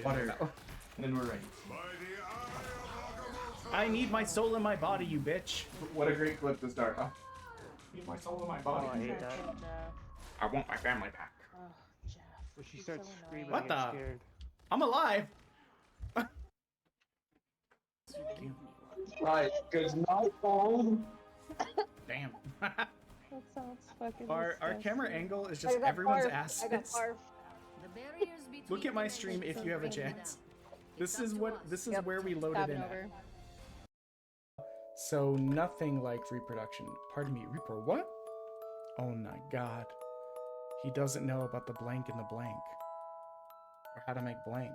Water. And then we're ready. I need my soul in my body, you bitch. What a great clip to start off. I need my soul in my body. Oh, I hate that. I want my family back. Oh, Jeff. When she starts screaming, What I get the? scared. I'm alive. Right, good night, phone. Damn. That sounds fucking Our camera disgusting. angle is just everyone's asses. I got barf. Look at my stream if you have a chance. This is where we loaded Tapping in over. at. So nothing like reproduction. Pardon me, Reaper, what? Oh my god. He doesn't know about the blank in the blank. Or how to make blank.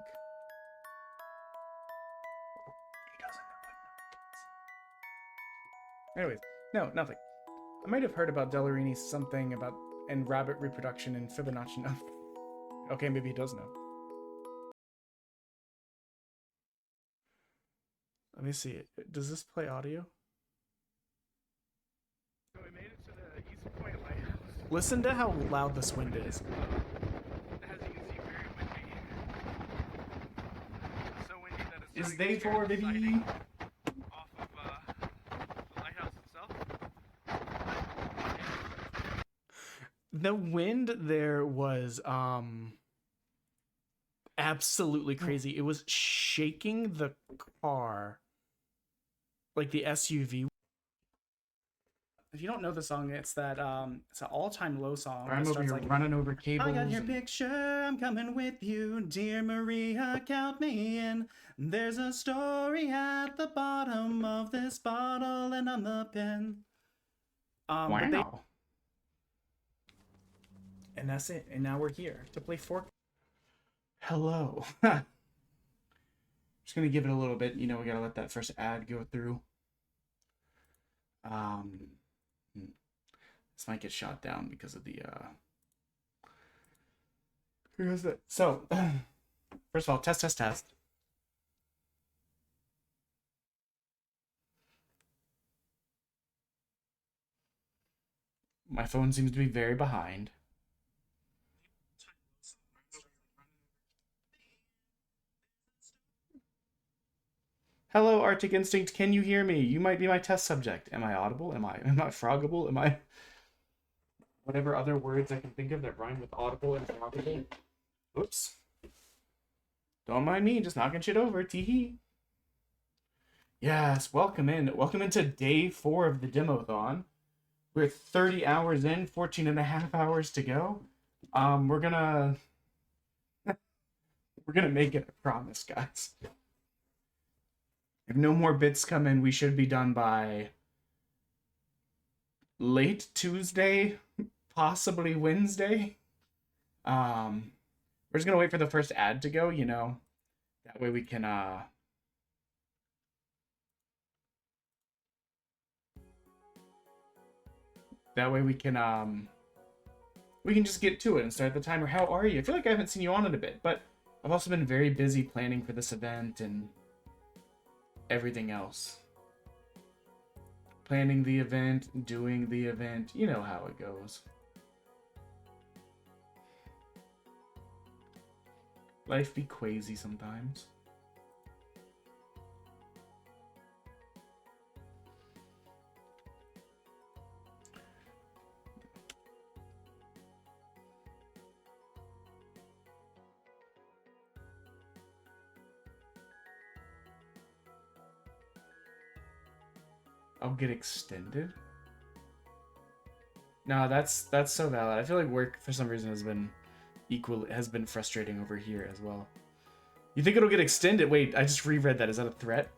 He doesn't know what Anyways, no, nothing. I might have heard about Delarini something about and rabbit reproduction and Fibonacci. No. Okay, maybe he does know. Let me see. Does this play audio? So we made it to the East Point Lighthouse. Listen to how loud this wind is. As you can see, very windy. So windy that it's Is starting day to scare 4, the baby? sighting off of the lighthouse itself. The wind there was absolutely crazy. It was shaking the car, like the SUV. If you don't know the song, it's that it's an all-time low song. I'm over here running over cables. I got your picture, I'm coming with you, dear Maria, count me in. There's a story at the bottom of this bottle, and I'm the pen. Wow. And that's it. And now we're here to play Fork. Hello. Just gonna give it a little bit. You know, we gotta let that first ad go through. This might get shot down because of the Here's it. So, first of all, test. My phone seems to be very behind. Hello, Arctic Instinct. Can you hear me? You might be my test subject. Am I audible? Am I froggable? Am I whatever other words I can think of that rhyme with audible and froggable? Oops. Don't mind me, just knocking shit over. Teehee. Yes, welcome in. Welcome into day 4 of the Demo-thon. We're 30 hours in, 14 and a half hours to go. We're gonna make it, I promise, guys. If no more bits come in, we should be done by late Tuesday, possibly Wednesday. We're just gonna wait for the first ad to go, you know. That way we can we can just get to it and start the timer. How are you? I feel like I haven't seen you on in a bit, but I've also been very busy planning for this event and everything else. Planning the event, doing the event, you know how it goes. Life be crazy sometimes. I'll get extended. No, that's so valid. I feel like work for some reason has been frustrating over here as well. You think it'll get extended? Wait, I just reread that. Is that a threat?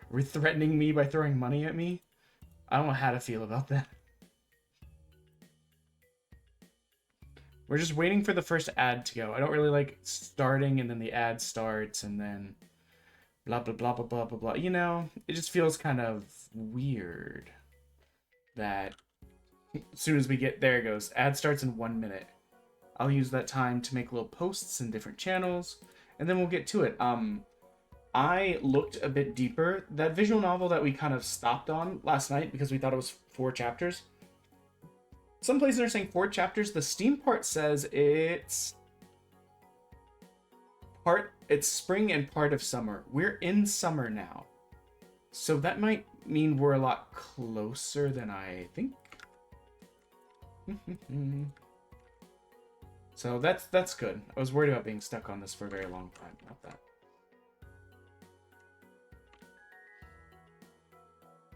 Are we threatening me by throwing money at me? I don't know how to feel about that. We're just waiting for the first ad to go. I don't really like starting and then the ad starts and then blah, blah, blah, blah, blah, blah, blah. You know, it just feels kind of weird that as soon as we get there, it goes, ad starts in 1 minute. I'll use that time to make little posts in different channels, and then we'll get to it. I looked a bit deeper. That visual novel that we kind of stopped on last night because we thought it was 4 chapters. Some places are saying 4 chapters. The Steam part says it's It's spring and part of summer. We're in summer now. So that might mean we're a lot closer than I think. So that's good. I was worried about being stuck on this for a very long time. Not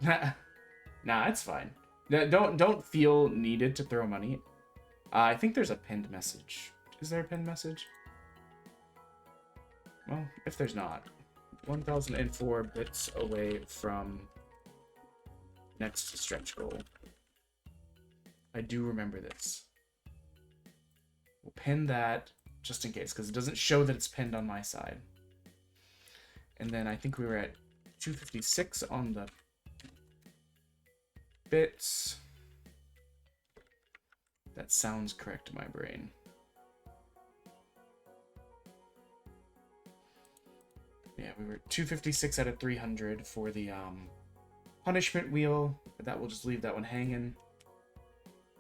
that. Nah, it's fine. Don't feel needed to throw money. I think there's a pinned message. Is there a pinned message? Well, if there's not, 1,004 bits away from next stretch goal. I do remember this. We'll pin that just in case, because it doesn't show that it's pinned on my side. And then I think we were at 256 on the bits. That sounds correct to my brain. Yeah, we were 256 out of 300 for the punishment wheel, but that we'll just leave that one hanging.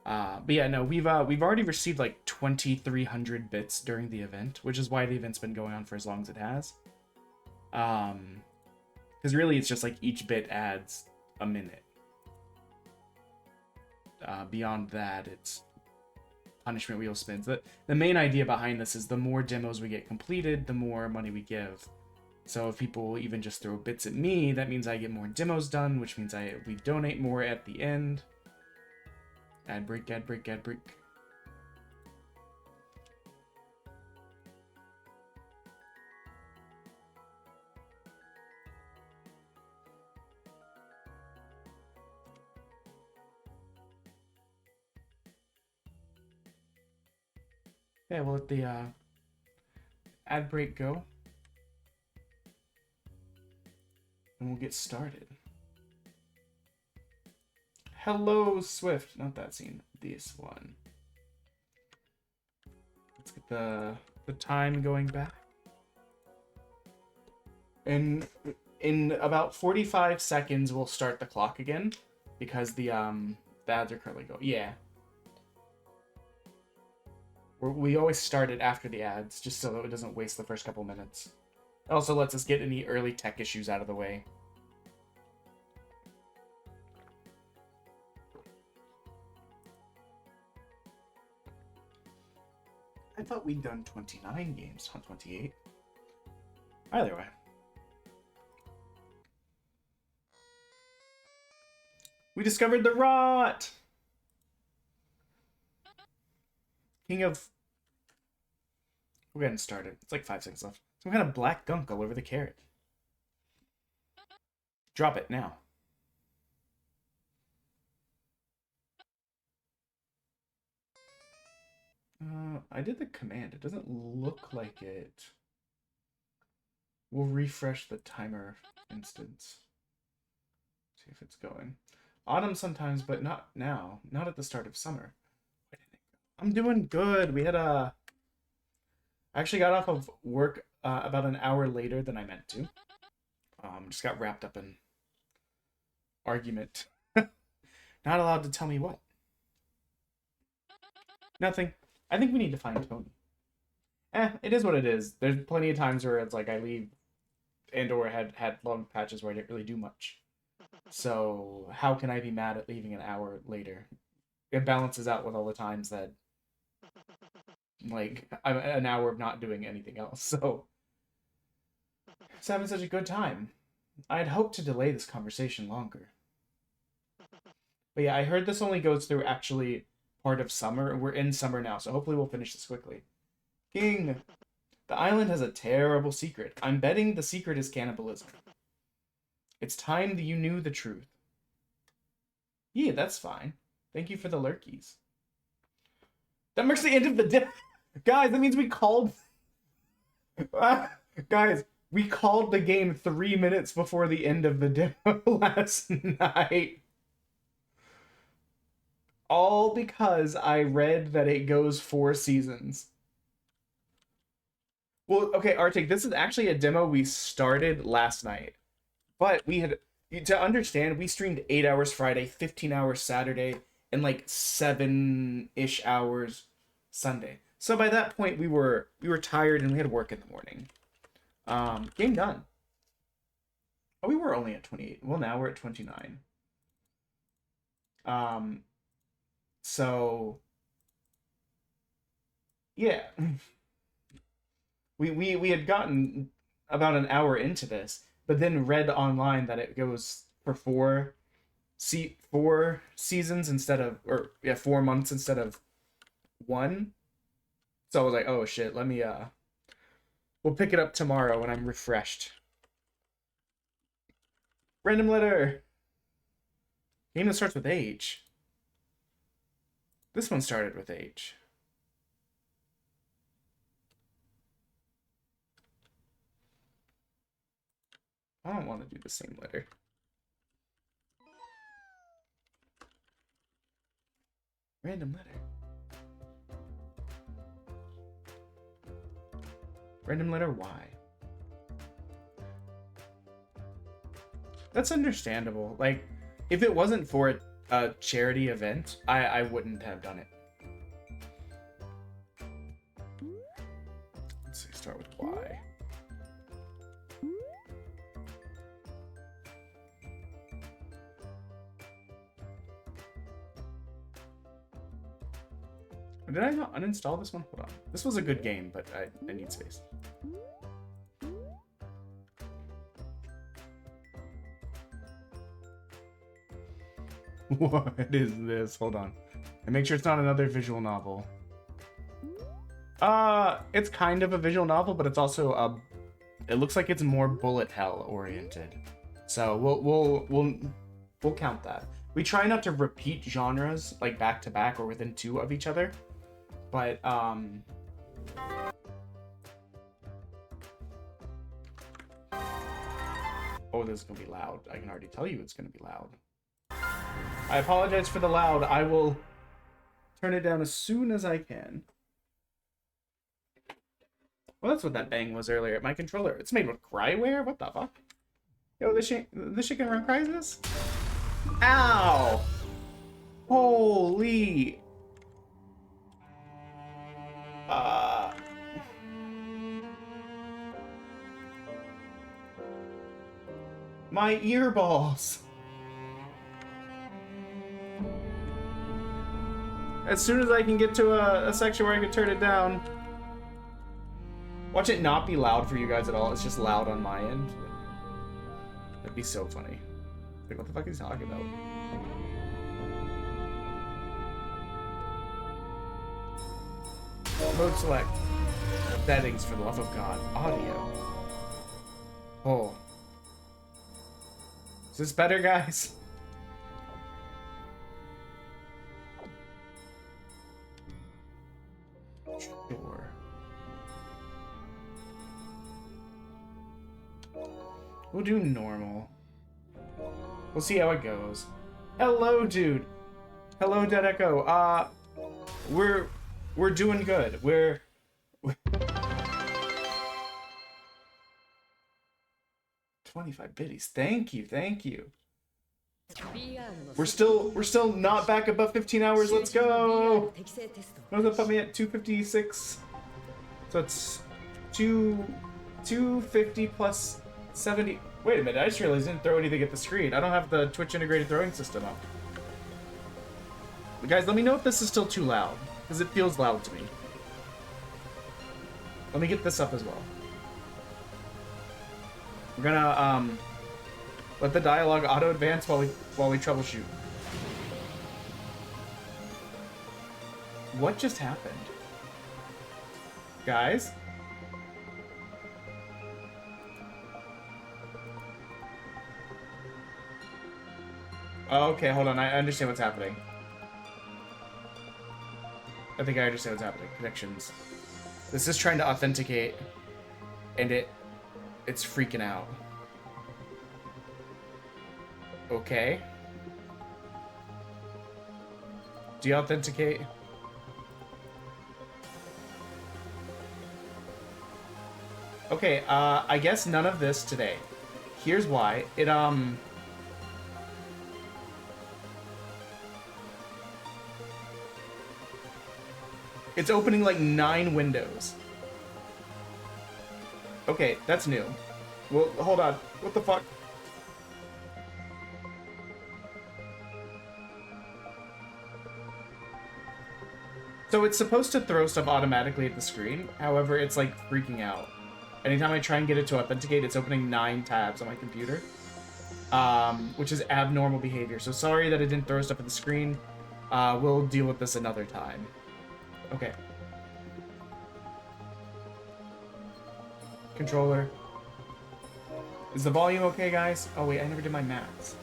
But yeah, no, we've already received like 2,300 bits during the event, which is why the event's been going on for as long as it has. Because really, it's just like each bit adds a minute. Beyond that, it's punishment wheel spins. The main idea behind this is the more demos we get completed, the more money we give. So if people even just throw bits at me, that means I get more demos done, which means we donate more at the end. Ad break, ad break, ad break. Yeah, we'll let the ad break go. And we'll get started. Hello, Swift. Not that scene. This one. Let's get the time going back. In about 45 seconds, we'll start the clock again because the ads are currently going. Yeah. We always start it after the ads, just so that it doesn't waste the first couple minutes. It also lets us get any early tech issues out of the way. I thought we'd done 29 games, not 28. Either way. We discovered the rot! King of... We're getting started. It's like 5 seconds left. Some kind of black gunk all over the carrot. Drop it now. I did the command. It doesn't look like it. We'll refresh the timer instance. See if it's going. Autumn sometimes, but not now. Not at the start of summer. I'm doing good. We had I actually got off of work about an hour later than I meant to. Just got wrapped up in argument. Not allowed to tell me what. Nothing. I think we need to find Tony. It is what it is. There's plenty of times where it's like I leave and or had long patches where I didn't really do much. So how can I be mad at leaving an hour later? It balances out with all the times that like I'm an hour of not doing anything else. So it's having such a good time. I'd hoped to delay this conversation longer. But yeah, I heard this only goes through actually part of summer. We're in summer now, so hopefully we'll finish this quickly. King, the island has a terrible secret. I'm betting the secret is cannibalism. It's time that you knew the truth. Yeah, that's fine. Thank you for the lurkies. That marks the end of the day. Guys, that means we called... Guys, we called the game 3 minutes before the end of the demo last night. All because I read that it goes 4 seasons. Well, okay, Arctic, this is actually a demo we started last night. But we had... To understand, we streamed 8 hours Friday, 15 hours Saturday, and like 7-ish hours Sunday. So by that point, we were tired and we had work in the morning. Game done. Oh, we were only at 28. Well, now we're at 29. So yeah, we had gotten about an hour into this, but then read online that it goes for four seasons instead of, or yeah, 4 months instead of 1. So I was like, oh shit, let me we'll pick it up tomorrow when I'm refreshed. Random letter. Game that starts with H. This one started with H. I don't want to do the same letter. Random letter. Random letter Y. That's understandable. Like, if it wasn't for a charity event, I wouldn't have done it. Let's see, start with Y. Did I not uninstall this one? Hold on. This was a good game, but I need space. What is this? Hold on. And make sure it's not another visual novel. It's kind of a visual novel, but it's also it looks like it's more bullet hell oriented. So we'll count that. We try not to repeat genres like back to back or within 2 of each other. But oh, this is gonna be loud. I can already tell you it's gonna be loud. I apologize for the loud. I will turn it down as soon as I can. Well, that's what that bang was earlier at my controller. It's made with Cryware? What the fuck? Yo, this shit can run Crysis? Ow! Holy... My earballs! As soon as I can get to a section where I can turn it down. Watch it not be loud for you guys at all. It's just loud on my end. That'd be so funny. Like, what the fuck is he talking about? Mode select. Settings, for the love of God. Audio. Oh. Is this better, guys? Sure. We'll do normal. We'll see how it goes. Hello, dude. Hello, Dead Echo. We're doing good. We're 25 biddies. Thank you, thank you. We're still not back above 15 hours. Let's go. What does that put me at? 256. So it's 250 plus 70. Wait a minute, I just realized I didn't throw anything at the screen. I don't have the Twitch integrated throwing system up. But guys, let me know if this is still too loud, because it feels loud to me. Let me get this up as well. We're gonna let the dialogue auto advance while we troubleshoot. What just happened? Guys? Oh, okay, hold on. I understand what's happening. I think I understand what's happening. Connections. This is trying to authenticate, and it's freaking out. Okay. De-authenticate. Okay, I guess none of this today. Here's why. It's opening like 9 windows. Okay, that's new. Well, hold on. What the fuck? So it's supposed to throw stuff automatically at the screen. However, it's like freaking out. Anytime I try and get it to authenticate, it's opening 9 tabs on my computer. Which is abnormal behavior. So sorry that it didn't throw stuff at the screen. We'll deal with this another time. Okay. Controller. Is the volume okay, guys? Oh wait, I never did my maths.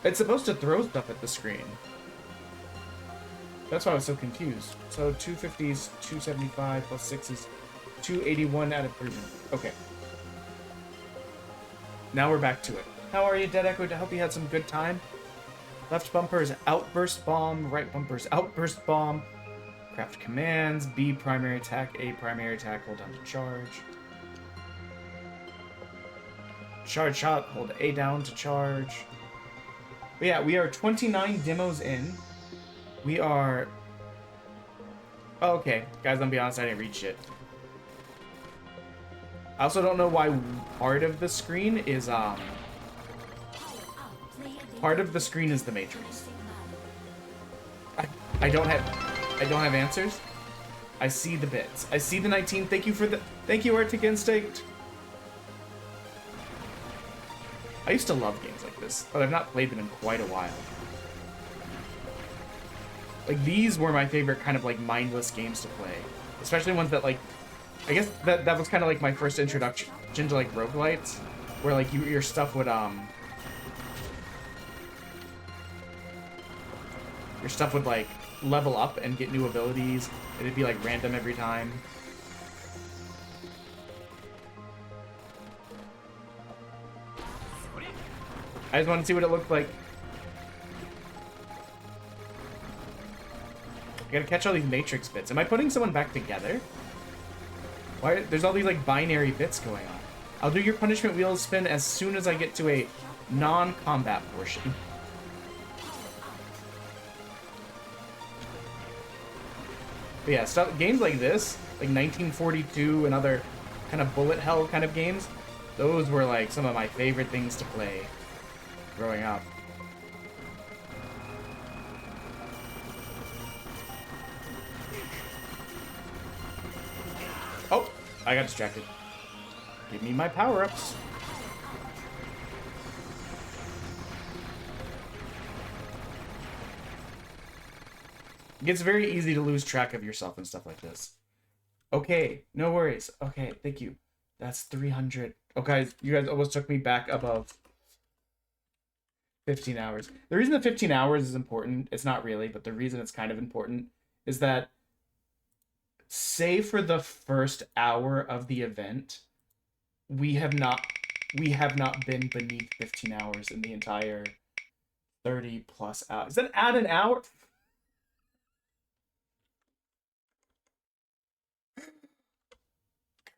It's supposed to throw stuff at the screen. That's why I was so confused. So 250 is 275 plus 6 is 281 out of 3. Okay. Now we're back to it. How are you, Dead Echo? I hope you had some good time. Left bumper is outburst bomb. Right bumper is outburst bomb. Craft commands. B primary attack. A primary attack. Hold down to charge. Charge shot. Hold A down to charge. But yeah, we are 29 demos in. We are... Oh, okay. Guys, I'm be honest, I didn't read shit. I also don't know why part of the screen is, part of the screen is the Matrix. I don't have answers. I see the bits. I see the 19. Thank you, Arctic Instinct. I used to love games like this, but I've not played them in quite a while. Like, these were my favorite kind of, like, mindless games to play. Especially ones that, like... I guess that was kind of, like, my first introduction to, like, roguelites. Where, like, your stuff would, your stuff would, like, level up and get new abilities. It'd be, like, random every time. I just want to see what it looked like. I gotta catch all these matrix bits. Am I putting someone back together? Why? There's all these like binary bits going on. I'll do your punishment wheel spin as soon as I get to a non-combat portion. But yeah, games like this, like 1942 and other kind of bullet hell kind of games, those were like some of my favorite things to play growing up. Oh, I got distracted. Give me my power-ups. It gets very easy to lose track of yourself and stuff like this. Okay, no worries. Okay, thank you. That's 300. Okay, you guys almost took me back above 15 hours. The reason that 15 hours is important, it's not really, but the reason it's kind of important is that, say for the first hour of the event, we have not been beneath 15 hours in the entire 30 plus hours. Is that add an hour?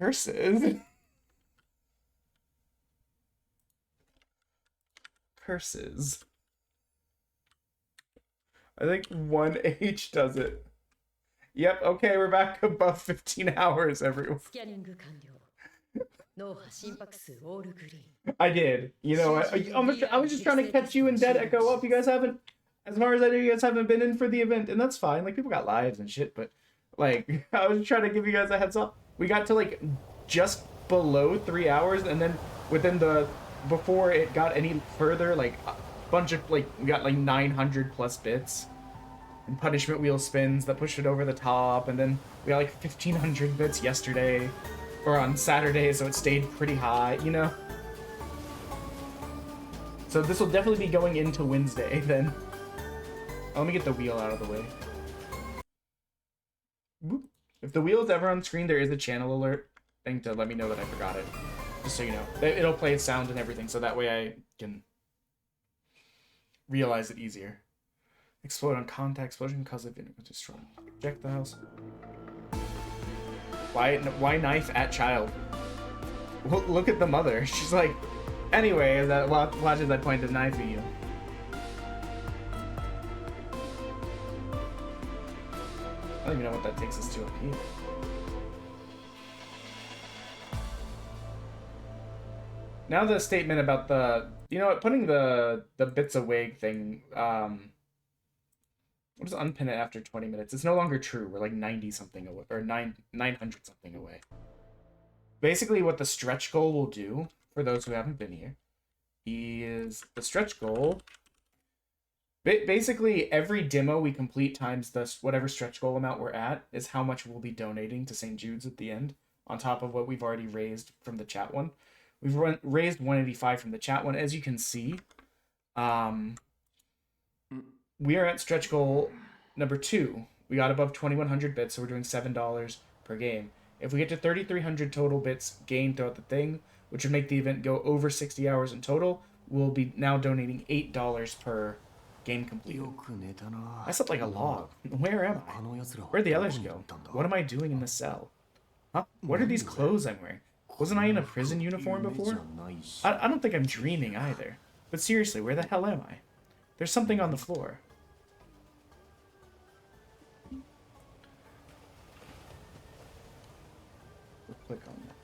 Curses. Curses. I think 1H does it. Yep, okay, we're back above 15 hours, everyone. I did. You know what? I was just trying to catch you and Dead Echo up. You guys haven't, as far as I know, you guys haven't been in for the event, and that's fine. Like, people got lives and shit, but, like, I was just trying to give you guys a heads up. We got to, like, just below 3 hours, and then within the, before it got any further, like, a bunch of, like, we got, like, 900 plus bits. And punishment wheel spins that pushed it over the top, and then we got, like, 1,500 bits yesterday. Or on Saturday, so it stayed pretty high, you know? So this will definitely be going into Wednesday, then. Oh, let me get the wheel out of the way. Whoop. If the wheel is ever on screen, there is a channel alert thing to let me know that I forgot it. Just so you know. It'll play sound and everything, so that way I can realize it easier. Explode on contact, explosion cause of vinegar destroy. Check the house. Why knife at child? Look at the mother. She's like, anyway, that watches I point the knife at you. I don't even know what that takes us to up here. Now the statement about the, you know what, putting the bits away thing, what does unpin it after 20 minutes? It's no longer true. We're like 90 something away, or 900 something away. Basically what the stretch goal will do, for those who haven't been here, is the stretch goal. Basically every demo we complete times the whatever stretch goal amount we're at is how much we'll be donating to St. Jude's at the end, on top of what we've already raised from the chat one. We've raised 185 from the chat one. As you can see, we are at stretch goal number 2. We got above 2,100 bits, so we're doing $7 per game. If we get to 3,300 total bits gained throughout the thing, which would make the event go over 60 hours in total, we'll be now donating $8 per game completed. I slept like a log. Where am I? Where'd the others go? What am I doing in the cell? Huh? What are these clothes I'm wearing? Wasn't I in a prison uniform before? I don't think I'm dreaming either. But seriously, where the hell am I? There's something on the floor. We'll click on that.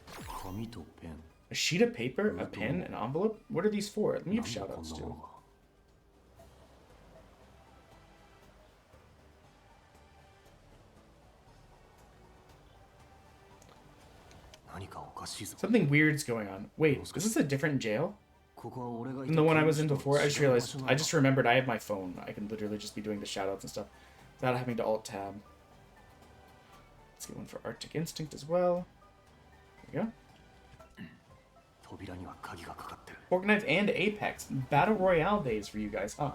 A sheet of paper, a pen, an envelope? What are these for? Let me give shoutouts too. Something weird's going on. Wait, is this a different jail than the one I was in before? I just remembered I have my phone. I can literally just be doing the shoutouts and stuff without having to alt-tab. Let's get one for Arctic Instinct as well. There we go. Fork Knife and Apex. Battle Royale days for you guys, huh?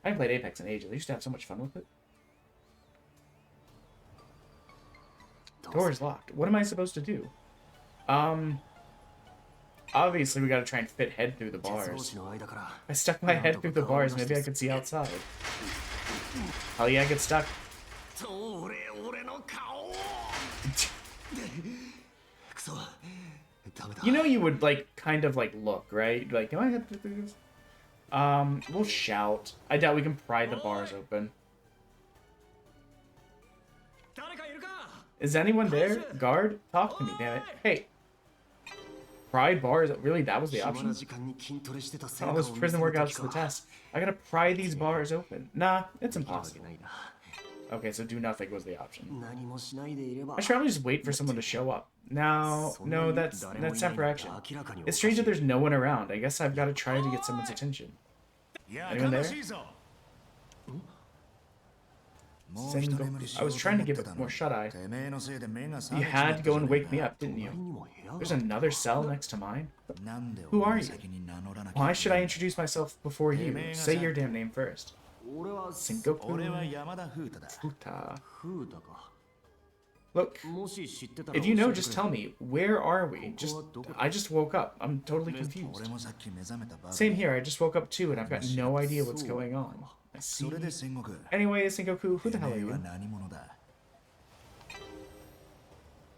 I haven't played Apex in ages. I used to have so much fun with it. Door is locked. What am I supposed to do? Obviously we gotta try and fit head through the bars. I stuck my head through the bars, maybe I could see outside. Hell yeah, I get stuck. You know you would, like, kind of, like, look, right? Like, am I gonna do this? We'll shout. I doubt we can pry the bars open. Is anyone there? Guard? Talk to me, damn it. Hey. Pry bars? Really, that was the option? All those prison workouts to the test. I gotta pry these bars open. Nah, it's impossible. Okay, so do nothing was the option. I should probably just wait for someone to show up. No, that's time for action. It's strange that there's no one around. I guess I've gotta try to get someone's attention. Anyone there? I was trying to give it more shut-eye. You had to go and wake me up, didn't you? There's another cell next to mine. Who are you? Why should I introduce myself before you? Say your damn name first. Sengoku Futa. Look, if you know, just tell me. Where are we? I just woke up. I'm totally confused. Same here. I just woke up too, and I've got no idea what's going on. I see. Anyway, Sengoku, who the hell are you?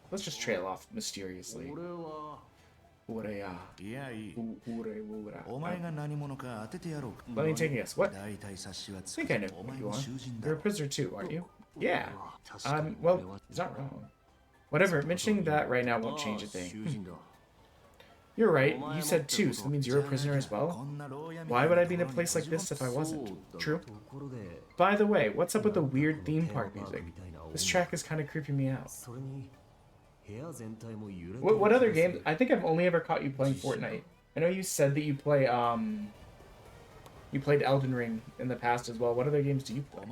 Let's just trail off mysteriously. Let me take a guess. What? I think I know what you are. You're a prisoner too, aren't you? Yeah. Well, he's not wrong. Whatever, mentioning that right now won't change a thing. You're right, you said too, so that means you're a prisoner as well? Why would I be in a place like this if I wasn't? True. By the way, what's up with the weird theme park music? This track is kind of creeping me out. What other games? I think I've only ever caught you playing Fortnite. I know you said that you play, you played Elden Ring in the past as well. What other games do you play?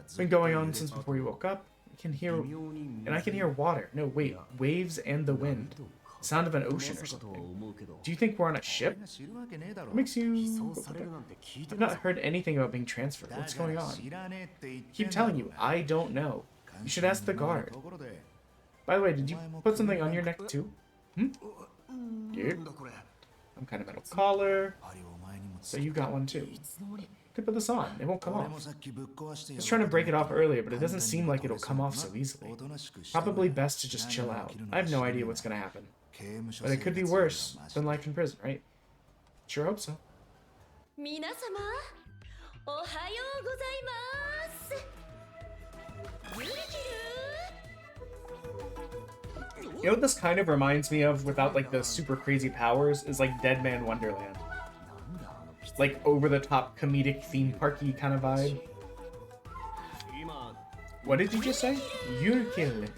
It's been going on since before you woke up. I can hear water. No, wait, waves and the wind. Sound of an ocean or something. Do you think we're on a ship? What makes you... I've not heard anything about being transferred. What's going on? Keep telling you, I don't know. You should ask the guard. By the way, did you put something on your neck too? Yeah. Some kind of metal collar. So you got one too. Could put this on. It won't come off. I was trying to break it off earlier, but it doesn't seem like it'll come off so easily. Probably best to just chill out. I have no idea what's gonna happen. But it could be worse than life in prison, right? Sure hope so. You know what this kind of reminds me of without like the super crazy powers is like Dead Man Wonderland. Like over the top comedic theme parky kind of vibe. What did you just say? Yurukill.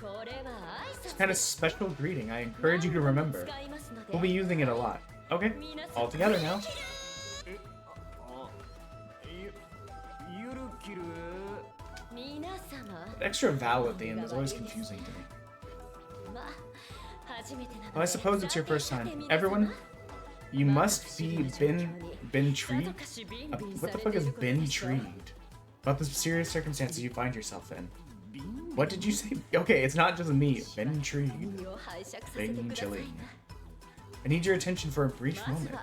It's kind of special greeting. I encourage you to remember. We'll be using it a lot. Okay, all together now. That extra vowel at the end is always confusing to me. Well, I suppose it's your first time. Everyone, you must be been treated. What the fuck is been intrigued about the serious circumstances you find yourself in? What did you say? Okay, it's not just me. Been intrigued. Been chilling. I need your attention for a brief moment.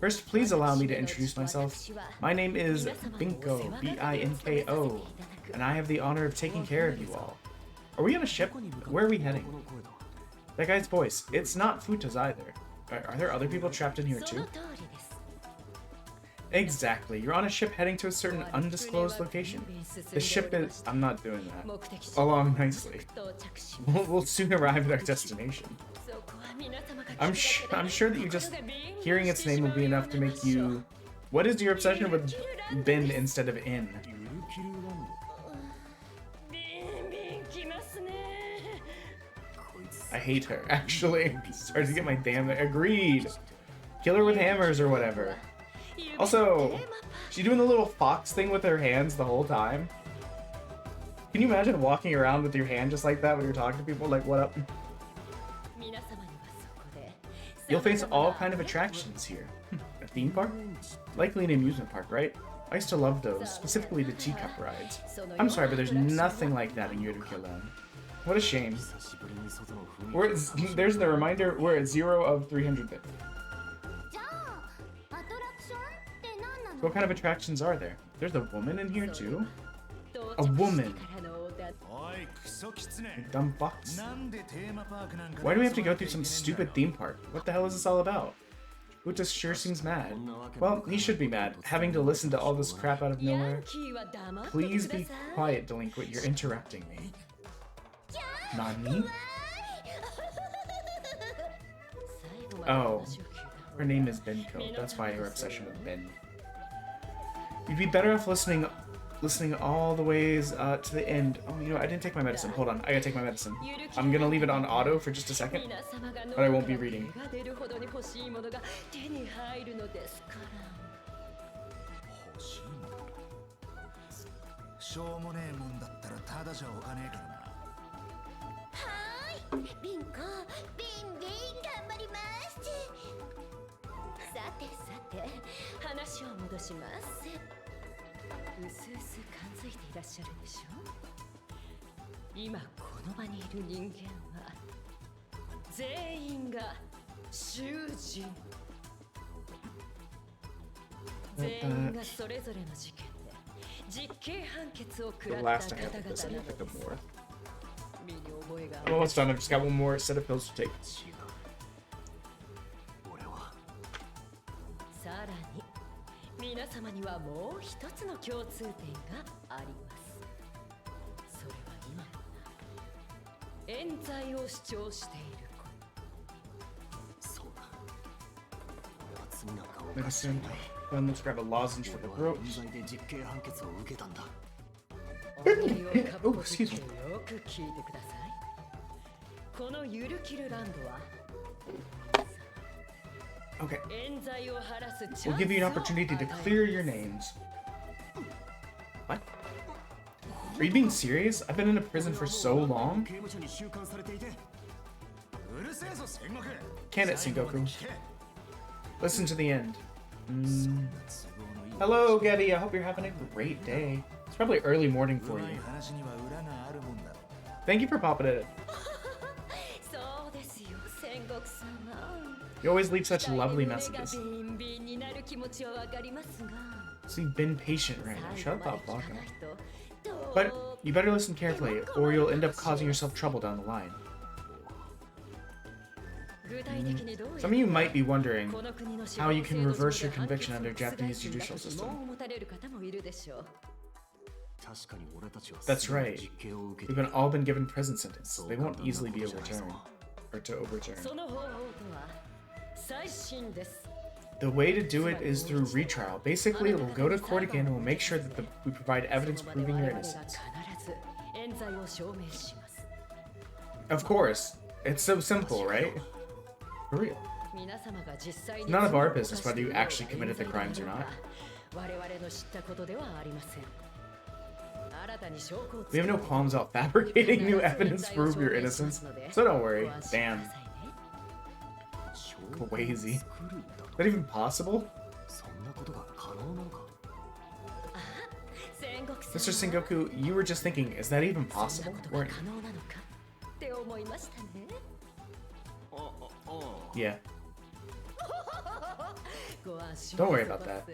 First, please allow me to introduce myself. My name is Binko, B-I-N-K-O, and I have the honor of taking care of you all. Are we on a ship? Where are we heading? That guy's voice. It's not Futa's either. Are there other people trapped in here too? Exactly. You're on a ship heading to a certain undisclosed location. The ship is... I'm not doing that. Along nicely. We'll soon arrive at our destination. I'm sure that you just... Hearing its name will be enough to make you... What is your obsession with bin instead of in? I hate her, actually. Started to get my damn... Agreed! Kill her with hammers or whatever. Also, she's doing the little fox thing with her hands the whole time. Can you imagine walking around with your hand just like that when you're talking to people? Like, what up? You'll face all kind of attractions here. A theme park? Likely an amusement park, right? I used to love those, specifically the teacup rides. I'm sorry, but there's nothing like that in Yurukill. What a shame. There's the reminder, we're at 0 of 350. What kind of attractions are there? There's a woman in here too? A woman! You dumb fox. Why do we have to go through some stupid theme park? What the hell is this all about? Uta sure seems mad. Well, he should be mad, having to listen to all this crap out of nowhere. Please be quiet, delinquent. You're interrupting me. Nani? Oh. Her name is Benko. That's why her obsession with Ben. You'd be better off listening all the ways to the end. Oh, you know, I didn't take my medicine. Hold on, I gotta take my medicine. I'm gonna leave it on auto for just a second, but I won't be reading. The last I have of this, I need to pick up more. I'm almost done. I've just got one more set of pills to take. Medicine. Then let's grab a lozenge for the throat. Oh, excuse me. Okay. We'll give you an opportunity to clear your names. What? Are you being serious? I've been in a prison for so long. Can it, Sengoku? Listen to the end. Hello, Getty. I hope you're having a great day. It's probably early morning for you. Thank you for popping it. You always leave such lovely messages. So you've been patient, right? Shut up, Baka. But you better listen carefully, or you'll end up causing yourself trouble down the line. Some of you might be wondering how you can reverse your conviction under Japanese judicial system. That's right. We've all been given prison sentence. They won't easily be overturned. Or to overturn. The way to do it is through retrial. Basically, we'll go to court again and we'll make sure that we provide evidence proving your innocence. Of course. It's so simple, right? For real. It's none of our business whether you actually committed the crimes or not. We have no qualms about fabricating new evidence to prove your innocence, so don't worry. Damn. Crazy. Is that even possible? Mr. Sengoku, you were just thinking, is that even possible? Weren't you? Yeah. Don't worry about that.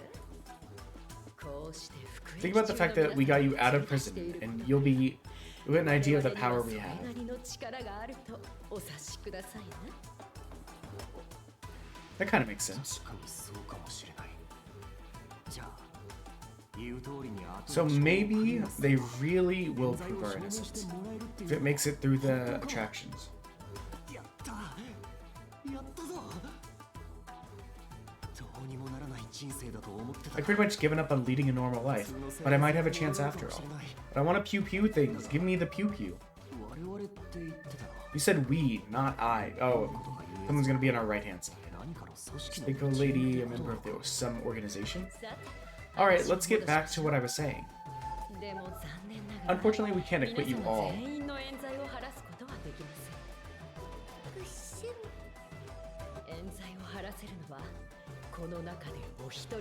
Think about the fact that we got you out of prison, and you'll get an idea of the power we have. That kind of makes sense. So maybe they really will prove our innocence, if it makes it through the attractions. I've pretty much given up on leading a normal life, but I might have a chance after all. But I want to pew-pew things. Give me the pew-pew. You said we, not I. Oh, someone's gonna be on our right-hand side. Psycho lady, a member of some organization? Alright, let's get back to what I was saying. Unfortunately, we can't acquit you all.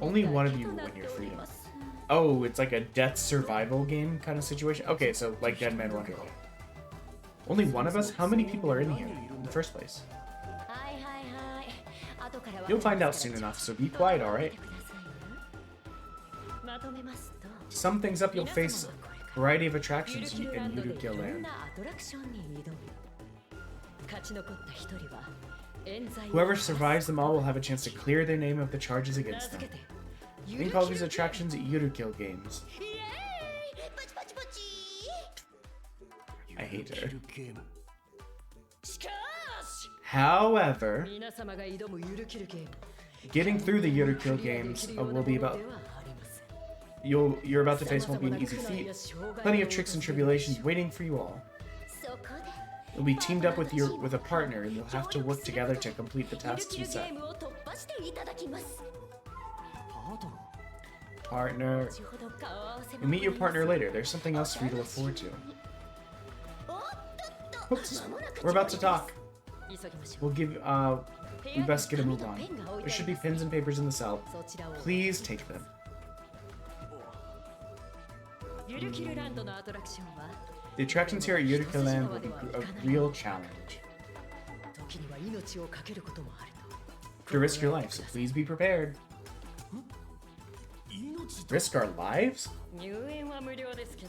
Only one of you will win your freedom. Oh, it's like a death survival game kind of situation? Okay, so like Dead Man Wonderland. Only one of us? How many people are in here in the first place? You'll find out soon enough, so be quiet, alright? To sum things up, you'll face a variety of attractions in Yurukill land. Whoever survives them all will have a chance to clear their name of the charges against them. You can call these attractions Yurukill Games. I hate her. However, getting through the Yurukill Games will be about... You're about to face won't be an easy feat. Plenty of tricks and tribulations waiting for you all. You'll be teamed up with a partner, and you'll have to work together to complete the tasks you set. Partner. You'll meet your partner later. There's something else for you to look forward to. Oops. We're about to talk. We best get a move on. There should be pens and papers in the cell. Please take them. The attractions here at Yurukill Land will be a real challenge. To risk your life, so please be prepared. Risk our lives?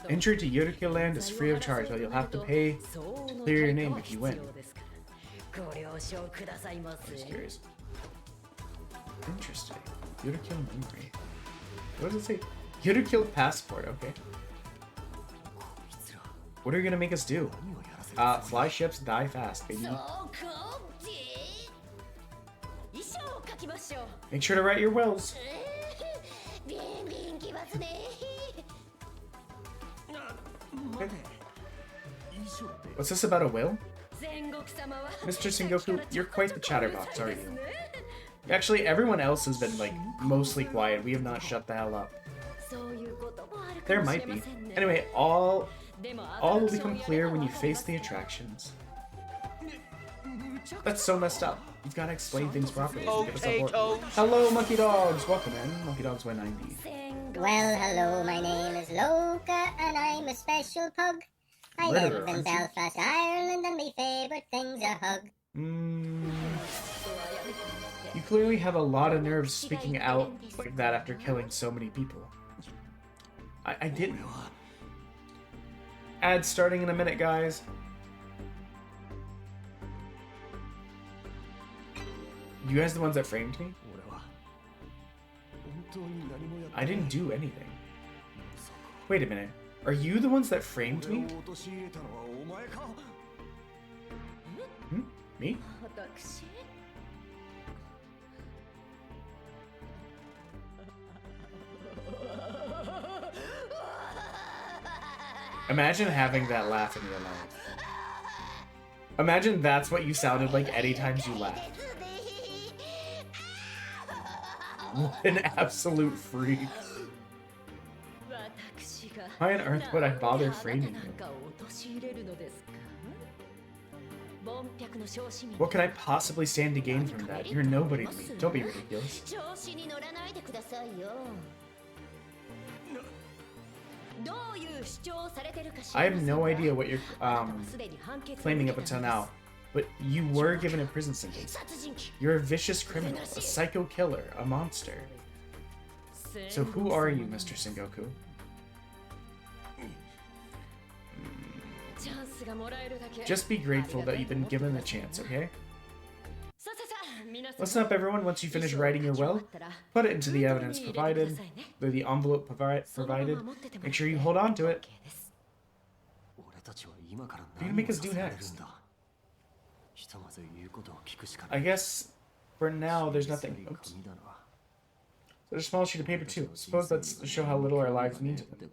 Entry to Yurukill Land is free of charge, but you'll have to pay to clear your name if you win. Just curious. Interesting. Yurukill memory. What does it say? Yurukill passport, okay. What are you gonna make us do? Fly ships, die fast, baby. Make sure to write your wills. Okay. What's this about a will? Mr. Sengoku, you're quite the chatterbox, aren't you? Actually, everyone else has been, like, mostly quiet. We have not shut the hell up. There might be. Anyway, all will become clear when you face the attractions. That's so messed up. You've got to explain things properly. Hello, Monkey Dogs. Welcome in. Monkey Dogs 190. Well, hello. My name is Loka, and I'm a special pug. I live in Belfast, Ireland, and my favourite thing's a hug. You clearly have a lot of nerves speaking out like that after killing so many people. I didn't. Ads starting in a minute, guys. You guys the ones that framed me? I didn't do anything. Wait a minute. Are you the ones that framed me? Hmm? Me? Imagine having that laugh in your life. Imagine that's what you sounded like any times you laughed. What an absolute freak. Why on earth would I bother framing you? What could I possibly stand to gain from that? You're nobody to me. Don't be ridiculous. I have no idea what you're claiming up until now, but you were given a prison sentence. You're a vicious criminal, a psycho killer, a monster. So who are you, Mr. Sengoku? Just be grateful that you've been given a chance, okay? Listen up, everyone. Once you finish writing your will, put it into the evidence provided, the envelope provided. Make sure you hold on to it. What are you gonna make us do next? I guess for now there's nothing. Oops. There's a small sheet of paper too. Suppose that's to show how little our lives mean to them.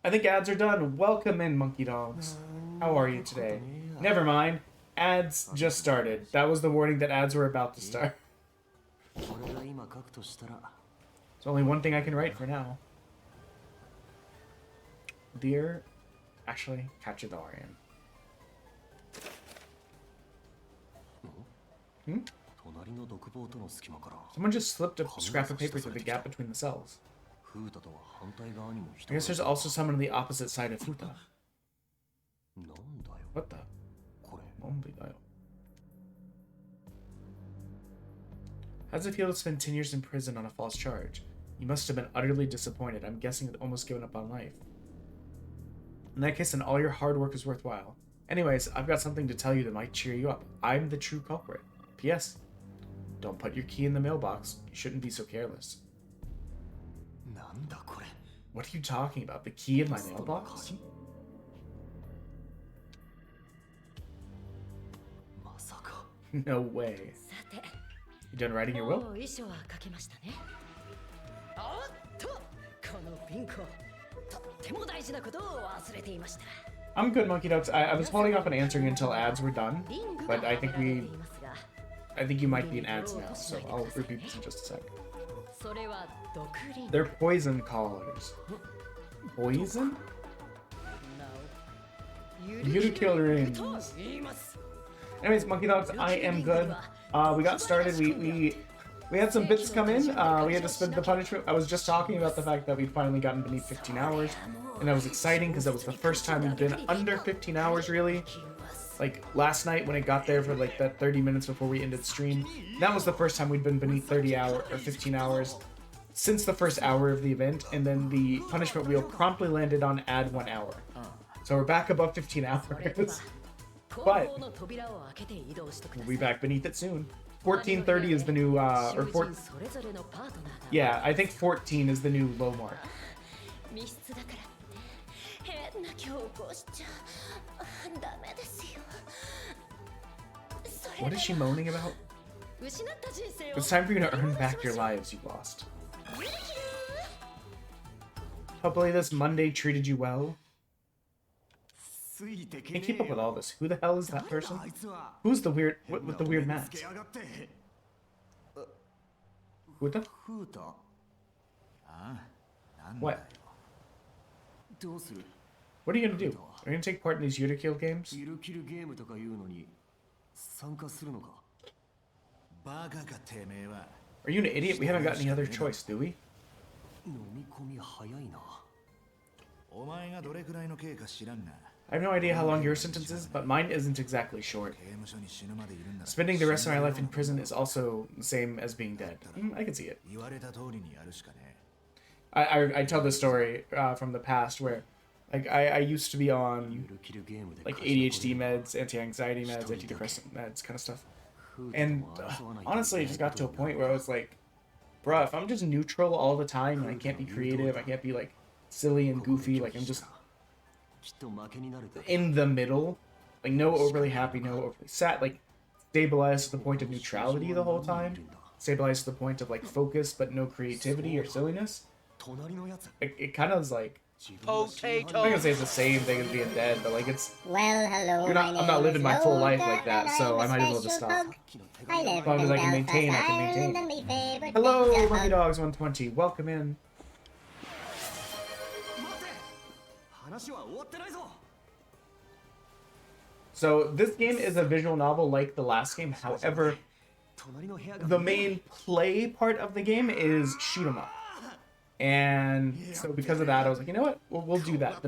I think ads are done. Welcome in, monkey dogs. How are you today? Never mind. Ads just started. That was the warning that ads were about to start. There's only one thing I can write for now. Dear... Actually, Kachidorian. Hmm? Someone just slipped a scrap of paper through the gap between the cells. I guess there's also someone on the opposite side of Futa. What the? How does it feel to spend 10 years in prison on a false charge? You must have been utterly disappointed. I'm guessing almost given up on life. In that case, then all your hard work is worthwhile. Anyways, I've got something to tell you that might cheer you up. I'm the true culprit. P.S. Don't put your key in the mailbox. You shouldn't be so careless. What are you talking about? The key in my mailbox? No way. You done writing your will? I'm good, monkey dogs. I was holding off on answering until ads were done, but I think you might be in ads now, so I'll repeat this in just a sec. They're poison collars. Poison? Yurukill rings. Anyways, monkey dogs, I am good. We got started. We had some bits come in. We had to split the punishment. I was just talking about the fact that we'd finally gotten beneath 15 hours, and that was exciting because that was the first time we'd been under 15 hours, really. Like last night when it got there for like that 30 minutes before we ended stream, that was the first time we'd been beneath 30 hours or 15 hours since the first hour of the event, and then the punishment wheel promptly landed on add 1 hour. So we're back above 15 hours. But we'll be back beneath it soon. 1430 is the new, yeah, I think 14 is the new low mark. What is she moaning about? It's time for you to earn back your lives you lost. Hopefully this Monday treated you well. Can't keep up with all this. Who the hell is that person? Who's the weird with the weird mask? Futa? What? What are you gonna do? Are you gonna take part in these Yurukill games? Are you an idiot? We haven't got any other choice, do we? I have no idea how long your sentence is, but mine isn't exactly short. Spending the rest of my life in prison is also the same as being dead. I can see it. I tell this story from the past where like I used to be on like ADHD meds, anti-anxiety meds, antidepressant meds, kind of stuff. And honestly, it just got to a point where I was like, bruh, if I'm just neutral all the time and I can't be creative, I can't be like silly and goofy. Like, I'm just in the middle. Like, no overly happy, no overly sad. Like, stabilized to the point of neutrality the whole time. Stabilized to the point of, like, focus, but no creativity or silliness. It kind of is like... I'm not gonna say it's the same thing as being dead, but, like, it's... Well, hello, I'm not living my full life like that, so I might as well just stop. As long as I can maintain, I can maintain. Hello, Monkey Dogs 120. Welcome in. So this game is a visual novel like the last game. However, the main play part of the game is shoot 'em up. And so because of that, I was like, you know what? We'll do that.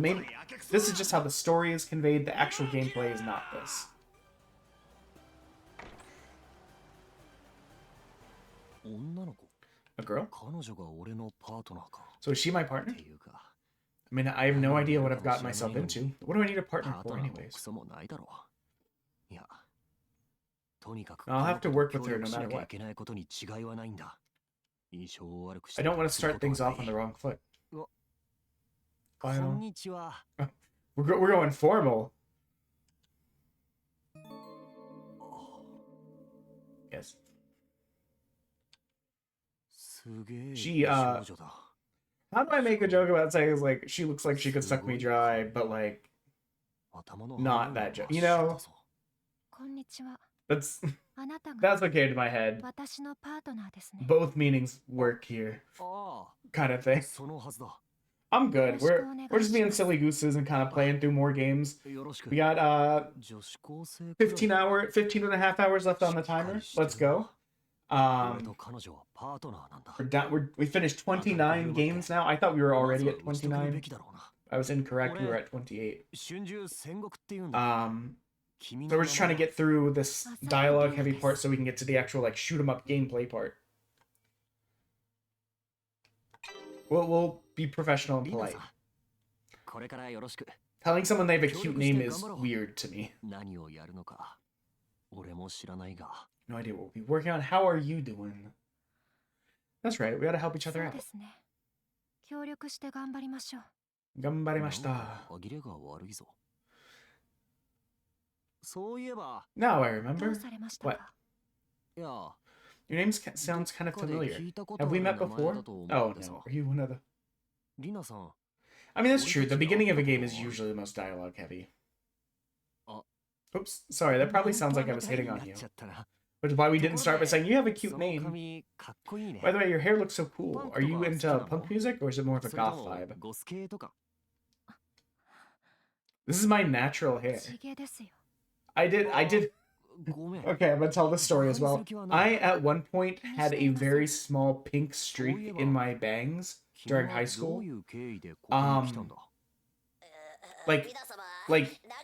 This is just how the story is conveyed. The actual gameplay is not this. A girl? So is she my partner? I mean, I have no idea what I've gotten myself into. What do I need a partner for anyways? I'll have to work with her no matter what. I don't want to start things off on the wrong foot. Final. We're going formal. Yes. She, how do I make a joke about saying, like, she looks like she could suck me dry, but, like, not that joke, you know? That's what came to my head. Both meanings work here, kind of thing. I'm good. We're just being silly gooses and kind of playing through more games. We got 15 and a half hours left on the timer. Let's go. We finished 29 games now. I thought we were already at 29. I was incorrect. We were at 28. So we're just trying to get through this dialogue heavy part so we can get to the actual, like, shoot 'em up gameplay part. We'll be professional and polite. Telling someone they have a cute name is weird to me. No idea what we'll be working on. How are you doing? That's right, we gotta help each other out. Ganbarimashita. Now I remember. What? Your name sounds kind of familiar. Have we met before? Oh no, are you one of the... I mean, that's true. The beginning of a game is usually the most dialogue heavy. Oops, sorry, that probably sounds like I was hitting on you. Which is why we didn't start by saying, you have a cute name. By the way, your hair looks so cool. Are you into punk music, or is it more of a goth vibe? This is my natural hair. I did... Okay, I'm gonna tell this story as well. I, at one point, had a very small pink streak in my bangs during high school. Like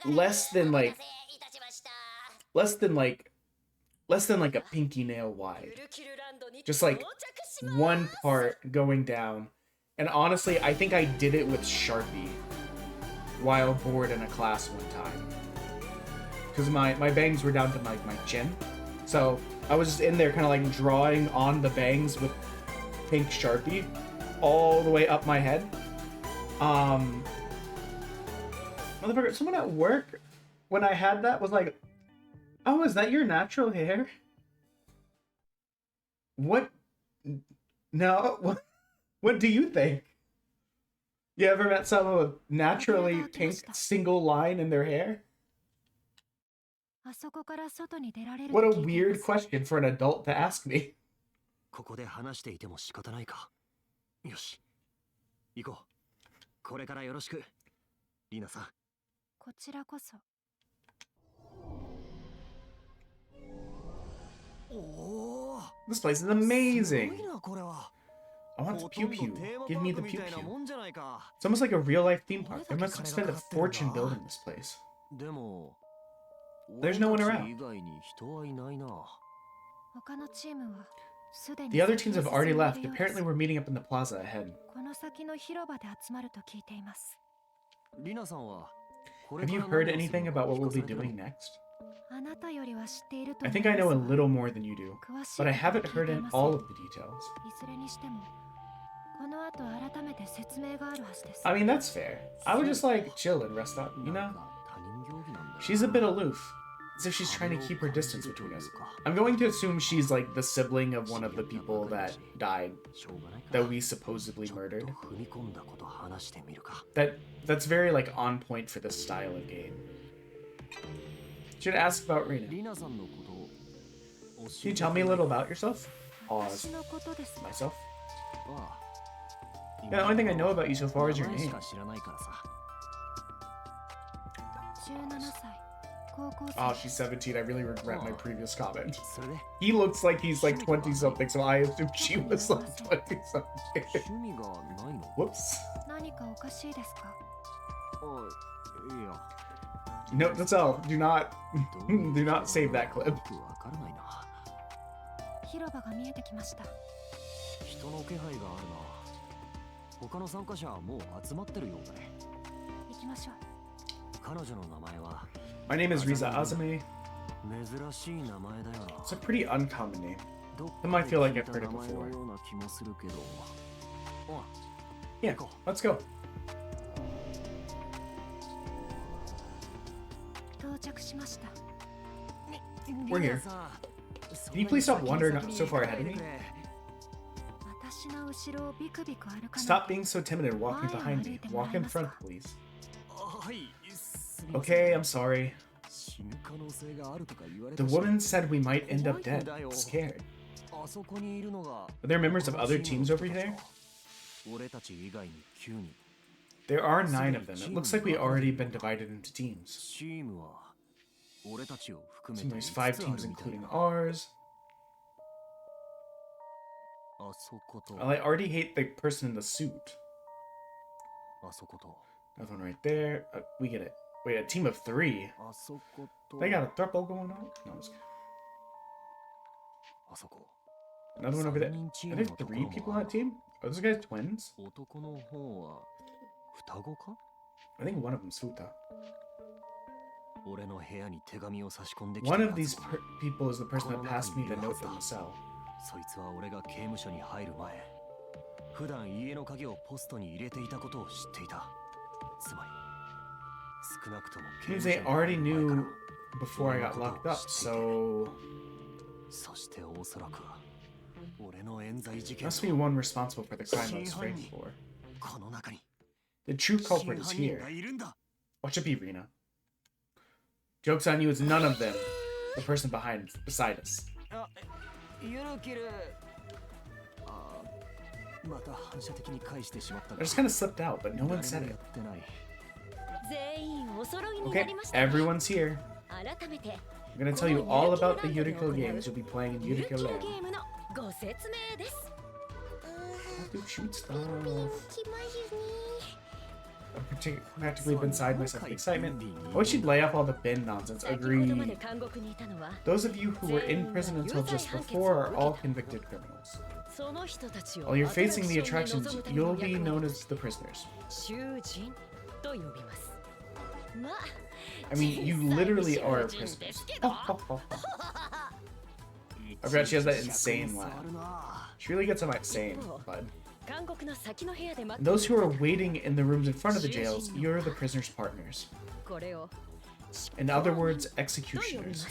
less than like a pinky nail wide. Just like one part going down. And honestly, I think I did it with Sharpie while bored in a class one time. Because my bangs were down to my chin. So I was just in there kind of like drawing on the bangs with pink Sharpie all the way up my head. Motherfucker, someone at work, when I had that, was like, oh, is that your natural hair? What? No, what do you think? You ever met someone with naturally pink single line in their hair? What a weird question for an adult to ask me. This place is amazing. I want the pew pew. Give me the pew pew. It's almost like a real life theme park. I must have spent a fortune building this place. There's no one around. The other teams have already left. Apparently we're meeting up in the plaza ahead. Have you heard anything about what we'll be doing next? I think I know a little more than you do, but I haven't heard all of the details. I mean, that's fair. I would just like chill and rest up, you know? She's a bit aloof, as if she's trying to keep her distance between us. I'm going to assume she's like the sibling of one of the people that died, that we supposedly murdered. That's very like on point for this style of game. Should ask about Rina. Can you tell me a little about yourself? Pause. Myself? Yeah, the only thing I know about you so far is your name. Oh, she's 17. I really regret my previous comment. He looks like he's like 20-something, so I assumed she was like 20-something. Whoops. No, that's all. Do not save that clip. My name is Riza Azame. It's a pretty uncommon name. It might feel like I've heard it before. Yeah, let's go. We're here. Can you please stop wandering so far ahead of me? Stop being so timid and walking behind me. Walk in front, please. Okay, I'm sorry. The woman said we might end up dead. Scared. Are there members of other teams over there? There are 9 of them. It looks like we already been divided into teams. So there's 5 teams including ours. Well, I already hate the person in the suit. Another one right there. We get it. Wait, a team of 3? They got a throuple going on? No, I'm just kidding. Another one over there. Are there 3 people on that team? Are those guys twins? I think one of them's Futa. One of these people is the person that passed me the note from the cell. Means they already knew before I got locked up, so... Must be one responsible for the crime I was framed for. The true culprit is here. Watch it be Rina. Joke's on you, it's none of them. The person beside us. I just kind of slipped out, but no one said it. Okay, everyone's here. I'm gonna tell you all about the Yurukill games you'll be playing in Yurukill Land. Do shoot stuff. I've practically been beside myself with excitement. I wish you'd lay off all the bin nonsense. Agreed. Those of you who were in prison until just before are all convicted criminals. While you're facing the attractions, you'll be known as the prisoners. I mean, you literally are prisoners. I forgot she has that insane laugh. She really gets on my insane, bud. And those who are waiting in the rooms in front of the jails, you're the prisoners' partners. In other words, executioners.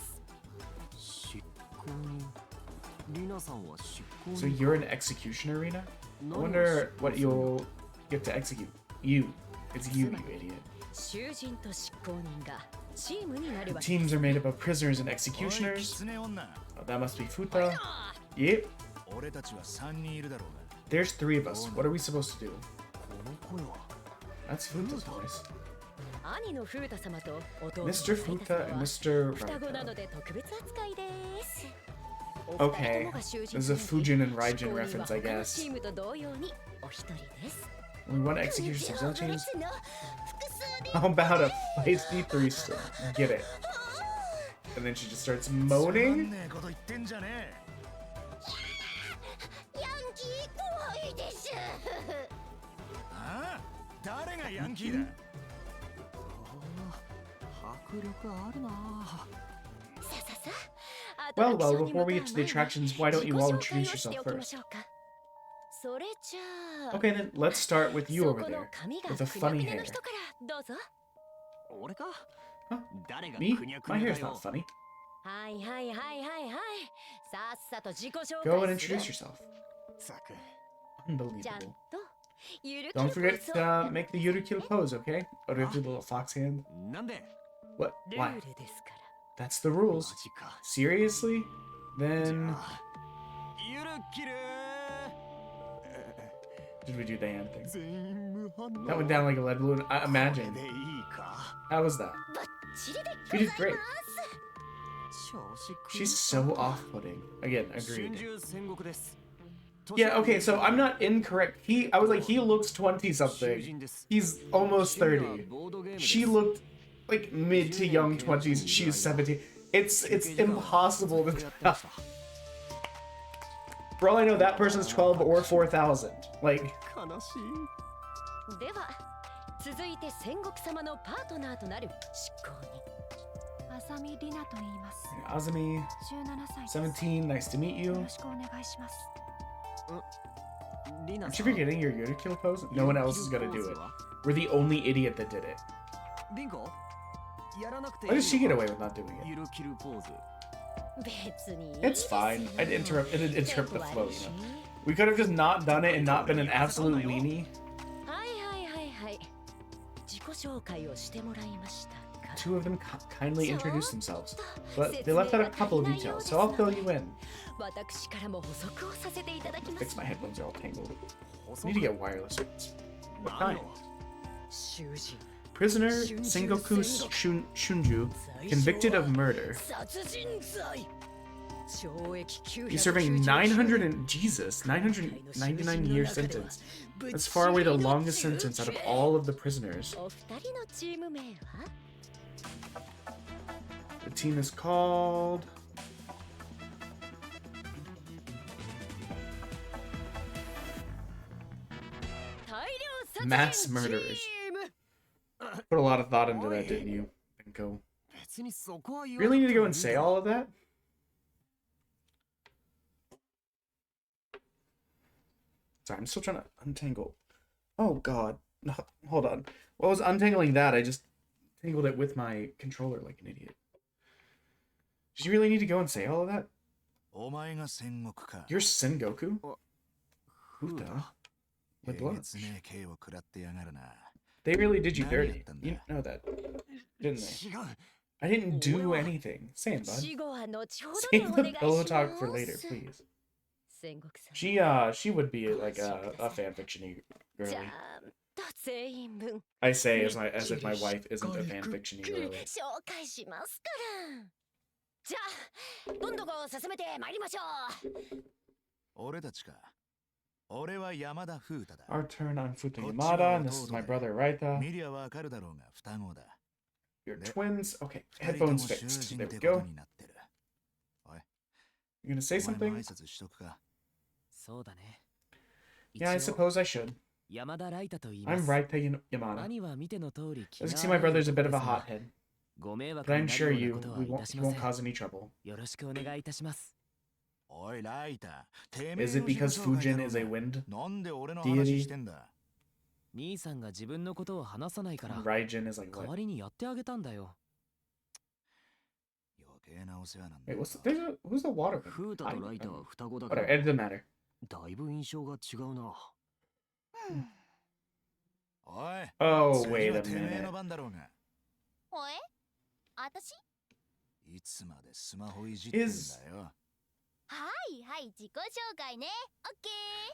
So you're an executioner, Rina? I wonder what you'll get to execute. You. It's you, you idiot. The teams are made up of prisoners and executioners. Oh, that must be Futa. Yep. There's 3 of us. What are we supposed to do? That's Futa's voice. Mr. Futa and Mr. Raito. Okay, this is a Fujin and Raijin reference, I guess. We want to execute yourselves, teams. How about a feisty threesome? Get it. And then she just starts moaning. Well, before we get to the attractions, why don't you all introduce yourself first? Okay, then let's start with you over there, with the funny hair. Huh? Me? My hair's not funny. Go and introduce yourself. Unbelievable. Don't forget to make the Yurukill pose, okay? Or do you have to do the little fox hand? What? Why? That's the rules. Seriously? Then... Did we do the hand thing? That went down like a lead balloon. Imagine. How was that? She did great. She's so off-putting. Again, agreed. Yeah, okay, so I'm not incorrect. I was like, he looks 20-something. He's almost 30. She looked like mid to young 20s. She's 17. It's impossible to tell. For all I know, that person's 12 or 4,000. Like... Azumi, 17, nice to meet you. Aren't you forgetting your Yurukill pose? No one else is gonna do it. We're the only idiot that did it. Why does she get away with not doing it? It's fine. It didn't interrupt the flow, you know. We could have just not done it and not been an absolute weenie. Two of them kindly introduced themselves, but they left out a couple of details, so I'll fill you in. Fix my headphones, are all tangled. I need to get wireless ones. What kind? Prisoner Sengoku Shunju, convicted of murder. He's serving 999-year sentence. That's far away the longest sentence out of all of the prisoners. The team is called... Mass Murderers. Put a lot of thought into that, didn't you? Benko? Really need to go and say all of that? Sorry, I'm still trying to untangle. Oh god. No, hold on. While I was untangling that, I just tangled it with my controller like an idiot. Did you really need to go and say all of that? You're Sengoku? Huta? With lunch. They really did you dirty. You know that, didn't they? I didn't do anything. Say it, bud. Save the pillow talk for later, please. She would be like a fanfiction-y girly. I say as if my wife isn't a fanfiction-y girly. Our turn, I'm Futa Yamada, and this is my brother Raita. You're twins? Okay, headphones fixed. There we go. You gonna say something? Yeah, I suppose I should. I'm Raita Yamada. As you can see, my brother's a bit of a hothead. But I'm sure he won't cause any trouble. Is it because Fujin is a wind deity? Raijin is like what? Wait, who's the water wind? Whatever, it doesn't matter. Oh, wait a minute.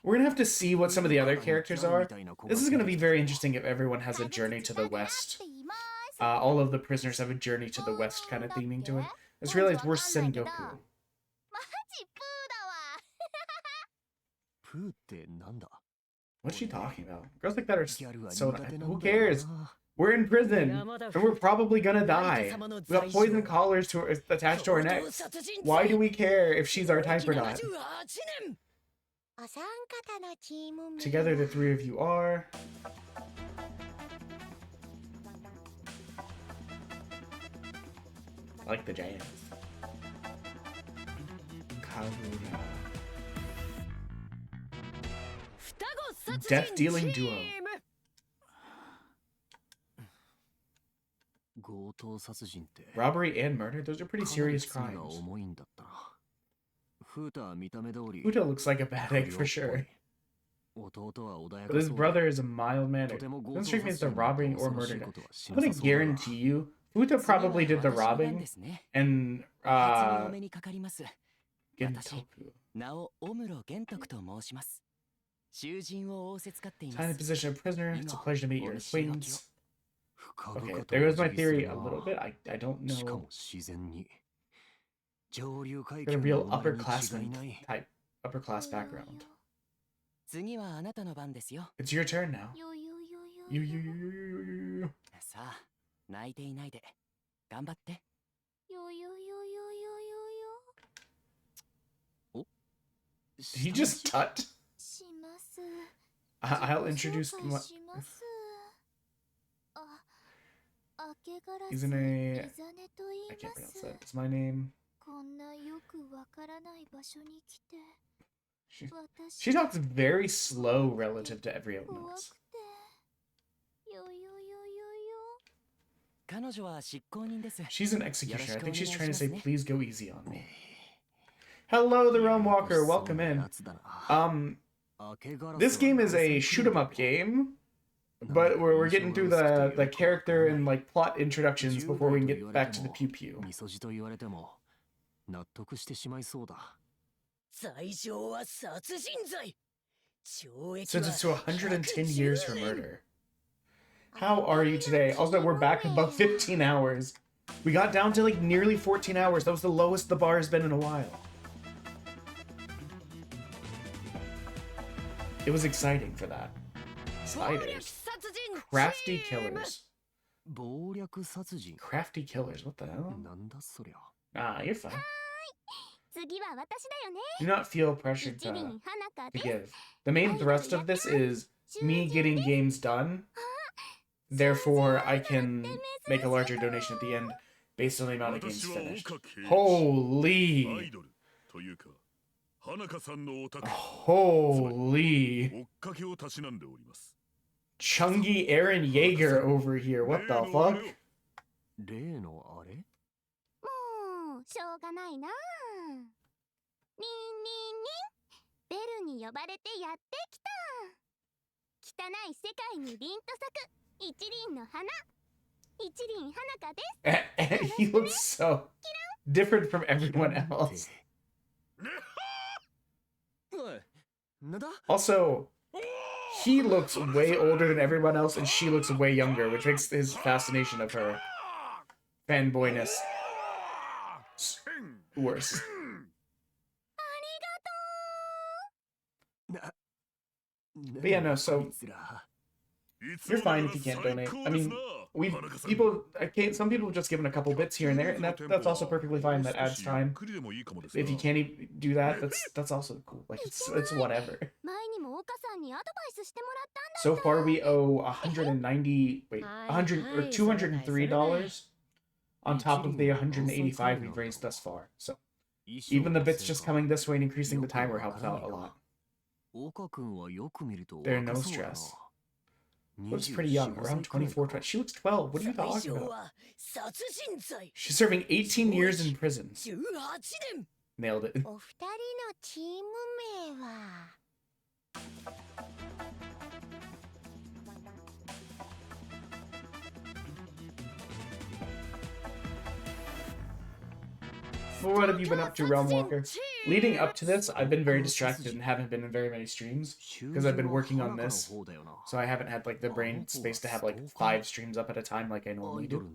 We're gonna have to see what some of the other characters are. This is gonna be very interesting if everyone has a journey to the west. All of the prisoners have a journey to the west kind of theming to it. I just realized we're Sengoku. What's she talking about? Girls like that are so... Who cares? We're in prison, and we're probably gonna die. We got poison collars attached to our necks. Why do we care if she's our type or not? Together the three of you are... I like the jams. death-dealing duo. Robbery and murder? Those are pretty serious crimes. Futa looks like a bad egg for sure. But his brother is a mild-mannered. Doesn't strike me as the robbing or murder. I'm gonna guarantee you, Futa probably did the robbing, and Gentoku. Time to position a prisoner. It's a pleasure to meet your acquaintance. Okay, there goes my theory a little bit. I don't know. Got a real upperclassman type, upper class background. It's your turn now. You. Did he just tut? I'll introduce my... He's in a... I can't pronounce that. It's my name. She talks very slow relative to everyone else. She's an executioner. I think she's trying to say, please go easy on me. Hello, the Realm Walker. Welcome in. This game is a shoot-'em-up game, but we're getting through the character and like plot introductions before we can get back to the pew-pew. Sentenced to 110 years for murder. How are you today? Also, we're back above 15 hours. We got down to like nearly 14 hours. That was the lowest the bar has been in a while. It was exciting for that. Spiders. Crafty killers. Crafty killers, what the hell? Ah, you're fine. Do not feel pressured to give. The main thrust of this is me getting games done. Therefore, I can make a larger donation at the end based on the amount of games finished. Holy! Holy! Chungy Aaron Yeager over here. What the fuck? He looks so different from everyone else. Also, he looks way older than everyone else, and she looks way younger, which makes his fascination of her fanboyness worse. But yeah, no, so you're fine if you can't donate. I mean, some people have just given a couple bits here and there, and that's also perfectly fine. That adds time. If you can't even do that, that's also cool. Like it's whatever. So far, we owe $203 on top of the $185 we've raised thus far. So even the bits just coming this way and increasing the timer helps out a lot. There's no stress. Looks pretty young, around 24, 20. She looks 12. What are you talking about? She's serving 18 years in prison. Nailed it. Well, what have you been up to, Realm Walker? Leading up to this, I've been very distracted and haven't been in very many streams because I've been working on this. So I haven't had like the brain space to have like 5 streams up at a time like I normally do.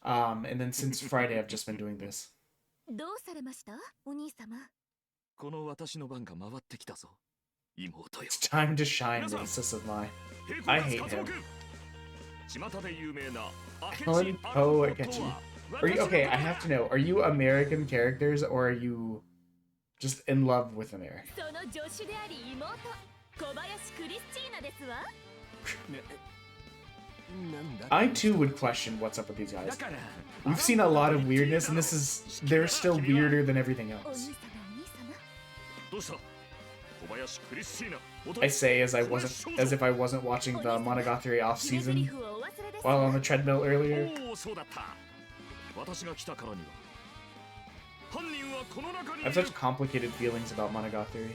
And then since Friday, I've just been doing this. It's time to shine, racist of mine. I hate him. Helen Poe Akechi. Are you, okay, I have to know, are you American characters or are you just in love with America? I too would question what's up with these guys. We've seen a lot of weirdness and they're still weirder than everything else. I say as if I wasn't watching the Monogatari off season while on the treadmill earlier. I have such complicated feelings about Monogatari.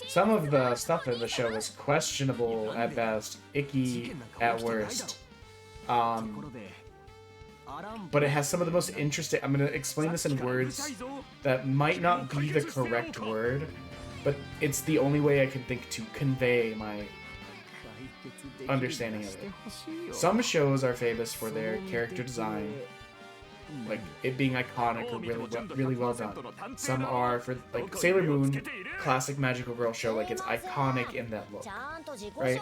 Some of the stuff in the show is questionable at best, icky at worst. But it has some of the most interesting... I'm going to explain this in words that might not be the correct word, but it's the only way I can think to convey my understanding of it. Some shows are famous for their character design, like it being iconic or really well done. Some are for, like, Sailor Moon, classic magical girl show, like it's iconic in that look, right?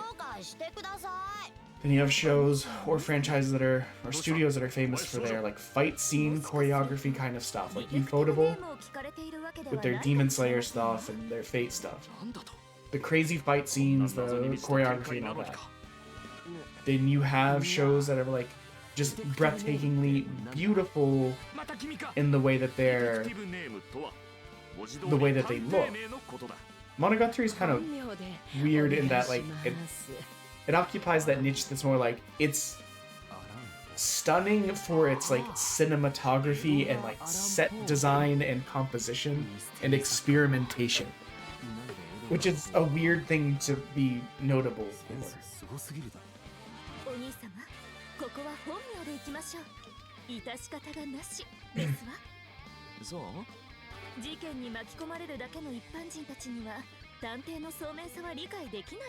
Then you have shows or franchises that are, or studios that are famous for their, like, fight scene choreography kind of stuff, like Ufotable with their Demon Slayer stuff and their Fate stuff. The crazy fight scenes, the choreography and all that. Then you have shows that are, like, just breathtakingly beautiful in the way that they look. Monogatari is kind of weird in that, like, it occupies that niche that's more like, it's stunning for its, like, cinematography and, like, set design and composition and experimentation, which is a weird thing to be notable for.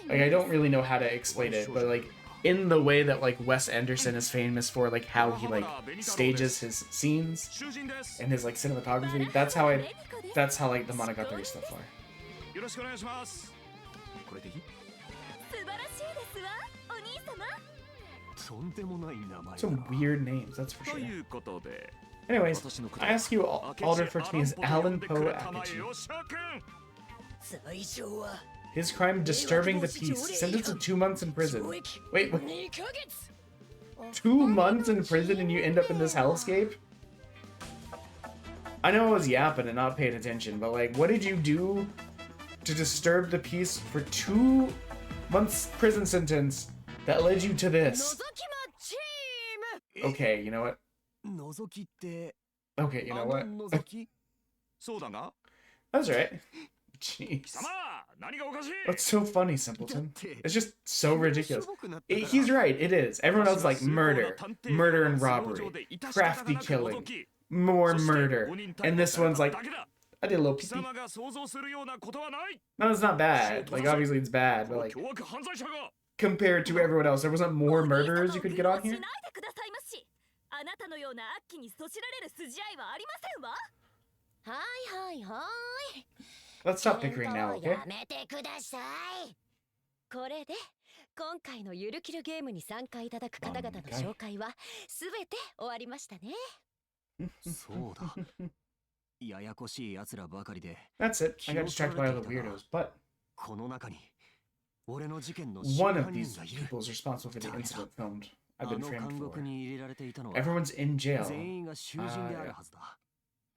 Like, I don't really know how to explain it, but, like, in the way that, like, Wes Anderson is famous for, like, how he, like, stages his scenes and his, like, cinematography, that's how, like, the Monogatari stuff are. Some weird names, that's for sure. Anyways, I ask you all to refer to me as Alan Poe Akachi. His crime, disturbing the peace. Sentenced to 2 months in prison. Wait, 2 months in prison and you end up in this hellscape? I know I was yapping and not paying attention, but, like, what did you do to disturb the peace for 2 months prison sentence that led you to this? Okay, you know what? Okay, you know what? That's right. Jeez. What's so funny, Simpleton? It's just so ridiculous. He's right, it is. Everyone else is like murder, murder and robbery, crafty killing, more murder. And this one's like, I did a little pee-pee. No, it's not bad. Like, obviously it's bad, but, like, compared to everyone else, there wasn't more murderers you could get on here? Let's stop bickering now, okay? That's it. I got distracted by all the weirdos, but one of these people is responsible for the incident filmed. I've been framed for. Everyone's in jail.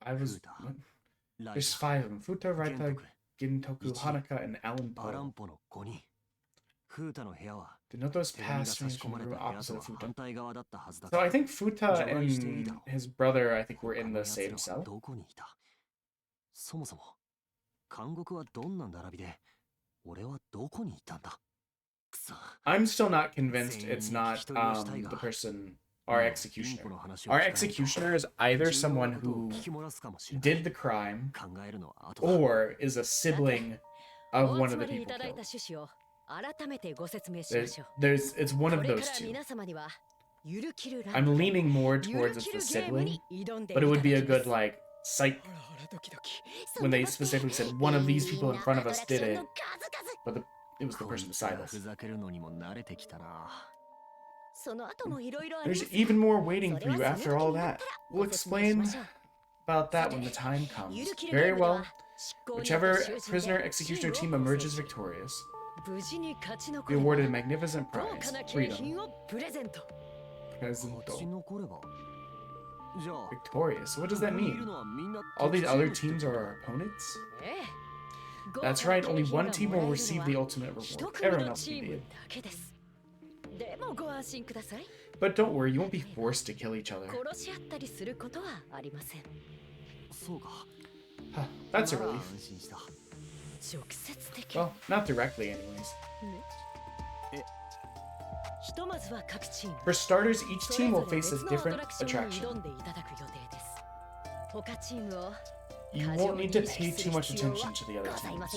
I was... What? There's 5 of them. Futa, Raita, Gintoku, Hanaka, and Alan Poe. Did not those pass range from the room opposite of Futa? So I think Futa and his brother, I think, were in the same cell. I'm still not convinced it's not the person, our executioner. Our executioner is either someone who did the crime or is a sibling of one of the people killed. It's one of those two. I'm leaning more towards it's the sibling, but it would be a good, like, psych when they specifically said one of these people in front of us did it, but it was the person beside us. There's even more waiting for you after all that. We'll explain about that when the time comes. Very well. Whichever prisoner executioner team emerges victorious, be awarded a magnificent prize. Freedom. Presento. Victorious. What does that mean? All these other teams are our opponents? That's right, only one team will receive the ultimate reward. Everyone else will be. But don't worry, you won't be forced to kill each other. Huh, that's a relief. Well, not directly anyways. For starters, each team will face a different attraction. You won't need to pay too much attention to the other teams.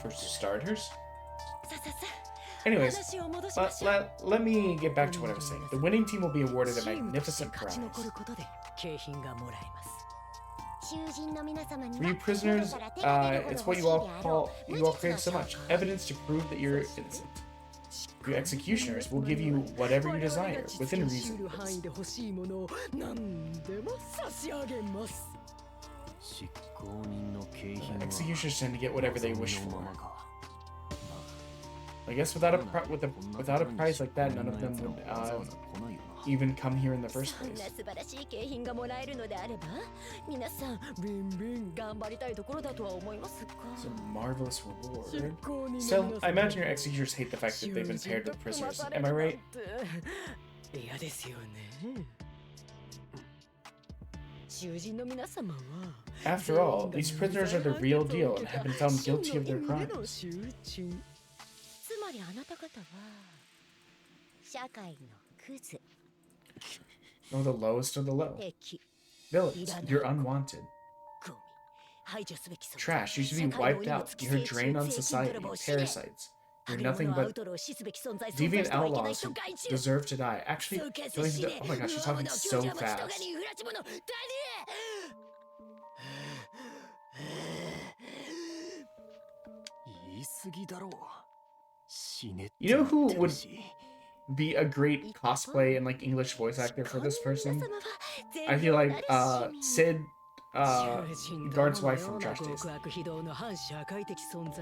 For starters? Anyways, let me get back to what I was saying. The winning team will be awarded a magnificent prize. For you prisoners, it's what you all crave so much. Evidence to prove that you're innocent. You executioners will give you whatever you desire, within reason. Executioners tend to get whatever they wish for. I guess without a prize like that, none of them would even come here in the first place. It's a marvelous reward. Still, I imagine your executors hate the fact that they've been paired with prisoners. Am I right? After all, these prisoners are the real deal and have been found guilty of their crimes. Or the lowest of the low. Villains, you're unwanted. Trash, you should be wiped out. You're a drain on society. Parasites. You're nothing but deviant outlaws who deserve to die. Actually, oh my gosh, she's talking so fast. You know who would be a great cosplay and like English voice actor for this person? I feel like Sid, Guard's wife from Trash Taste. I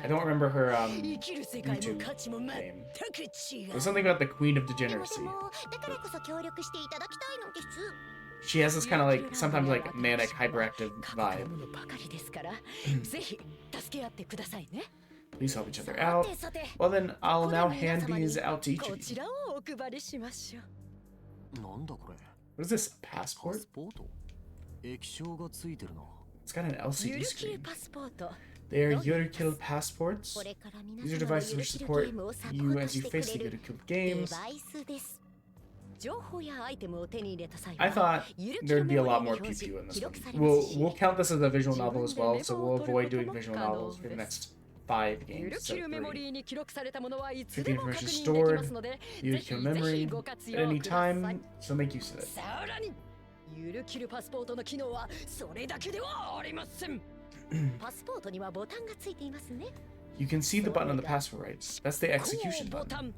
don't remember her YouTube name. It was something about the Queen of Degeneracy. She has this kind of like, sometimes like manic, hyperactive vibe. Please help each other out. Well then, I'll now hand these out to each of you. What is this, a passport? It's got an LCD screen. They are Yurukill passports. These are devices which support you as you face the Yurukill games. I thought there'd be a lot more pew-pew in this one. We'll count this as a visual novel as well, so we'll avoid doing visual novels for the next 5 games. So 3. 50 information stored, Yurukill memory at any time, so make use of it. You can see the button on the passport right. That's the execution button.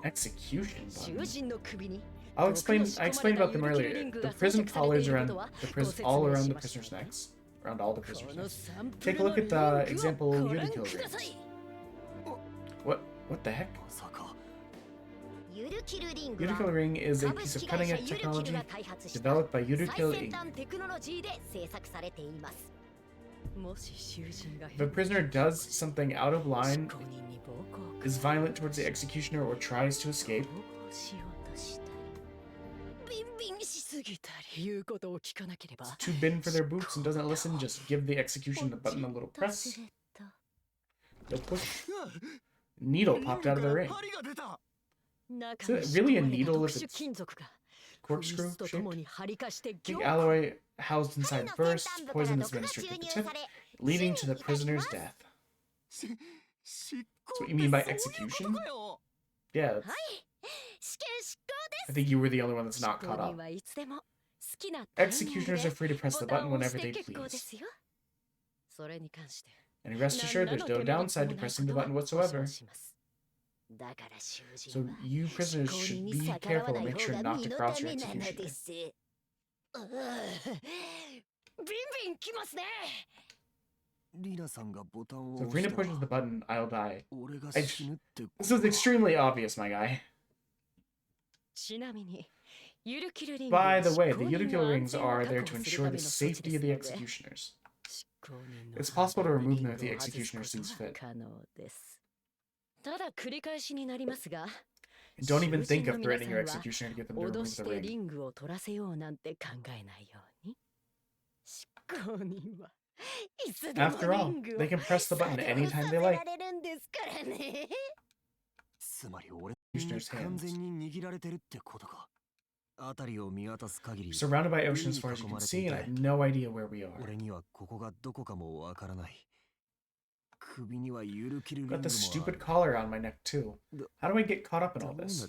Execution button. I explained about them earlier. The prison collars around all around the prisoner's necks. Around all the prisoners' necks. Take a look at the example Yurukill rings. What the heck? Yurukill ring is a piece of cutting-edge technology developed by Yurukill Inc. If a prisoner does something out of line, is violent towards the executioner, or tries to escape, too bend for their boots and doesn't listen, just give the execution the button a little press. They'll push. Needle popped out of the ring. Is it really a needle if it's corkscrew shaped? Pink alloy housed inside bursts, poison is administered to the tip, leading to the prisoner's death. That's what you mean by execution? Yeah, I think you were the only one that's not caught up. Executioners are free to press the button whenever they please. And rest assured, there's no downside to pressing the button whatsoever. So you prisoners should be careful and make sure not to cross your executioner. So if Rina pushes the button, I'll die. This is extremely obvious, my guy. By the way, the Yurukill rings are there to ensure the safety of the executioners. It's possible to remove them if the executioner sees fit. And don't even think of threatening your executioner to get them to remove the ring. After all, they can press the button anytime they like. Executioner's hands. Surrounded by ocean as far as you can see, and I have no idea where we are. Got the stupid collar on my neck too. How do I get caught up in all this?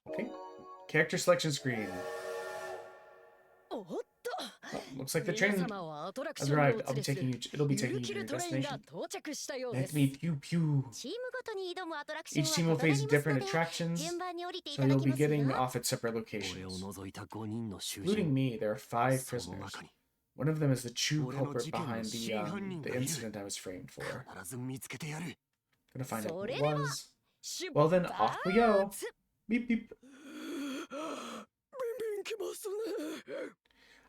Okay. Character selection screen. Oh, looks like the train has arrived. It'll be taking you to your destination. Let me pew pew. Each team will face different attractions, so you'll be getting off at separate locations. Including me, there are 5 prisoners. One of them is the true culprit behind the incident I was framed for. Gonna find out who it was. Well then, off we go. Beep beep.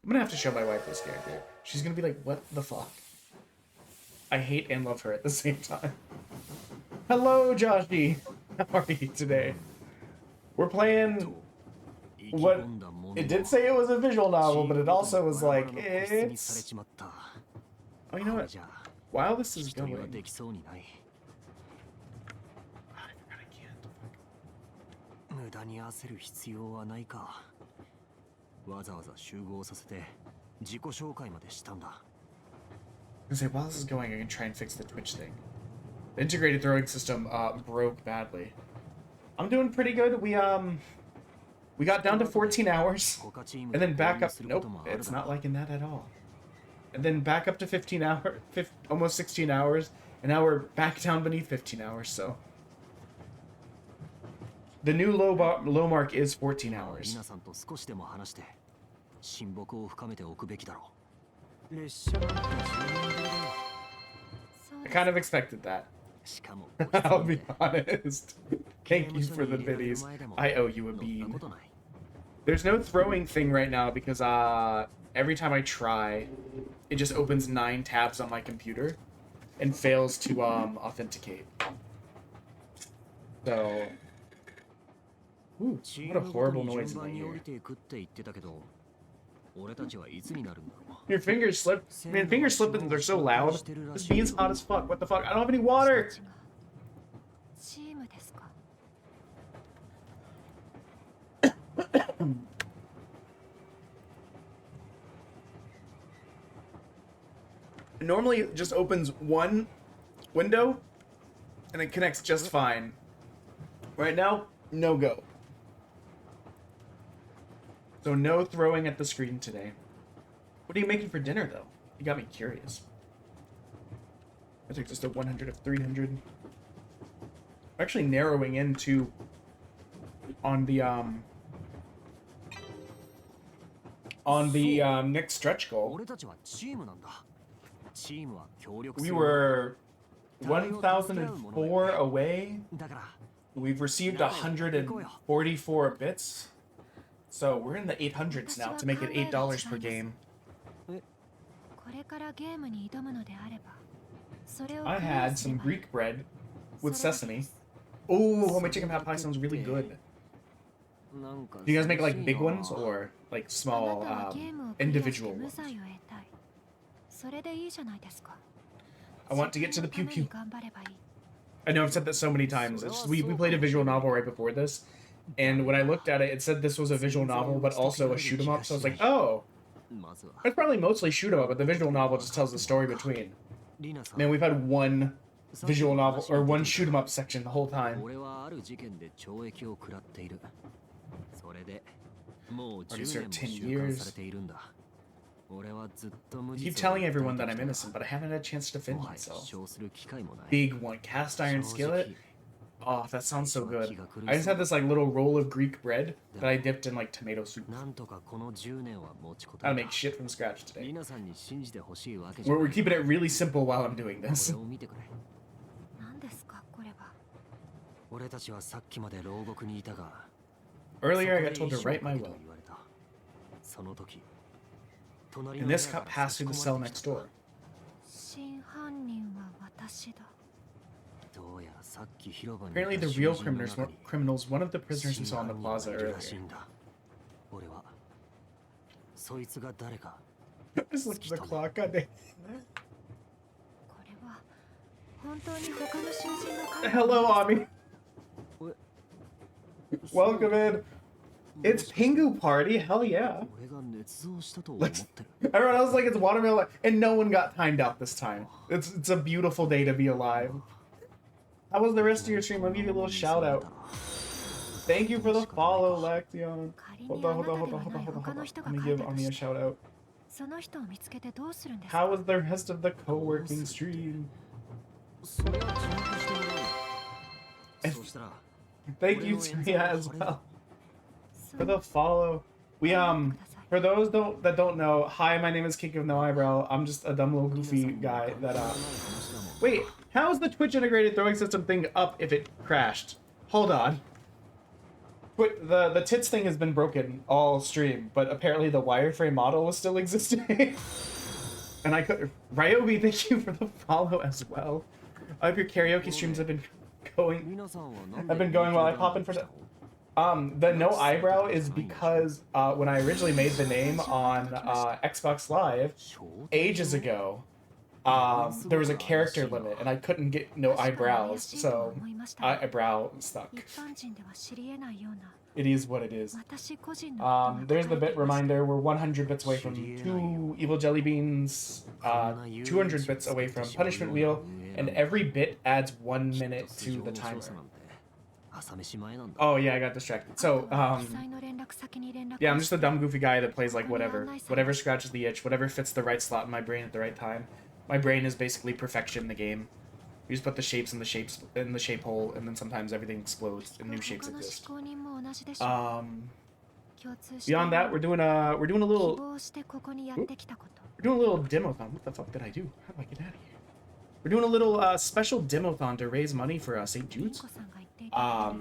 I'm gonna have to show my wife this character. She's gonna be like, what the fuck? I hate and love her at the same time. Hello, Joshi! How are you today? We're playing what it did say it was a visual novel, but it also was like, it's... Oh, you know what? While this is going... I forgot I can't. I can say, while this is going, I can try and fix the Twitch thing. The integrated throwing system broke badly. I'm doing pretty good. We got down to 14 hours, and then back up. Nope, it's not liking that at all. And then back up to 15 hours, almost 16 hours, and now we're back down beneath 15 hours. So the new low mark is 14 hours. I kind of expected that. I'll be honest. Thank you for the biddies. I owe you a bead. There's no throwing thing right now because every time I try, it just opens 9 tabs on my computer and fails to authenticate. So, ooh, what a horrible noise in my ear. Your fingers slip. Man, finger slippings are so loud. This bean's hot as fuck. What the fuck? I don't have any water. Normally it just opens one window and it connects just fine. Right now, no go. So no throwing at the screen today. What are you making for dinner though? You got me curious. I took just a 100 of 300. I'm actually narrowing into on the next stretch goal. We were 1,004 away. We've received 144 bits. So we're in the 800s now to make it $8 per game. I had some Greek bread with sesame. Oh, homemade chicken pot pie sounds really good. Do you guys make like big ones or like small individual ones? I want to get to the pew pew. I know I've said that so many times. It's just, we played a visual novel right before this, and when I looked at it, it said this was a visual novel, but also a shoot 'em up. So I was like, oh, it's probably mostly shoot 'em up, but the visual novel just tells the story between. Man, we've had one visual novel or one shoot 'em up section the whole time. Already served 10 years. I keep telling everyone that I'm innocent, but I haven't had a chance to defend myself. Big one, cast iron skillet. Oh, that sounds so good. I just had this like little roll of Greek bread that I dipped in like tomato soup. I'll make shit from scratch today. We're keeping it really simple while I'm doing this. Earlier, I got told to write my will. And this cup passed through the cell next door. 真犯人は私だ。 Apparently, the real criminals, one of the prisoners we saw in the plaza earlier. Just look at the clock, goddamn. これは本当に他の囚人が書いた Hello, Ami. Welcome in. It's Pingu Party, hell yeah. Everyone else is like it's watermelon, and no one got timed out this time. It's a beautiful day to be alive. How was the rest of your stream? Let me give you a little shout out. Thank you for the follow, Lexion. Hold on. Let me give Ami a shout out. その人を見つけてどうするんですか How was the rest of the co-working stream? Thank you, Tia, as well. For the follow. We for those that don't know, hi, my name is King of No Eyebrow. I'm just a dumb little goofy guy that wait, how is the Twitch integrated throwing system thing up if it crashed? Hold on. The tits thing has been broken all stream, but apparently the wireframe model was still existing. And I could Ryobi, thank you for the follow as well. I hope your karaoke streams have been going while I pop in for the no eyebrow is because when I originally made the name on Xbox Live ages ago, there was a character limit and I couldn't get no eyebrows, so eyebrow stuck. 一般人では知り得ないような It is what it is. 私個人のことが There's the 書いて bit ました reminder. We're 100 bits away from 2 evil jelly beans, 200 bits away from punishment wheel, and every bit adds 1 minute to the timer. Oh yeah, I got distracted. So, 記載の連絡先に連絡 yeah, I'm just a dumb goofy guy that plays like whatever scratches the itch, whatever fits the right slot in my brain at the right time. My brain is basically perfection in the game. You just put the shapes in the shape hole, and then sometimes everything explodes and new shapes 他の exist. 思考人も同じでしょう 共通して Beyond that, we're doing a 希 little 望してここにやってきたこと we're doing a little demo-thon. What the fuck did I do? How do I get out of here? We're doing a little special demo-thon to raise money for St Judes. 子さんが言っていた通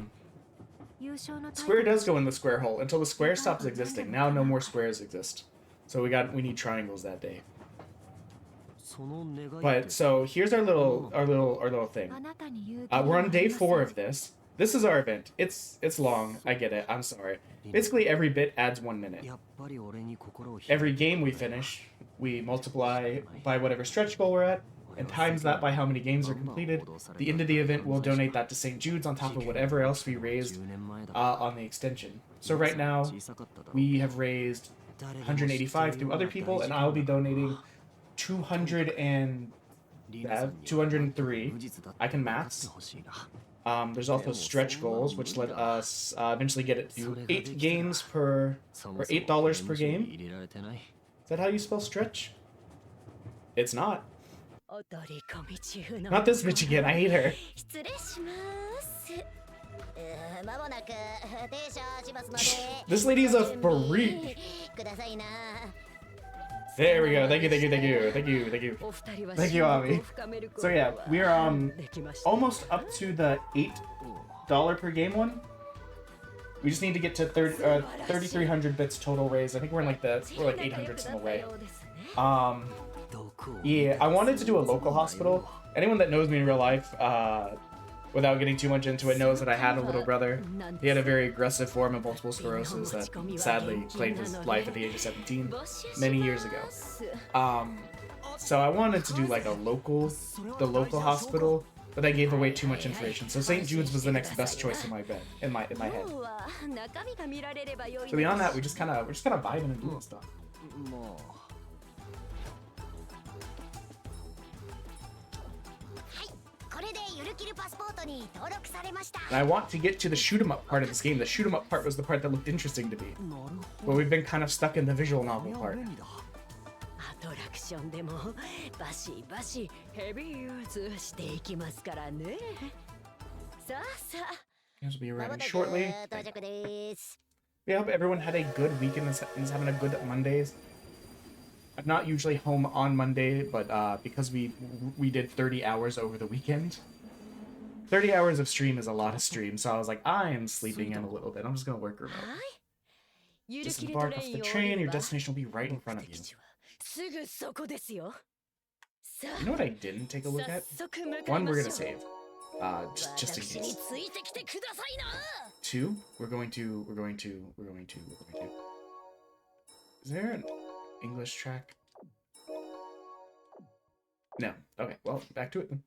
り 優勝の Square does go in the square hole until the square stops existing. Now no more squares exist. So we need triangles that day. But so here's our little thing. あなたに言う We're on day 4 of this. This is our event. It's long. I get it. I'm sorry. Basically every bit adds 1 minute. Every game we finish, we multiply by whatever stretch goal we're at, and times that by how many games are completed. The end of the event, we'll donate that to St. Jude's on top of whatever else we raised on the extension. So right now, we have raised 185 through other people, and I'll be donating 203. I can maths. There's also stretch goals, which let us eventually get it to 8 games per, or $8 per game. Is that how you spell stretch? It's not. Not this bitch again, I hate her. 失礼します間もなく停車しますので This lady is a freak. くださいな There we go. Thank you. Thank you, Ami. So yeah, we're almost up to the $8 per game one. We just need to get to 3,300 bits total raised. I think we're like 800s in the way. Yeah, I wanted to do a local hospital. Anyone that knows me in real life, without getting too much into it, knows that I had a little brother. He had a very aggressive form of multiple sclerosis that sadly claimed his life at the age of 17 many years ago. So I wanted to do like the local hospital, but I gave away too much information. So St. Jude's was the next best choice in my head. So beyond that, we're just kind of vibing and doing stuff. And I want to get to the shoot 'em up part of this game. The shoot 'em up part was the part that looked interesting to me. But we've been kind of stuck in the visual novel part. アトラクションでもバシバシヘビーユーズしていきますからね。さあさあ。This will be arriving shortly. We hope everyone had a good weekend and is having a good Mondays. I'm not usually home on Monday, but because we did 30 hours over the weekend, 30 hours of stream is a lot of stream, so I was like, I am sleeping in a little bit. I'm just gonna work remote. Disembark off the train, your destination will be right in front of you. You know what I didn't take a look at? One, we're gonna save. Just in case. Two, we're going to. Is there an English track? No. Okay, well, back to it then.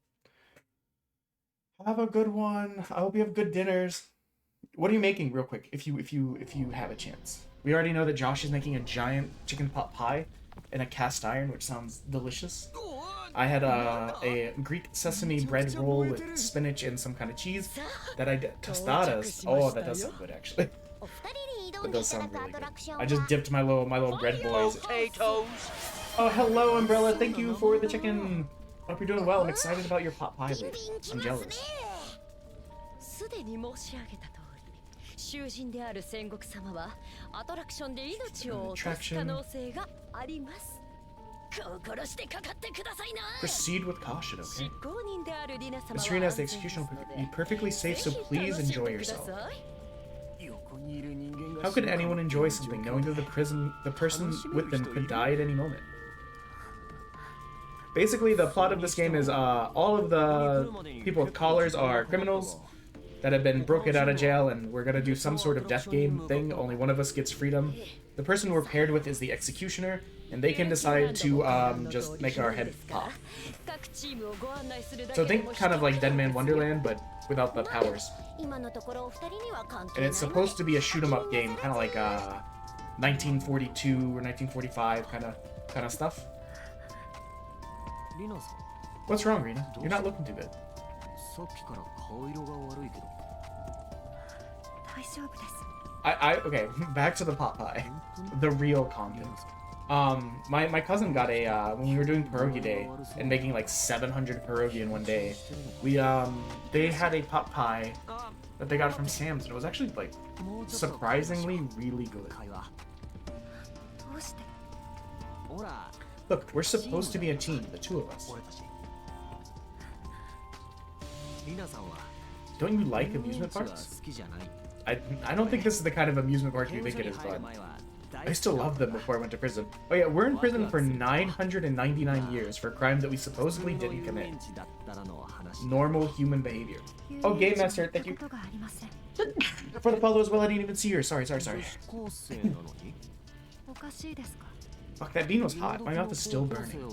Have a good one. I hope you have good dinners. What are you making, real quick, if you have a chance? We already know that Josh is making a giant chicken pot pie in a cast iron, which sounds delicious. I had a Greek sesame bread roll with spinach and some kind of cheese that I did. Tostadas. Oh, that does sound good, actually. That does sound really good. I just dipped my little bread boys. Potatoes. Oh, hello, Umbrella. Thank you for the chicken. Hope you're doing well. I'm excited about your pot pie, Lee. I'm jealous. Proceed with caution, okay? Miss Rena, as the execution will be perfectly safe, so please enjoy yourself. How could anyone enjoy something knowing that the person with them could die at any moment? Basically, the plot of this game is all of the people with collars are criminals that have been broken out of jail, and we're gonna do some sort of death game thing. Only one of us gets freedom. The person we're paired with is the executioner, and they can decide to just make our head pop. So think kind of like Dead Man Wonderland, but without the powers. And it's supposed to be a shoot 'em up game, kind of like 1942 or 1945 kind of stuff. What's wrong, Rena? You're not looking too good. Okay, back to the pot pie. The real content. My cousin got a, when we were doing pierogi day and making like 700 pierogi in one day, they had a pot pie that they got from Sam's, and it was actually like surprisingly really good. Look, we're supposed to be a team, the two of us. Don't you like amusement parks? I don't think this is the kind of amusement park you think it is, bud. I still loved them before I went to prison. Oh yeah, we're in prison for 999 years for a crime that we supposedly didn't commit. Normal human behavior. Oh, Game Master, thank you. For the follow as well, I didn't even see her. Sorry. Fuck, that bean was hot. My mouth is still burning.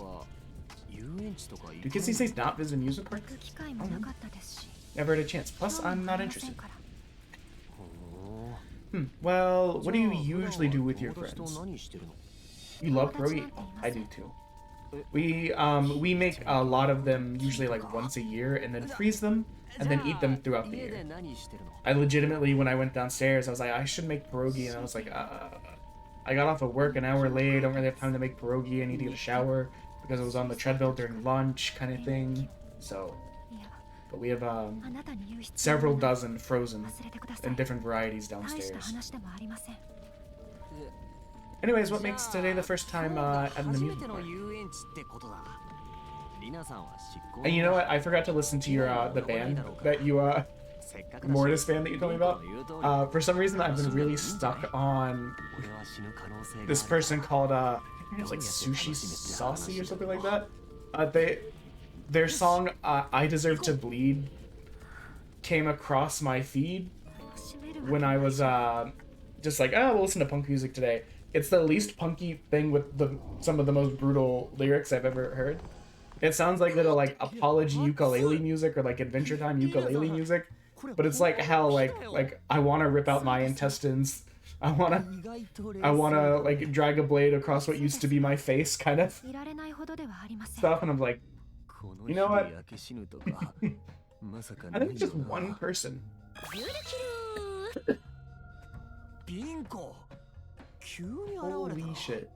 Do kids these days not visit amusement parks? Never had a chance. Plus, I'm not interested. Well, what do you usually do with your friends? You love pierogi? Oh, I do too. We make a lot of them usually like once a year and then freeze them and then eat them throughout the year. I legitimately, when I went downstairs, I was like, I should make pierogi, and I was like, I got off of work an hour late, I don't really have time to make pierogi, I need to get a shower because I was on the treadmill during lunch kind of thing. So, but we have several dozen frozen in different varieties downstairs. Anyways, what makes today the first time at an amusement park? And you know what? I forgot to listen to your the band that you Mortis band that you told me about. For some reason, I've been really stuck on this person called I think it's like Sushi Saucy or something like that. Their song "I Deserve to Bleed" came across my feed when I was just like, oh, we'll listen to punk music today. It's the least punky thing with some of the most brutal lyrics I've ever heard. It sounds like little like apology ukulele music or like Adventure Time ukulele music, but it's like how like I want to rip out my intestines. I wanna like drag a blade across what used to be my face kind of stuff, and I'm like, you know what? I think it's just one person. Holy shit.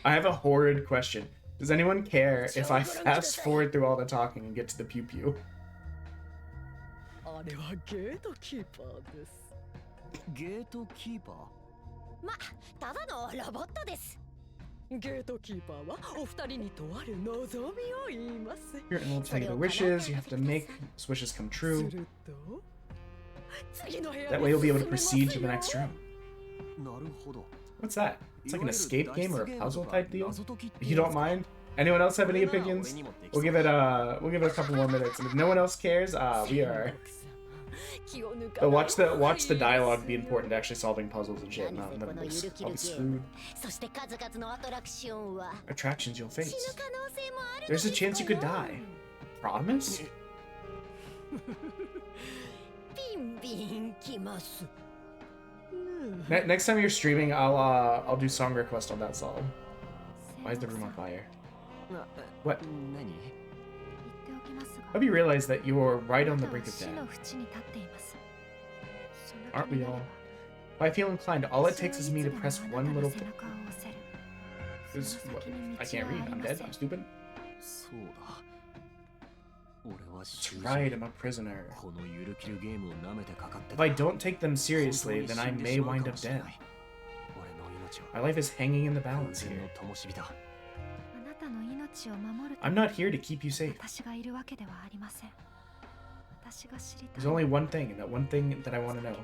I have a horrid question. Does anyone care if I fast forward through all the talking and get to the pew pew? ゲートキーパーはお二人にとある望みを言います。 Here in Tell You the wishes, you have to make those wishes come true. すると次の部屋 That に way you'll be able to 進め proceed to the ます next よ room. What's that? It's like an escape game or a puzzle type deal. If you don't mind. Anyone else have any opinions? We'll give it a couple more minutes. And if no one else cares, we are. But watch the dialogue be important to actually solving puzzles and shit. No, then I'll be screwed. そして数々のアトラクションは Attractions you'll 死ぬ face. 可能性もある There's a chance you could die. Promise? ビンビンきます。 Next time you're streaming, I'll do song request on that song. Why is the room on fire? What? 言っておきますが Hope you realize that you're right on the あなた brink は of 死の death. 淵に立っています。その Aren't 気に we なれ all? ば If I feel inclined, all it takes is me to press one little. 背中を押せる。 Is その what? 先に I 道 can't は read. あり I'm ま dead. せん I'm stupid. そうだ。俺は That's right. I'm a prisoner. このゆるキルゲームを舐めてかかって If I don't take them seriously, then I may wind up dead. 俺の命は My life is hanging in the 空 balance 前 here. の灯火だ。あなたの命を守る I'm not here to keep you safe. 私がいるわけではありません。私が知りた There's い only one thing, and that one thing that I want to know.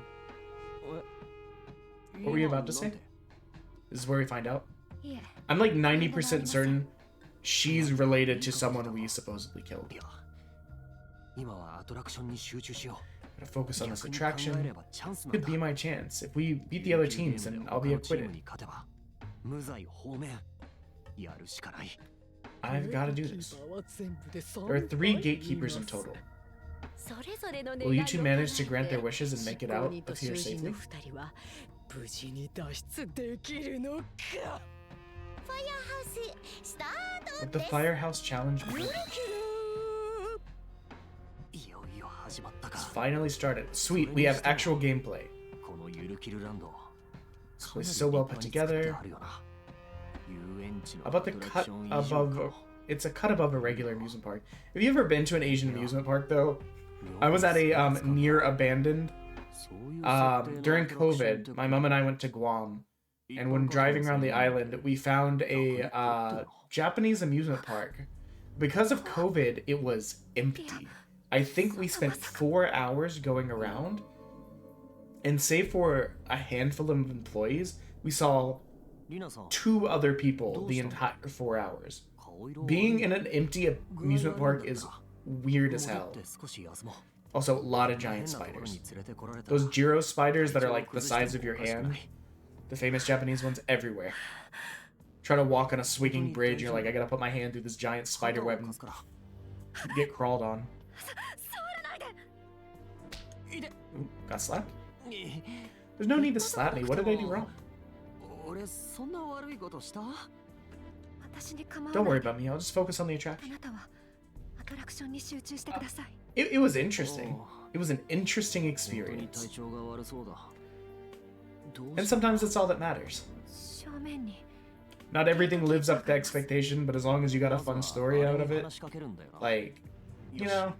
What were you about to say? This is where we find out. いえ、 I'm like 90% certain she's related to someone we supposedly killed. いや、今はアトラクションに集中しよう。 Gotta focus on this 逆に考え attraction. ればチャンスなん Could だ。 be my chance. If we beat the other teams, then I'll be チーム acquitted. に勝てば無罪放免。やるしかない。 I've gotta do this. There are 3 gatekeepers in total. それぞれの Will you two manage to grant their wishes and make it out 執行人と of here 囚人の safely? 二人は無事に脱出できるのか。スター Let the firehouse challenge begin. いよいよ始まったか。 It's finally started. Sweet, we have actual gameplay. このゆるキルランド。 It's so well put together. How about the cut above? It's a cut above a regular amusement park. Have you ever been to an Asian amusement park though? I was at a near abandoned. During COVID, my mom and I went to Guam, and when driving around the island, we found a Japanese amusement park. Because of COVID, it was empty. I think we spent 4 hours going around, and save for a handful of employees, we saw 2 other people the entire 4 hours. Being in an empty amusement park is weird as hell. Also, a lot of giant spiders. Those Jiro spiders that are like the size of your hand, the famous Japanese ones, everywhere. Try to walk on a swinging bridge, you're like, I gotta put my hand through this giant spider web and get crawled on. Ooh, got slapped? There's no need to slap me. What did I do wrong? 俺そんな悪いことした？私に構わ Don't な worry いで about me. I'll just focus on the あ attraction. なたはアトラクションに集中してください。It was interesting. It was an interesting 本当に experience. 体調が悪そうだ。どう And した？ sometimes that's all that matters. 正面に Not everything lives up to expectation, but as long as you got a fun story out of it, 話しかけるんだよな。 like, you know.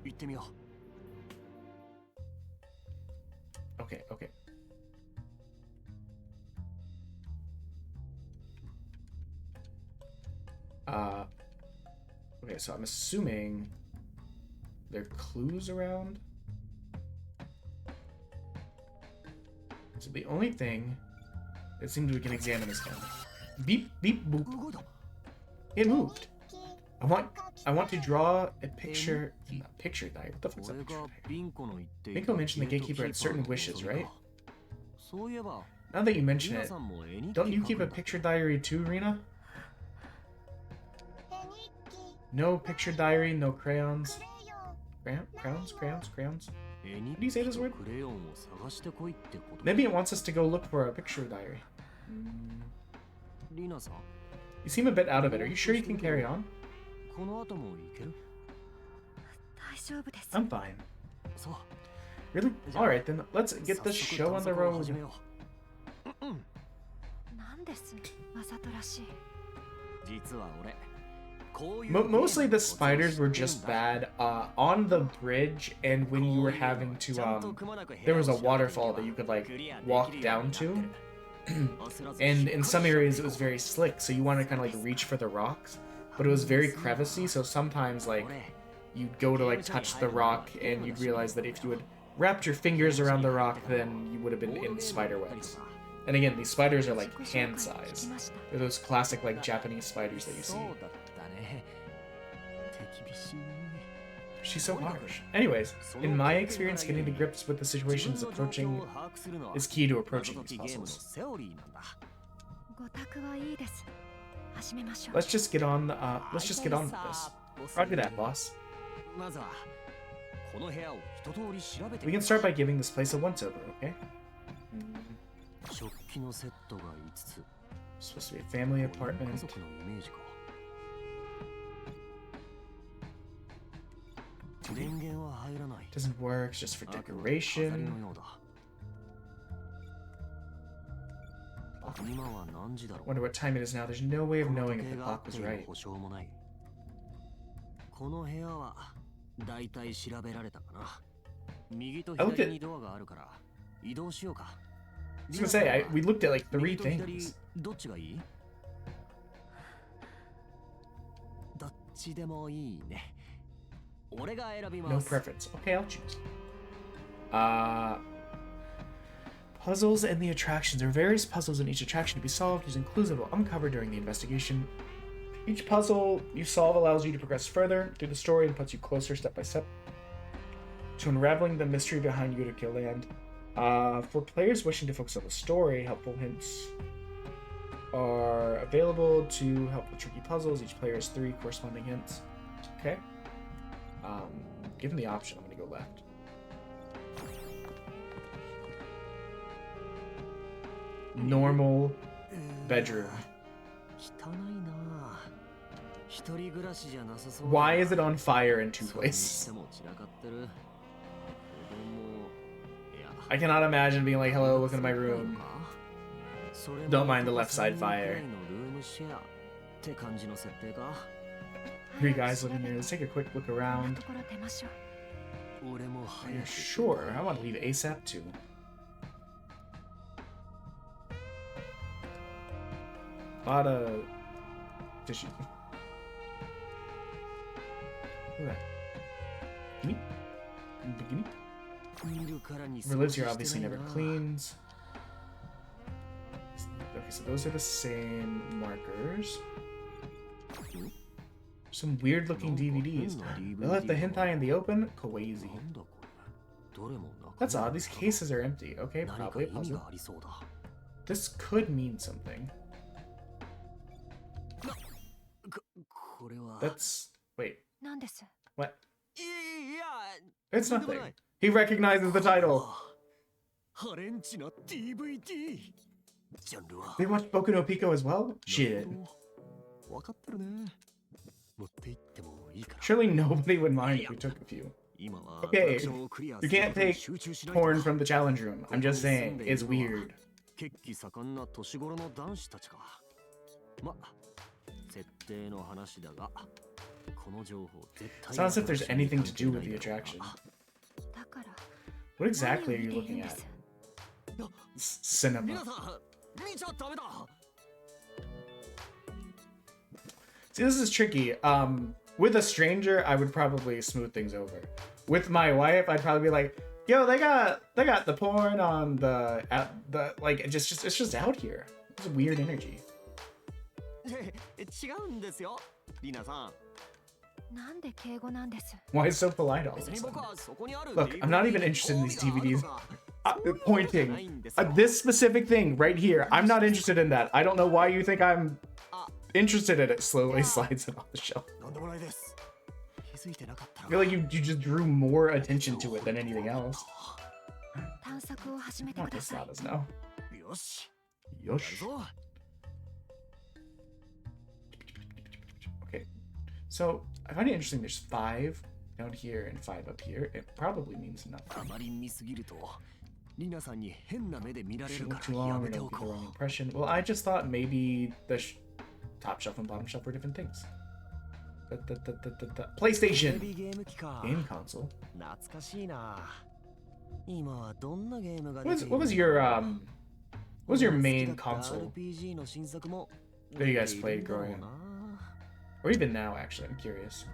行ってみよう。 Okay, okay. Okay, so I'm assuming there are clues around. So the only thing it seems we can examine is gun. Beep beep boop. 動いた。 It moved. I want to draw a picture. Picture diary. What the fuck's a 俺 picture が diary? ビンコの言ってい Miko mentioned the gatekeeper had certain wishes, right? そういえば、 Now that you mention 皆 it, さんも絵日記 don't you 書 keep く a んだ。 picture diary too, Rena? No picture diary, no crayons. Crayons? 絵日 do you say this 記 word? とクレヨンを探してこいってこと。 Maybe it wants us to go look for a picture diary. リナさん、 You seem a bit out of it. Are you sure you can carry on? この後も行ける？大丈夫です。 I'm fine. そう。 Really? Alright, then let's get the show on the 早速探索を始 road. めよう。なんですわざとらしい。実は俺、こういう Mostly the spiders were just bad. On the bridge, and when you were having to, there was a waterfall that you could, like, walk down to. And in some areas it was very slick, so you wanted to kind of like reach for the rocks, but it was very crevassy, so sometimes like you'd go to like touch the rock and you'd realize that if you had wrapped your fingers around the rock, then you would have been in spider webs. And again, these spiders are like hand size. They're those classic like Japanese spiders that you see. She's so harsh. Anyways, in my experience, getting to grips with the situations approaching is key to approaching these puzzles. Let's just get on. Let's just get on with this. Roger that, boss. We can start by giving this place a once-over, okay? Supposed to be a family apartment. Doesn't work, it's just for decoration. Wonder what time it is now. There's no way of knowing if the clock was right. I looked at... I was gonna say, we looked at like 3 things. No preference. Okay, I'll choose. Puzzles and the attractions. There are various puzzles in each attraction to be solved using clues that will uncover during the investigation. Each puzzle you solve allows you to progress further through the story and puts you closer step by step to unraveling the mystery behind Yurukill Land. For players wishing to focus on the story, helpful hints are available to help with tricky puzzles. Each player has 3 corresponding hints. Okay. Given the option, I'm gonna go left. Normal bedroom. Why is it on fire in 2 places? I cannot imagine being like, hello, look into my room. Don't mind the left side fire. 3 guys living there. Let's take a quick look around. Yeah, sure, I want to leave ASAP too. A lot of tissue. Look at that. Gimme? Gimme? Whoever lives here obviously never cleans. Okay, so those are the same markers. Some weird looking DVDs. They left the hentai in the open? Crazy. That's odd, these cases are empty. Okay, probably a puzzle. This could mean something. That's... wait. What? It's nothing. He recognizes the title. They watched Boku no Pico as well? Shit. Surely nobody would mind if we took a few. Okay, you can't take porn from the challenge room. I'm just saying, it's weird. It's not as if there's anything to do with the attraction. What exactly are you looking at? Cinema. See, this is tricky. With a stranger, I would probably smooth things over. With my wife, I'd probably be like, "Yo, they got the porn on the like it's just out here." It's a weird energy. Why is so polite all of a sudden? Look, I'm not even interested in these DVDs. Pointing. This specific thing right here, I'm not interested in that. I don't know why you think I'm interested in it. Slowly slides it off the shelf. I feel like you just drew more attention to it than anything else. Not this not as no. Yosh. Okay. So I find it interesting there's 5 down here and 5 up here. It probably means nothing. Shouldn't look too long or don't get the wrong impression. Well, I just thought maybe the top shelf and bottom shelf were different things. PlayStation! Game console. What was your What was your main console that you guys played growing up? Or even now, actually, I'm curious.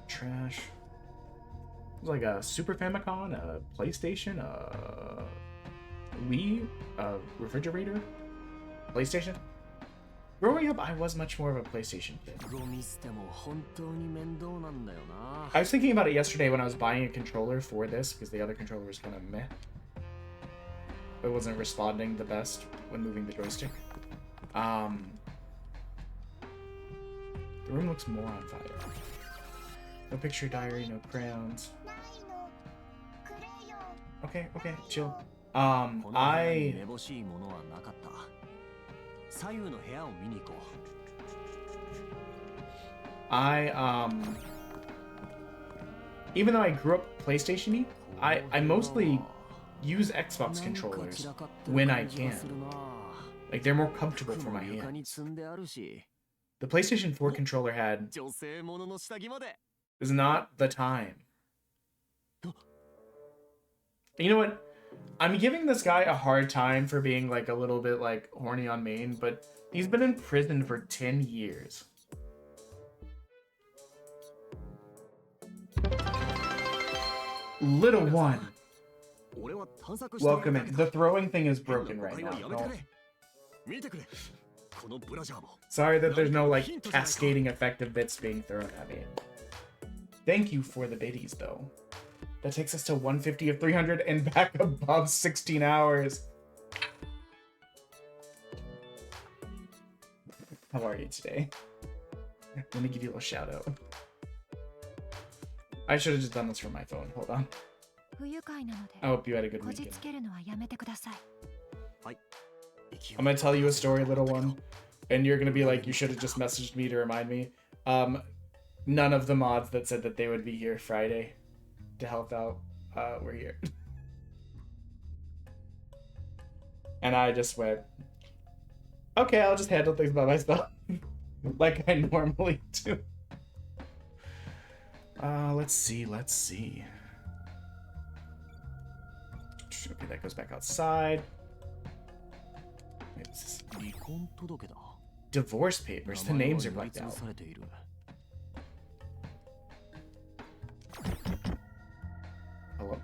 Trash. It was like a Super Famicom, a PlayStation, a Wii, a refrigerator, PlayStation. Growing up, I was much more of a PlayStation kid. I was thinking about it yesterday when I was buying a controller for this, because the other controller was kind of meh. It wasn't responding the best when moving the joystick. The room looks more on fire. No picture diary, no crayons. Okay, chill. Even though I grew up PlayStation-y, I mostly use Xbox controllers when I can. Like, they're more comfortable for my hands. The PlayStation 4 controller is not the time. You know what? I'm giving this guy a hard time for being like a little bit like horny on main, but he's been in prison for 10 years. Little one. Welcome in. The throwing thing is broken right now. No. Sorry that there's no like cascading effect of bits being thrown at me. Thank you for the biddies though. That takes us to 150 of 300 and back above 16 hours. How are you today? Let me give you a shout out. I should have just done this from my phone. Hold on. I hope you had a good weekend. I'm gonna tell you a story, little one, and you're gonna be like, you should have just messaged me to remind me. None of the mods that said that they would be here Friday to help out were here. And I just went, okay, I'll just handle things by myself. Like I normally do. Let's see. Okay, that goes back outside. Divorce papers. The names are blacked out. Hello?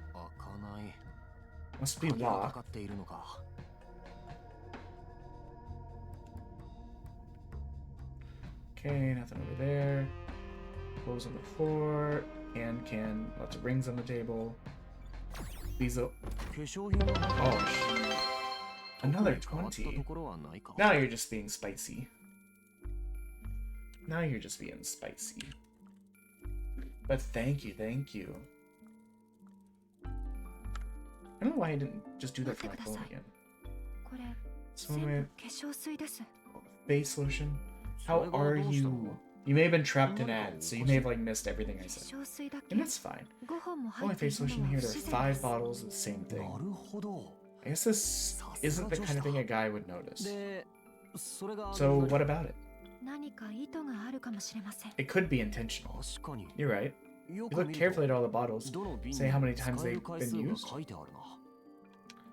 Must be locked. Okay, nothing over there. Clothes on the floor. Can. Lots of rings on the table. These are... Oh, shit. Another 20. Now you're just being spicy. But thank you. I don't know why I didn't just do that for my phone again. Face lotion. How are you? You may have been trapped in ads, so you may have like missed everything I said. And that's fine. Only face lotion here. There are 5 bottles of the same thing. I guess this isn't the kind of thing a guy would notice. So what about it? It could be intentional. You're right. You look carefully at all the bottles. Say how many times they've been used. Or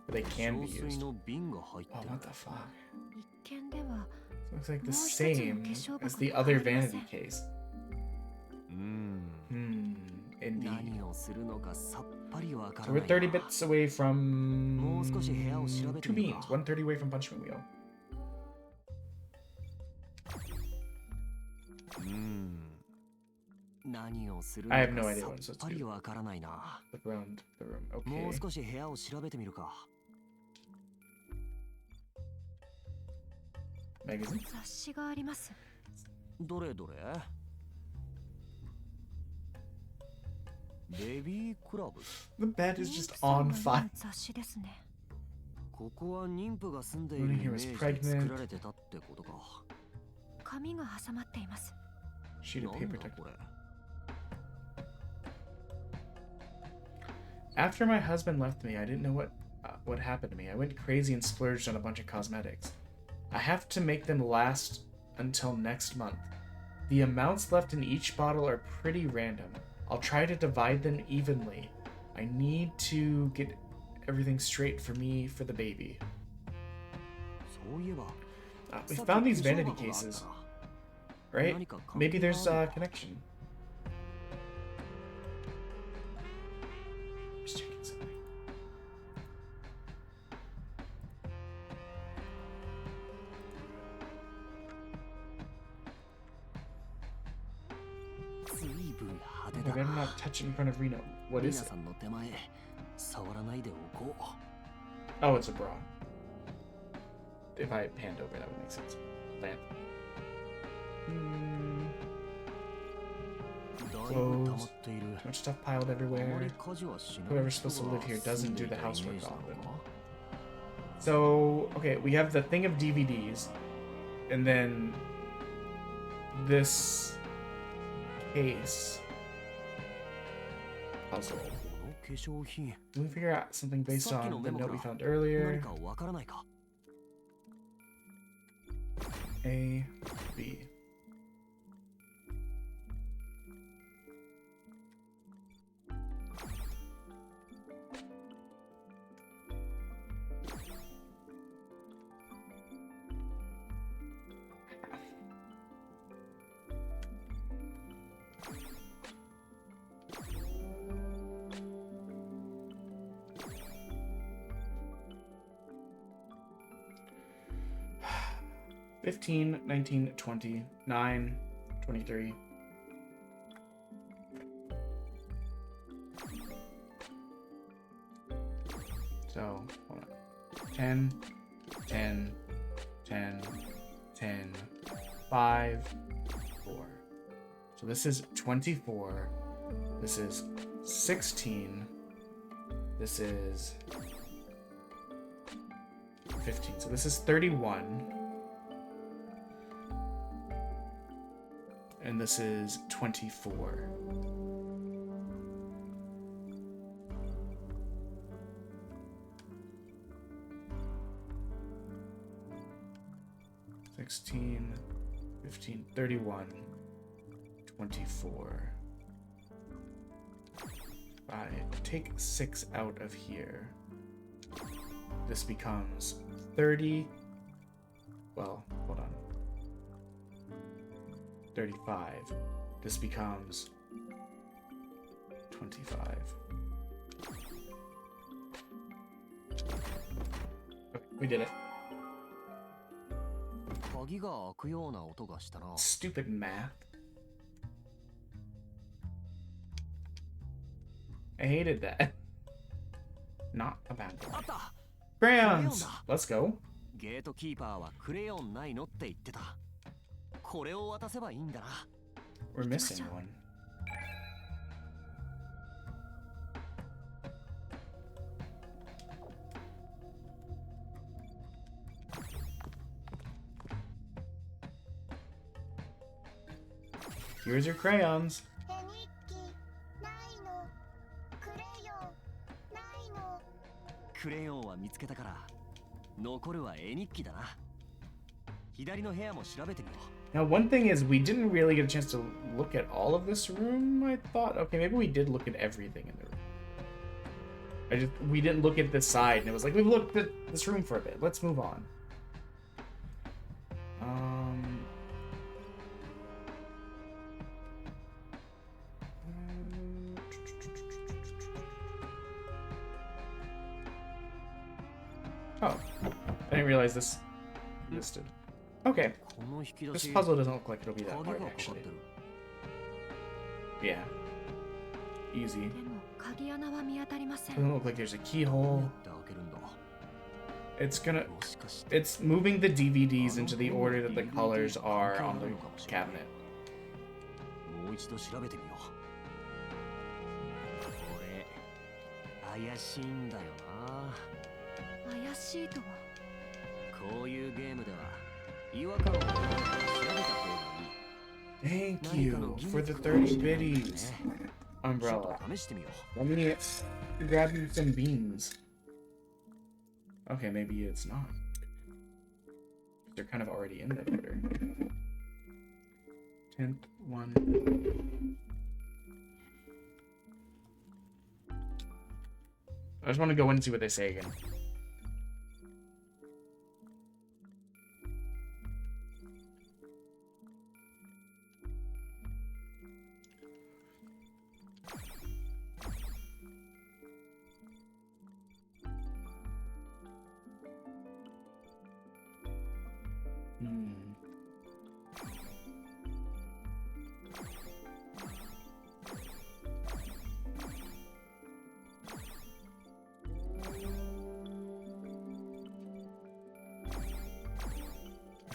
they can be used. Oh, what the fuck? Looks like the same as the other vanity case. Indeed. So we're 30 bits away from 2 beans. 130 away from punching wheel. I have no idea what it's supposed to do. Look around the room. Okay. Magazine? The bed is just on fire. Luna here was pregnant. Sheet of paper tucked. After my husband left me, I didn't know what happened to me. I went crazy and splurged on a bunch of cosmetics. I have to make them last until next month. The amounts left in each bottle are pretty random. I'll try to divide them evenly. I need to get everything straight for me for the baby. そういえば We found these vanity cases, right? Maybe there's a connection. Just checking something. I better not touch it in front of Reno. What is it? さんの手前触らないでおこう Oh, it's a bra. If I panned over, that would make sense. Lamp. Clothes. Too much stuff piled everywhere. Whoever's supposed to live here doesn't do the housework often. So, okay, we have the thing of DVDs, and then this case puzzle. Can we figure out something based on the note we found earlier? A, B. $15, $19, $20, $9, $23. So, hold on. 10, 10, 10, 10, 5, 4. So this is 24. This is 16. This is 15. So this is 31. And this is 24. $16, $15, $31, $24. If I take 6 out of here, this becomes 30. Well, hold on. 35. This becomes 25. Okay, we did it. Stupid math. I hated that. Not a bad one. Crayons! Let's go. ゲートキーパーはクレヨンないのって言ってた。これを渡せばいいんだな。We're missing one. Here's your crayons. クレヨンは見つけたから、残るは絵日記だな。左の部屋も調べてみよう。 Now, one thing is, we didn't really get a chance to look at all of this room, I thought. Okay, maybe we did look at everything in the room. We didn't look at this side, and it was like, we've looked at this room for a bit. Let's move on. Oh, I didn't realize this listed. Okay. This puzzle doesn't look like it'll be that hard, actually. Yeah. Easy. Doesn't look like there's a keyhole. It's moving the DVDs into the order that the colors are on the cabinet. Thank you for the 30 biddies, Umbrella. Let me grab you some beans. Okay, maybe it's not. They're kind of already in that order. 10th one. I just want to go in and see what they say again.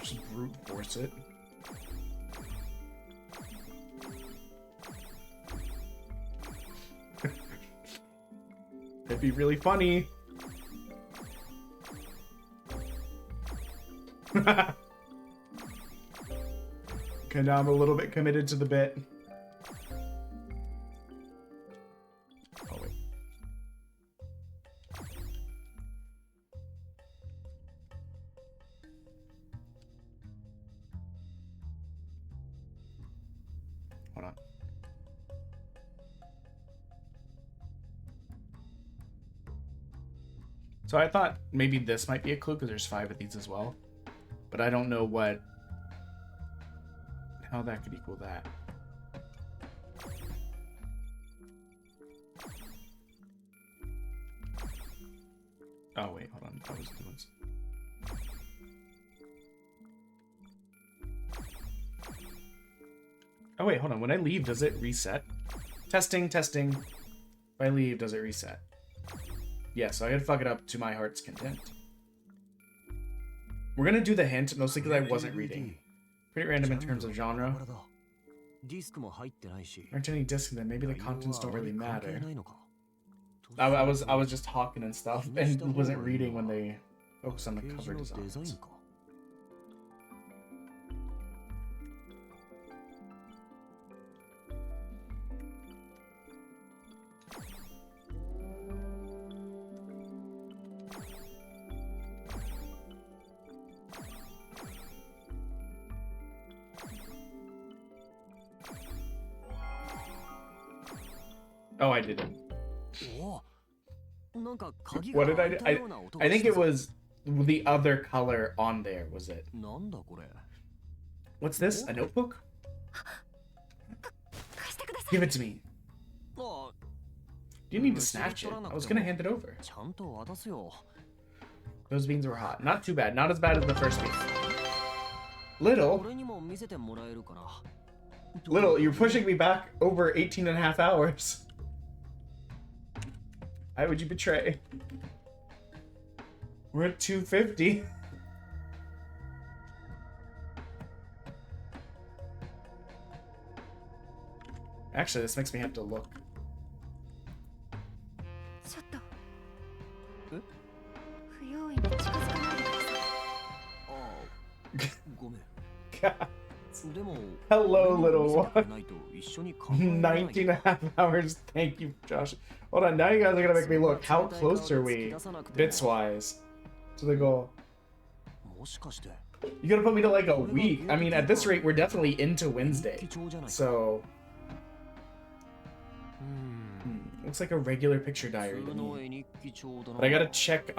Just brute force it. It'd be really funny. Okay, now I'm a little bit committed to the bit. Oh, wait. Hold on. So I thought maybe this might be a clue because there's 5 of these as well. But I don't know how that could equal that. Oh wait, hold on. That was the ones. Oh wait, hold on. When I leave, does it reset? Testing, testing. If I leave, does it reset? Yeah, so I gotta fuck it up to my heart's content. We're gonna do the hint, mostly because I wasn't reading. Pretty random in terms of genre. Aren't any discs then? Maybe the contents don't really matter. I was just talking and stuff and wasn't reading when they focus on the cover designs. Oh, I didn't. What did I do? I think it was the other color on there, was it? What's this? A notebook? Give it to me. You need to snatch it. I was gonna hand it over. Those beans were hot. Not too bad. Not as bad as the first bean. Little, you're pushing me back over 18 and a half hours. Why would you betray? We're at 250. Actually, this makes me have to look. God. Hello, little one. 19 and a half hours. Thank you, Josh. Hold on, now you guys are gonna make me look. How close are we, bits-wise, to the goal? You gotta put me to like a week. I mean, at this rate, we're definitely into Wednesday. So... looks like a regular picture diary to me. But I gotta check,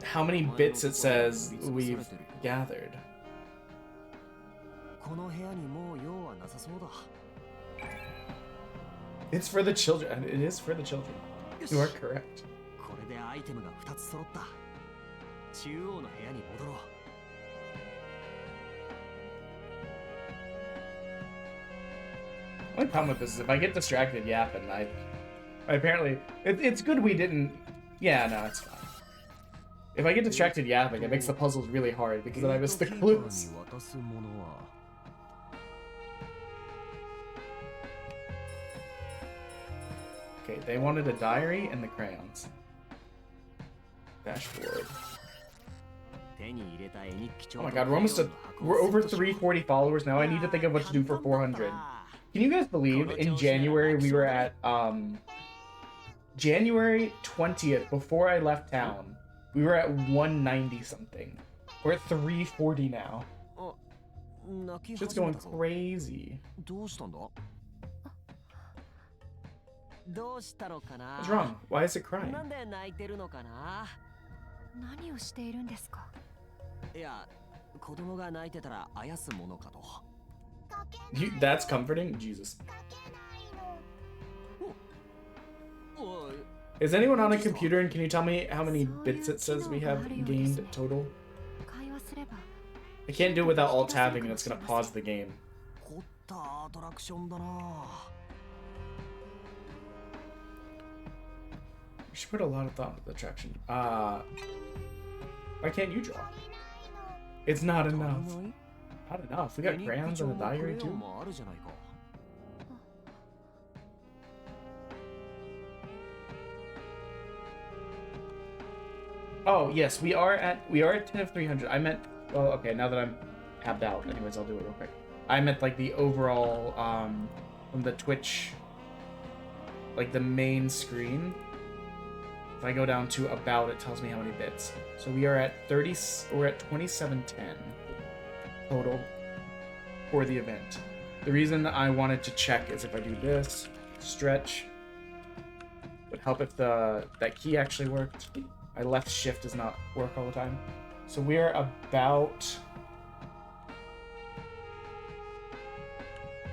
how many bits it says we've gathered. It's for the children. It is for the children. You are correct. My problem with this is if I get distracted yapping, I apparently it's good we didn't. Yeah, no, it's fine. If I get distracted yapping, it makes the puzzles really hard because then I miss the clues. Okay, they wanted a diary and the crayons. Dashboard. Oh my god, we're over 340 followers now. I need to think of what to do for 400. Can you guys believe in January we were at January 20th, before I left town, we were at 190 something. We're at 340 now. Shit's going crazy. どうしたのかな。 What's wrong? Why is it crying? なんで泣いてるのかな。何をしているんですか。いや、子供が泣いてたらあやすものかと。That's comforting? Jesus. おい、 Is anyone on a computer and can you tell me how many bits it says we have gained total? 会話すれば I can't do it without alt tabbing and it's gonna pause the game. 凝ったアトラクションだな。 You should put a lot of thought into the attraction. Why can't you draw? It's not enough. Not enough. We got crayons and a diary too. もあるじゃないか。 Oh yes, we are at 10 of 300. I meant, well, okay, now that I'm tabbed out, anyways, I'll do it real quick. I meant like the overall from the Twitch, like the main screen. If I go down to about, it tells me how many bits. So we are at 30. We're at 2710 total for the event. The reason I wanted to check is if I do this stretch, would help if that key actually worked. My left shift does not work all the time. So we're about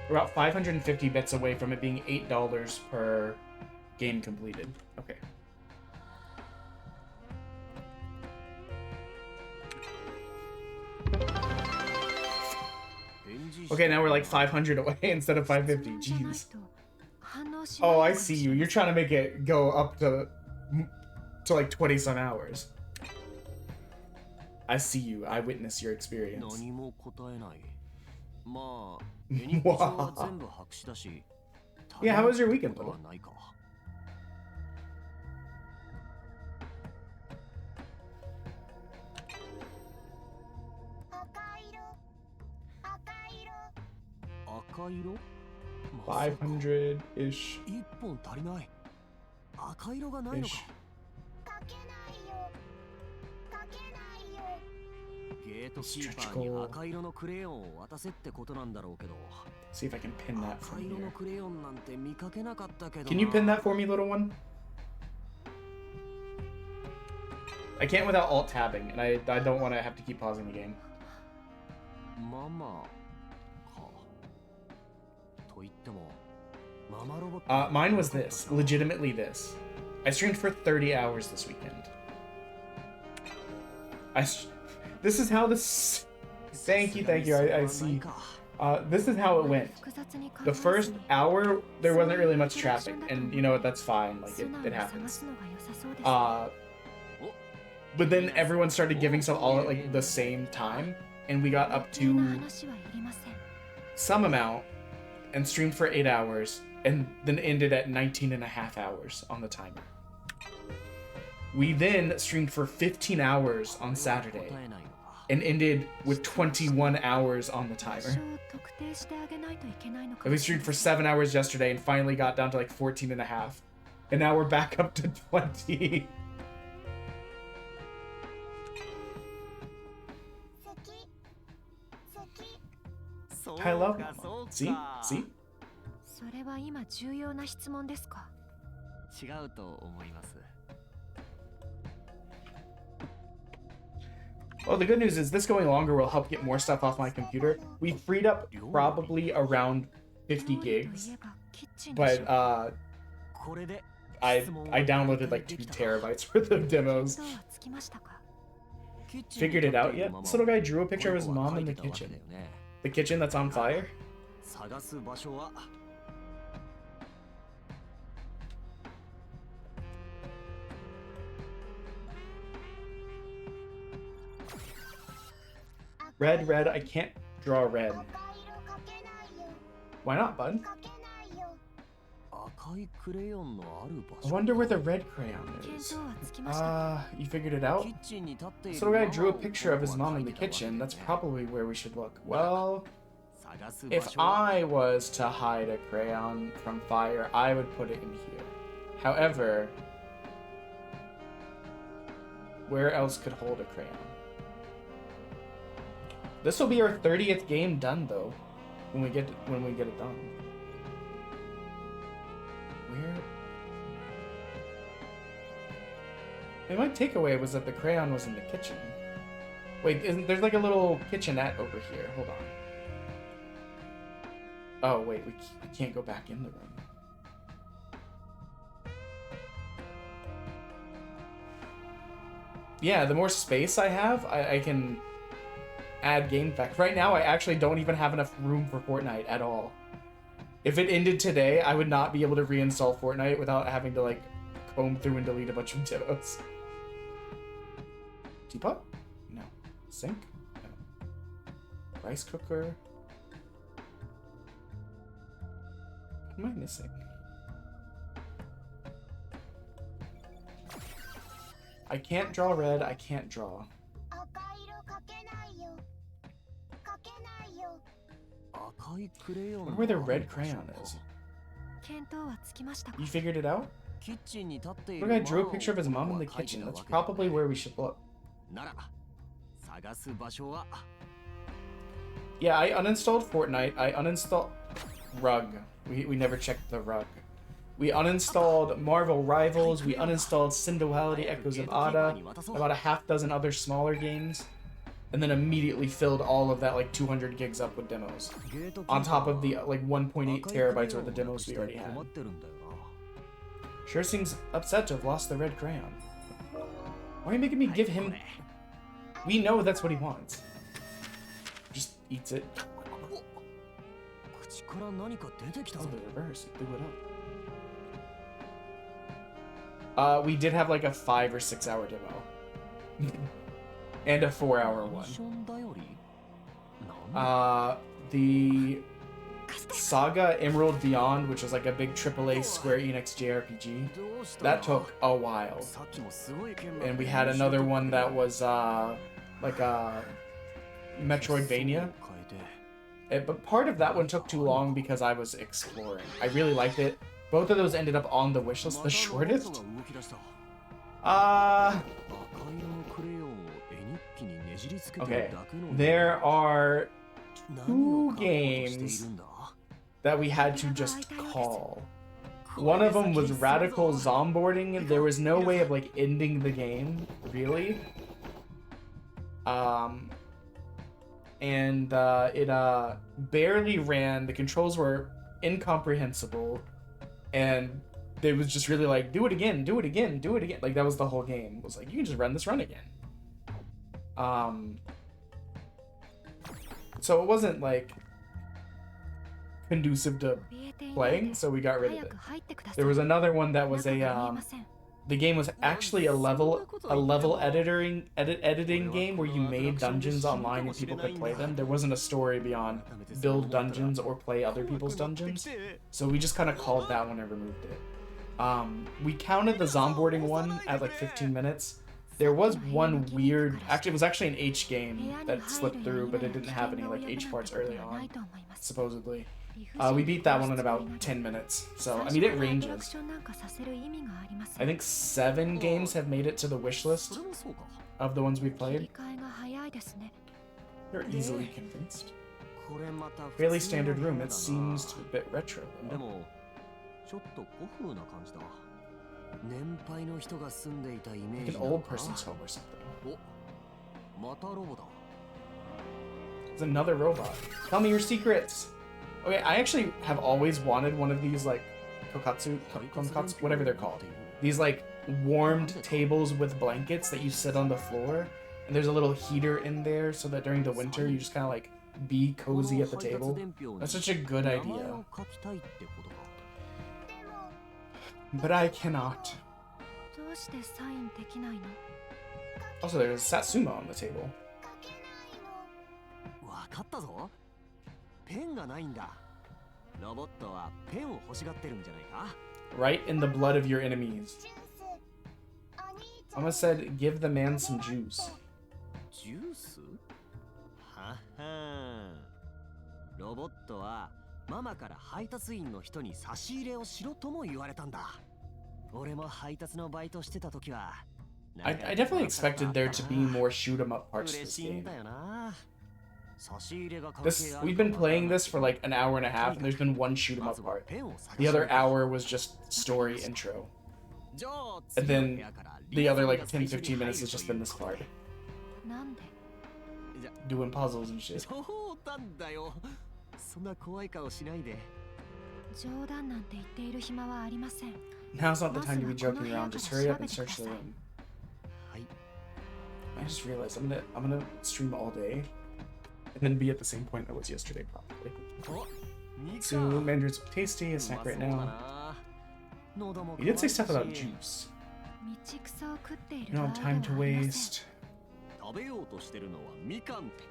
550 bits away from it being $8 per game completed. Okay. Okay, now we're like 500 away instead of 550. Jeez. Oh, I see you. You're trying to make it go up to like 20 some hours. I see you. I witness your experience. 何も答えない。まあ、絵日記帳は全部白紙だし。 Yeah, how was your weekend, ことは little? ないか。 赤色 500-ish. 一本足りない。赤色がないのか。 Ish. ゲートキーパーに赤色のクレヨンを渡せってことなんだろうけど。 See if I can pin that 赤 from 色の here. クレヨンなんて見かけなかったけど。 Can you pin that for me, little one? I can't without alt tabbing, and I don't want to have to keep pausing the game. ママか。と言っても、ママロボット。 Mine was this. Legitimately this. I streamed for 30 hours this weekend. This is how this... Thank you. I see. This is how it went. The first hour, there wasn't really much traffic, and you know what, that's fine, like, it happens. But then everyone started giving stuff all at, like, the same time, and we got up to some amount, and streamed for 8 hours, and then ended at 19 and a half hours on the timer. We then streamed for 15 hours on Saturday, and ended with 21 hours on the timer. And we streamed for 7 hours yesterday and finally got down to like 14 and a half. And now we're back up to 20. I love it. See? See? それは今重要な質問ですか。違うと思います。 Well, the good news is this going longer will help get more stuff off my computer. We freed up probably around 50 gigs, but I downloaded like 2 terabytes worth of demos. Figured it out yet? This little guy drew a picture of his mom in the kitchen. The kitchen that's on fire? 探す場所は Red, I can't draw red. Why not, bud? 赤いクレヨンのある場 I 所。 wonder where the red crayon is. You figured it out? キッチンに立っている So the guy drew a picture of his mom in the kitchen. That's probably where we should look. Well, 探す場 if 所は I was to hide a crayon from fire, I would put it in here. However, where else could hold a crayon? This will be our 30th game done, though, when we get it done. Where My takeaway was that the crayon was in the kitchen. Wait, there's like a little kitchenette over here. Hold on. Oh, wait, we can't go back in the room. Yeah, the more space I have, I can add game facts. Right now, I actually don't even have enough room for Fortnite at all. If it ended today, I would not be able to reinstall Fortnite without having to, like, comb through and delete a bunch of demos. Teapot? No. Sink? No. Rice cooker? What am I missing? I can't draw red, I can't draw. Where the red crayon is? You figured it out? Look, I drew a picture of his mom in the kitchen. That's probably where we should look. Yeah, I uninstalled Fortnite. I uninstalled Rug. We never checked the rug. We uninstalled Marvel Rivals. We uninstalled Synduality Echoes of Ada. About a half dozen other smaller games. And then immediately filled all of that like 200 gigs up with demos. On top of the like 1.8 terabytes worth of demos we already had. Sure seems upset to have lost the red crayon. Why are you making me give him... We know that's what he wants. Just eats it. Oh, the reverse. It blew it up. We did have like a 5 or 6 hour demo. And a 4-hour one. The Saga Emerald Beyond, which was like a big AAA Square Enix JRPG, that took a while. And we had another one that was like a Metroidvania. But part of that one took too long because I was exploring. I really liked it. Both of those ended up on the wishlist. The shortest? Okay. There are 2 games that we had to just call. One of them was Radical Zomboarding. There was no way of like ending the game, really. And it barely ran. The controls were incomprehensible, and it was just really like, do it again, do it again, do it again. Like that was the whole game. It was like, you can just run this run again. So it wasn't like conducive to playing, so we got rid of it. There was another one that was a the game was actually a level editing game where you made dungeons online and people could play them. There wasn't a story beyond build dungeons or play other people's dungeons, so we just kind of called that one and removed it. We counted the zomboarding one at like 15 minutes. There was one weird, actually it was actually an H game that slipped through, but it didn't have any like H parts early on, supposedly. We beat that one in about 10 minutes, so I mean it ranges. I think 7 games have made it to the wish list of the ones we've played. You're easily convinced. Fairly standard room, it seems a bit retro though. Like an old person's home or something. There's another robot. Tell me your secrets! Okay, I actually have always wanted one of these, like, konkatsu, whatever they're called. These, like, warmed tables with blankets that you sit on the floor. And there's a little heater in there so that during the winter you just kind of, like, be cozy at the table. That's such a good idea. But I cannot. Also, there's Satsuma on the table. Right in the blood of your enemies. Mama said, give the man some juice. Juice? I definitely expected there to be more shoot 'em up parts to this game. We've been playing this for like an hour and a half, and there's been one shoot 'em up part. The other hour was just story intro. And then the other like 10-15 minutes has just been this part. なんで Doing puzzles and shit. 冗談だよ。そんな怖い顔しないで。冗談なんて言っている暇はありません。 Now's not the time to be joking around. Just hurry up and search the room. はい。 I just realized I'm gonna stream all day, and then be at the same point I was yesterday probably. お、ミカ。 So Mandarin's tasty, a snack right now. You did say stuff about juice. 道草を食っている You 場 don't 合 have ではあり time to ません。 waste. 食べようとしてるのはみかんって。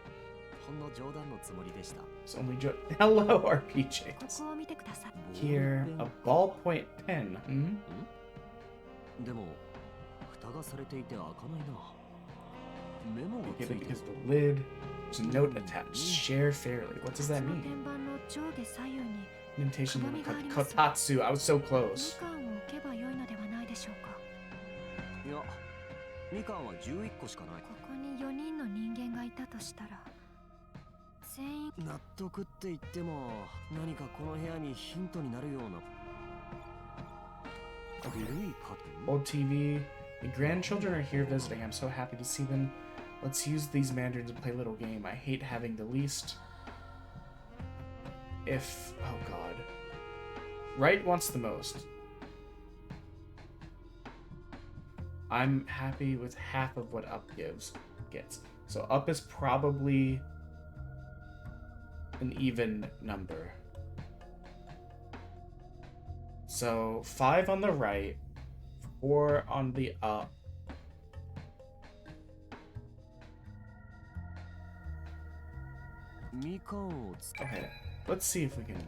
ほんの冗談のつもりでした。 It's only Hello, こ RPJs. こを見てください。 Here, a ballpoint pen. Hmm? でも蓋がされていて開かないな。メモが You つ get い it て because る。 the lid. There's a note attached. Share fairly. What does that その mean? 天板の上下左右に Indentation of 鏡があります。 Kotatsu. I was so み close. かんを置けばよいのではないでしょうか。いや、みかんは11個しかない。ここに4人の人間がいたとしたら、全員納得って言っても何かこの部屋にヒントになるような。古い家庭。 Old TV. The grandchildren are here visiting. I'm so happy to see them. Let's use these mandarins to play a little game. I hate having the least. If... Oh god. Right wants the most. I'm happy with half of what up gets. So up is probably an even number. So 5 on the right, 4 on the up. Okay, let's see if we can.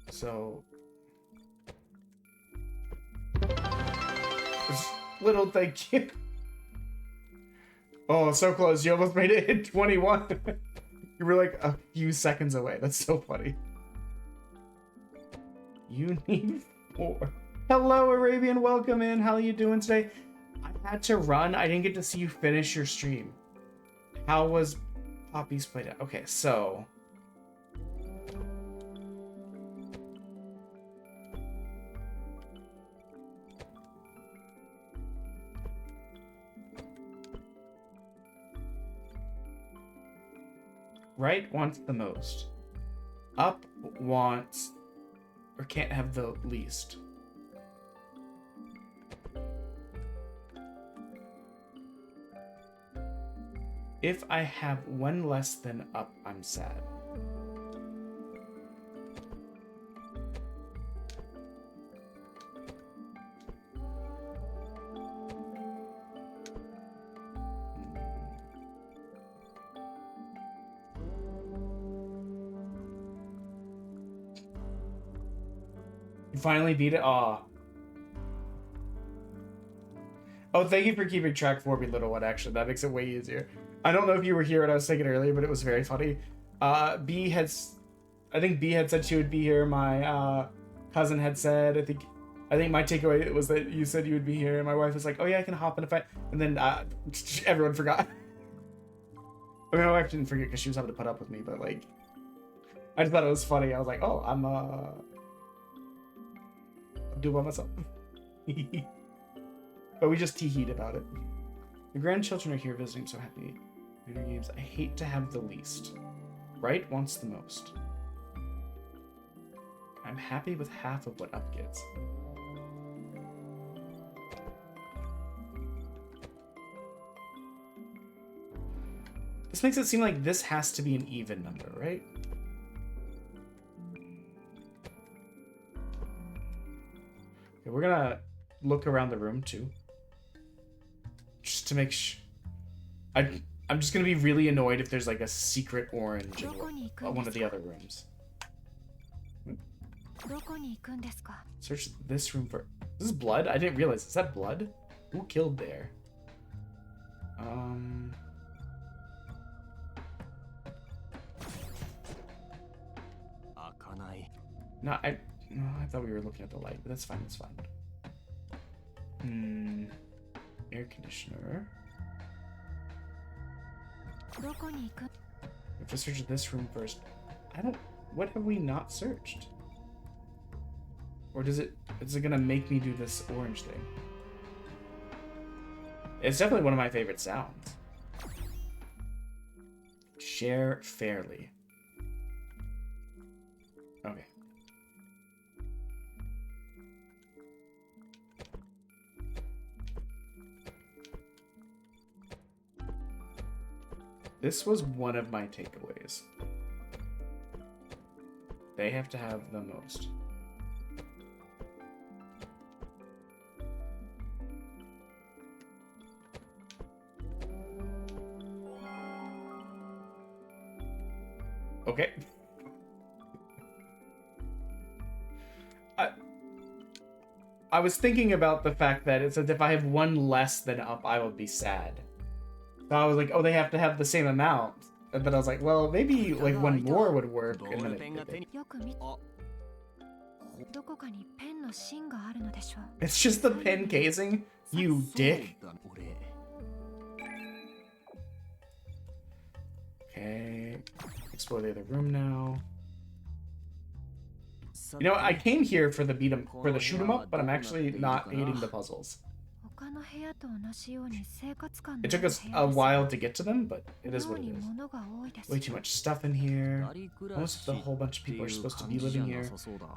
So, little thank you. Oh, so close. You almost made it hit 21. You were like a few seconds away. That's so funny. You need 4. Hello, Arabian. Welcome in. How are you doing today? I had to run. I didn't get to see you finish your stream. How was Poppy's played? Okay, so... Right wants the most. Up wants... or can't have the least. If I have one less than up, I'm sad. You finally beat it? Aw. Oh, thank you for keeping track for me, little one, actually. That makes it way easier. I don't know if you were here when I was saying it earlier, but it was very funny. I think B had said she would be here. My cousin had said, I think my takeaway was that you said you would be here, and my wife was like, oh yeah, I can hop in if I... And then everyone forgot. I mean, my wife didn't forget because she was having to put up with me, but like... I just thought it was funny. I was like, oh, I'm do by myself. But we just tee-heed about it. The grandchildren are here visiting, so happy. Video games. I hate to have the least. Right wants the most. I'm happy with half of what up gets. This makes it seem like this has to be an even number, right? Okay, we're gonna look around the room too. Just to make sure. I'm just gonna be really annoyed if there's like a secret orange in one of the other rooms. Search this room for... This is blood? I didn't realize. Is that blood? Who killed there? No, I thought we were looking at the light, but that's fine, that's fine. Air conditioner. We have to search this room first. What have we not searched? Or is it gonna make me do this orange thing? It's definitely one of my favorite sounds. Share fairly. Okay. This was one of my takeaways. They have to have the most. Okay. I was thinking about the fact that it says if I have one less than up, I will be sad. So I was like, oh, they have to have the same amount. But I was like, well, maybe like one more would work. And then it didn't. よく見どこかにペンの芯があるのでしょう。 It's just the pen casing, you dick. Okay, explore the other room now. You know, I came here for the shoot 'em up, but I'm actually not hating the puzzles. 他の部屋と同じように生活感の It ある took us 部 a 屋です。 while to get to them, but it is what it 妙に is. 物が多いです。 Way too much stuff in here. Most of the whole bunch of people are supposed to be living here.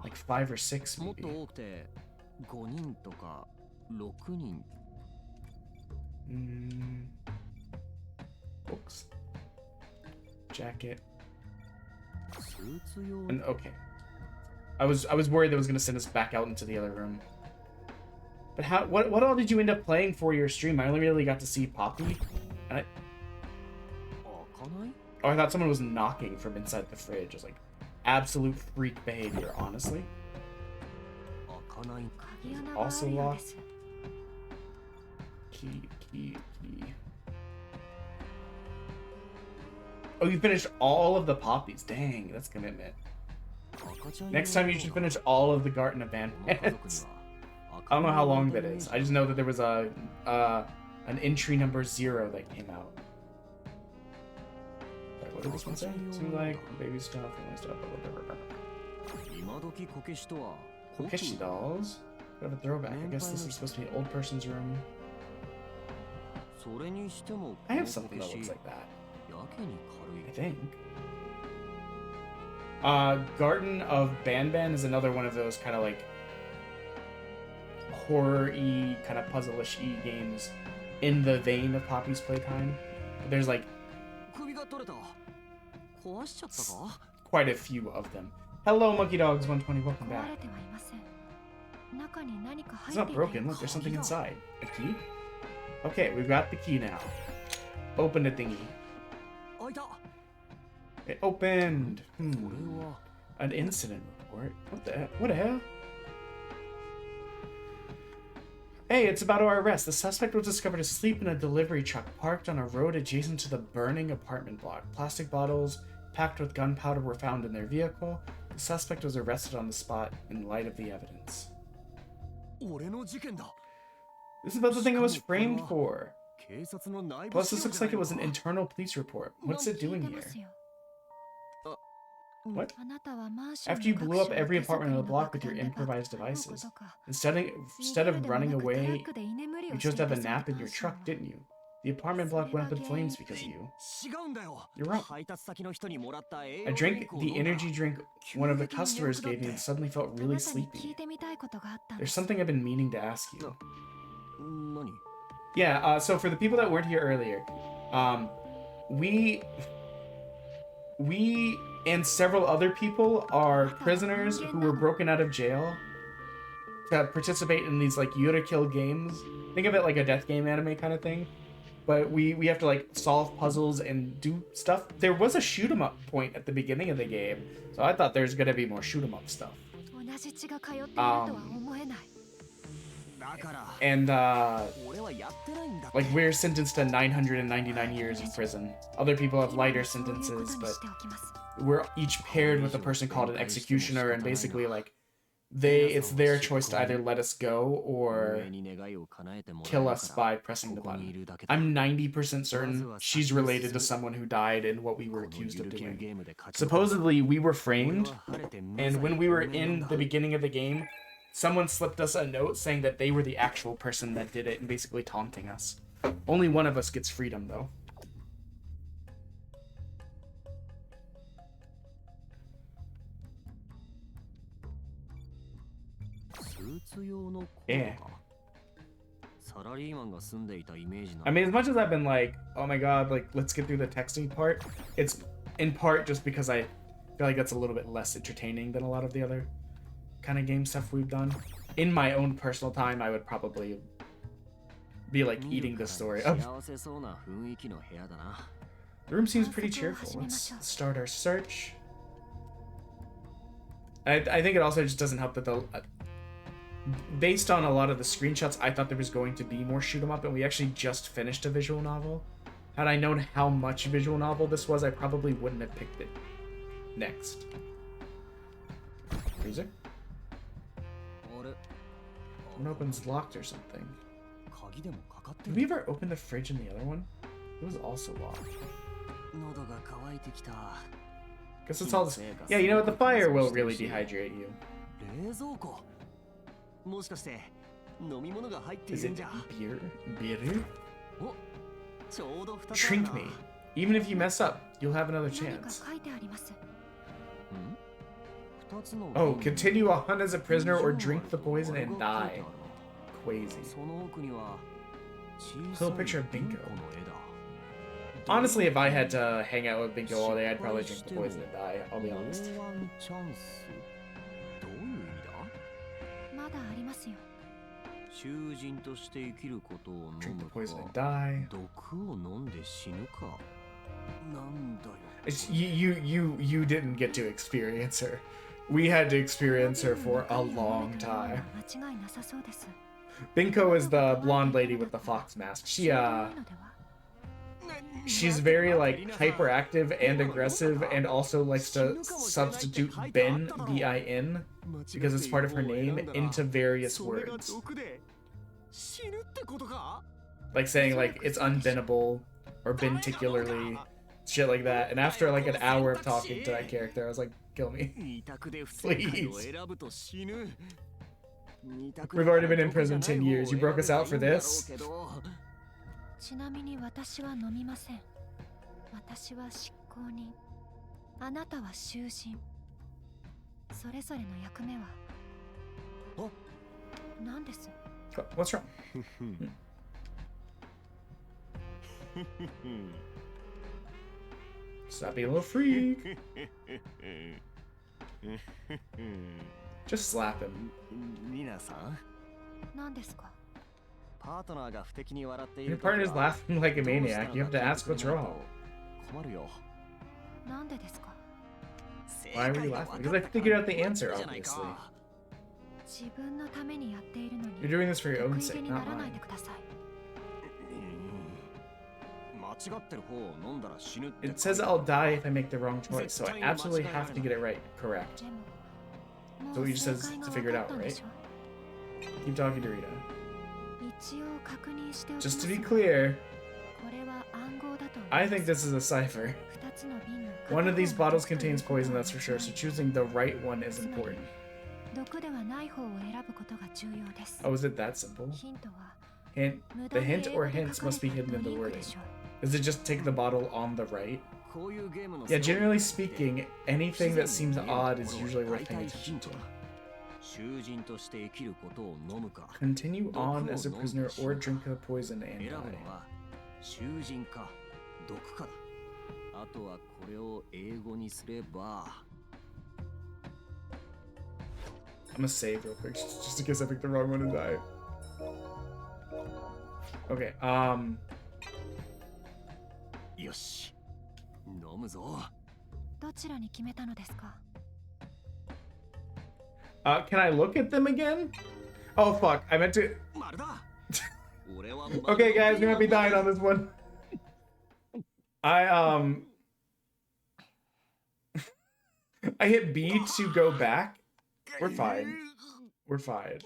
Like 5 or 6 もっと maybe. 多くて5人とか6人 Books. Jacket. スーツ用 And okay. I was worried that was gonna send us back out into the other room. But what all did you end up playing for your stream? I only really got to see Poppy. And 開かない oh, I thought someone was knocking from inside the fridge. It was like absolute freak behavior, honestly. 開かない 鍵穴があるようです。 Key. Oh, you finished all of the poppies. Dang, that's commitment. 赤ちゃん用 Next time you should finish all of the Garden of この家族に Bandits. は I don't know how long that is. I just know that there was an entry number 0 that came out. Wait, what did this one say? To like baby stuff, family stuff, whatever. 今時こけしとは Kokeshi dolls. Bit of a throwback. I guess this is supposed to be an old person's room. それにしても I こ have のこ something け that し looks like that. やけに軽 I い think. Garden of Banban is another one of those kind of like horror-y, kind of puzzle-ish-y games in the vein of Poppy's Playtime. There's like 首が取れた壊しちゃったか quite a few of them. Hello, Monkey Dogs 120. Welcome 壊 back. れてはいません。中に何か It's 入って not いたよ broken. Look, there's something inside. A key? Okay, we've got the key now. Open the thingy. 開いた It opened. これは An incident report. What the hell? Hey, it's about our arrest. The suspect was discovered asleep in a delivery truck parked on a road adjacent to the burning apartment block. Plastic bottles packed with gunpowder were found in their vehicle. The suspect was arrested on the spot in light of the evidence. 俺の事件だ This is about the thing I was framed for. 警察の内部 Plus, this 資料 looks じゃ like it ない was an のか internal police report. What's it 聞い doing てま here? すよ。 What? あなたはマンション After you の blew up 各種 every 手作り apartment on の the block 爆 with your 弾で爆 improvised 弾のこ devices, とか instead of running away, you chose to have a nap in your truck, didn't you? The apartment block went up in flames because of you. 違うんだよ You're wrong. 配達先の人にもらった栄 I 養ドリン drank クを the 飲んだ energy drink one of the customers gave me and suddenly felt あな really たに聞 sleepy. いてみたいことがあったんで There's す。 something I've been meaning to ask you. 何 Yeah, so for the people that weren't here earlier, we and several other people are prisoners who were broken out of jail to participate in these like Yurukill games. Think of it like a death game anime kind of thing. But we have to like solve puzzles and do stuff. There was a shoot 'em up point at the beginning of the game, so I thought there's gonna be more shoot 'em up stuff. 同じ血が通っているとは思えない。だから And 俺はやってないんだ like we're sentenced to 999 years in prison. Other people have lighter そういうこと sentences, に but しておきます。 we're each paired with a person called an executioner, and basically like it's their choice to either let us go or 俺に願いを叶えてもらえ kill る us から by pressing the ここにい button. るだけだ I'm 90% certain she's related to someone who died in what we were この accused ゆ of るキル doing. ゲームで勝ち残る Supposedly we were 俺 framed, は晴れて無罪 and when we were 不明なん in だ the beginning of the game, someone slipped us a note saying that they were the actual person that did it and basically taunting us. Only one of us gets freedom, though. Yeah. I mean, as much as I've been like, oh my god, like, let's get through the texting part, it's in part just because I feel like that's a little bit less entertaining than a lot of the other kind of game stuff we've done. In my own personal time, I would probably be like eating the story up. The room seems pretty cheerful. Let's start our search. I think it also just doesn't help that the... based on a lot of the screenshots, I thought there was going to be more shoot 'em up, and we actually just finished a visual novel. Had I known how much visual novel this was, I probably wouldn't have picked it next. Freezer? One opens locked or something. Did we ever open the fridge in the other one? It was also locked. Guess it's all this. Yeah, you know what? The fire will really dehydrate you. Is it beer? Beer? Drink me. Even if you mess up, you'll have another chance. Oh, continue on as a prisoner or drink the poison and die. Crazy. Little picture of Binko. Honestly, if I had to hang out with Binko all day, I'd probably drink the poison and die, I'll be honest. Drink the poison and die. You didn't get to experience her. We had to experience her for a long time. Binko is the blonde lady with the fox mask. She's very like hyperactive and aggressive, and also likes to substitute Ben, B-I-N, because it's part of her name, into various words. Like saying like it's unbenable or benticularly, shit like that. And after like an hour of talking to that character, I was like, kill me. Please. We've already been in prison 10 years. You broke us out for this? What's wrong? Stop being a little freak. Just slap him. Your partner's laughing like a maniac. You have to ask what's wrong. Why were you laughing? Because I figured out the answer, obviously. You're doing this for your own sake, not mine. It says I'll die if I make the wrong choice, so I absolutely have to get it right. Correct. So he just says to figure it out, right? Keep talking to Rita. Just to be clear, I think this is a cipher. One of these bottles contains poison, that's for sure, so choosing the right one is important. Oh, is it that simple? Hint. The hint or hints must be hidden in the wording. Is it just take the bottle on the right? Yeah, generally speaking, anything that seems odd is usually worth paying attention to. Continue on as a prisoner or drink the poison and die. I'm gonna save real quick, just in case I pick the wrong one and die. Okay, can I look at them again? Oh fuck, I meant to... Okay guys, we might be dying on this one. I hit B to go back. We're fine. We're fine.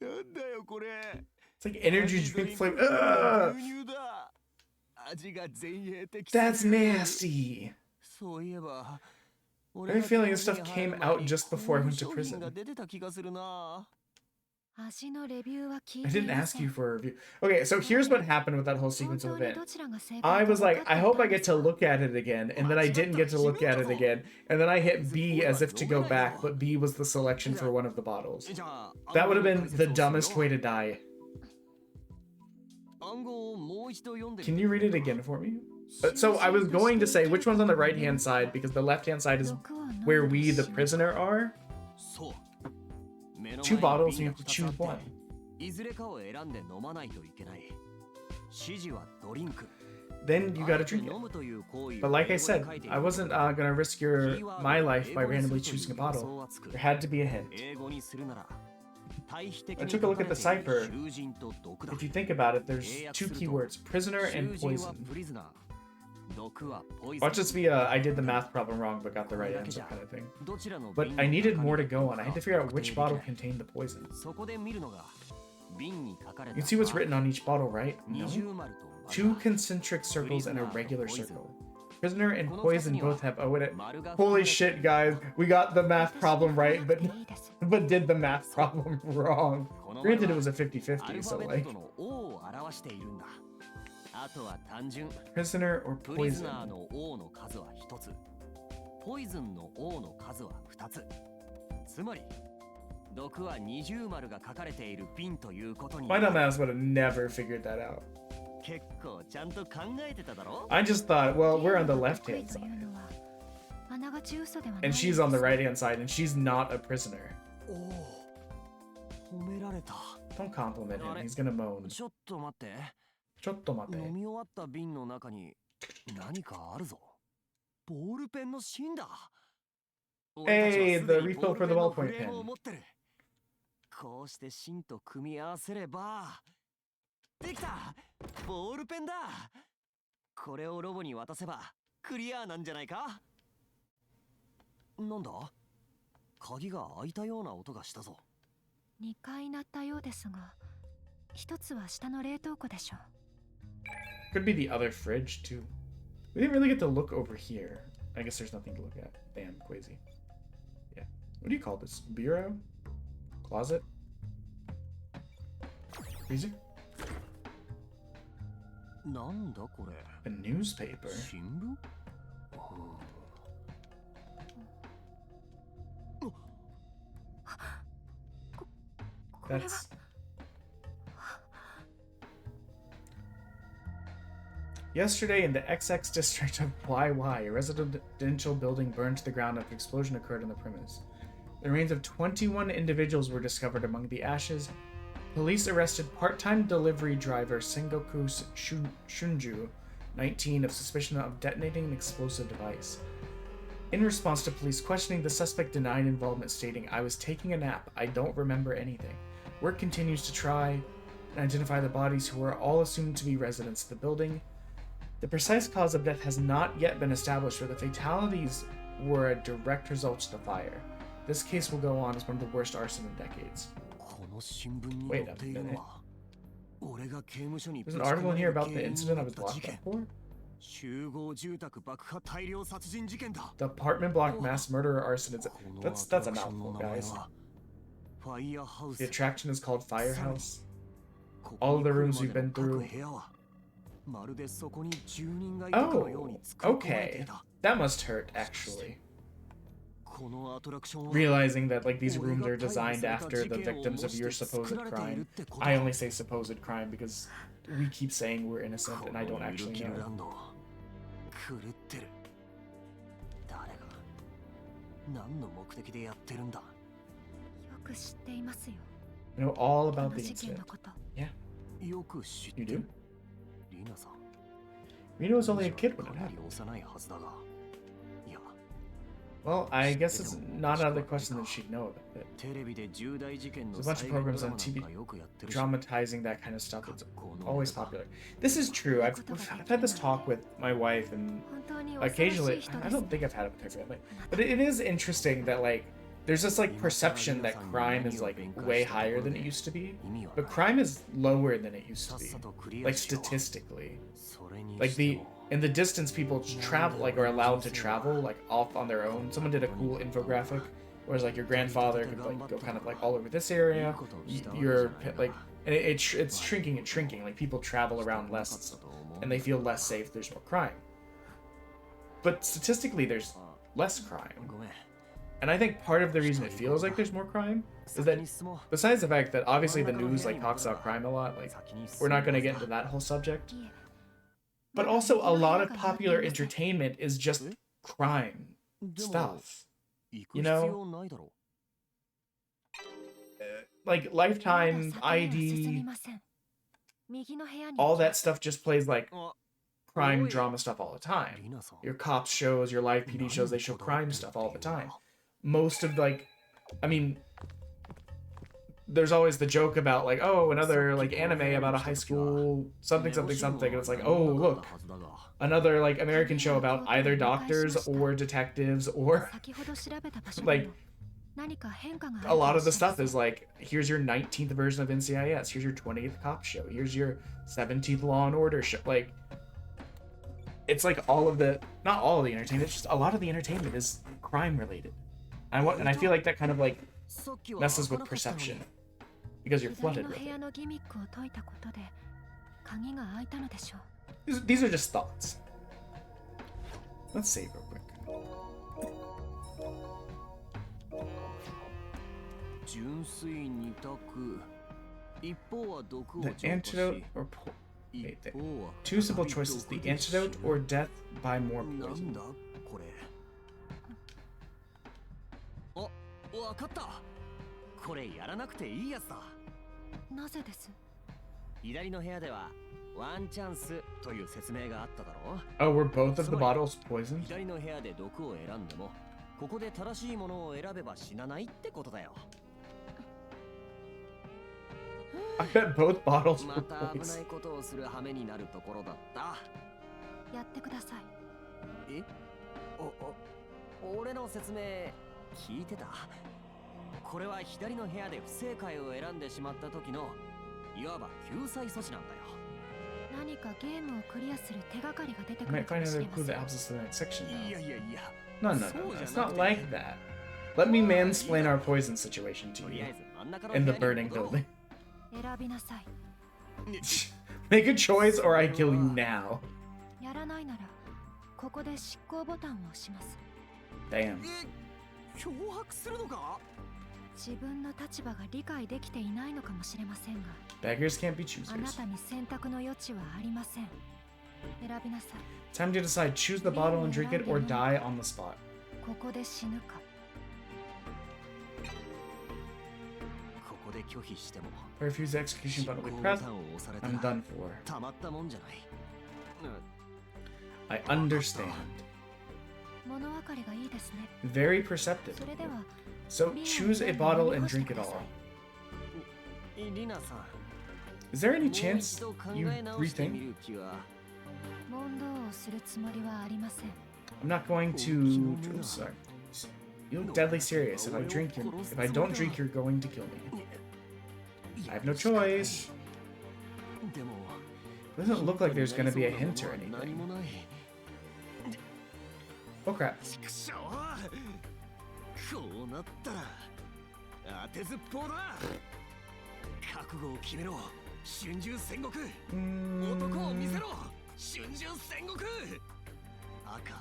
It's like energy drink flavor. Ugh! That's nasty. I have a feeling this stuff came out just before I went to prison. I didn't ask you for a review. Okay, so here's what happened with that whole sequence of events. I was like, I hope I get to look at it again, and then I didn't get to look at it again, and then I hit B as if to go back, but B was the selection for one of the bottles. That would have been the dumbest way to die. Can you read it again for me? So I was going to say which one's on the right-hand side, because the left-hand side is where we, the prisoner, are. 2 bottles, and you have to choose one. Then you gotta drink it. But like I said, I wasn't gonna risk my life by randomly choosing a bottle. There had to be a hint. I took a look at the cipher. If you think about it, there's 2 keywords, prisoner and poison. Watch this be I did the math problem wrong but got the right answer kind of thing. But I needed more to go on. I had to figure out which bottle contained the poison. You can see what's written on each bottle, right? No? 2 concentric circles and a regular circle. Prisoner and poison both have O in it. Holy shit, guys. We got the math problem right, but did the math problem wrong. Granted, it was a 50-50, so like... Prisoner or poison? My dumb ass would have never figured that out. I just thought, well, we're on the left-hand side. And she's on the right-hand side, and she's not a prisoner. Don't compliment him, he's gonna moan. ちょっと待って。飲み終わった瓶の中に何かあるぞ。ボールペンの芯だ。Hey, the refill for the ballpoint pen. こうして芯と組み合わせればできた。ボールペンだ。これをロボに渡せばクリアなんじゃないか。なんだ？鍵が開いたような音がしたぞ。2回鳴ったようですが、1つは下の冷凍庫でしょう。Could be the other fridge, too. We didn't really get to look over here. I guess there's nothing to look at. Damn, Quasi. Yeah. What do you call this? Bureau? Closet? Freezer? A newspaper? That's... Yesterday in the XX district of YY, a residential building burned to the ground after an explosion occurred on the premise. The remains of 21 individuals were discovered among the ashes. Police arrested part-time delivery driver Sengoku Shunju, 19, of suspicion of detonating an explosive device. In response to police questioning, the suspect denied involvement, stating, "I was taking a nap. I don't remember anything." Work continues to try and identify the bodies, who are all assumed to be residents of the building. The precise cause of death has not yet been established, but the fatalities were a direct result of the fire. This case will go on as one of the worst arson in decades. Wait a minute. There's an article in here about the incident I was locked up for? The apartment block mass murderer arson is... That's a mouthful, guys. The attraction is called Firehouse. All of the rooms we've been through... Oh, okay. That must hurt, actually. Realizing that, like, these rooms are designed after the victims of your supposed crime. I only say supposed crime because we keep saying we're innocent and I don't actually know. I know all about the incident. Yeah. You do? Reno was only a kid when it happened. Well, I guess it's not out of the question that she'd know about it. There's a bunch of programs on TV dramatizing that kind of stuff. It's always popular. This is true. I've had this talk with my wife, and occasionally, I don't think I've had it with her family, but it is interesting that, like, there's this, like, perception that crime is, like, way higher than it used to be, but crime is lower than it used to be, like, statistically. Like, in the distance, people just travel, like, are allowed to travel, like, off on their own. Someone did a cool infographic, whereas, like, your grandfather could, like, go kind of, like, all over this area. You're, like, and it's shrinking and shrinking. Like, people travel around less, and they feel less safe. There's more crime. But statistically, there's less crime. And I think part of the reason it feels like there's more crime is that, besides the fact that obviously the news, like, talks about crime a lot, like, we're not going to get into that whole subject. But also, a lot of popular entertainment is just crime stuff. You know? Like, Lifetime, ID, all that stuff just plays, like, crime drama stuff all the time. Your cops shows, your live PD shows, they show crime stuff all the time. Most of, like, I mean, there's always the joke about, like, oh, another, like, anime about a high school something, something, something, and it's like, oh, look, another, like, American show about either doctors or detectives or, like, a lot of the stuff is, like, here's your 19th version of NCIS, here's your 20th cop show, here's your 17th Law and Order show, like, it's like all of the, not all of the entertainment, it's just a lot of the entertainment is crime related. And I feel like that kind of, like, messes with perception. Because you're flooded with it. These are just thoughts. Let's save real quick. The antidote or wait, two simple choices: the antidote or death by more poison. わかった。これやらなくていいやつだ。なぜです？左の部屋ではワンチャンスという説明があっただろう。Oh, were both of the bottles poisoned? 左の部屋で毒を選んでも、ここで正しいものを選べば死なないってことだよ。I bet both bottles were また危な poisoned. いことをする羽目になるところだった。やってください。え？俺の説明聞いてた？これは左の部屋で不正解を選んでしまった時のいわば救済措置なんだよ。何かゲームをクリアする手がかりが出てく I る might か find もし another れま clue せ that ん。 helps us in the next section い now. やいやいや。 No, it's not like that. Let me mansplain our poison situation to とり you あえず真ん中の in 部 the 屋に burning 戻ろう。 building. 選びなさい。 Make a choice or I kill you now. やらないならここで執行ボタンを押します。 Damn. 脅迫するのか？自分の立場が理解できていないのかもしれませんが、 Beggars can't be あな choosers. たに選択の余地はありません。選びなさい。 Time to decide. Choose the bottle and drink it or die on the spot. ここで死ぬか。ここで拒否しても If I refuse the execution 執 button 行 we ボ press, タンを押された I'm ら done for. たまったもんじゃない。I understand. 物分かりがいいですね。 Very perceptive. それでは So choose a bottle and drink it all. リナさん。 Is there any もう一 chance 度考 you え直してみ rethink? る気は。問答をするつもりはありません。 I'm not going to. Sorry. You look deadly serious. If I don't drink, you're going to kill me. I have no choice. でも It doesn't look like there's gonna be a hint or 何 anything. もない。 Oh crap. ちくしょう。こうなったら当てずっぽうだ。覚悟を決めろ。春秋戦国。男を見せろ。春秋戦国。赤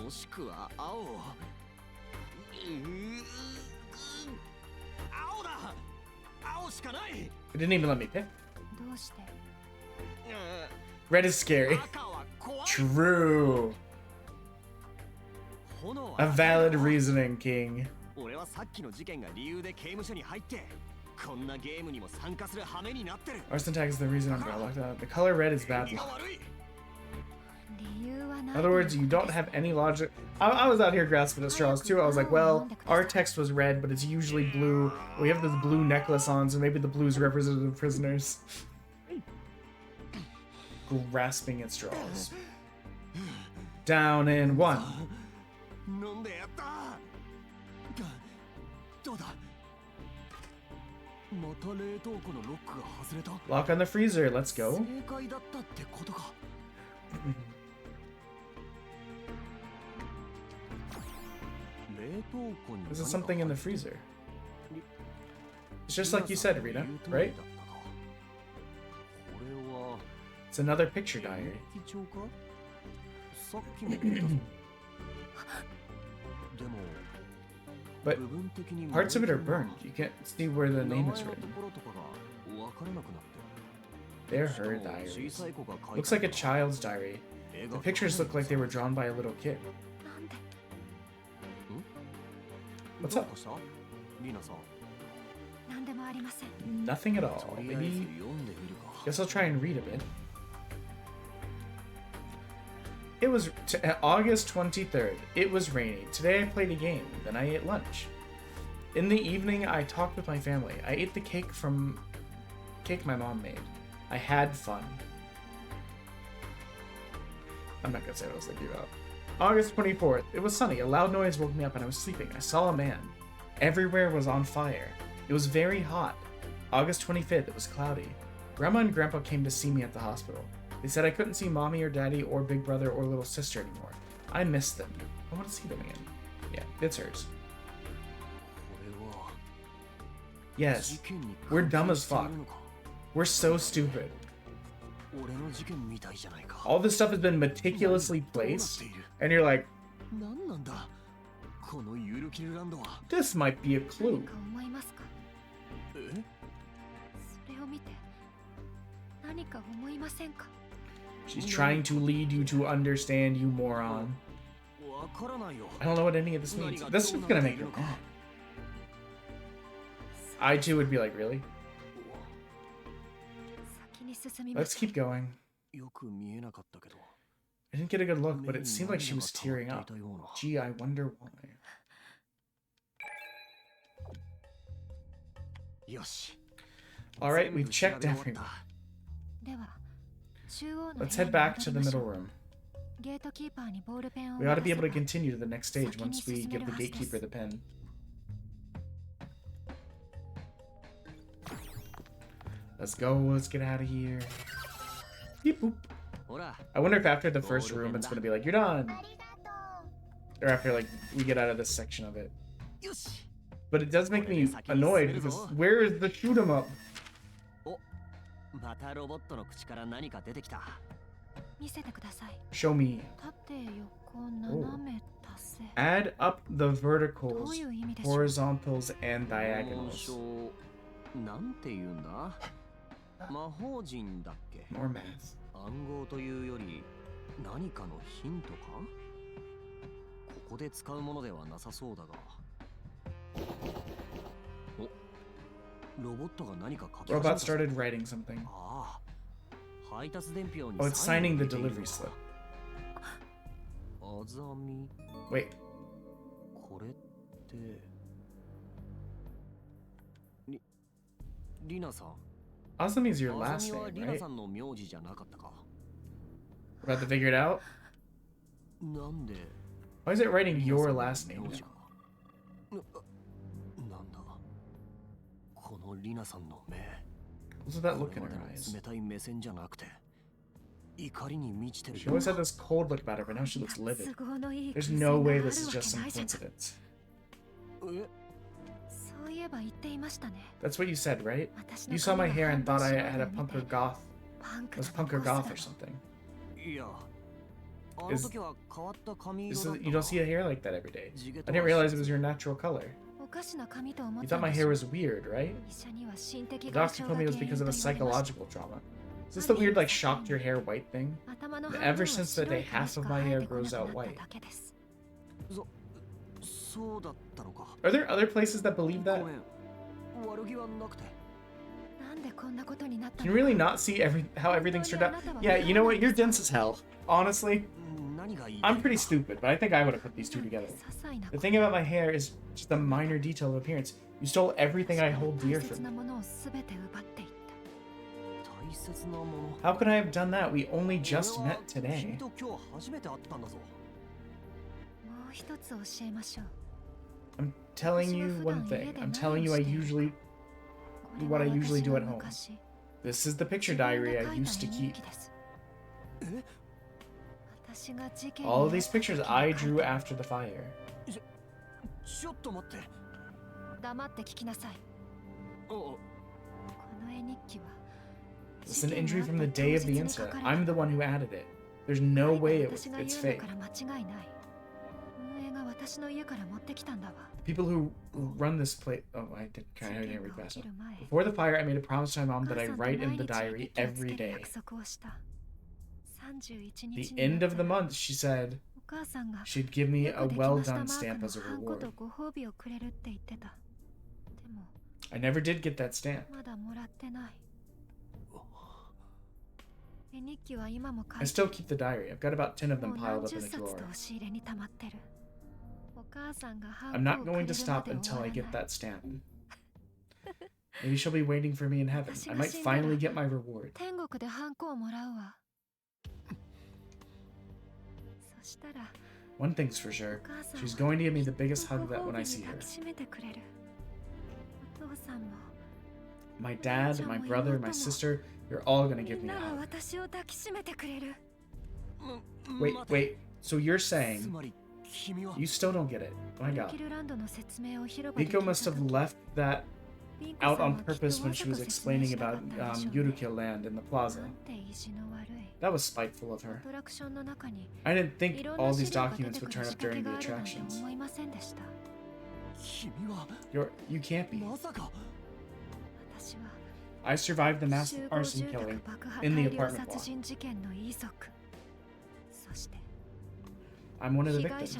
もしくは青。青だ。青しかない。 It didn't even let me pick. どうして？ Red is scary. 赤は怖い。 True. 炎は A valid reasoning, King. 俺はさっきの事件が理由で刑務所に入ってこんなゲームにも参加する羽目になってる。 Arson tag is the reason I'm locked out. The color red is bad 理由 luck. が悪い。理由はない。 In other words, you don't have any logic. I was out here grasping at straws too. I was like, well, our text was red, but it's usually blue. We have this blue necklace on, so maybe the blue's representative prisoners. Grasping at straws. Down in one. 飲んでやった。どうだ。また冷凍庫のロックが外れた。 Lock on the freezer. Let's go. 正解だったってことか。This is something in the freezer. It's just like you said, Rita, right? It's another picture diary. But parts of it are burned. You can't see where the name is written. They're her diaries. Looks like a child's diary. The pictures look like they were drawn by a little kid. What's up? Nothing at all. Maybe. Guess I'll try and read a bit. It was August 23rd. It was rainy. Today I played a game. Then I ate lunch. In the evening, I talked with my family. I ate the cake my mom made. I had fun. I'm not gonna say what I was thinking about. August 24th. It was sunny. A loud noise woke me up and I was sleeping. I saw a man. Everywhere was on fire. It was very hot. August 25th. It was cloudy. Grandma and Grandpa came to see me at the hospital. They said I couldn't see Mommy or Daddy or Big Brother or little sister anymore. I miss them. I want to see them again. Yeah, it's hers. Yes, we're dumb as fuck. We're so stupid. All this stuff has been meticulously placed, and you're like, this might be a clue. She's trying to lead you to understand, you moron. I don't know what any of this means. This is gonna make her mad. I too would be like, really? Let's keep going. I didn't get a good look, but it seemed like she was tearing up. Gee, I wonder why. Alright, we've checked everyone. Let's head back to the middle room. We ought to be able to continue to the next stage once we give the gatekeeper the pen. Let's go, let's get out of here. Beep boop. I wonder if after the first room it's gonna be like, you're done. Or after like we get out of this section of it. But it does make me annoyed because where is the shoot 'em up? Show me. Oh. Add up the verticals, horizontals, and diagonals. More math. Robot started writing something. Oh, it's signing the delivery slip. Wait. Azami is your last name, right? We're about to figure it out? Why is it writing your last name now? What's that look in her eyes? She always had this cold look about her, but now she looks livid. There's no way this is just some coincidence. That's what you said, right? You saw my hair and thought I had a punk or goth. It was punk or goth or something. You don't see a hair like that every day. I didn't realize it was your natural color. You thought my hair was weird, right? The doctor told me it was because of a psychological trauma. Is this the weird, like, shocked your hair white thing? Ever since that day, half of my hair grows out white. Are there other places that believe that? Can you really not see how everything's turned out? Yeah, you know what? You're dense as hell. Honestly, I'm pretty stupid, but I think I would have put these two together. The thing about my hair is just a minor detail of appearance. You stole everything I hold dear from me. How could I have done that? We only just met today. I'm telling you one thing. I'm telling you what I usually do at home. This is the picture diary I used to keep. All of these pictures I drew after the fire. ちょっと待って。黙って聞きなさい。おこの絵日記は It's an injury from the day of the incident. I'm the one who added it. There's no way it's fake. People who run this place. Oh, I didn't read fast enough. Before the fire, I made a promise to my mom that I write in the diary every day. The end of the month, she said she'd give me a well done stamp as a reward. I never did get that stamp. I still keep the diary. I've got about 10 of them piled up in a drawer. I'm not going to stop until I get that stamp. Maybe she'll be waiting for me in heaven. I might finally get my reward. One thing's for sure. She's going to give me the biggest hug that when I see her. My dad, my brother, my sister, you're all gonna give me a hug. Wait. So you're saying you still don't get it? My God. Biko must have left that out on purpose when she was explaining about Yurukill land in the plaza. That was spiteful of her. I didn't think all these documents would turn up during the attractions. You can't be. I survived the mass arson killing in the apartment block. I'm one of the victims.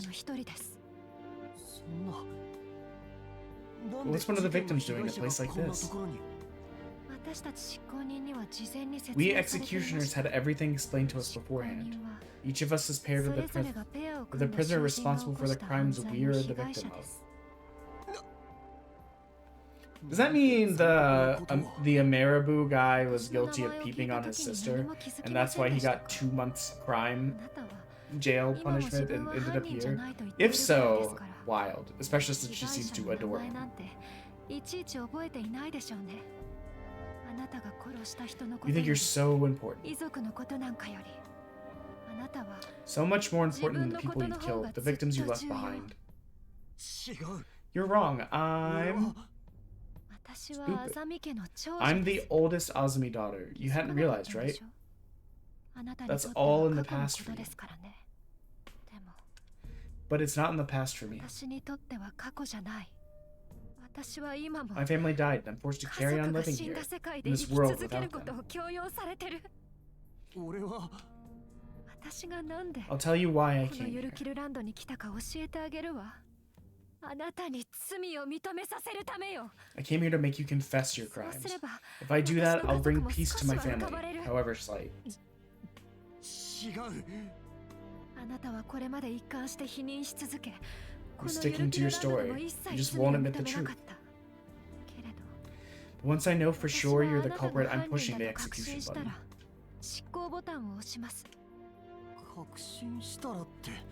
What's one of the victims doing in a place like this? We executioners had everything explained to us beforehand. Each of us is paired with the prisoner responsible for the crimes we are the victim of. Does that mean the Ameribu guy was guilty of peeping on his sister, and that's why he got 2 months crime jail punishment and ended up here? If so, wild, especially since she seems to adore him. You think you're so important. So much more important than the people you killed, the victims you left behind. You're wrong. I'm stupid. I'm the oldest Azumi daughter. You hadn't realized, right? That's all in the past for you. But it's not in the past for me. My family died, and I'm forced to carry on living here, in this world without them. I'll tell you why I came here. I came here to make you confess your crimes. If I do that, I'll bring peace to my family, however slight. You're sticking to your story. You just won't admit the truth. But once I know for sure you're the culprit, I'm pushing the execution button.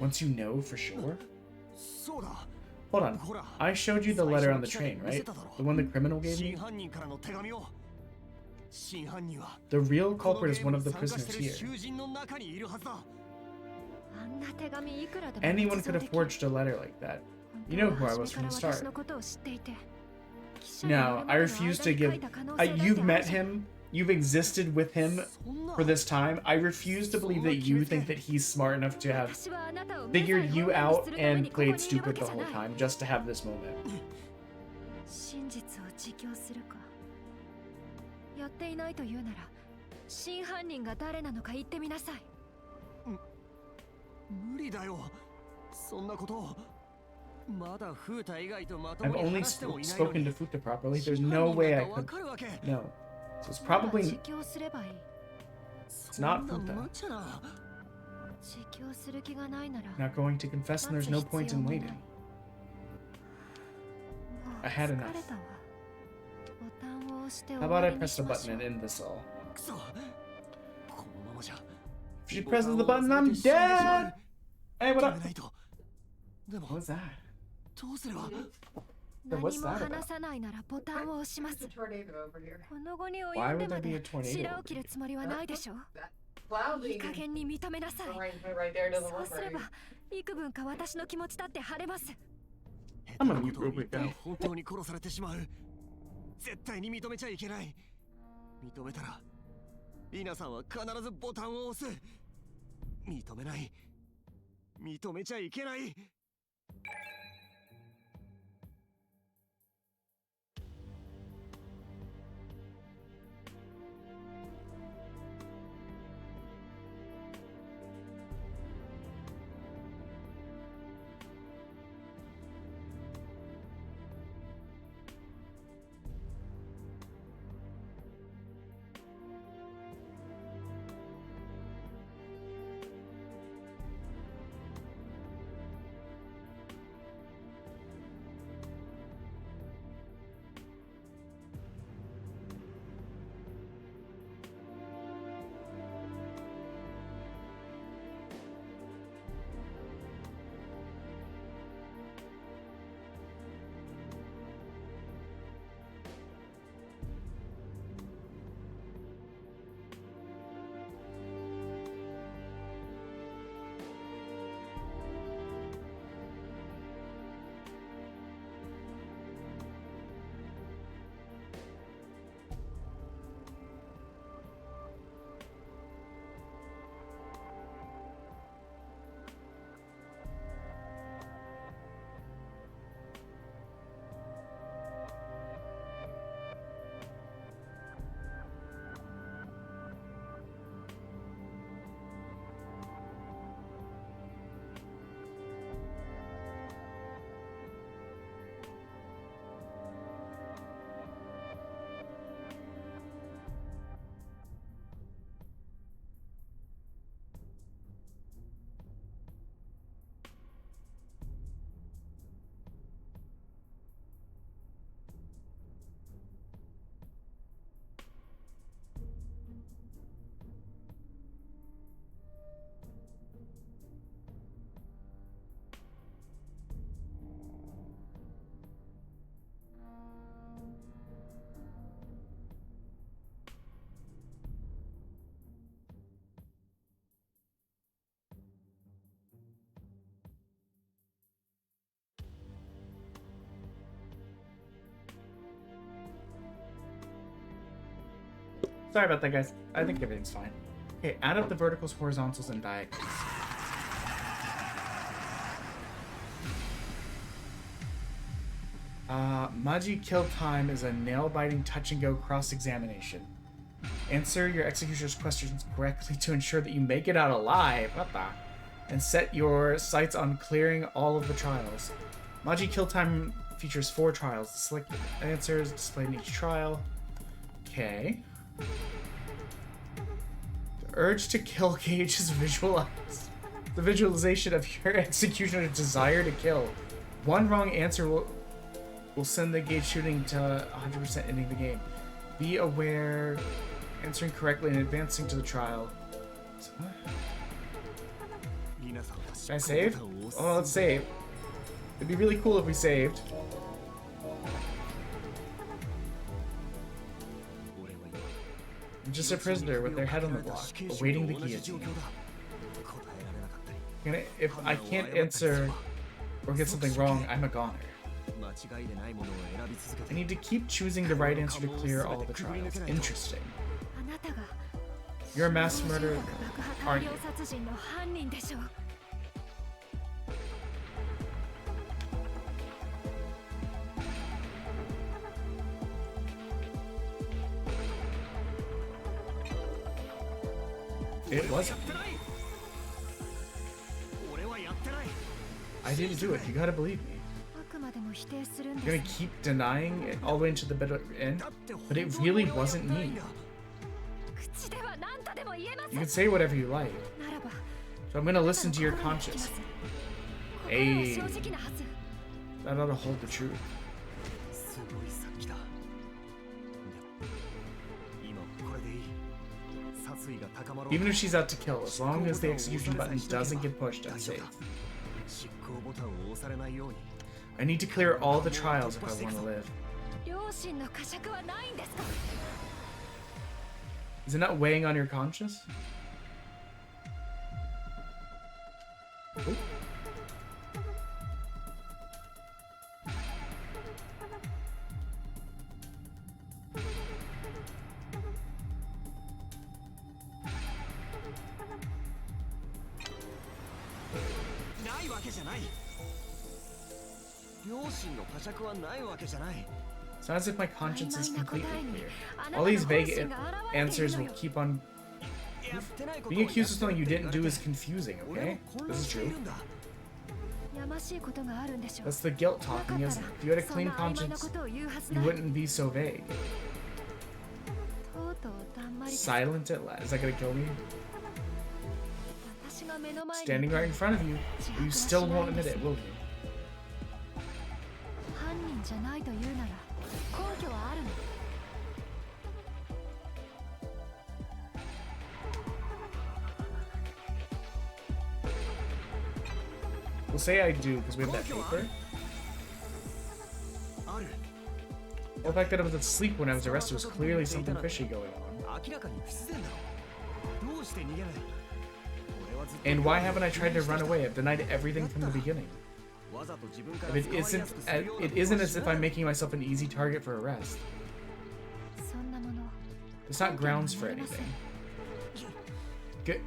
Once you know for sure? Hold on. I showed you the letter on the train, right? The one the criminal gave you? The real culprit is one of the prisoners here. Anyone could have forged a letter like that. You know who I was from the start. No, I refuse to give... you've met him. You've existed with him for this time. I refuse to believe that you think that he's smart enough to have figured you out and played stupid the whole time just to have this moment. I've only spoken to Futa properly. There's no way I could... No. So it's probably... It's not Futa. Not going to confess, and there's no point in waiting. I had enough. How about I press the button and end this all? If she presses the button, I'm dead! Hey, what up? What was that? What's that about? It's a tornado over here. Why would there be a tornado over here? いい加減に認めなさい。そうすれば幾分か私の気持ちだって晴れます。I'm gonna mute real quick, guys. 本当に殺されてしまう。絶対に認めちゃいけない。認めたらイナさんは必ずボタンを押す。認めない。認めちゃいけない。Sorry about that, guys. I think everything's fine. Okay, add up the verticals, horizontals, and diagonals. Maji kill time is a nail-biting touch-and-go cross-examination. Answer your executioner's questions correctly to ensure that you make it out alive. What the? And set your sights on clearing all of the trials. Maji kill time features 4 trials. The selected answers displayed in each trial. Okay. The urge to kill gauge is visualized. The visualization of your executioner's desire to kill. One wrong answer will send the gauge shooting to 100% ending the game. Be aware, answering correctly and advancing to the trial. So, can I save? Oh, let's save. It'd be really cool if we saved. I'm just a prisoner with their head on the block, awaiting the guillotine. If I can't answer or get something wrong, I'm a goner. I need to keep choosing the right answer to clear all of the trials. Interesting. You're a mass murderer, aren't you? It wasn't. I didn't do it. You gotta believe me. You're gonna keep denying it all the way into the bitter end, but it really wasn't me. You can say whatever you like, so I'm gonna listen to your conscience. Hey, that ought to hold the truth. Even if she's out to kill, as long as the execution button doesn't get pushed, I'm safe. I need to clear all the trials if I want to live. Is it not weighing on your conscience? Ooh. It's not as if my conscience is completely clear. All these vague answers will keep on... Being accused of something you didn't do is confusing, okay? This is true. That's the guilt talking, isn't it? If you had a clean conscience, you wouldn't be so vague. Silent at last. Is that gonna kill me? Standing right in front of you, you still won't admit it, will you? We'll say I do, because we have that paper. The fact that I was asleep when I was arrested was clearly something fishy going on. And why haven't I tried to run away? I've denied everything from the beginning. If it isn't as if I'm making myself an easy target for arrest. It's not grounds for anything. Good.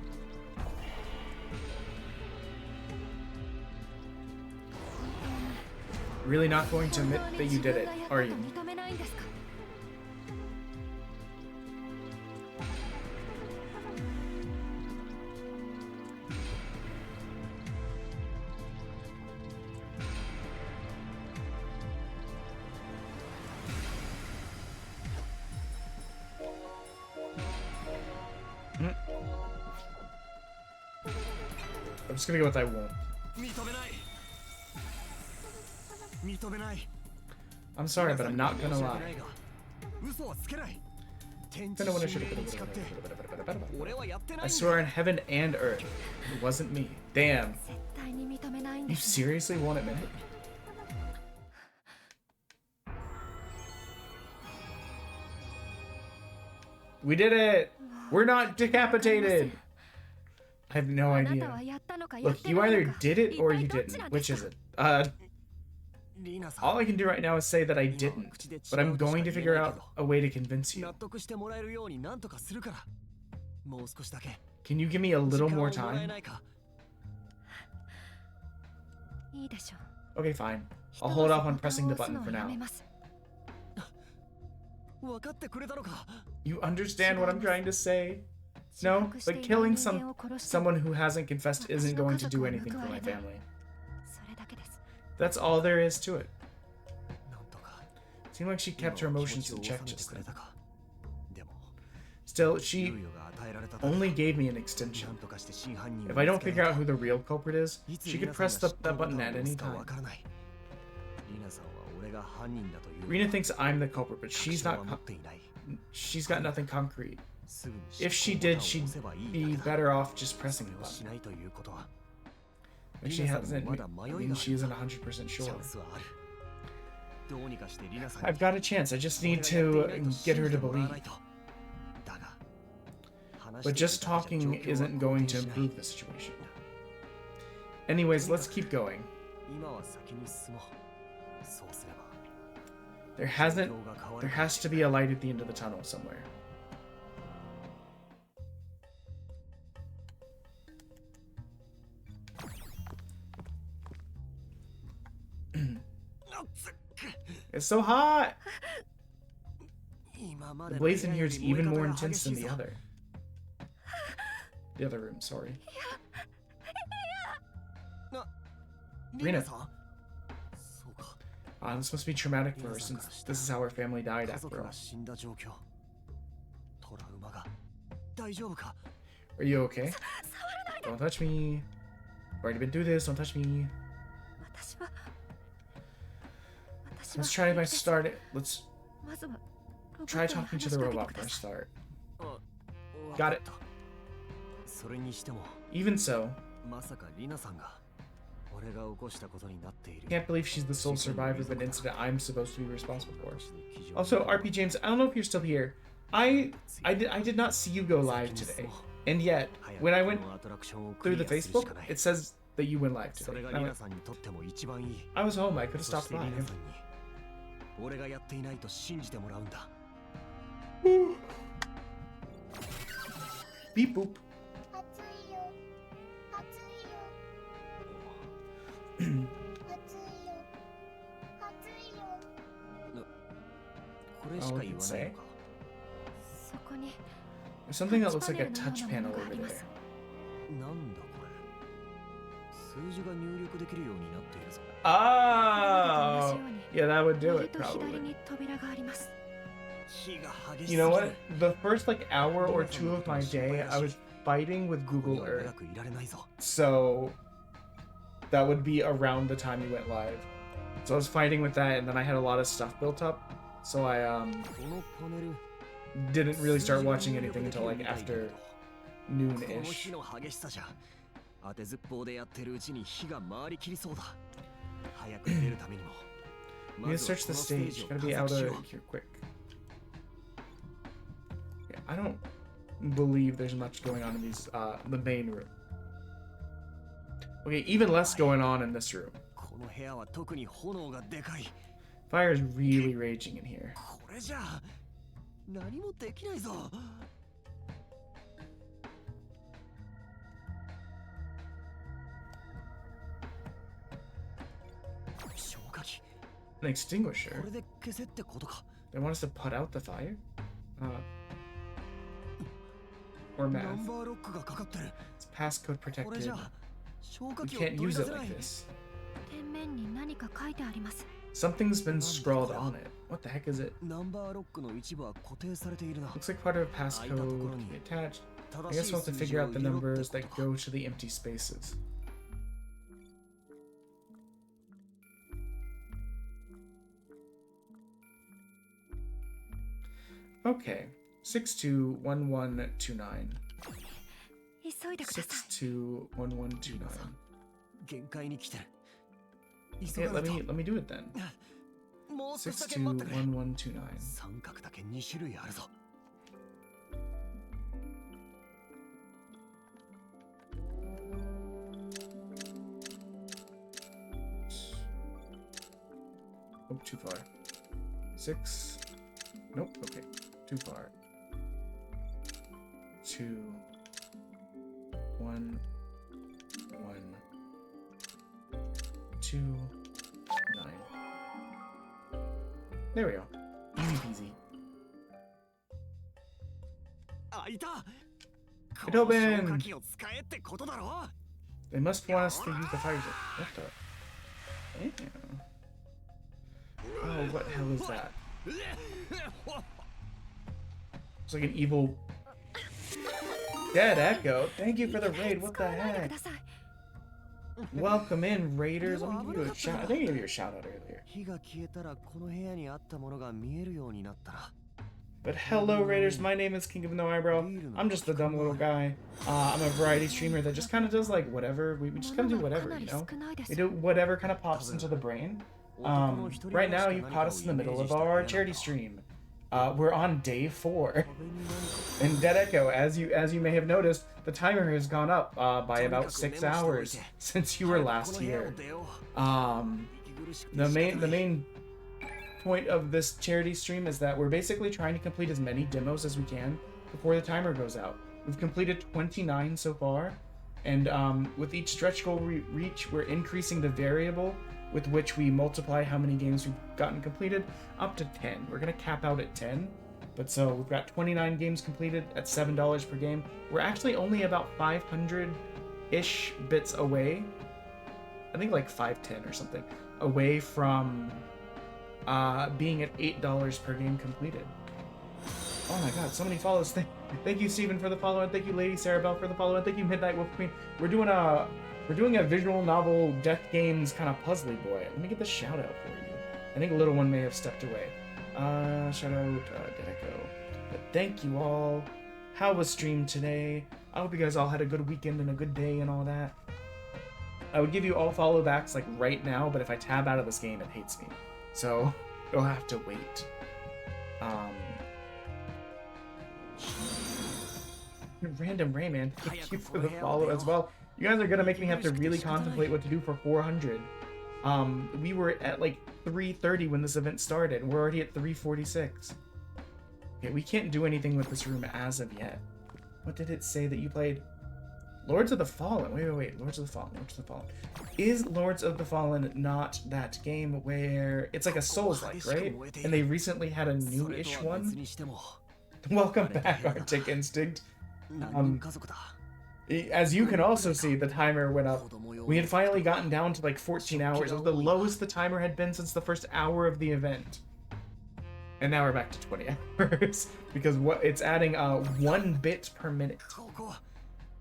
Really not going to admit that you did it, are you? I'm just gonna go with I won't. I'm sorry, but I'm not gonna lie. I swear on heaven and earth, it wasn't me. Damn. You seriously won't admit it? We did it! We're not decapitated! I have no idea. Look, you either did it or you didn't. Which is it? All I can do right now is say that I didn't, but I'm going to figure out a way to convince you. Can you give me a little more time? Okay, fine. I'll hold off on pressing the button for now. You understand what I'm trying to say? No, but killing someone who hasn't confessed isn't going to do anything for my family. That's all there is to it. Seemed like she kept her emotions in check just then. Still, she only gave me an extension. If I don't figure out who the real culprit is, she could press that button at any time. Rina thinks I'm the culprit, but she's not. She's got nothing concrete. If she did, she'd be better off just pressing the button. If she hasn't, I mean, she isn't 100% sure. I've got a chance. I just need to get her to believe. But just talking isn't going to improve the situation. Anyways, let's keep going. There has to be a light at the end of the tunnel somewhere. It's so hot! The blaze in here is even more intense than the other. The other room, sorry. Rina. This must be traumatic for her since this is how her family died after all. Are you okay? Don't touch me. I've already been through this, don't touch me. Let's try by starting. Let's try talking to the robot for a start. Got it. Even so, can't believe she's the sole survivor of an incident I'm supposed to be responsible for. Also, RP James, I don't know if you're still here. I did not see you go live today, and yet when I went through the Facebook, it says that you went live それ today. がリナさんにとっても一番いい。 I was home. I could have そし stopped て by. リナさんに俺がやっていないと信じてもらうんだ。 Beep boop. 暑いよ暑いよ暑いよ暑いよ。これしか言わないのか。そこに There's something that looks like a touch panel over there. なんだこれ。数字が入力できるようになっているぞ。 Oh! Yeah, that would do 右 it, と左 probably. に扉があります。 火が激しすぎ You る。 know what? The first like hour or two of my day, I was fighting with ここに Google は Earth. 長くいられないぞ。 So that would be around the time you went live. So I was fighting with that, and then I had a lot of stuff built up. So I このパネル didn't really start watching anything until like after この noon-ish. 火の激しさじゃ当てずっぽうでやってるうちに火が回りきりそうだ。早く出るためにも You need to search the stage. Gotta be out of here quick. Yeah, I don't believe there's much going on in these the main room. Okay, even less going on in this room. この部屋は特に炎がでかい。 Fire is really raging in here. これじゃ何もできないぞ。 消火器 An extinguisher. これで消せってことか。 They want us to put out the fire? Or ナ math. ンバーロックがかかってる。 It's passcode これ protected. じゃ消火 We 器を can't 取り use 出 it せない like。this. 店面に何か書いてあります。 Something's been scrawled on it. What the heck is it? ナンバーロックの一部は固定されているな。 Looks like part of a passcode can be attached. I 正 guess し we'll い have to 数字 figure を out the 入れろって numbers こ that とか。 go to the empty spaces. Okay. 621129. 急いでください。 621129. 限界に来てる。 Okay, let me do it then. もう少しだけ待ってくれ。 621129. 三角だけ2種類あるぞ。 Oh, too far. 6. Nope. Okay. Too far. 2. 1. 1. 2. 9. There we go. Easy peasy. あ、いた。 It opened. 消火器を使えってことだろ。 They must want us to use the fire exit. What the? Damn. Oh, what the hell is that? It's like an evil dead echo. Thank you for the raid. What the 使わないで heck? ください。 Welcome in, raiders. Let me give you a shout. I think I gave you a shout out earlier. 火が消えたらこの部屋にあったものが見えるようになったら。 But hello, raiders. My name is King of No Eyebrow. I'm just a dumb little guy. I'm a variety streamer that just kind of does like whatever. We just kind of do whatever, you know? We do whatever kind of pops into the brain. Right now, you caught us in the middle of our charity stream. We're on day 4. And Dead Echo, as you may have noticed, the timer has gone up by about 6 hours since you were last here. The main point of this charity stream is that we're basically trying to complete as many demos as we can before the timer goes out. We've completed 29 so far, and with each stretch goal we reach, we're increasing the variable with which we multiply how many games we've gotten completed up to 10. We're gonna cap out at 10, but so we've got 29 games completed at $7 per game. We're actually only about 500-ish bits away. I think like 510 or something away from being at $8 per game completed. Oh my god, so many follows. Thank you, Steven, for the follow, and thank you, Lady Sarah Bell, for the follow, and thank you, Midnight Wolf Queen. We're doing a visual novel Death Games kind of puzzly boy. Let me get the shout out for you. I think Little One may have stepped away. Shout out Dead Echo. But thank you all. How was stream today? I hope you guys all had a good weekend and a good day and all that. I would give you all follow backs like right now, but if I tab out of this game, it hates me. So you'll have to wait. Random Rayman, thank you for the follow as well. You guys are gonna make me have to really contemplate what to do for 400. We were at like 3:30 when this event started. We're already at 3:46. Okay, we can't do anything with this room as of yet. What did it say that you played? Lords of the Fallen. Wait. Lords of the Fallen. Is Lords of the Fallen not that game where it's like a Souls-like, right? And they recently had a new-ish one? Welcome back, Arctic Instinct. As you can also see, the timer went up. We had finally gotten down to like 14 hours. It was the lowest the timer had been since the first hour of the event. And now we're back to 20 hours. Because it's adding 1 bit per minute.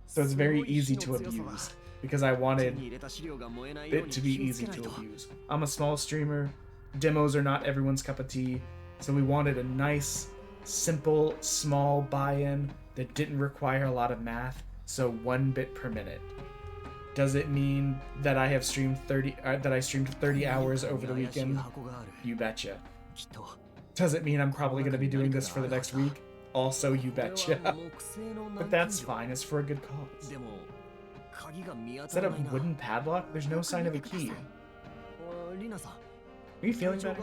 So it's very easy to abuse. Because I wanted it to be easy to abuse. I'm a small streamer. Demos are not everyone's cup of tea. So we wanted a nice, simple, small buy-in that didn't require a lot of math. So 1 bit per minute. Does it mean that I have streamed 30 hours over the weekend? You betcha. Does it mean I'm probably going to be doing this for the next week? Also, you betcha. But that's fine. It's for a good cause. Is that a wooden padlock? There's no sign of a key. Are you feeling better?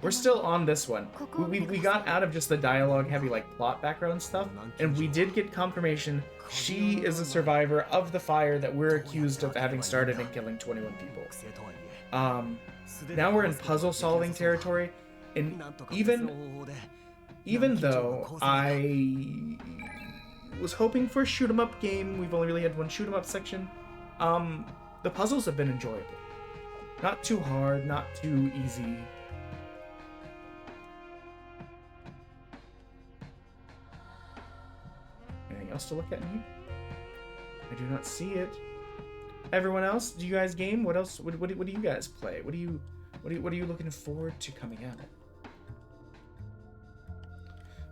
We're still on this one. We got out of just the dialogue-heavy, like, plot background stuff, and we did get confirmation she is a survivor of the fire that we're accused of having started and killing 21 people. Now we're in puzzle-solving territory, and even though I was hoping for a shoot-'em-up game, we've only really had one shoot-'em-up section, the puzzles have been enjoyable. Not too hard, not too easy. Anything else to look at in here? I do not see it. Everyone else, do you guys game? What else? What do you guys play? What are you looking forward to coming out?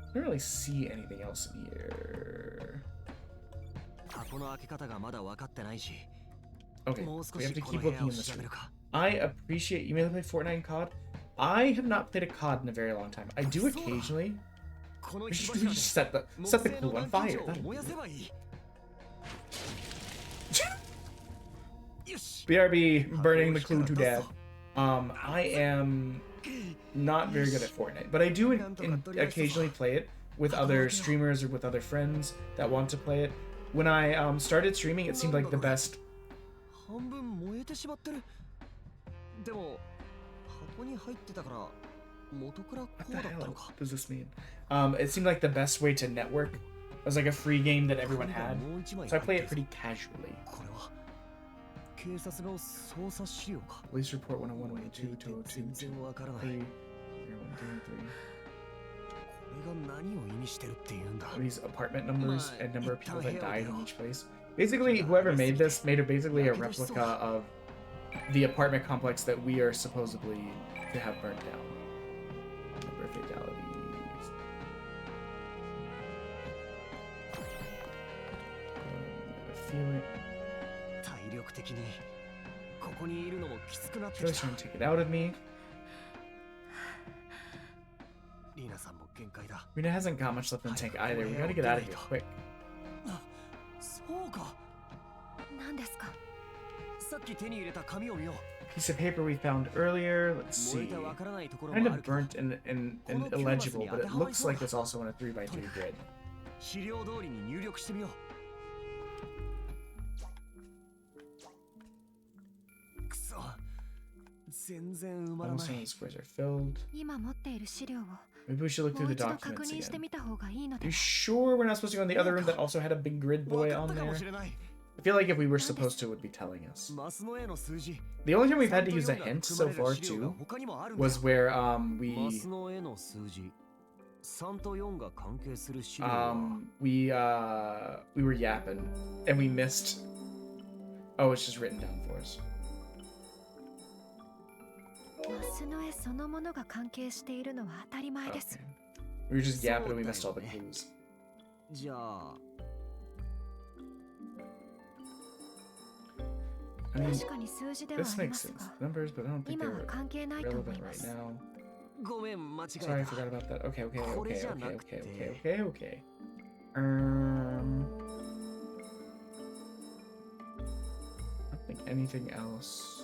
I don't really see anything else in here. Okay, we have to keep looking in the stream. I appreciate you may play Fortnite and COD. I have not played a COD in a very long time. I do occasionally. We should just set the clue on fire. BRB burning the clue to death. I am not very good at Fortnite, but I do occasionally play it with other streamers or with other friends that want to play it. When I started streaming, it seemed like the best. What the hell does this mean? It seemed like the best way to network. It was like a free game that everyone had, so I play it pretty casually. Police report 101, 102, 202, 3, 3. These apartment numbers and number of people that died in each place. Basically, whoever made this made it basically a replica of the apartment complex that we are supposedly to have burnt down. Number of fatalities. I feel it. Just trying to take it out of me. Rina hasn't got much left in the tank either. We gotta get out of here quick. Piece of paper we found earlier. Let's see. Kind of burnt and illegible, but it looks like it's also in a 3x3 grid. Almost all the squares are filled. Maybe we should look through the documents again. You sure we're not supposed to go in the other room that also had a big grid boy on there? I feel like if we were supposed to, it would be telling us. The only time we've had to use a hint so far, too, was where, we were yapping, and we missed. Oh, it's just written down for us. Okay. We were just yapping and we missed all the clues. I mean, this makes sense. Numbers, but I don't think they're relevant right now. Sorry, I forgot about that. Okay. anything else?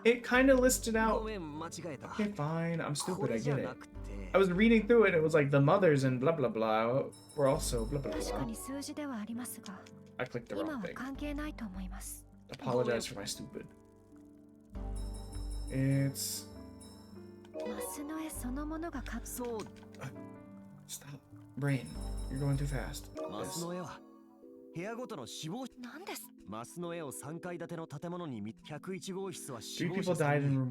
It kind of listed out. ごめん間違えた Okay, fine. I'm こ stupid. れ I じゃ get な it. くて I was reading through it. It was like the mothers and blah blah blah were also blah blah 確か blah. に数字ではありますが、 I clicked the 今 wrong は thing. 関係ないと思います。 Apologize for my stupid. It's マスの絵そのものがかそう stop. Brain, you're going too fast. マス Yes. の絵は部屋ごとの死亡なんです。マスの絵を3階建ての建物に101号室は死 Three 亡 people 者 died 3 in 人 room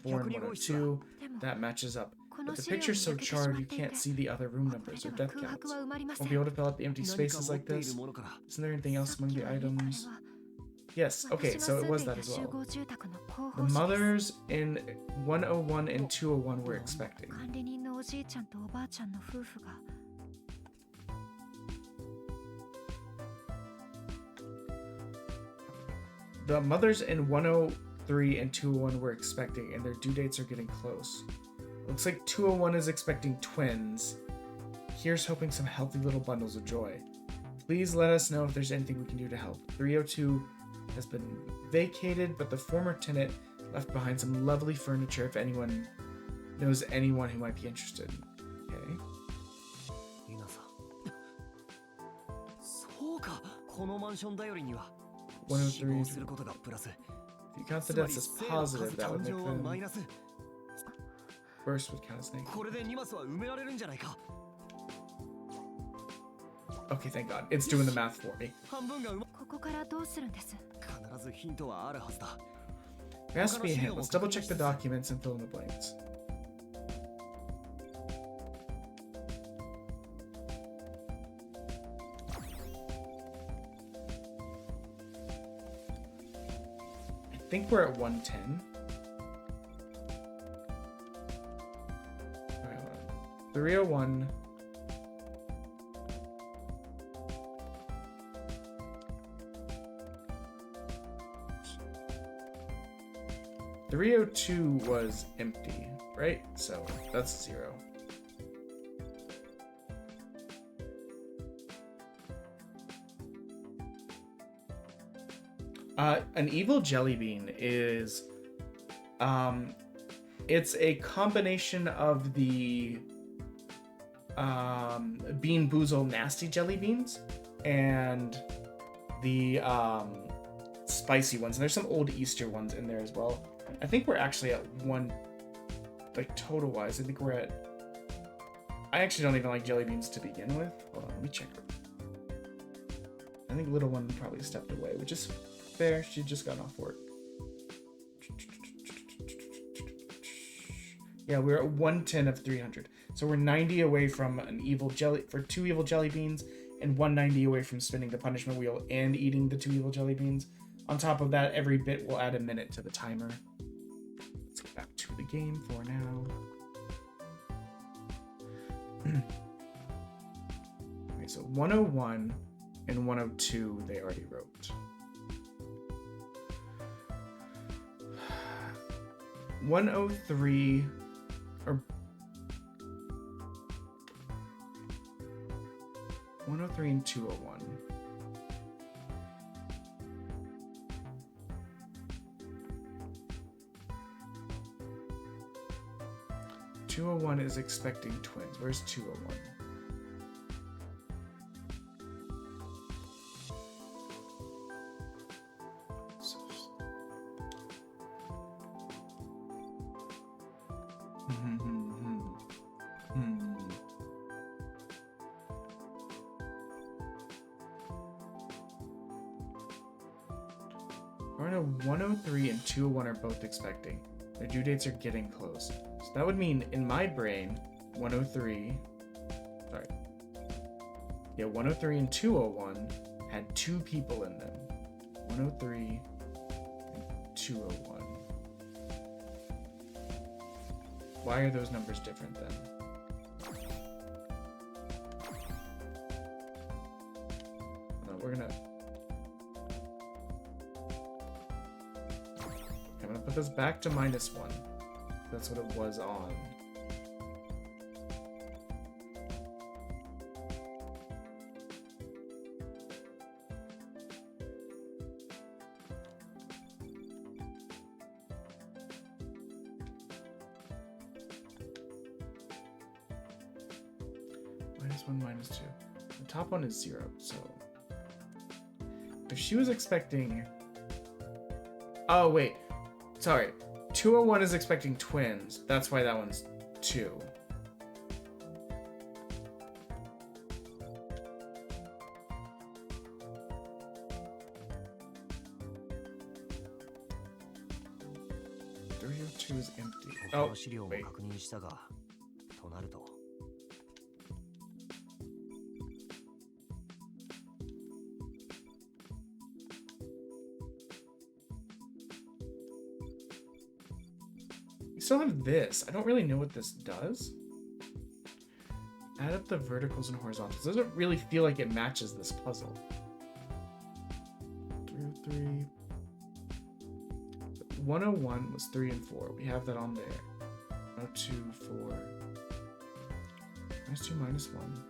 1014 and でも 102. That matches up. こ But の the 資料に picture's so 焼けてしま charred っ you ていて、 can't see the other room こ numbers れ or では death 空白 counts. は埋まりませ Won't ん。 be able to fill out the empty 何か spaces 持 like ってい this. るものから Isn't there anything さ else っ among き the はね、これ items? は Yes, 私 okay, が so 住 it ん was でい that た as 集 well. 合住宅の広 The 報誌です。 mothers in 101 and 201 were expecting. 管理人のおじいちゃんとおばあちゃんの夫婦が The mothers in 103 and 201 were expecting, and their due dates are getting close. Looks like 201 is expecting twins. Here's hoping some healthy little bundles of joy. Please let us know if there's anything we can do to help. 302 has been vacated, but the former tenant left behind some lovely furniture if anyone knows anyone who might be interested. Okay. 皆さんそうかこのマンション頼りには103死亡することがプラス If you count the つま deaths り as 生の数 positive, that would 誕 make 生はマイ them ナス first would count as negative. これで2マスは埋められるんじゃないか Okay, thank God. It's doing the math for me. 半分が埋まここからどうするんです？必ずヒントはあるはずだ There has to be a hint. Let's double check the documents and fill in the blanks. I think we're at 110. Alright, hold on. 301. .302 was empty, right? So that's 0. An evil jelly bean is, it's a combination of the Bean Boozle nasty jelly beans and the spicy ones. And there's some old Easter ones in there as well. I think we're actually at one, like total wise. I think we're at. I actually don't even like jelly beans to begin with. Hold on, let me check. I think little one probably stepped away, which is fair. She just got off work. Yeah, we're at 110 of 300. So we're 90 away from an evil jelly for 2 evil jelly beans, and 190 away from spinning the punishment wheel and eating the 2 evil jelly beans. On top of that, every bit will add a minute to the timer. Let's go back to the game for now. Okay, so 101 and 102 they already wrote. 103 or 103 and 201. .201 is expecting twins. Where's 201? We're at 103 and 201 are both expecting. Their due dates are getting close. So that would mean in my brain, 103. Sorry. Yeah, 103 and 201 had 2 people in them. 103 and 201. Why are those numbers different then? No, we're gonna. I'm gonna put this back to -1. That's what it was on. -1, -2. The top one is 0, so if she was expecting... Oh, wait. Sorry. 201 is expecting twins. That's why that one's 2. .302 is empty. Oh, wait. We still have this. I don't really know what this does. Add up the verticals and horizontals. Doesn't really feel like it matches this puzzle. 303. 101 was 3 and 4. We have that on there. 102, 4. -2, -1.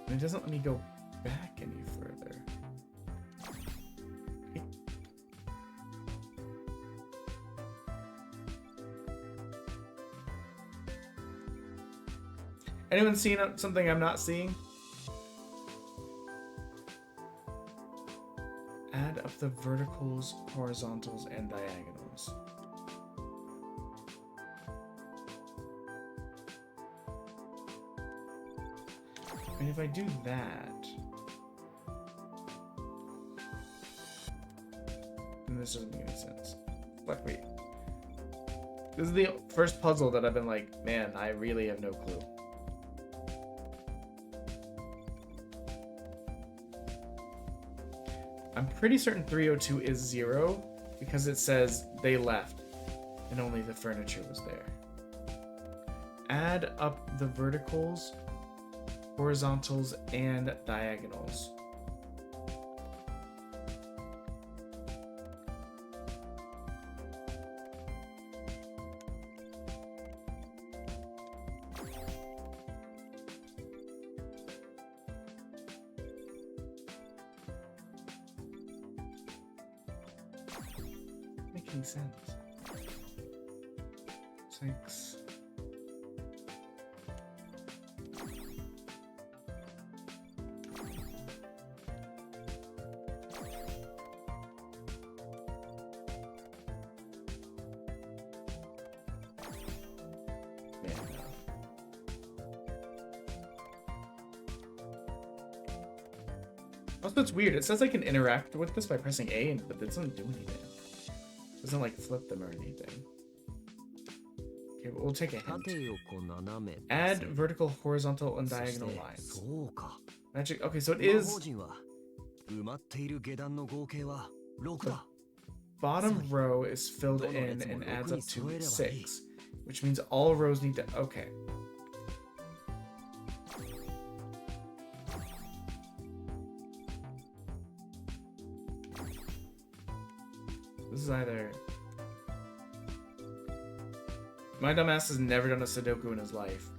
And it doesn't let me go back any further. Okay. Anyone seeing something I'm not seeing? Add up the verticals, horizontals, and diagonals. And if I do that, then this doesn't make any sense. But wait. This is the first puzzle that I've been like, man, I really have no clue. I'm pretty certain 302 is 0 because it says they left and only the furniture was there. Add up the verticals, horizontals, and diagonals. Making sense. 6. Also, it's weird. It says I can interact with this by pressing A, but it doesn't do anything. It doesn't like flip them or anything. Okay, we'll take a hint. Add vertical, horizontal, and diagonal lines. Magic. Okay, so it is. The bottom row is filled in and adds up to 6, which means all rows need to. Okay. This is either... My dumbass has never done a Sudoku in his life.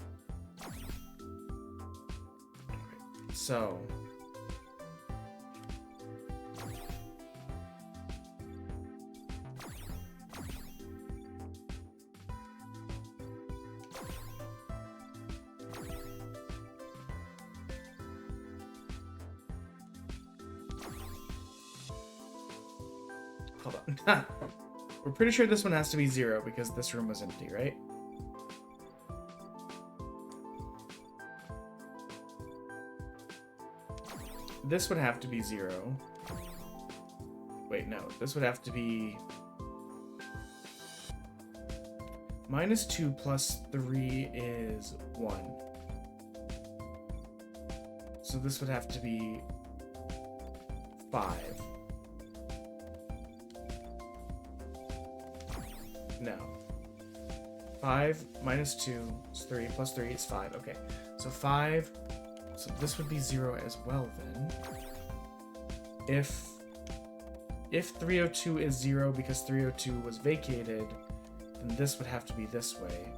Okay, so... Hold on. We're pretty sure this one has to be 0 because this room was empty, right? This would have to be 0. Wait, no. This would have to be... -2 plus 3 is 1. So this would have to be 5. No. 5 minus 2 is 3, plus 3 is 5. Okay, so 5. So this would be 0 as well then. if 302 is 0 because 302 was vacated, then this would have to be this way.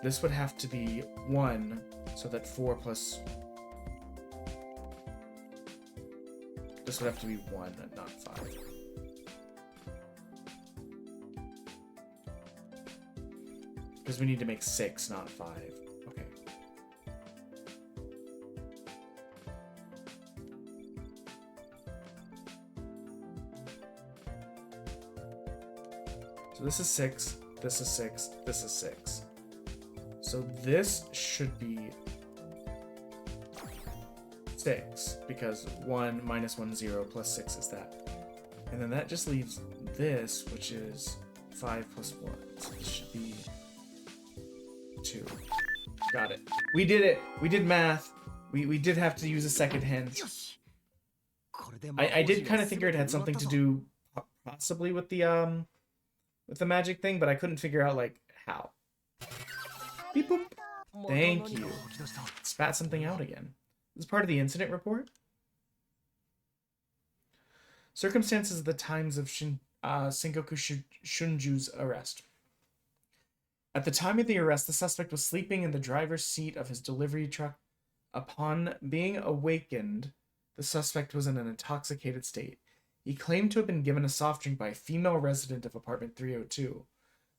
This would have to be 1, so that 4 plus... This would have to be 1 and not 5. Because we need to make 6, not 5. Okay. So this is 6, this is 6, this is 6. So this should be 6, because 1 minus 1, 0, plus 6 is that. And then that just leaves this, which is 5 plus 1. So this should be 2. Got it. We did it! We did math! We did have to use a second hint. I did kind of figure it had something to do possibly with the magic thing, but I couldn't figure out, like, how. Beep boop. Thank you. Spat something out again. This is part of the incident report. Circumstances of the times of Sengoku Shunju's arrest. At the time of the arrest, the suspect was sleeping in the driver's seat of his delivery truck. Upon being awakened, the suspect was in an intoxicated state. He claimed to have been given a soft drink by a female resident of apartment 302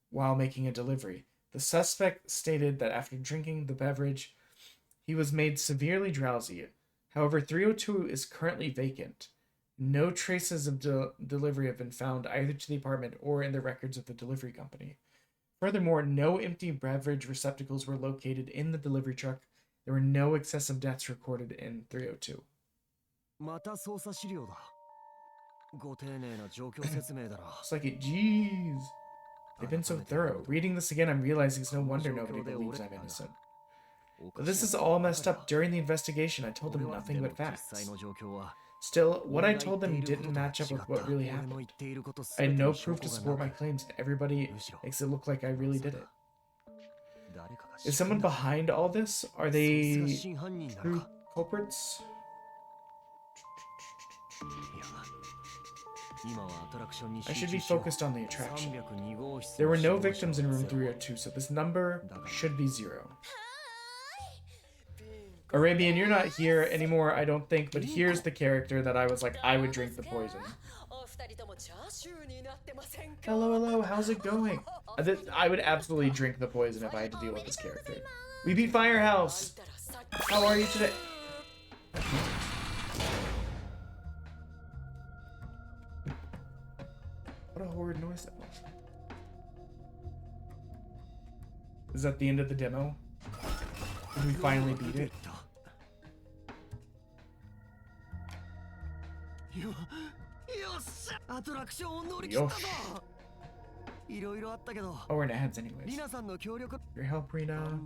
while making a delivery. The suspect stated that after drinking the beverage, he was made severely drowsy. However, 302 is currently vacant. No traces of delivery have been found either to the apartment or in the records of the delivery company. Furthermore, no empty beverage receptacles were located in the delivery truck. There were no excessive deaths recorded in 302. It's like it, jeez. They've been so thorough. Reading this again, I'm realizing it's no wonder nobody believes I'm innocent. But this is all messed up. During the investigation, I told them nothing but facts. Still, what I told them didn't match up with what really happened. I had no proof to support my claims, and everybody makes it look like I really did it. Is someone behind all this? Are they true culprits? I should be focused on the attraction. There were no victims in room 302, so this number should be 0. Arabian, you're not here anymore, I don't think, but here's the character that I was like, I would drink the poison. Hello, how's it going? I would absolutely drink the poison if I had to deal with this character. We beat Firehouse! How are you today? What a horrid noise that was. Is that the end of the demo? Did we finally beat it? Yosh. Oh, we're in ads anyways. Your help, Rina.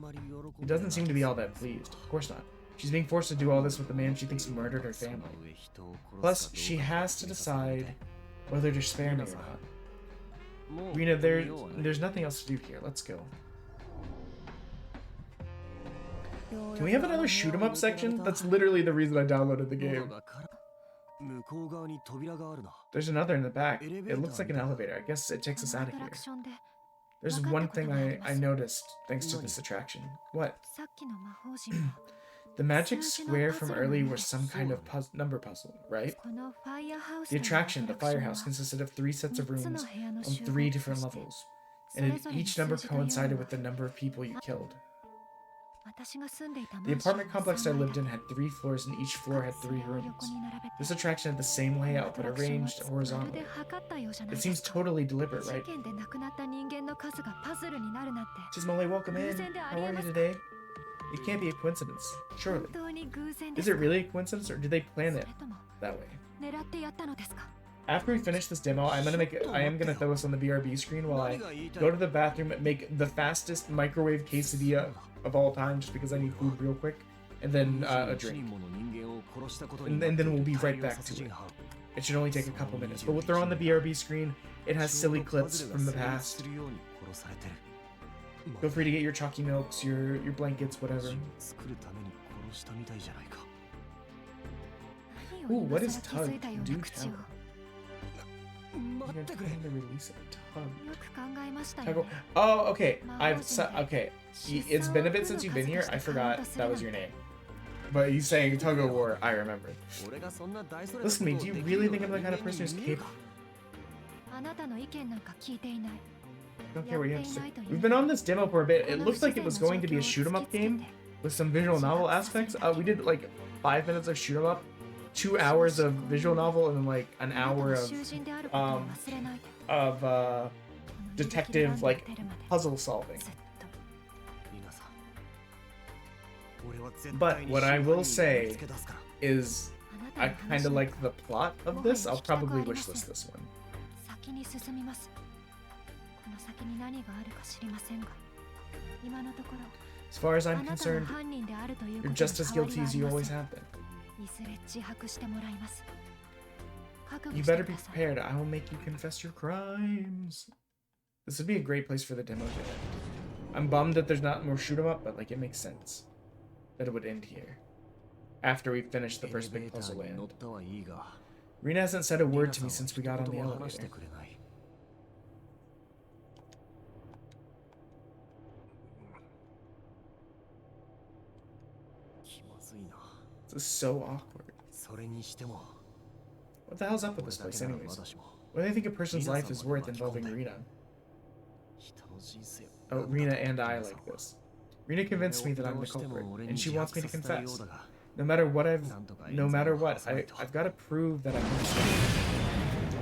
He doesn't seem to be all that pleased. Of course not. She's being forced to do all this with the man she thinks murdered her family. Plus, she has to decide whether to spare me or not. Rina, there's nothing else to do here. Let's go. Can we have another shoot 'em up section? That's literally the reason I downloaded the game. There's another in the back. It looks like an elevator. I guess it takes us out of here. There's one thing I noticed thanks to this attraction. What? The magic square from earlier was some kind of number puzzle, right? The attraction, the firehouse, consisted of 3 sets of rooms on 3 different levels, and each number coincided with the number of people you killed. The apartment complex I lived in had 3 floors, and each floor had 3 rooms. This attraction had the same layout, but arranged horizontally. It seems totally deliberate, right? Chismole, welcome in. How are you today? It can't be a coincidence, surely. Is it really a coincidence, or did they plan it that way? After we finish this demo, I am gonna throw this on the BRB screen while I go to the bathroom and make the fastest microwave quesadilla of all time, just because I need food real quick, and then a drink. And then we'll be right back to it. It should only take a couple minutes, but we'll throw on the BRB screen. It has silly clips from the past. Feel free to get your chalky milks, your blankets, whatever. Ooh, what 今 is 更気づい tug? たよう Do な口を tell. 待 You're ってくれ trying to release a tug. よく考えましたよ Tug. ね Oh, okay. Wow, Okay. It's been a bit since you've been here. I forgot that was your name. But you saying tug of war, I remember. 俺がそんな大それた Listen to me. こと Do を you できる really よう think な I'm the kind of 人 person 間 who's に見える capable? かあなたの意見なんか聞いていない I don't care what you have to say. We've been on this demo for a bit. It looked like it was going to be a shoot 'em up game with some visual novel aspects. We did like 5 minutes of shoot 'em up, 2 hours of visual novel, and then like an あなた hour が of 囚人であることを忘れないで of この detective like ユルキルランドに出るまで puzzle solving. ずっと皆さん俺は絶 But 対に what I 真 will 犯人を見 say つけ出すから is あなた I の kind 話 of に like the plot of this. I'll probably wishlist this one. 先に進みますこの先に何があるか知りませんが今のところ As far as あ I'm なたの concerned, 犯人であるというこ you're とに just as 変わり guilty はあ as り you ま always せん have been. いずれ自白してもらいます覚悟 You して better く be ださい prepared. I will make you confess your crimes. This would be a great place for the demo to end. I'm bummed that there's not more shoot 'em up, but like it makes sense that it would end here after we finish the エレ first ベ big ーター puzzle に乗っ land. たはいいが Rena hasn't said a 皆 word さ to ん me は since we 一 got on 言 the も話して elevator. くれない気まずいな This is so awkward. それにしても What the hell's up with 俺 this だけ place, ならま anyways? だしも What do they think a person's life is worth involving Rena? 人の人生を Oh, 何だと Rena 思って and I んだ like さ this. Rena convinced me that 俺 I'm を the どうしても culprit, 俺に and she 自 wants me 白 to させたいよ confess. うだが No matter what I've, なんとか no 冤罪 matter を晴 what, らさないと I've got to prove that I'm innocent.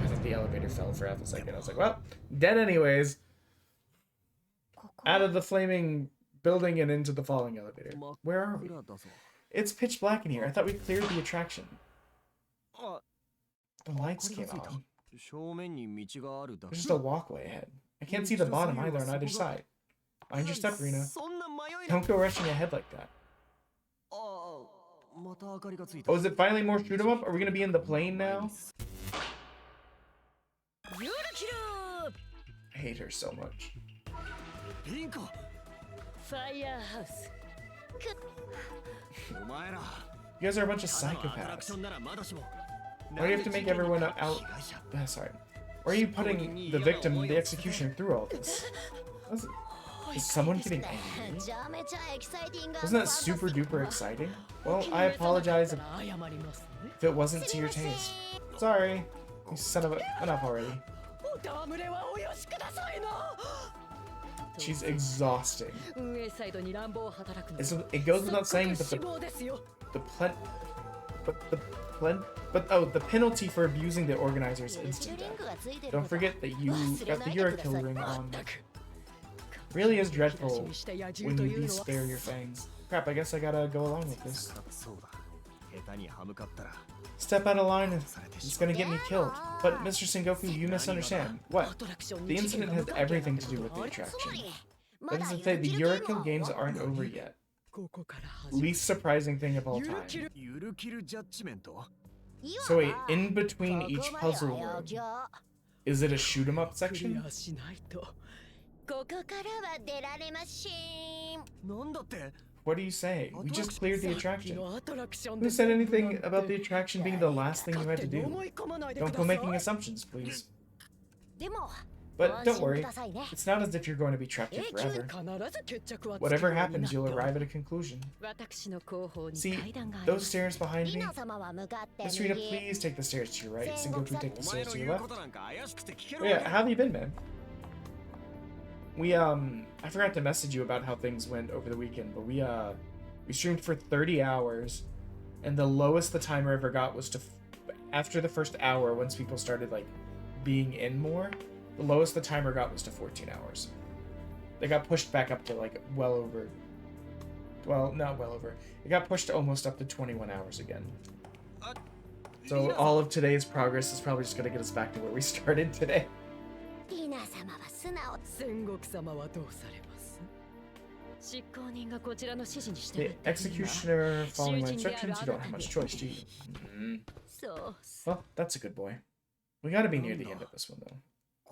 I think the elevator fell for half a second. I was like, well, dead anyways. ここ Out of the flaming building and into the falling elevator. 真っ Where are we? 暗だぞ It's pitch black in here. I thought we cleared the attraction. あ The lights これ came がついた on. 正面に道があるだ There's け just a walkway ahead. I can't see the bottom either on either side. Mind your step, Rena. そんな迷いな Don't go rushing ahead like that. ああまた明かりがついた Oh, is it finally more shoot 'em up? Are we gonna be in the plane now? ユルキル I hate her so much. ピンコファイヤーハウスお前ら You guys are a bunch of ただのアトラクシ psychopaths. ョンならまだしも Why do you have to make everyone out? 被害者 Sorry. Why are you putting the victim, the executioner, through all this? Is someone getting angry? めちゃめちゃエキサイティング Wasn't that super duper exciting? Well, I apologize if 謝りますね it wasn't to your taste. Sorry. You son of a... Enough already. お戯れはおよしくださいな She's exhausting. 運営サイドに乱暴を働くの It goes without saying, but 死亡ですよ the penalty for abusing the organizer is instant death. Don't forget that you got the Yurukill ring on. Really is dreadful when you least spare your fangs. Crap, I guess I gotta go along with this. そうだ下手に歯向かったら Step out of line and it's gonna get me killed. But Mr. Sengoku, you misunderstand. What? The incident has everything to do with the attraction. That is to say, the Yurukill games aren't over yet. ここから始め Least surprising thing of all time. ゆるキルジャッジメント So wait, in between each puzzle room, is it a shoot 'em up クリ section? アしないとここからは出られません。なんだって What do you say? We just cleared the さっき attraction. のアトラクション Who で said anything about the attraction being the last thing you had to 勝手に do? 思い込まないでく Don't だ go さい making assumptions, please. でも、 But don't ご安心く worry, ださいね。 it's not as if you're going to be trapped here 永久に forever. 必ず決着はつく Whatever ようにな happens, って you'll おる arrive at a conclusion. 私の後方に See, 階段がありま those す stairs behind リ me? ナ様は向かって Miss Rita, 右。 please take the stairs to your right. Sengoku, take the お前 stairs の to 言 your う left. ことなんか怪しくて聞け Oh, ろ yeah, how have you been, man? I forgot to message you about how things went over the weekend, but we streamed for 30 hours, and the lowest the timer ever got was after the first hour, once people started, like, being in more, the lowest the timer got was to 14 hours. They got pushed back up to, like, well over, well, not well over, it got pushed almost up to 21 hours again. So all of today's progress is probably just gonna get us back to where we started today. リナ様は素直。戦国様はどうされます執行人がこちらの指示に従 The って executioner following my instructions, you don't have much choice, do you? Mm. そうそう Well, that's a good boy. We gotta be near the end of this one, though.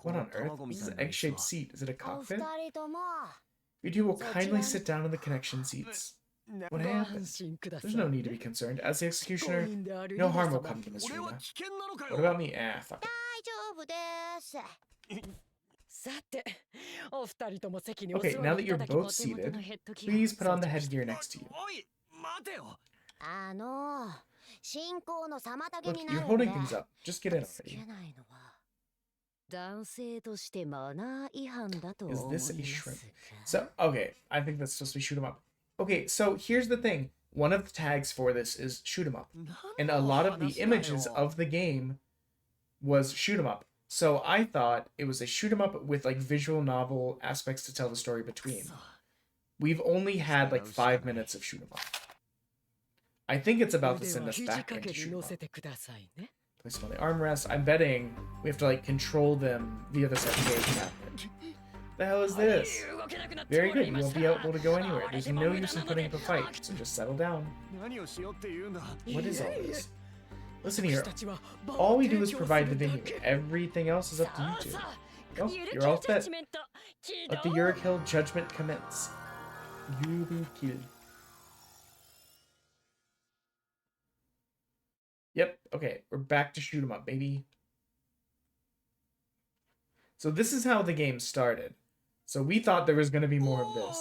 What on earth? This is an egg-shaped seat. Is it a お二 cockpit? 人とも。 You two will kindly sit down in the connection seats. What happened? There's no need to be concerned. As the executioner, no harm will come to Miss Rina. What about me? Ah, fuck it. 丈夫ですさてお二人とも席にお Okay, 座 now り that いた you're だき both お手元 seated, のヘッドギア please put on the headgear next to you. おい待てよ進行の妨げ Look, にな you're るん holding で things up. Just get in つけ already. ないのは男性としてマナー違反だと Is 思いま this a す shrimp? が So, okay, I think that's supposed to be shoot 'em up. Okay, so here's the thing. One of the tags for this is shoot 'em up. And a lot of the images of the game was shoot 'em up. So I thought it was a shoot 'em up with like visual novel aspects to tell the story between. We've only had like 5 minutes of shoot 'em up. I think it's about to send us back into shoot 'em up. Place them on the armrest. I'm betting we have to like control them via this arcade cabinet. The hell is this? Very good. You won't be able to go anywhere. There's no use in putting up a fight, so just settle down. 何をしようって言うんだ What is all this? Listen here. All we do is provide the venue. Everything else is up to you two. Oh, you're all set. Let the Yurukill judgment commence. Yurukill. Yep, okay. We're back to shoot 'em up, baby. So this is how the game started. So we thought there was going to be more of this.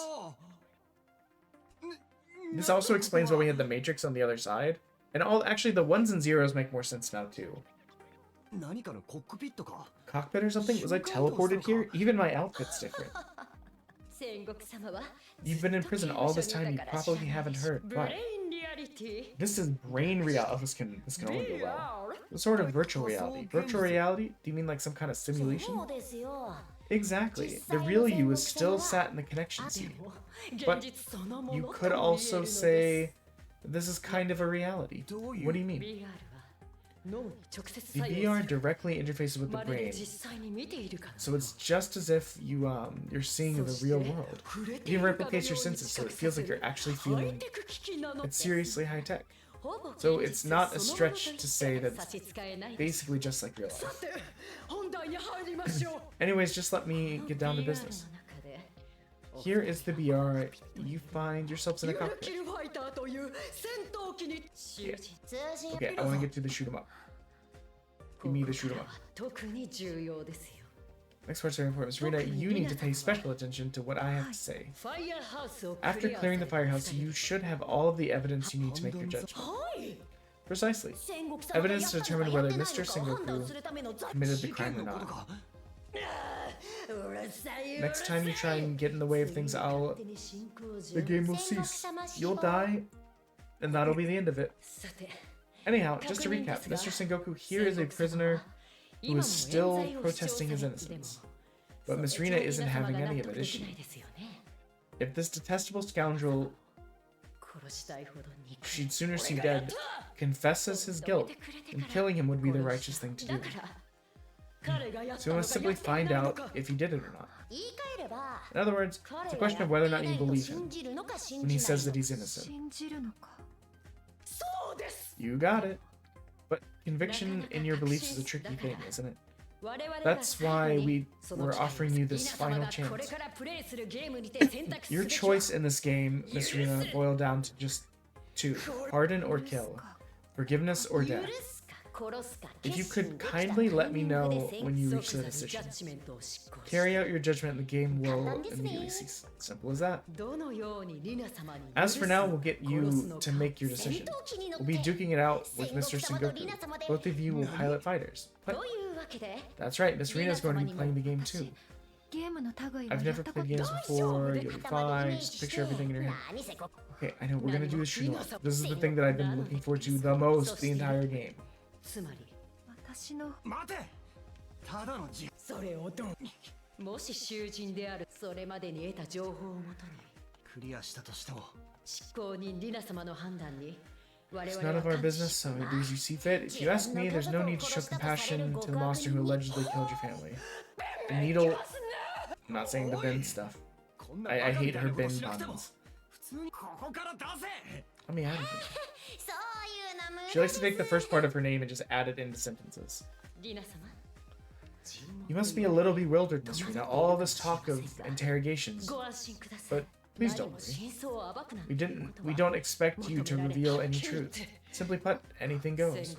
This also explains why we had the Matrix on the other side. And actually the ones and zeros make more sense now too. 何かのコックピットか Cockpit or something? Was I teleported here? Even my outfit's different. 戦国様は You've been in prison all this time, you probably haven't heard. ブ But レインリアリティ this is brain reality. Oh, this can only go well. What sort of virtual reality? Virtual reality? Do you mean like some kind of simulation? そうですよ Exactly. The real you is still sat in the connection seat. But you could also say this is kind of a reality. What do you mean? VR は脳に直接 The 作用 VR する directly interfaces with the まるで brain, 実際に見ているかの so it's just as if you're seeing the real world. 触れて You い can るかの replicate よ your うに senses, 知 so 覚 it さ feels せ like る you're actually ハイ feeling テク機器なの it's seriously high tech. ほぼ So 現 it's 実 not a そのものと stretch し to て say that 差し支えない it's basically just like real さ life. て本題に入りましょう Anyways, just let me get down to business. Here is the BR. You find yourselves in a ユル cockpit. キルファイターという戦闘機に囚人 Okay, I want to get to the shoot 'em up. Give me the shoot 'em up. 特に重要ですよ Next part's very important. Serena, you need to pay special attention to what I have to say. ファイヤーハウスを After クリア clearing the され firehouse, you should have all of the evidence you need to make your judgment. はい Precisely. 戦国様が Evidence や to った determine のかや whether ってない Mr. のかを判断 Sengoku するための committed the crime or のこと not. か Next time you try and get in the way of things, the game will cease. You'll die, and that'll be the end of it. Anyhow, just to recap, Mr. Sengoku here is a prisoner who is still protesting his innocence. But Miss Rina isn't having any of it, is she? If this detestable scoundrel she'd sooner see dead confesses his guilt, then killing him would be the righteous thing to do. So we must simply find out if he did it or not. In other words, it's a question of whether or not you believe him when he says that he's innocent. 信じるのか You got it. But conviction in your beliefs is a tricky thing, isn't it? That's why we're offering you this final chance. Your choice in this game, Miss Rina, boiled down to just two: pardon or kill, forgiveness or death. If you could kindly let me know when you reach the decision. Carry out your judgment and the game will immediately cease. Simple as that. As for now, we'll get you to make your decision. We'll be duking it out with Mr. Sengoku. Both of you will pilot fighters. What? That's right, Miss Rina's going to be playing the game too. ゲームの類は I've やっ never たこ played と games before, you'll be fine, just picture everything in your head. Okay, I know, we're gonna do the shoot 'em up. This is the thing that I've been looking forward to the most the entire game. つまり私の待てただのじそれをどうもし囚人であるそれまでに得た情報をもとにクリアしたとしても執行人リナ様の判断に我 It's 々 none は of our 感知 business, so we do as you see fit. If you ask me, there's no need to show compassion to the monster who allegedly killed your family. The needle... I'm not saying the bin stuff. こんな I バカみ hate たい her なこと bin しなくても puns. 普通にここから出せ Let me add it. そういうの無 She likes to take the first part of her name and just add it into sentences. リナ様 You must be a little bewildered, Miss Rina. All this talk of interrogations. ご安心ください But Please don't worry. We don't expect you to reveal any truth. Simply put, anything goes.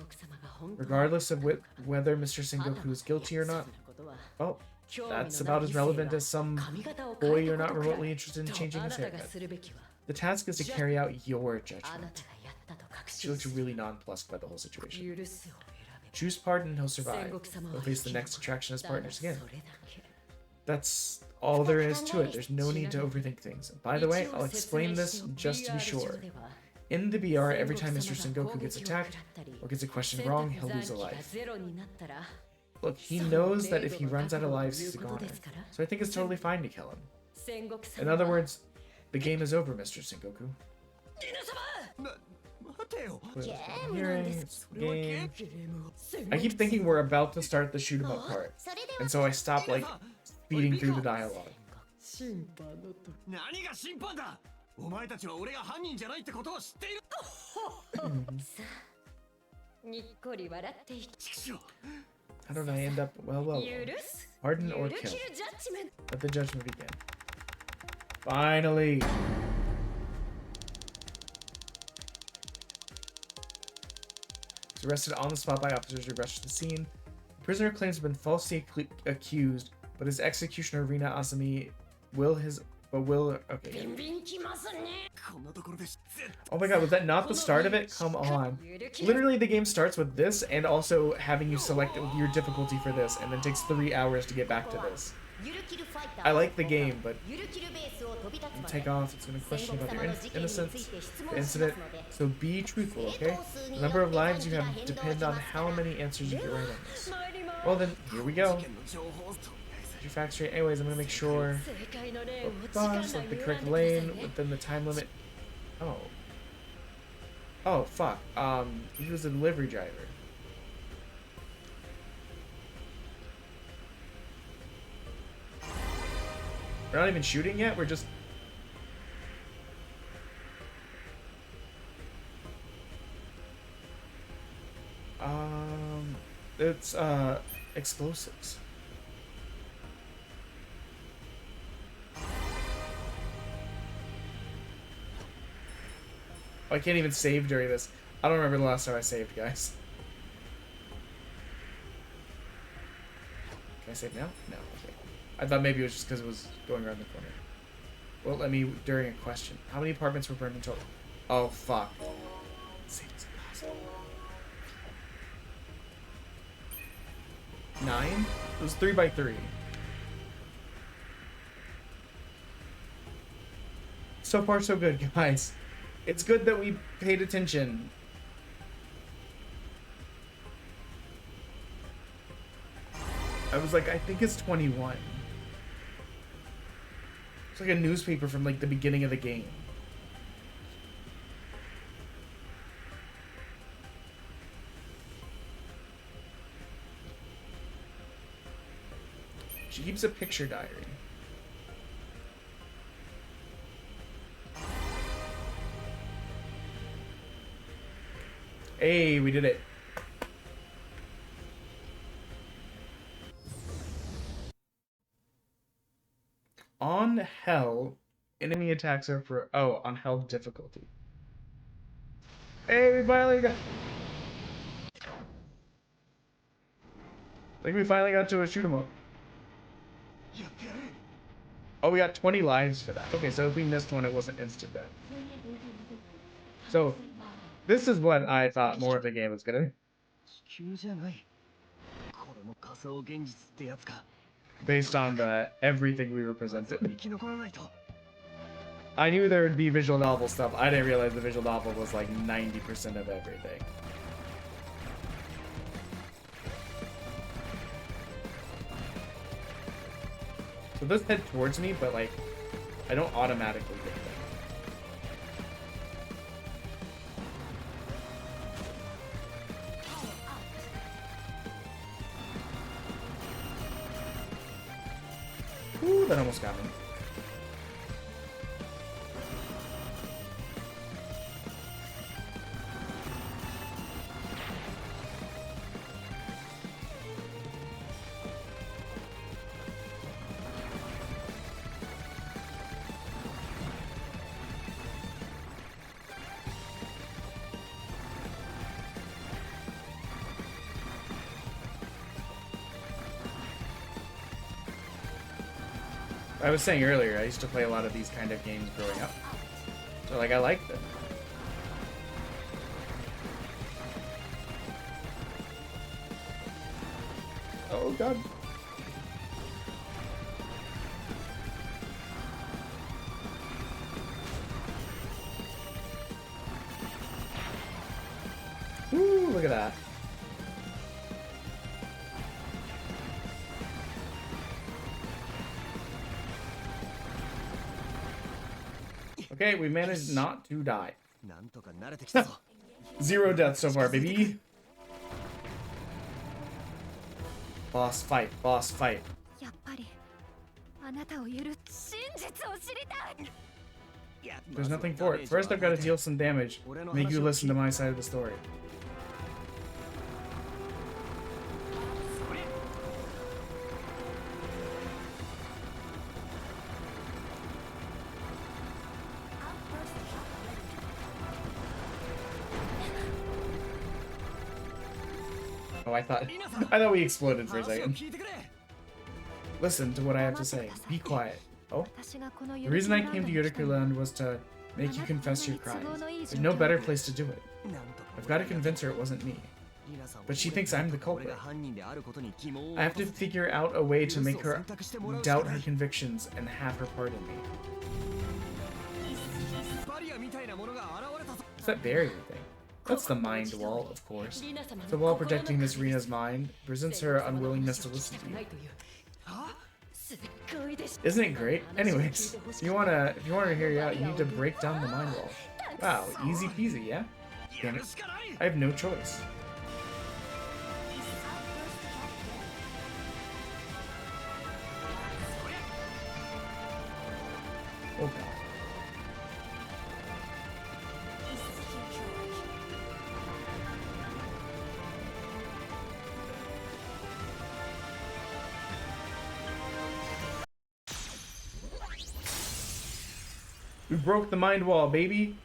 Regardless of whether Mr. Sengoku is guilty or not. Well, that's about as relevant as some boy you're not remotely interested in changing his haircut. The task is to carry out your judgment. She looks really nonplussed by the whole situation. Choose pardon and he'll survive. He'll face the next attraction as partners again. That's all there is to it. There's no need to overthink things. By the way, I'll explain this just to be sure. In the BR, every time Mr. Sengoku gets attacked or gets a question wrong, he'll lose a life. Look, he knows that if he runs out of lives, he's a goner. So I think it's totally fine to kill him. In other words, the game is over, Mr. Sengoku. Game. I keep thinking we're about to start the shoot 'em up part, and so I stop like speeding through the dialogue. How did I end up? Well. Pardon or kill? Let the judgment begin. Finally. He's arrested on the spot by officers who rushed to the scene. The prisoner claims to have been falsely accused, but his executioner Rina Asami okay. Oh my god, was that not the start of it? Come on. Literally the game starts with this and also having you select your difficulty for this and then takes 3 hours to get back to this. I like the game, but take off. It's going to question about your innocence, the incident. So be truthful, okay? The number of lives you have depend on how many answers you get right on this. Well then, here we go. Your facts straight. Anyways, I'm going to make sure. Select the correct lane within the time limit. Oh. Oh, fuck. He was a delivery driver. We're not even shooting yet, we're just... It's, explosives. Oh, I can't even save during this. I don't remember the last time I saved, guys. Can I save now? No, okay. I thought maybe it was just because it was going around the corner. Well, let me during a question. How many apartments were burned in total? Oh, fuck. Save is impossible. 9? It was 3 by 3. So far, so good, guys. It's good that we paid attention. I was like, I think it's 21. It's like a newspaper from like the beginning of the game. She keeps a picture diary. Hey, we did it. On hell, enemy attacks are for... Oh, on hell difficulty. Hey, we finally got... I think we finally got to a shoot 'em up. Oh, we got 20 lives for that. Okay, so if we missed one, it wasn't instant death. So, this is what I thought more of the game was gonna be. Based on everything we were presented. I knew there would be visual novel stuff. I didn't realize the visual novel was like 90% of everything. So this head towards me, but like, I don't automatically get them. Ooh, that almost got me. I was saying earlier, I used to play a lot of these kind of games growing up. So, like, I liked them. Oh, God. Woo, look at that. Okay, we managed not to die. なんとか慣れてきたぞ。 Zero deaths so far, baby. Boss fight, boss fight. やっぱりあなたを許真実を知りたい。 There's nothing for it. First, I've got to deal some damage. Make you listen to my side of the story. Oh, I thought we exploded for a second. Listen to what I have to say. Be quiet. Oh, the reason I came to Yurukill Land was to make you confess your crimes. There's no better place to do it. I've got to convince her it wasn't me. But she thinks I'm the culprit. I have to figure out a way to make her doubt her convictions and have her pardon me. What's that barrier thing? That's the mind wall, of course. The wall protecting Miss Rina's mind presents her unwillingness to listen to you. Isn't it great? Anyways, if you wanna hear you out, you need to break down the mind wall. Wow, easy peasy, yeah? Damn it. I have no choice. Oh god. We broke the mind wall, baby.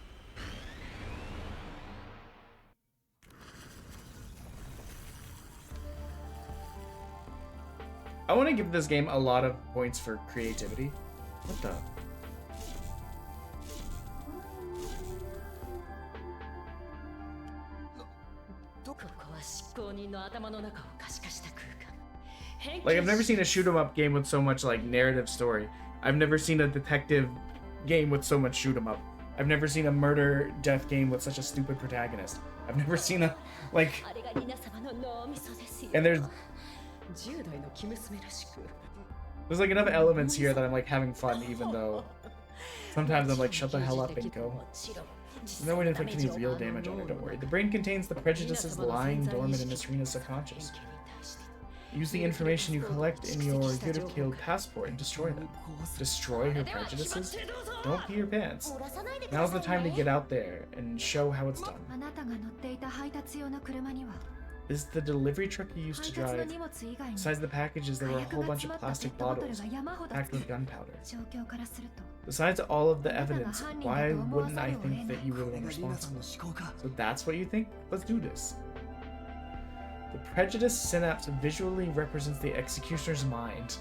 I want to give this game a lot of points for creativity. What the? Like, I've never seen a shoot 'em up game with so much like narrative story. I've never seen a detective game with so much shoot 'em up. I've never seen a murder death game with such a stupid protagonist. I've never seen a like. And there's like enough elements here that I'm like having fun, even though sometimes I'm like, shut the hell up and go. There's no way to inflict any real damage on her, don't worry. The brain contains the prejudices lying dormant in Miss Rina's subconscious. Use the information you collect in your Yurukill passport and destroy them. Destroy her prejudices? Don't pee your pants. Now's the time to get out there and show how it's done. Is the delivery truck you used to drive? Besides the packages, there were a whole bunch of plastic bottles packed with gunpowder. Besides all of the evidence, why wouldn't I think that you were the one responsible? So that's what you think? Let's do this. The prejudice synapse visually represents the executioner's mind.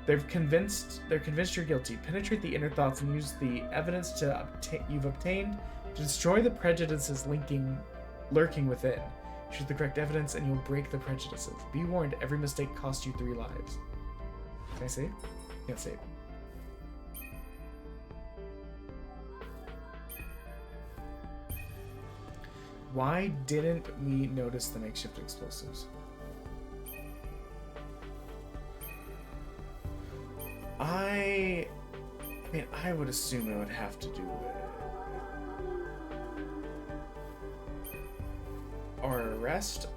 They're convinced you're guilty. Penetrate the inner thoughts and use the evidence you've obtained to destroy the prejudices lurking within. Choose the correct evidence and you'll break the prejudices. Be warned, every mistake costs you 3 lives. Can I save? Can't save. Why didn't we notice the makeshift explosives? I mean, I would assume it would have to do with our arrest.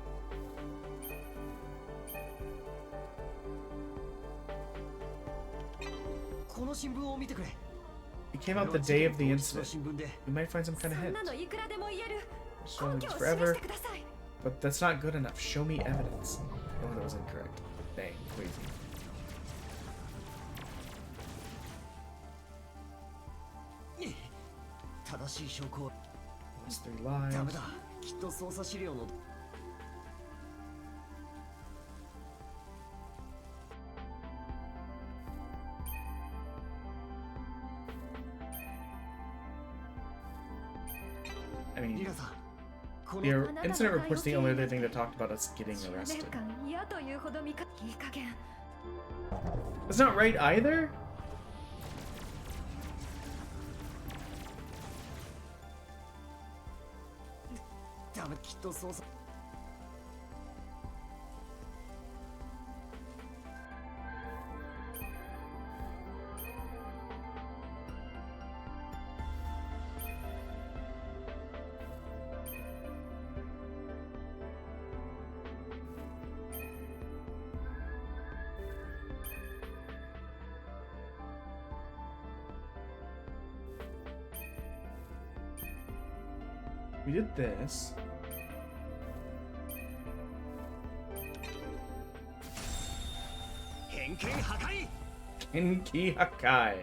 It came out the day of the incident. We might find some kind of hint. Showing this forever, but that's not good enough. Show me evidence. Oh, that was incorrect. Dang, crazy. Lost 3 lives. I mean, リラさん、この the incident report's the only other thing that talked about us getting 10 arrested. 年間嫌というほどいい加減 That's not right either. 多分きっとそうさ。We did this. 偏見破壊。 Enki Hakai.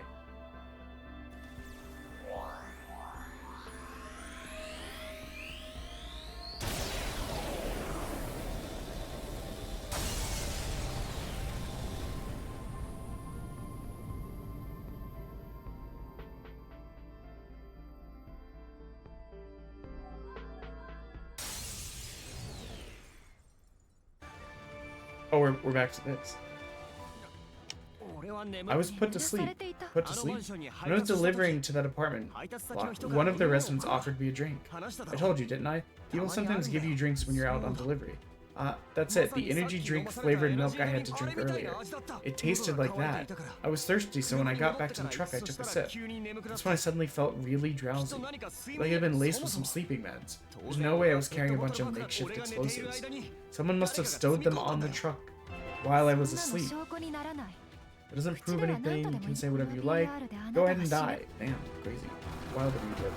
Oh, we're back to this. 俺は眠 I was put to sleep. Put to sleep? When I was delivering to that apartment block, one of the residents offered me a drink. I told you, didn't I? People sometimes give you drinks when you're out on delivery. That's it, the energy drink flavored milk I had to drink earlier. It tasted like that. I was thirsty, so when I got back to the truck, I took a sip. That's when I suddenly felt really drowsy, like I'd been laced with some sleeping meds. There's no way I was carrying a bunch of makeshift explosives. Someone must have stowed them on the truck while I was asleep. It doesn't prove anything, you can say whatever you like. Go ahead and die. Damn, crazy. Wild of you,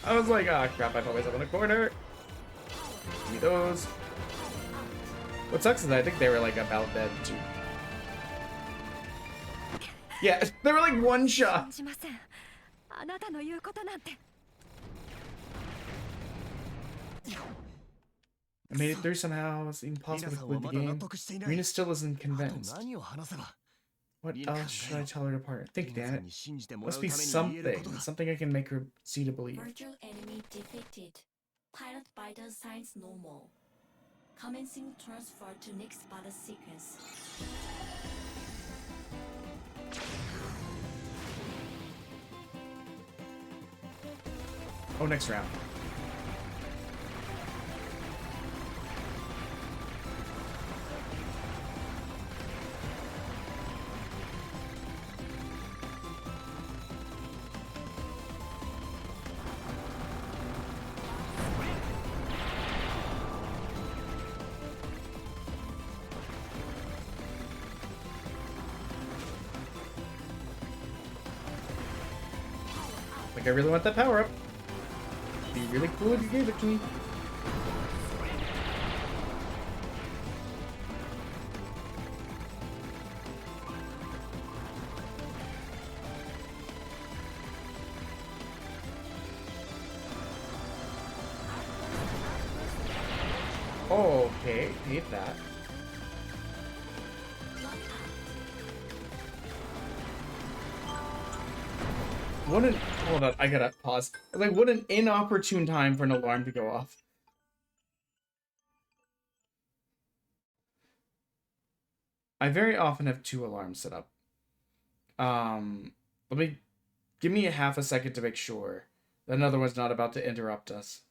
I was like, ah, crap, I found myself in a corner. Give me those. What sucks is I think they were like about dead too. Yeah, they were like one shot. しませんあなたの言うことなんて I made it through somehow. It's impossible to complete the game. Marina still isn't convinced. 何を話せば What else should I tell her to partner? Think, damn it. Must be something. Something I can make her see to believe. Virtual enemy defeated. Pilot vital signs normal. Commencing transfer to next battle sequence. Oh, next round. Like, I really want that power up. It'd be really cool if you gave it to me. Oh, okay, hate that. What an hold on, I gotta pause. Like, what an inopportune time for an alarm to go off. I very often have 2 alarms set up. Give me a half a second to make sure that another one's not about to interrupt us.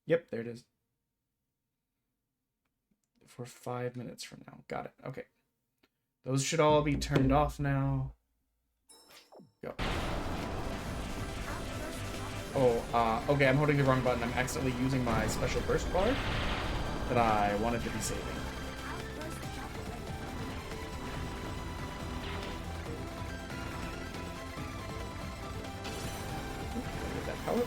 Yep, there it is. For 5 minutes from now. Got it. Okay. Those should all be turned off now. Go. Oh, okay, I'm holding the wrong button. I'm accidentally using my special burst bar that I wanted to be saving. Get that power.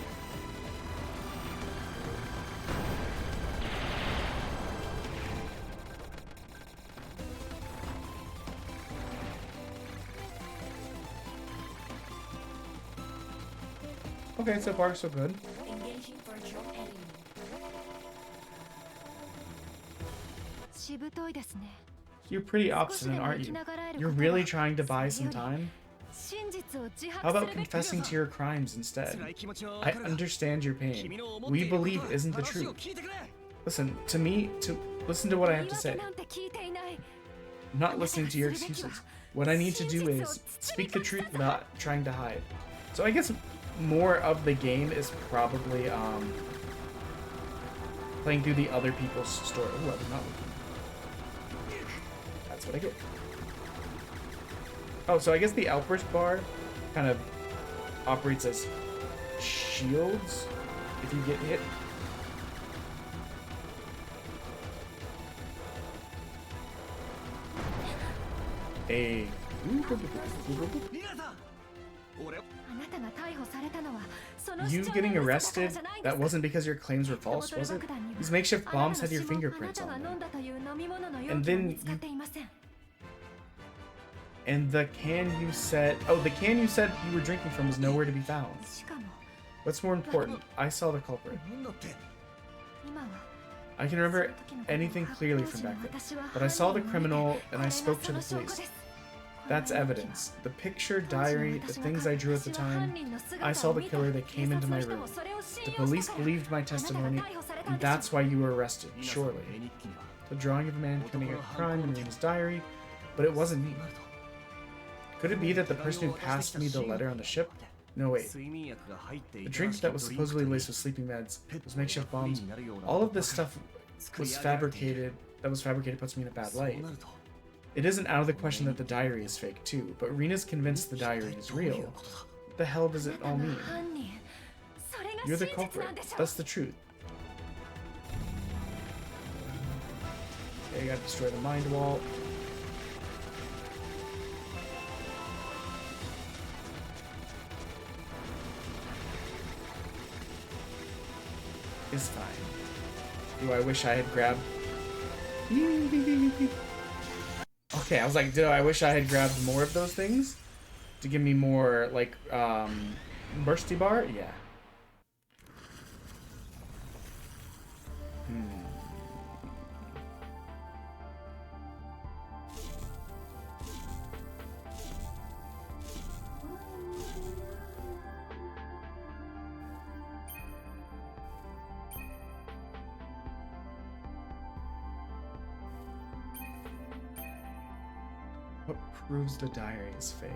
Okay, so far so good. Engaging virtual enemy. しぶといですね。 You're pretty obstinate, aren't you? You're really trying to buy some time? 真実を自 How 白 about するべき confessing to your crimes instead? 辛い気持ちはわ I かるが understand your 君 pain. の思って We いること believe は isn't the 話を truth. 聞いてくれ Listen, to me, listen to what I have 言い to 訳 say. なんて聞いていない I'm not listening to your excuses. What I need to do is speak the truth without trying to hide. So I guess more of the game is probably playing through the other people's story. Ooh, I did not look. That's what I get. Oh, so I guess the outburst bar kind of operates as shields if you get hit. Hey. リナさん俺あなたが逮捕されたのはその You 主張 getting の嘘だから arrested? じゃないん That ですか wasn't because your claims were false, was it? These makeshift あなたの bombs had your 指紋 fingerprints あなた on が飲 them. んだという飲み物の容 And 器は then 見つかっていません And the can you said, oh, the can you said you were drinking from was nowhere to be found. しかも What's more important? I saw the culprit. なんだって今は I can remember anything clearly from back then, but I saw the criminal and I spoke to the police. That's evidence. The picture, diary, the things I drew at the time. I saw the killer that came into my room. The police believed my testimony, and that's why you were arrested, surely. The drawing of a man committing a crime in his diary, but it wasn't me. Could it be that the person who passed me the letter on the ship? No, wait. 睡眠薬が入ってい The た drink that was supposedly laced with sleeping meds, those makeshift bombs, all of this stuff was fabricated. That was fabricated puts me in a bad そう light. なると It isn't out of the question that the diary is fake too, but Rena's convinced the diary is real. What the hell does it all mean? 犯人それが You're 真 the 実な culprit. んでしょ That's the truth. Okay, I gotta destroy the mind wall. It's fine. Do I wish I had grabbed... Okay, I was like, do I wish I had grabbed more of those things? To give me more, like, bursty bar? Yeah. What proves the diary is fake?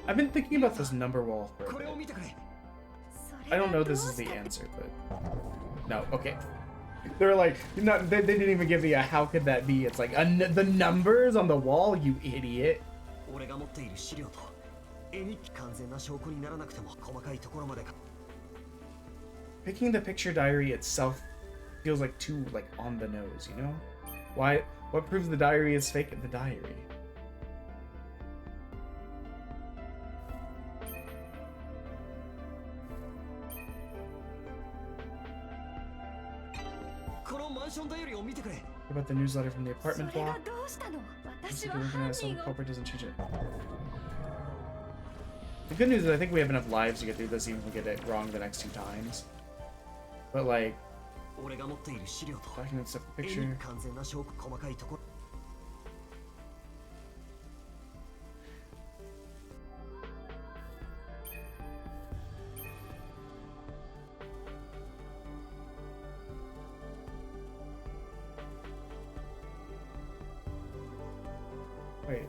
I've been thinking about this number wall for a これを bit. 見てくれ I don't know this is the answer, but no. Okay, they're like, they didn't even give me a how could that be? It's like the numbers on the wall, you idiot. 俺が持っている資料と絵日記完全な証拠にならなくても細かいところまでか Picking the picture diary itself feels like too like on the nose, you know? Why? What proves the diary is fake in the diary? What about the newsletter from the そ apartment れが block? どうしたの This 私 is は looking 犯 at some 人を culprit doesn't change it. The good news is I think we have enough lives to get through this even if we get it wrong the next 2 times. But like, 俺が持っている資料と documents of the 絵 picture. 日記完全な証拠細かいところ Wait.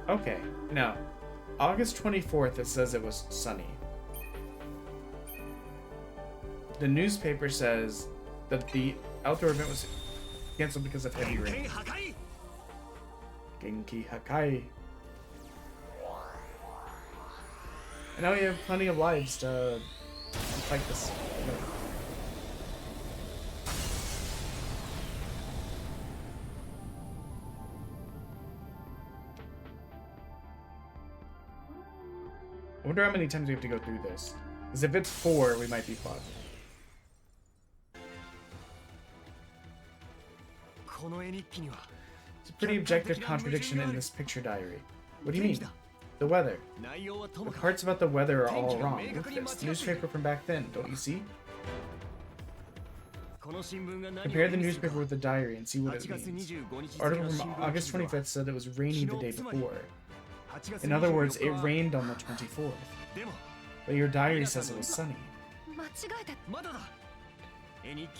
Okay, now, August 24th, it says it was sunny. The newspaper says that the outdoor event was canceled because of heavy rain. 破壊 Genki Hakai. And now we have plenty of lives to fight this. I wonder how many times we have to go through this. Because if it's 4, we might be fucked. It's a pretty objective contradiction in this picture diary. What do you mean? The weather. The parts about the weather are all wrong. Look at this. The newspaper from back then. Don't you see? Compare the newspaper with the diary and see what it means. The article from August 25th said it was raining the day before. In other words, it rained on the 24th. But your diary says it was sunny.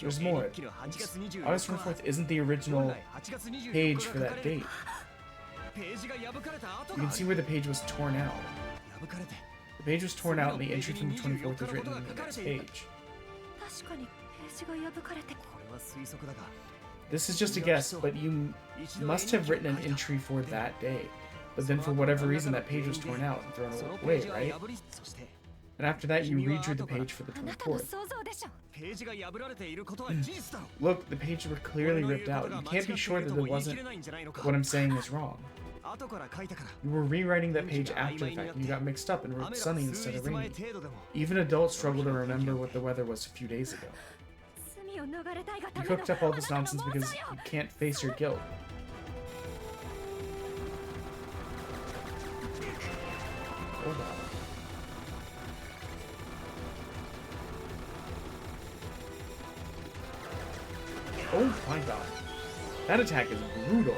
There's more. August 24th isn't the original page for that date. You can see where the page was torn out. The page was torn out and the entry from the 24th was written on the next page. This is just a guess, but you must have written an entry for that day. But then for whatever reason that page was torn out and thrown away, right? And after that you redrew the page for the 24th. Look, the pages were clearly ripped out. You can't be sure that it wasn't what I'm saying is wrong. You were rewriting that page after the fact and you got mixed up and wrote sunny instead of rainy. Even adults struggle to remember what the weather was a few days ago. You cooked up all this nonsense because you can't face your guilt. Hold on. Oh my god. That attack is brutal.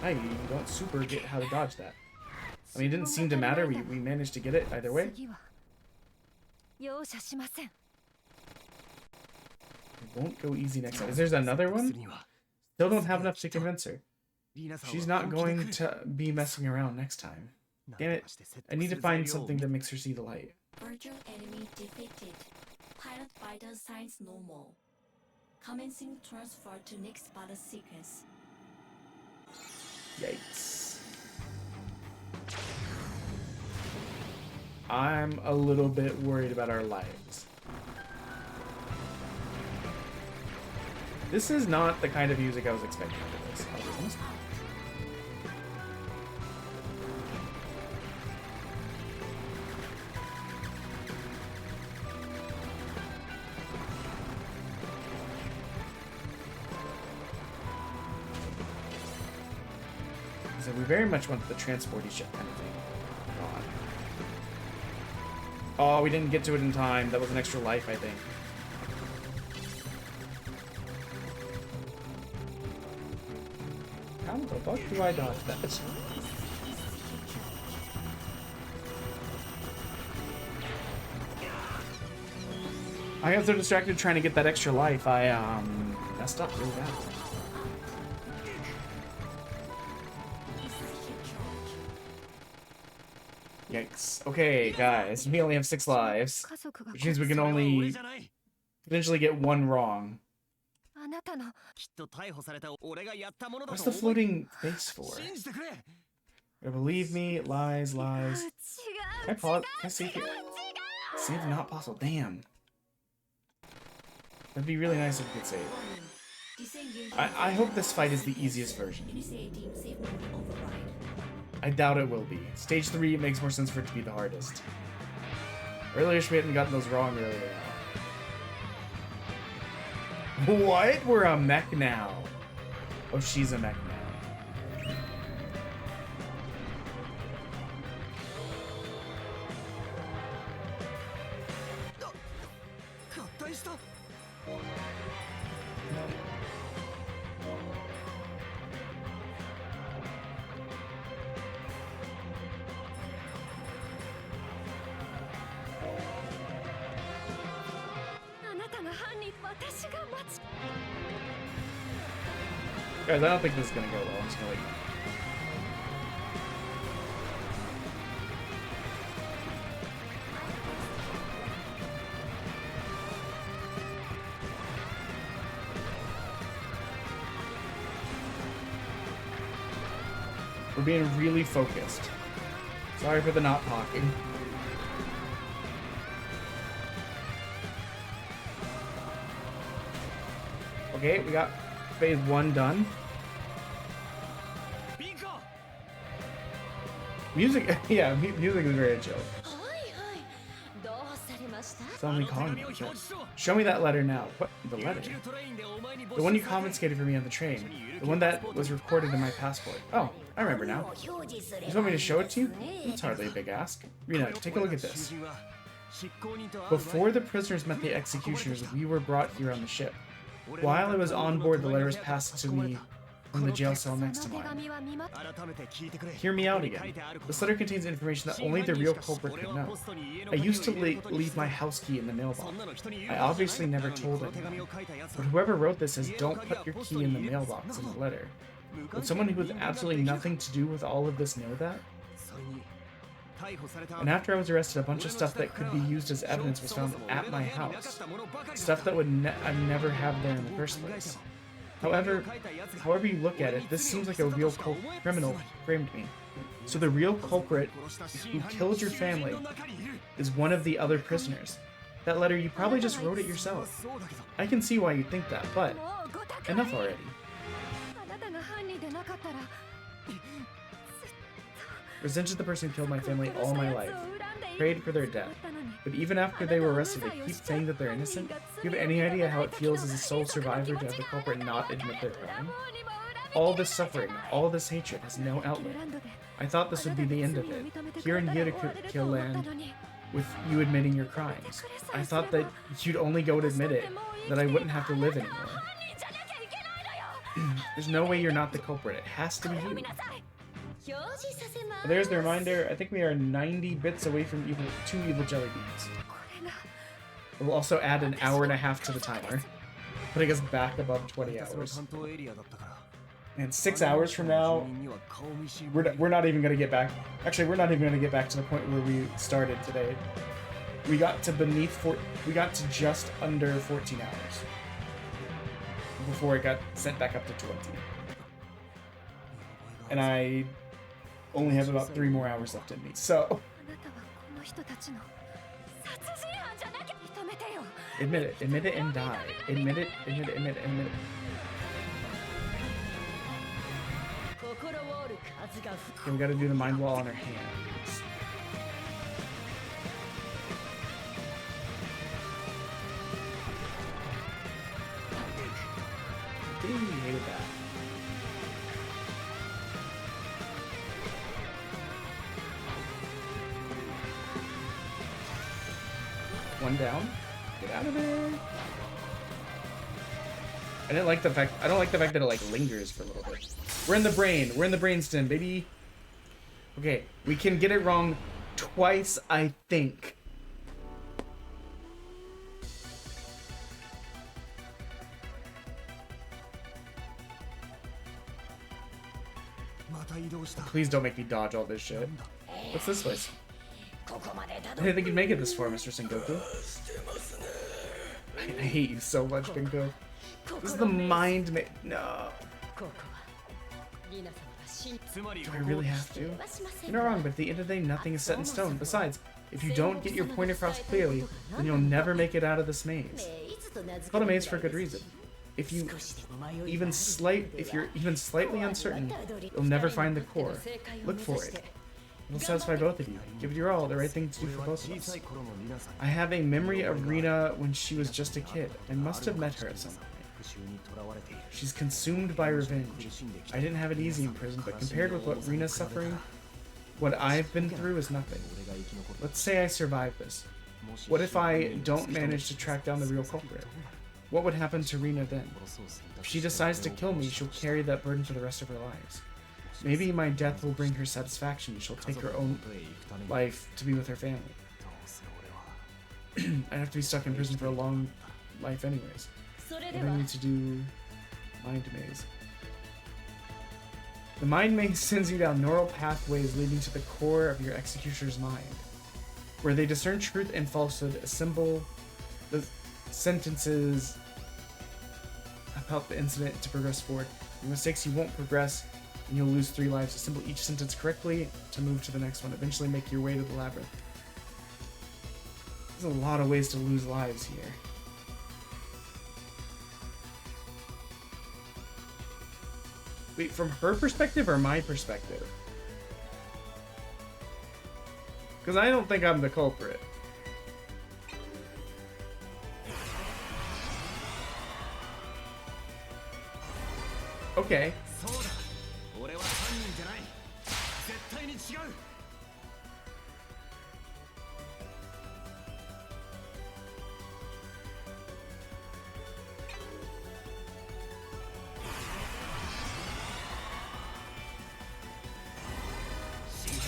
You don't super get how to dodge that. I mean, it didn't seem to matter. We managed to get it either way. It won't go easy next time. Is there another one? Still don't have enough to convince her. She's not going to be messing around next time. Damn it. I need to find something that makes her see the light. Virtual enemy defeated. Pilot vital signs normal. Commencing transfer to next battle sequence. Yikes. I'm a little bit worried about our lives. This is not the kind of music I was expecting for this. I'll be honest. So we very much want the transporty ship kind of thing. God. Oh, we didn't get to it in time. That was an extra life, I think. How the fuck do I dodge that? I got so distracted trying to get that extra life, I messed up really bad. Yikes. Okay, guys, we only have 6 lives, which means we can only potentially get 1 wrong. What's the floating face for? Believe me, lies. Can I pause? Can I save here? Save not possible. Damn. That'd be really nice if we could save. I hope this fight is the easiest version. I doubt it will be. Stage 3, it makes more sense for it to be the hardest. Earlier, we hadn't gotten those wrong earlier. What? We're a mech now. Oh, she's a mech now. Guys, I don't think this is gonna go well. I'm just gonna We're being really focused. Sorry for the not talking. Okay, we got Phase 1 done. Music, yeah, music is very chill. It's only calling me. Show me that letter now. What? The letter? The one you confiscated for me on the train. The one that was recorded in my passport. Oh, I remember now. You want me to show it to you? It's hardly a big ask. Rina, take a look at this. Before the prisoners met the executioners, we were brought here on the ship. While I was on board, the letter was passed to me from the jail cell next to mine. Hear me out again. This letter contains information that only the real culprit could know. I used to leave my house key in the mailbox. I obviously never told anyone. But whoever wrote this says don't put your key in the mailbox in the letter. Would someone who has absolutely nothing to do with all of this know that? And after I was arrested, a bunch of stuff that could be used as evidence was found at my house. Stuff that would I'd never have there in the first place. However you look at it, this seems like a real criminal framed me. So the real culprit who killed your family is one of the other prisoners. That letter, you probably just wrote it yourself. I can see why you think that, but enough already. Resented the person who killed my family all my life. Prayed for their death. But even after they were arrested, they keep saying that they're innocent? Do you have any idea how it feels as a sole survivor to have the culprit not admit their crime? All this suffering, all this hatred has no outlet. I thought this would be the end of it. Here in Yurukill land, with you admitting your crimes. I thought that you'd only go to admit it, that I wouldn't have to live anymore. There's no way you're not the culprit. It has to be you. There's the reminder. I think we are 90 bits away from 2 evil jelly beans. We'll also add an hour and a half to the timer, putting us back above 20 hours. And 6 hours from now, we're not even gonna get back. Actually, we're not even gonna get back to the point where we started today. We got to we got to just under 14 hours before it got sent back up to 20. And I only have about 3 more hours left in me, so. Admit it and die. Admit it. Okay, we gotta do the mind wall on her hands. Ooh, hated that. One down. Get out of there. I don't like the fact that it like lingers for a little bit. We're in the brain. We're in the brainstem, baby. Okay, we can get it wrong twice, I think. Please don't make me dodge all this shit. What's this place? I didn't think you'd make it this far, Mr. Sengoku. I hate you so much, Binko. This is the mind ma- No. Do I really have to? You're not wrong, but at the end of the day, nothing is set in stone. Besides, if you don't get your point across clearly, then you'll never make it out of this maze. It's called a maze for a good reason. If you're even slightly uncertain, you'll never find the core. Look for it. It'll satisfy both of you. Give it your all, the right thing to do for both of us. I have a memory of Rina when she was just a kid. I must have met her at some point. She's consumed by revenge. I didn't have it easy in prison, but compared with what Rina's suffering, what I've been through is nothing. Let's say I survive this. What if I don't manage to track down the real culprit? What would happen to Rina then? If she decides to kill me, she'll carry that burden for the rest of her lives. Maybe my death will bring her satisfaction. She'll take her own life to be with her family. I'd have to be stuck in prison for a long life anyways. I need to do mind maze. The mind maze sends you down neural pathways leading to the core of your executioner's mind, where they discern truth and falsehood, assemble the sentences about the incident to progress forward. Your mistakes, you won't progress, and you'll lose 3 lives. Assemble each sentence correctly to move to the next one. Eventually make your way to the labyrinth. There's a lot of ways to lose lives here. Wait, from her perspective or my perspective? Because I don't think I'm the culprit. Okay.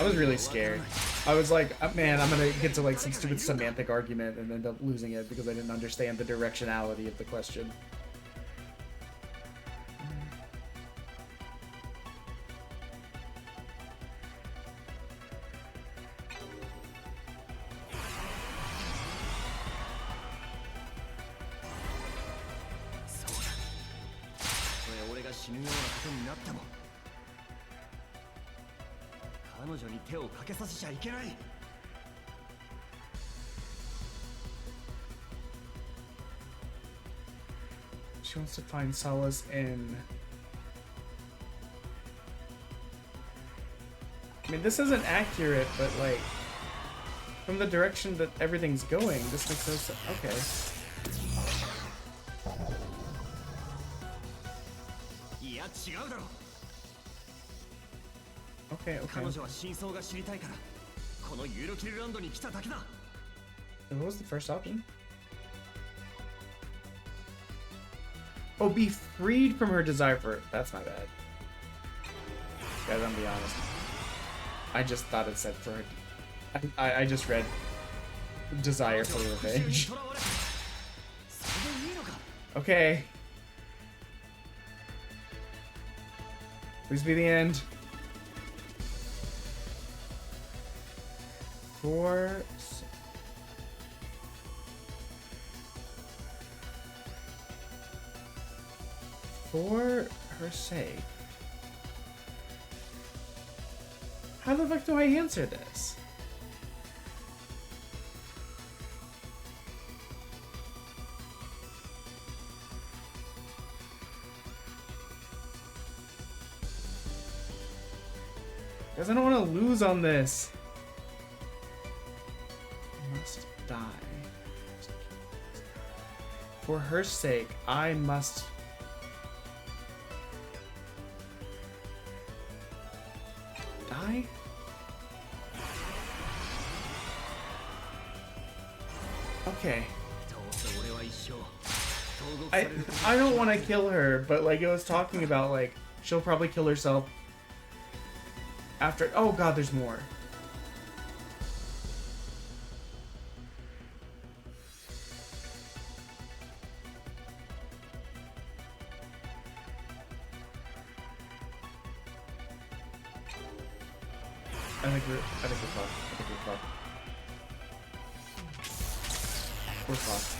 I was really scared. I was like, man, I'm gonna get to like some stupid semantic argument and end up losing it because I didn't understand the directionality of the question. She wants to find solace in... I mean, this isn't accurate, but like... From the direction that everything's going, this makes no sense. Okay. Okay, okay. What was the first option? Oh, be freed from her desire for it. That's not bad. Guys, I'm gonna be honest. I just thought it said for her. I just read desire for revenge. Okay. Please be the end. For her sake. How the fuck do I answer this? Because I don't want to lose on this. I must die. For her sake, I must... die? Okay. I don't want to kill her, but like it was talking about like she'll probably kill herself after. Oh god, there's more. I think we're fucked. We're fucked.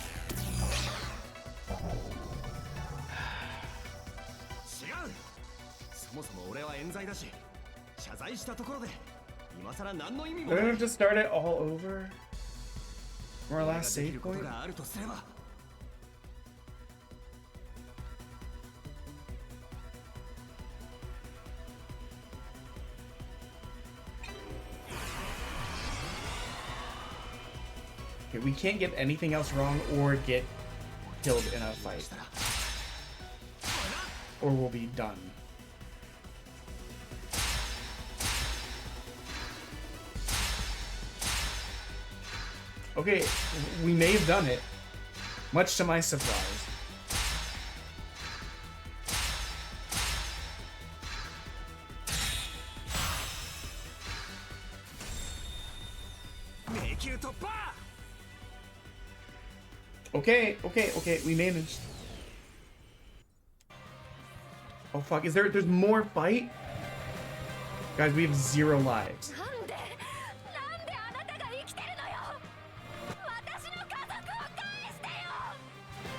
We're gonna have to start it all over? From our last save point? Okay, we can't get anything else wrong or get killed in a fight. Or we'll be done. Okay, we may have done it, much to my surprise. Okay, we managed. Oh fuck, there's more fight? Guys, we have 0 lives.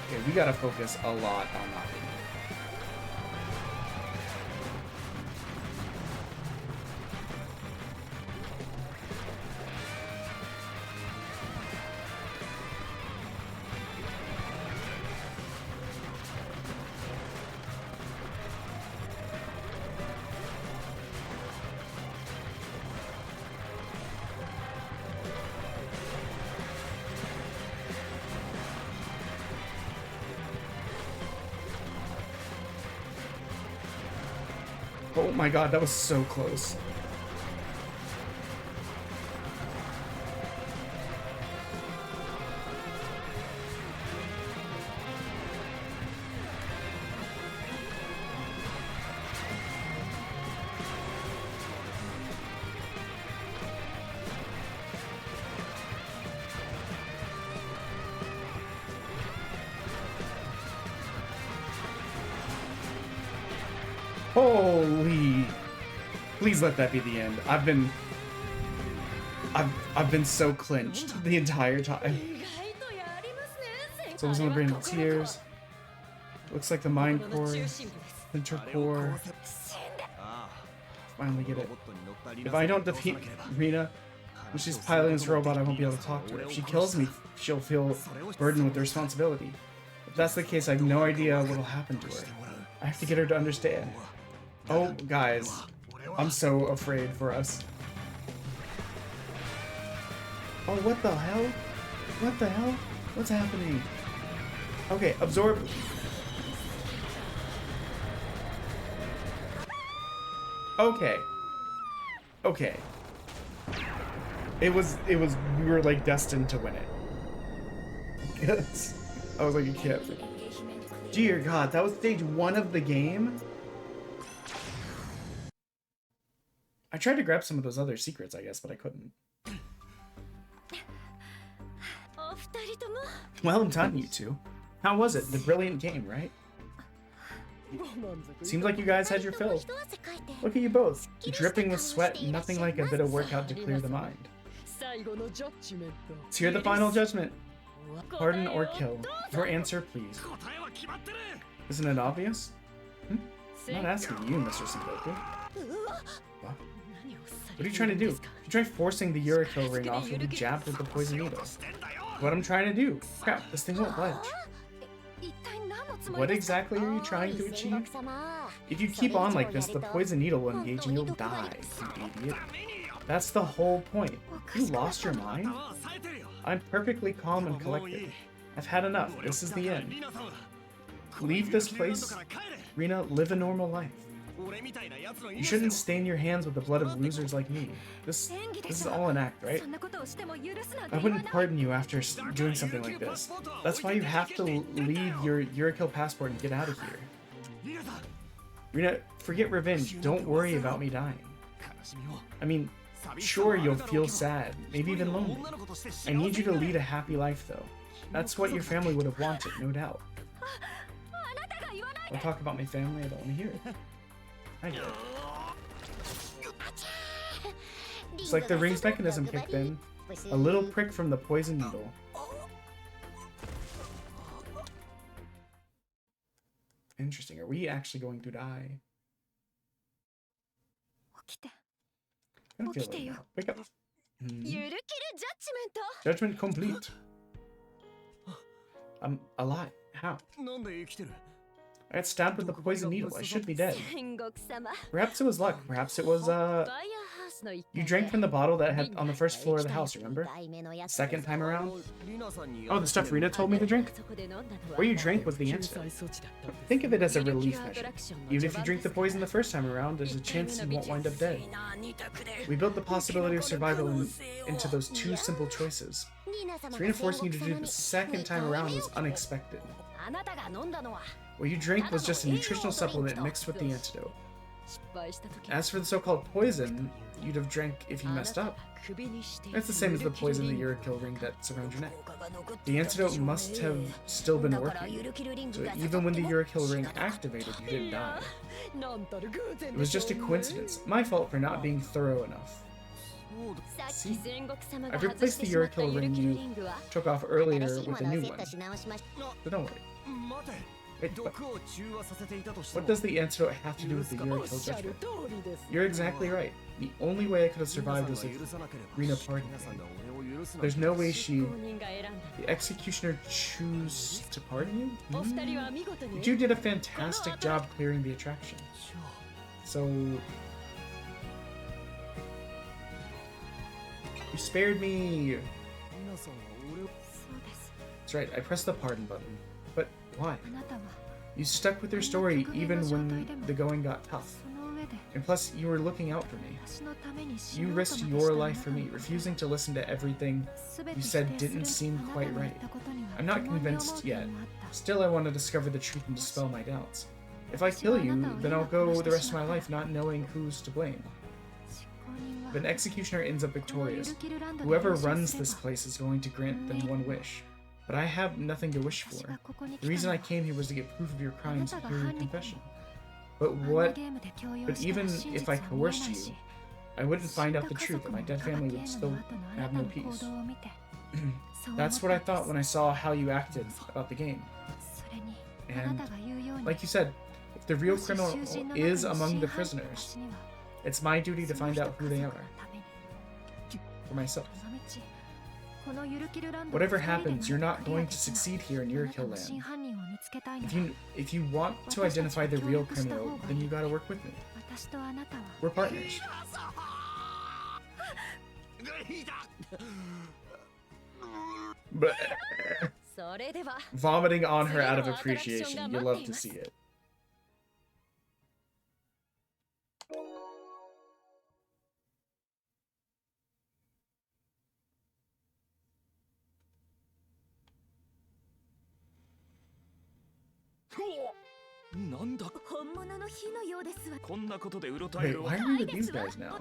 Okay, we gotta focus a lot on not being. Oh my god, that was so close. Holy! Please let that be the end. I've been so clinched the entire time. So it's on the brain of tears. Looks like the mind core, center core. Finally get it. If I don't defeat Rina when she's piloting this robot, I won't be able to talk to her. If she kills me, she'll feel burdened with the responsibility. If that's the case, I have no idea what will happen to her. I have to get her to understand. Oh, guys. I'm so afraid for us. Oh, what the hell? What the hell? What's happening? Okay, absorb. Okay. Okay. It was, we were like destined to win it. Yes. I was like, you can't. Dear God, that was stage 1 of the game? I tried to grab some of those other secrets, I guess, but I couldn't. Well done, you two. How was it? The brilliant game, right? Seems like you guys had your fill. Look at you both. Dripping with sweat, nothing like a bit of workout to clear the mind. Let's hear the final judgment. Pardon or kill. Your answer, please. Isn't it obvious? I'm not asking you, Mr. Sengoku. What? What are you trying to do? You try forcing the Yurukill ring off, you'll be jabbed with the poison needle. What I'm trying to do? Crap, this thing won't budge. What exactly are you trying to achieve? If you keep on like this, the poison needle will engage and you'll die, you idiot. That's the whole point. You lost your mind? I'm perfectly calm and collected. I've had enough. This is the end. Leave this place. Rina, live a normal life. You shouldn't stain your hands with the blood of losers like me. This is all an act, right? I wouldn't pardon you after doing something like this. That's why you have to leave your Yurukill passport and get out of here. Rina, forget revenge. Don't worry about me dying. I mean, sure, you'll feel sad, maybe even lonely. I need you to lead a happy life, though. That's what your family would have wanted, no doubt. Don't talk about my family, I don't want to hear it. I get it. It's like the ring's mechanism kicked in. A little prick from the poison needle. Interesting. Are we actually going to die? I don't feel like that. Wake up. Judgment complete. I'm alive. How? I got stabbed with the poison needle. I should be dead. Perhaps it was luck. Perhaps it was, you drank from the bottle that had on the first floor of the house, remember? Second time around? Oh, the stuff Rina told me to drink? What you drank was the antidote. Think of it as a relief measure. Even if you drink the poison the first time around, there's a chance you won't wind up dead. We built the possibility of survival into those two simple choices. So Rina forcing you to do it the second time around was unexpected. What you drank was just a nutritional supplement mixed with the antidote. As for the so-called poison you'd have drank if you messed up, it's the same as the poison in the Yurukill ring that surrounds your neck. The antidote must have still been working, so even when the Yurukill ring activated, you didn't die. It was just a coincidence. My fault for not being thorough enough. See? I've replaced the Yurukill ring you took off earlier with a new one. So don't worry. Wait, what does the antidote have to do with the Yurukill judgment? You're exactly right. The only way I could have survived was if Rina pardoned me. There's no way the executioner choose to pardon you? You two did a fantastic job clearing the attraction. So... you spared me! That's right, I pressed the pardon button. But why? You stuck with your story even when the going got tough. And plus, you were looking out for me. You risked your life for me, refusing to listen to everything you said didn't seem quite right. I'm not convinced yet. Still, I want to discover the truth and dispel my doubts. If I kill you, then I'll go the rest of my life not knowing who's to blame. If an executioner ends up victorious, whoever runs this place is going to grant them one wish. But I have nothing to wish for. The reason I came here was to get proof of your crimes and hear your confession. But even if I coerced you, I wouldn't find out the truth, and my dead family would still have no peace. That's what I thought when I saw how you acted about the game. And, like you said, if the real criminal is among the prisoners, it's my duty to find out who they are. For myself. Whatever happens, you're not going to succeed here in Yurukill land. If you want to identify the real criminal, then you gotta work with me. We're partners. Vomiting on her out of appreciation. You love to see it. Wait, why are we with these guys now?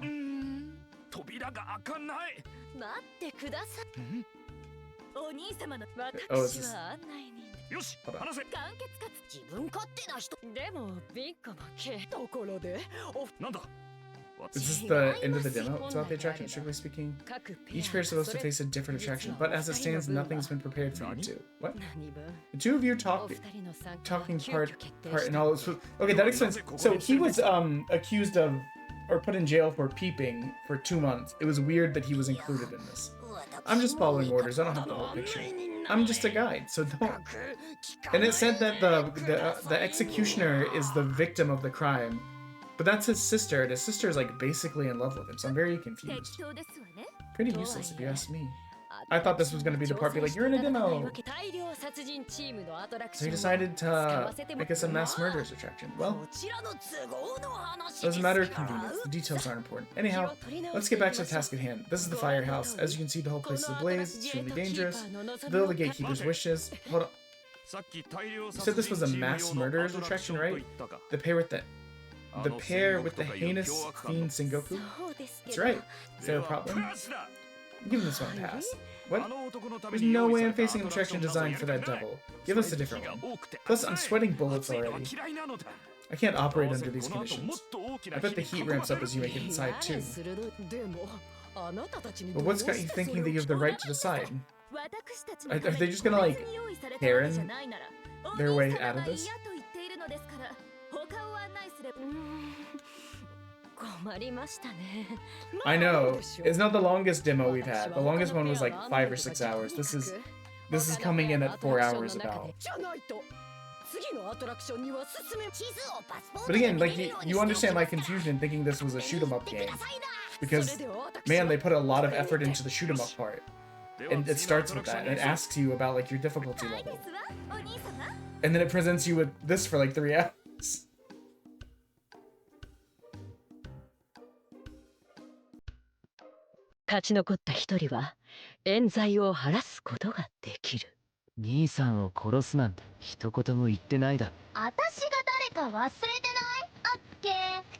Oh, it's just... Is this the end of the demo? It's about the attraction, strictly speaking. Each pair is supposed to face a different attraction, but as it stands, nothing's been prepared for you two. What? The two of you talking part and all this. Okay, that explains. So he was accused of, or put in jail for peeping for 2 months. It was weird that he was included in this. I'm just following orders. I don't have the whole picture. I'm just a guide, so don't. And it said that the executioner is the victim of the crime. But that's his sister, and his sister is like basically in love with him, so I'm very confused. Pretty useless if you ask me. I thought this was going to be the part be like, you're in a demo! So he decided to make us a mass murderers attraction. Well, it was a matter of convenience. The details aren't important. Anyhow, let's get back to the task at hand. This is the firehouse. As you can see, the whole place is ablaze. It's extremely dangerous. Fulfill the gatekeeper's wishes. Hold on. You said this was a mass murderers attraction, right? The pair with the heinous fiend Sengoku? That's right. Is there a problem? Give him this one a pass. What? There's no way I'm facing an attraction designed for that devil. Give us a different one. Plus, I'm sweating bullets already. I can't operate under these conditions. I bet the heat ramps up as you make it inside, too. But what's got you thinking that you have the right to decide? Are they just gonna, like, Karen their way out of this? I know. It's not the longest demo we've had. The longest one was like 5 or 6 hours. This is coming in at 4 hours about. But again, like you understand my confusion thinking this was a shoot 'em up game. Because man, they put a lot of effort into the shoot 'em up part. And it starts with that, and it asks you about like your difficulty level. And then it presents you with this for like 3 hours. 勝ち残った一人は冤罪を晴らすことができる。兄さんを殺すなんて一言も言ってないだろ。私が誰か忘れてない？あっけ、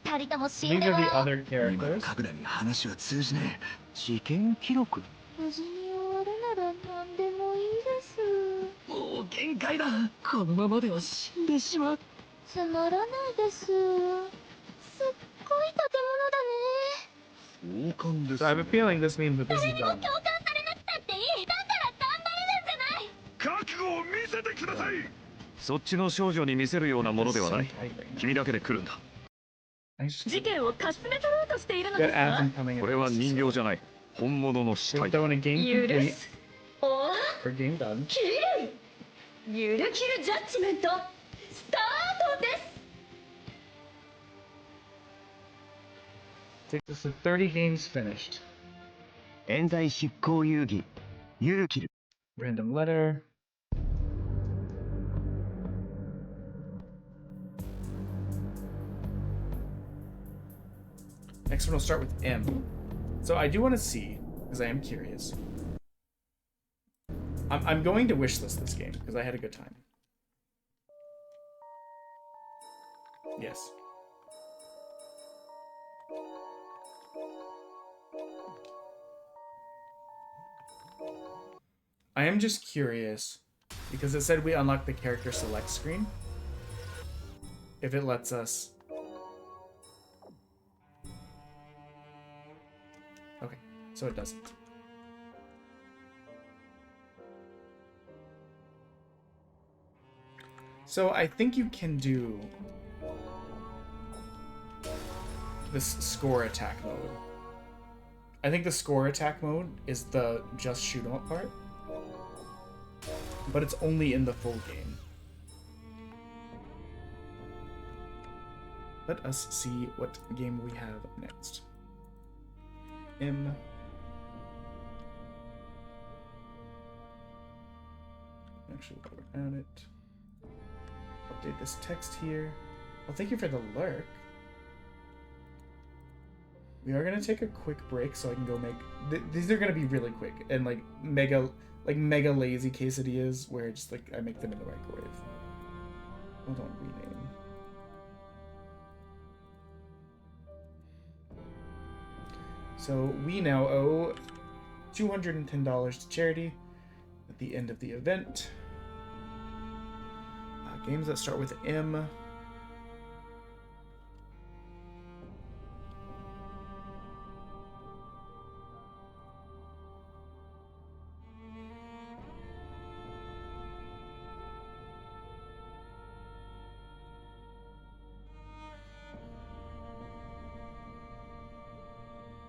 二人とも死んでもらおう。今の神楽に話は通じねえ。事件記録。無事に終わるなら何でもいいです。もう限界だ。このままでは死んでしまう。つまらないです。すっごい建物だね。 So I have a feeling this means that this is done. そっちの少女に見せるようなものではない。君だけで来るんだ。事件をかすめ取ろうとしているのですか？これは人形じゃない。本物の死体。許す。おー。きれい。ゆるキルジャッジメントスタートです。 So 30 games finished. 冤罪執行遊戯ユルキル Random letter. Next one will start with M. So I do want to see, because I am curious. I'm going to wishlist this game, because I had a good time. Yes. I am just curious, because it said we unlocked the character select screen. If it lets us... Okay, so it doesn't. So I think you can do this score attack mode. I think the score attack mode is the just shoot 'em up part, but it's only in the full game. Let us see what game we have next. M. Actually, while we're at it, update this text here. Well, thank you for the lurk. We are gonna take a quick break so I can go make. These are gonna be really quick and like mega lazy quesadillas where just like I make them in the microwave. Hold on, rename. So we now owe $210 to charity at the end of the event. Games that start with M.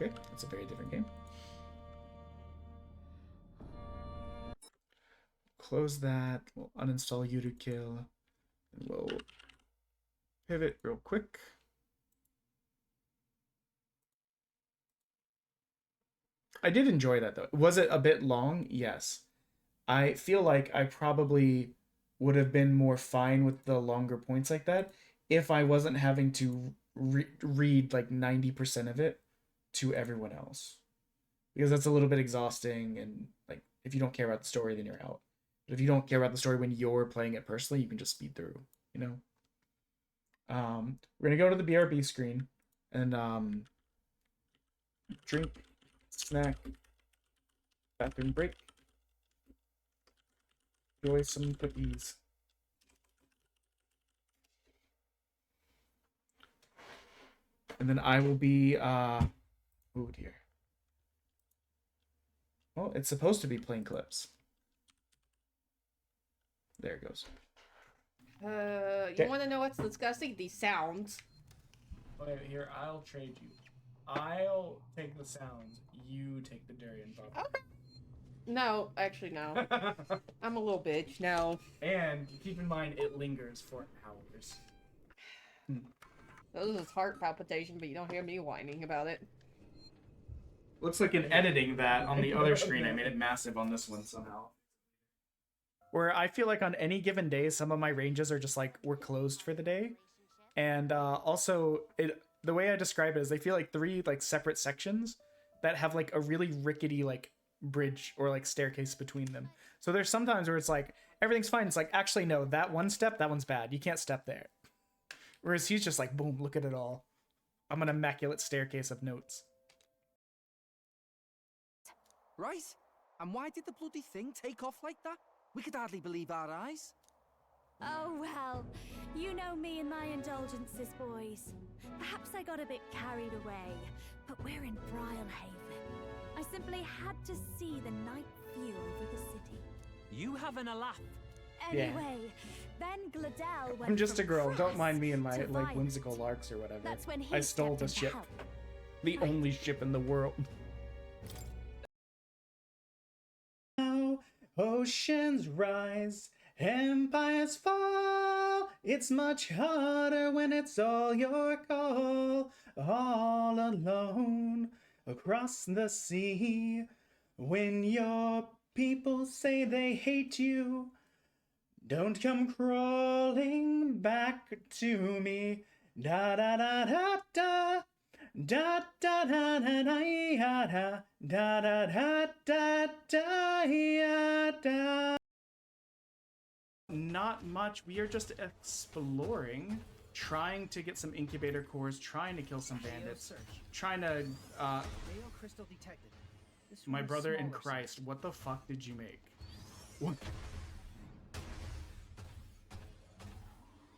Okay, that's a very different game. Close that. We'll uninstall Yurukill. And we'll pivot real quick. I did enjoy that though. Was it a bit long? Yes. I feel like I probably would have been more fine with the longer points like that if I wasn't having to read like 90% of it to everyone else. Because that's a little bit exhausting, and like if you don't care about the story, then you're out. But if you don't care about the story when you're playing it personally, you can just speed through, you know? We're gonna go to the BRB screen and drink, snack, bathroom break, enjoy some cookies. And then I will be, oh dear. Well, it's supposed to be playing clips. There it goes. You want to know what's disgusting? These sounds. Wait, here, I'll trade you. I'll take the sounds. You take the durian bubble. Okay. No, actually, no. I'm a little bitch. No. And keep in mind, it lingers for hours. This is heart palpitation, but you don't hear me whining about it. Looks like in editing that on the other screen, I made it massive on this one somehow. Where I feel like on any given day, some of my ranges are just like, we're closed for the day. And also, the way I describe it is they feel like three like separate sections that have like a really rickety like bridge or like staircase between them. So there's sometimes where it's like, everything's fine. It's like, actually, no, that one step, that one's bad. You can't step there. Whereas he's just like, boom, look at it all. I'm an immaculate staircase of notes. Right? And why did the bloody thing take off like that? We could hardly believe our eyes. Oh well, you know me and my indulgences, boys. Perhaps I got a bit carried away, but we're in Brilehaven. I simply had to see the night view over the city. You having a laugh? Anyway, then Gladell went I'm just a from girl. Don't crass mind me and my to like violent. whimsical larks or whatever. That's when he I stole stepped the in to ship. help. The only ship in the world. Now oceans rise, empires fall. It's much harder when it's all your call. All alone across the sea. When your people say they hate you, don't come crawling back to me. Da da da da da. Da da da da da da da da da da da da. Not much. We are just exploring, trying to get some incubator cores, trying to kill some bandits, trying to crystal detected. This my one is brother in smaller Christ, what the fuck did you make? What?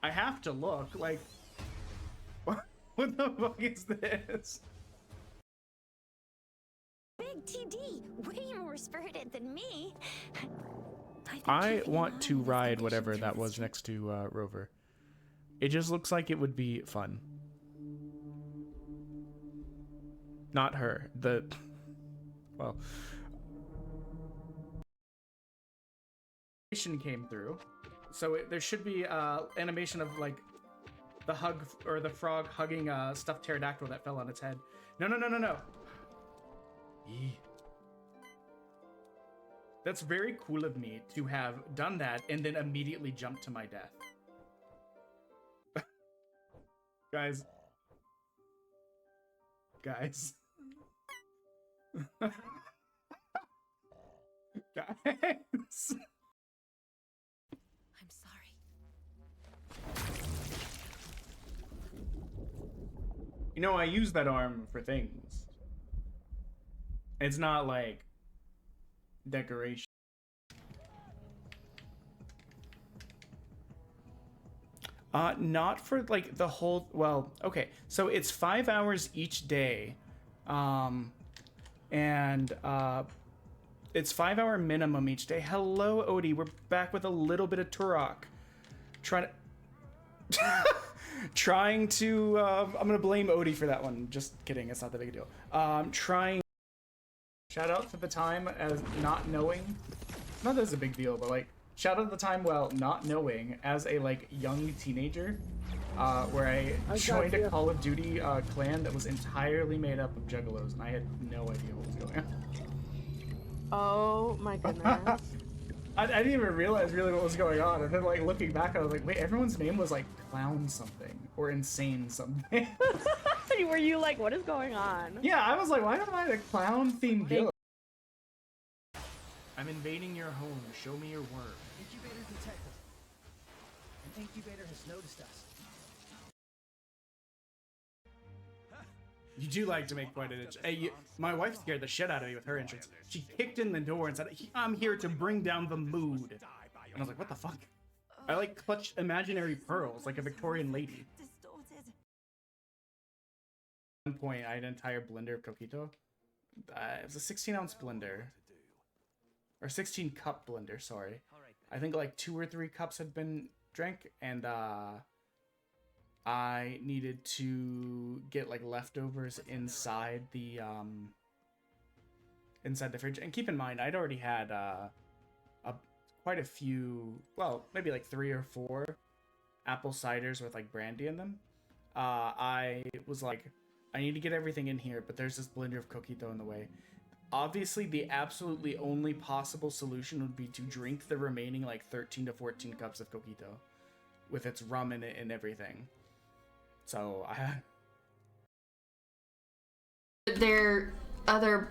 I have to look, like, what the fuck is this? Big TD, way more spirited than me. I want to ride whatever that was next to Rover. It just looks like it would be fun. Not her. Well. Animation came through. So there should be animation of like the hug or the frog hugging a stuffed pterodactyl that fell on its head. No. Yee. That's very cool of me to have done that and then immediately jump to my death. Guys. Guys. I'm sorry. You know, I use that arm for things. It's not like decoration. Not for like the whole, well, okay. So it's 5 hours each day. It's 5 hour minimum each day. Hello, Odie. We're back with a little bit of Turok. I'm gonna blame Odie for that one. Just kidding. It's not that big a deal. Shout out to the time as not knowing. Not that it's a big deal, but like, shout out to the time while not knowing as a like young teenager, where I joined a Call of Duty clan that was entirely made up of juggalos, and I had no idea what was going on. Oh my goodness. I didn't even realize really what was going on, and then like looking back, I was like, wait, everyone's name was like Clown something or Insane something. Were you like, what is going on? Yeah, I was like, why am I a clown themed guild? I'm invading your home. Show me your work. Incubator detected. An incubator has noticed us. You do like to make quite an itch. Hey, my wife scared the shit out of me with her entrance. She kicked in the door and said, I'm here to bring down the mood. And I was like, what the fuck? I like clutched imaginary pearls like a Victorian lady. At one point, I had an entire blender of coquito. It was a 16-ounce blender. Or 16-cup blender, sorry. I think like 2 or 3 cups had been drank, and I needed to get like leftovers inside the fridge. And keep in mind, I'd already had quite a few, well, maybe like 3 or 4 apple ciders with like brandy in them. I was like, I need to get everything in here, but there's this blender of coquito in the way. Obviously, the absolutely only possible solution would be to drink the remaining like 13 to 14 cups of coquito with its rum in it and everything. So I their other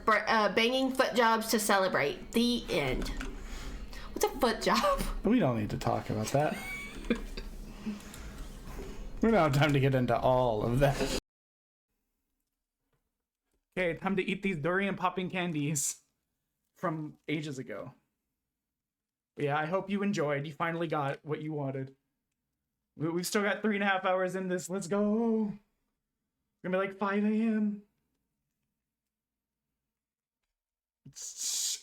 banging foot jobs to celebrate. The end. What's a foot job? We don't need to talk about that. We don't have time to get into all of that. Okay, time to eat these durian popping candies from ages ago. But yeah, I hope you enjoyed. You finally got what you wanted. We've still got 3.5 hours in this. Let's go. It's gonna be like 5 a.m.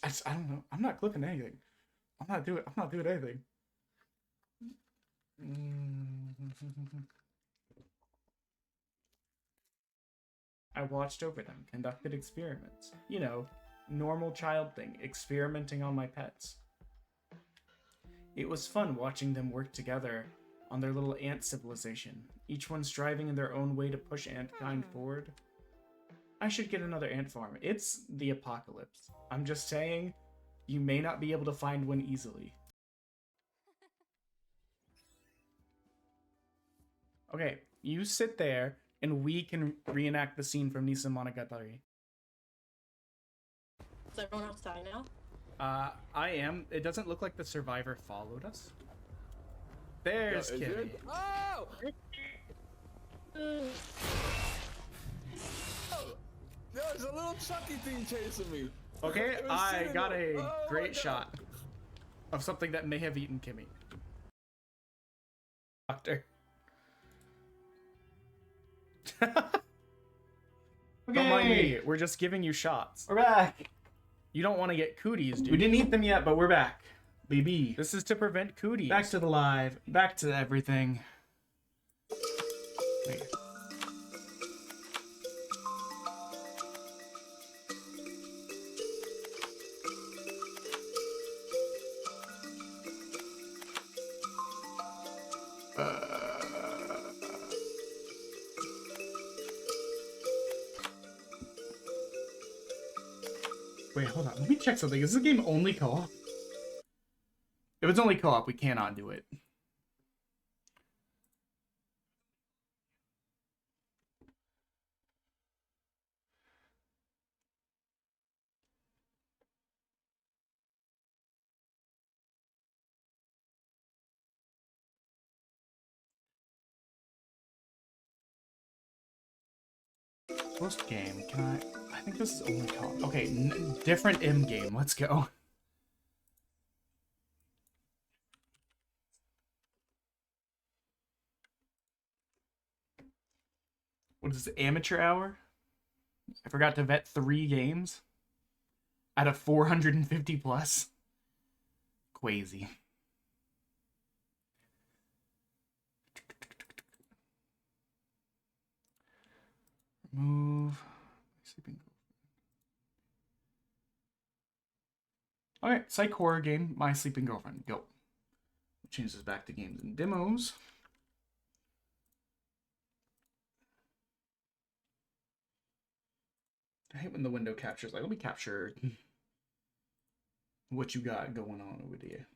I don't know. I'm not clipping anything. I'm not doing anything. I watched over them, conducted experiments. You know, normal child thing, experimenting on my pets. It was fun watching them work together on their little ant civilization, each one striving in their own way to push antkind forward. I should get another ant farm. It's the apocalypse. I'm just saying, you may not be able to find one easily. Okay, you sit there, and we can reenact the scene from Nisa Monogatari. Is everyone outside now? I am. It doesn't look like the survivor followed us. There's Kimmy. Oh! There's a little Chucky thing chasing me. Okay, It was I sitting got there. a Oh my great God. shot of something that may have eaten Kimmy. Doctor. Don't mind me. We're just giving you shots. We're back. You don't want to get cooties, dude. We didn't eat them yet, but we're back. Baby. This is to prevent cooties. Back to the live. Back to everything. Wait. Wait, hold on. Let me check something. Is this game only co-op? If it's only co-op, we cannot do it. Post game, can I think this is only co-op. Okay, different M game. Let's go. What is this, amateur hour? I forgot to vet 3 games out of 450 plus. Crazy. Remove sleeping. Alright, psych horror game, My Sleeping Girlfriend. Go. Change this back to games and demos. I hate when the window captures. Like, let me capture what you got going on over there.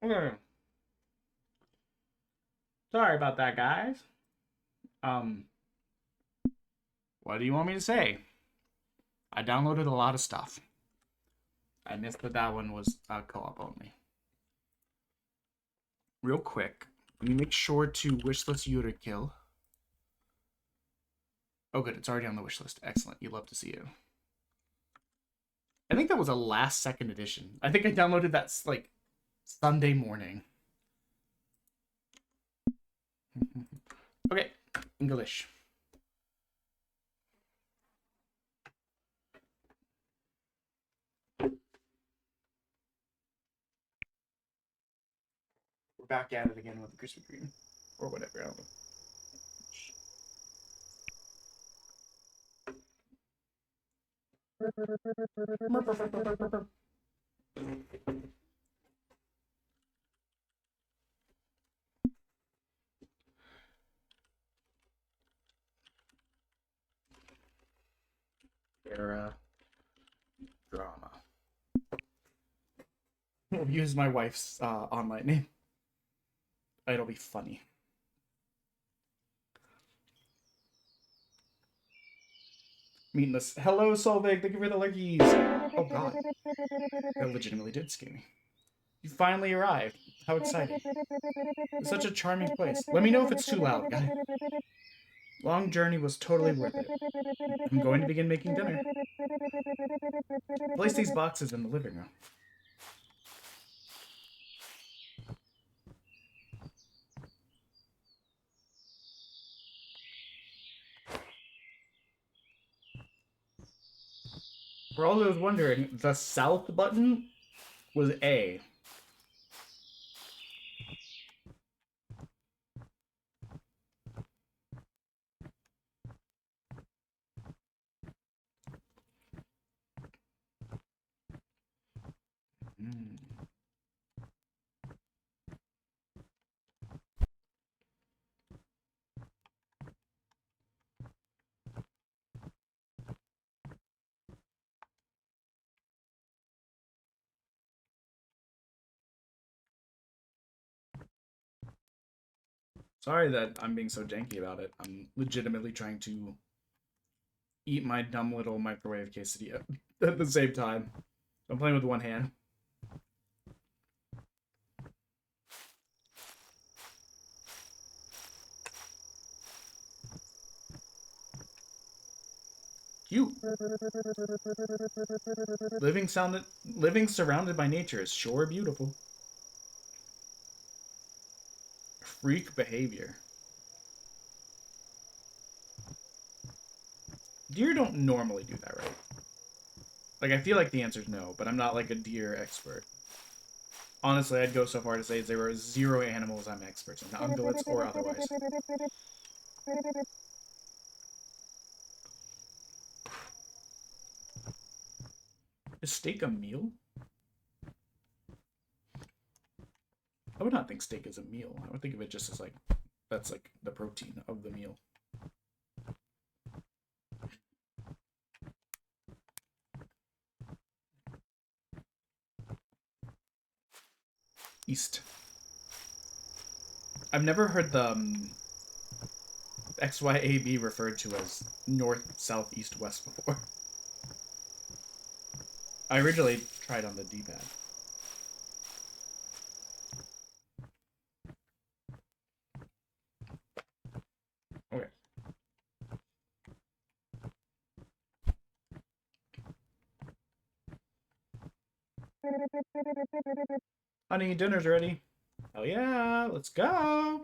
Okay. Sorry about that, guys. What do you want me to say? I downloaded a lot of stuff. I missed that one was co-op only. Real quick, let me make sure to wishlist Yurukill. Oh good, it's already on the wishlist. Excellent, you love to see it. I think that was a last second edition. I think I downloaded that like Sunday morning. Okay, English. We're back at it again with the Krispy Kreme. Or whatever, I don't know. Era drama. I'll use my wife's online name. It'll be funny. Meatless. Hello, Solveig. Thank you for the lurkies. Oh, God. That legitimately did scare me. You finally arrived. How exciting. It's such a charming place. Let me know if it's too loud, guy. Long journey was totally worth it. I'm going to begin making dinner. Place these boxes in the living room. For all those wondering, the south button was A. Sorry that I'm being so janky about it. I'm legitimately trying to eat my dumb little microwave quesadilla at the same time. I'm playing with one hand. Cute. Living surrounded by nature is sure beautiful. Freak behavior. Deer don't normally do that, right? Like, I feel like the answer is no, but I'm not like a deer expert. Honestly, I'd go so far to say there are 0 animals I'm expert in, ungulates or otherwise. Is steak a meal? I would not think steak is a meal. I would think of it just as like, that's like the protein of the meal. East. I've never heard the XYAB referred to as north, south, east, west before. I originally tried on the D-pad. Okay. Honey, dinner's ready. Oh yeah, let's go.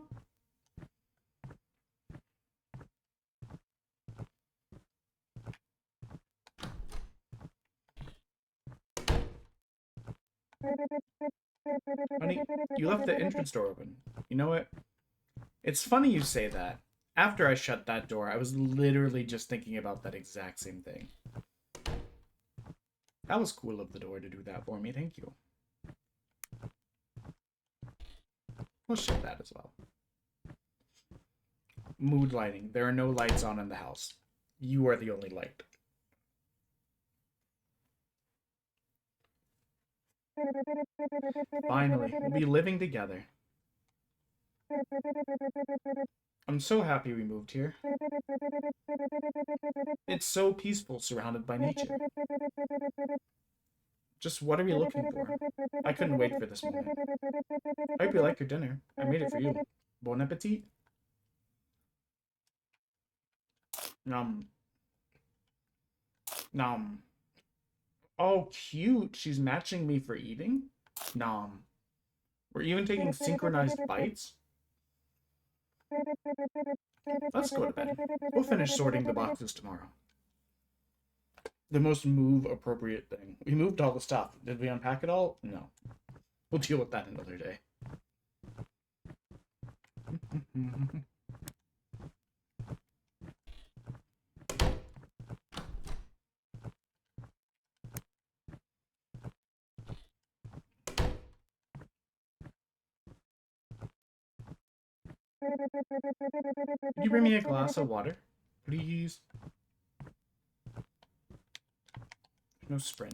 Honey, you left the entrance door open. You know what? It's funny you say that. After I shut that door, I was literally just thinking about that exact same thing. That was cool of the door to do that for me, thank you. We'll shut that as well. Mood lighting. There are no lights on in the house. You are the only light. Finally, we'll be living together. I'm so happy we moved here. It's so peaceful, surrounded by nature. Just what are we looking for? I couldn't wait for this moment. I hope you like your dinner. I made it for you. Bon appetit. Nom. Nom. Oh, cute. She's matching me for eating? Nom. We're even taking synchronized bites? Let's go to bed. We'll finish sorting the boxes tomorrow. The most move-appropriate thing. We moved all the stuff. Did we unpack it all? No. We'll deal with that another day. Could you bring me a glass of water, please? No sprint.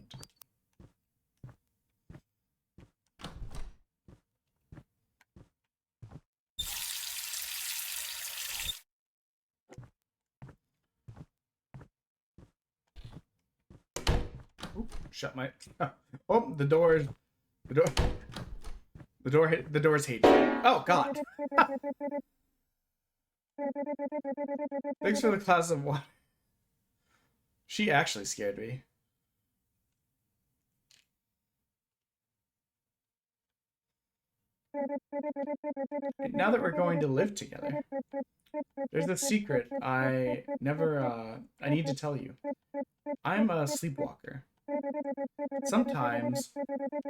Ooh, shut my. Oh, the door's hate. Oh God. Thanks for the glass of water. She actually scared me. Now that we're going to live together, there's a secret I need to tell you. I'm a sleepwalker. Sometimes,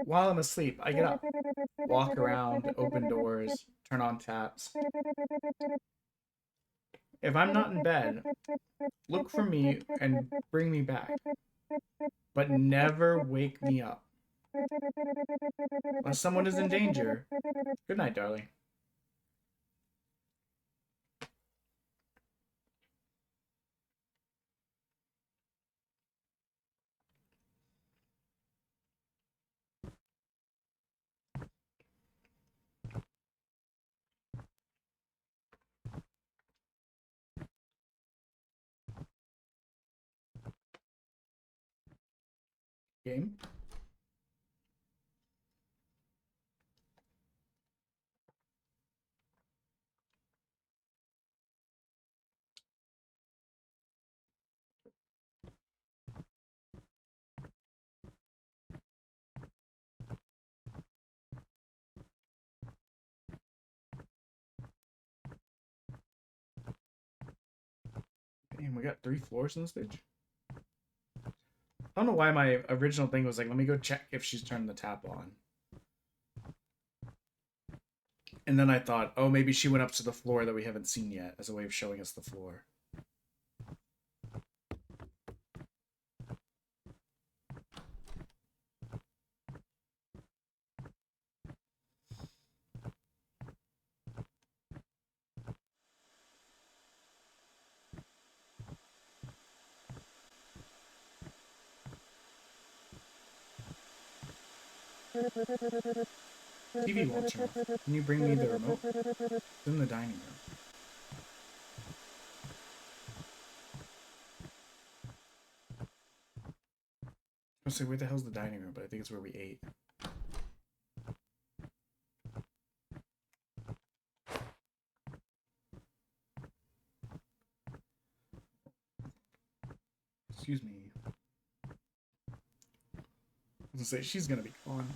while I'm asleep, I get up, walk around, open doors, turn on taps. If I'm not in bed, look for me and bring me back. But never wake me up. Unless someone is in danger. Good night, darling. Game? Damn, we got 3 floors on this bitch. I don't know why my original thing was like, let me go check if she's turned the tap on. And then I thought, oh, maybe she went up to the floor that we haven't seen yet as a way of showing us the floor. TV won't turn off. Can you bring me the remote? It's in the dining room. I was like, where the hell's the dining room? But I think it's where we ate. Excuse me. I was gonna say, she's gonna be gone.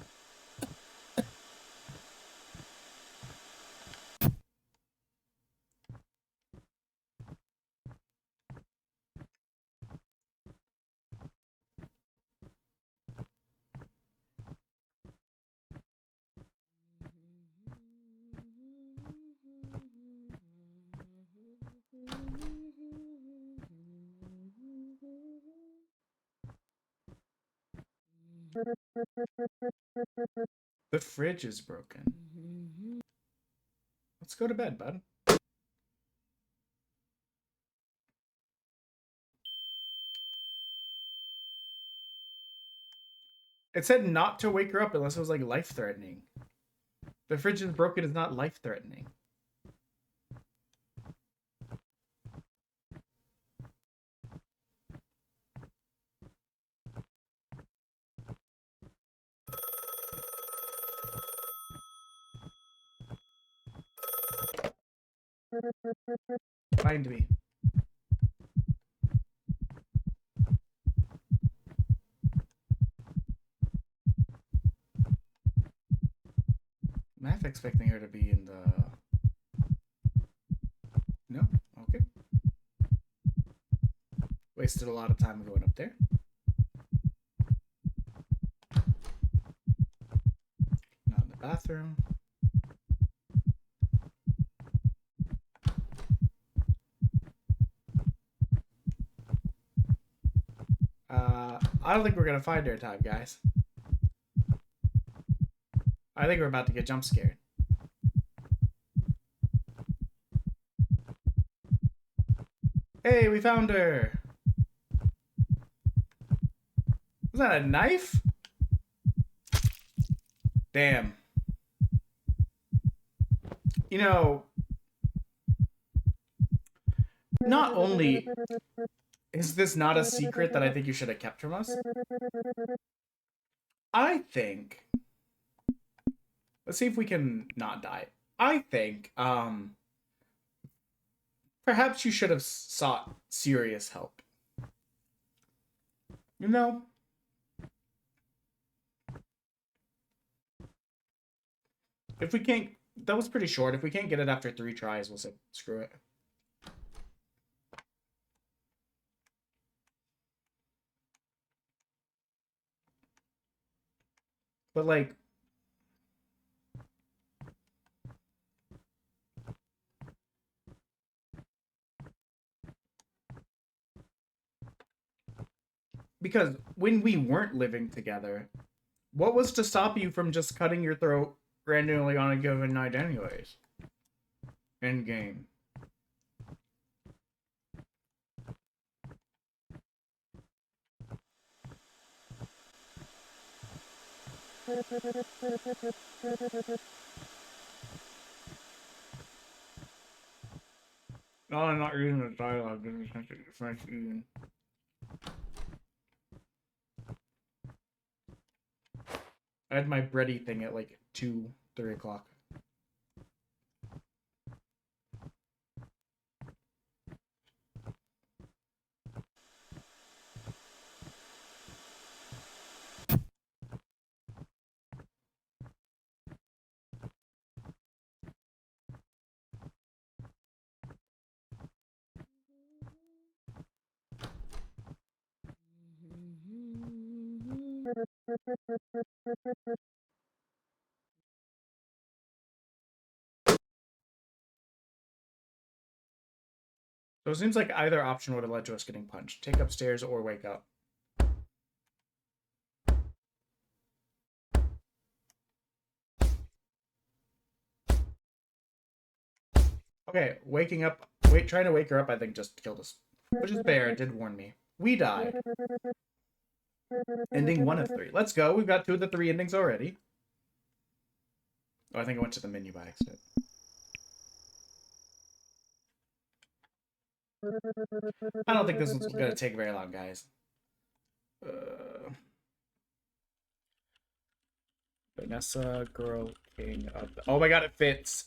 The fridge is broken. Let's go to bed, bud. It said not to wake her up unless it was like life-threatening. The fridge is broken is not life-threatening. Find me. I'm half expecting her to be in the... No? Okay. Wasted a lot of time going up there. Not in the bathroom. I don't think we're gonna find her in time, guys. I think we're about to get jump scared. Hey, we found her! Was that a knife? Damn. You know, not only is this not a secret that I think you should have kept from us, I think... Let's see if we can not die. I think, perhaps you should have sought serious help. You know? If we can't... That was pretty short. If we can't get it after 3 tries, we'll say, screw it. But, like... Because when we weren't living together, what was to stop you from just cutting your throat randomly on a given night anyways? End game. No, I'm not reading the dialogue. This is French even. I had my bready thing at like 2, 3 o'clock. So it seems like either option would have led to us getting punched. Take upstairs or wake up. Okay, waking up. Wait, trying to wake her up, I think, just killed us. Which is fair, it did warn me. We died. Ending 1 of 3. Let's go. We've got 2 of the 3 endings already. Oh, I think I went to the menu by accident. I don't think this one's going to take very long, guys. Vanessa, girl, king of the... Oh my god, it fits.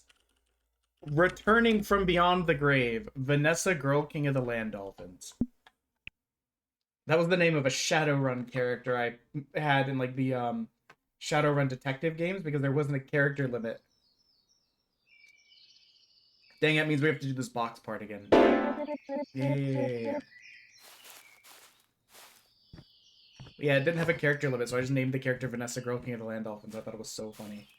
Returning from beyond the grave. Vanessa, girl, king of the land dolphins. That was the name of a Shadowrun character I had in like the Shadowrun detective games because there wasn't a character limit. Dang, that means we have to do this box part again. Yeah. Yeah, it didn't have a character limit, so I just named the character Vanessa, girl, king of the land dolphins. I thought it was so funny.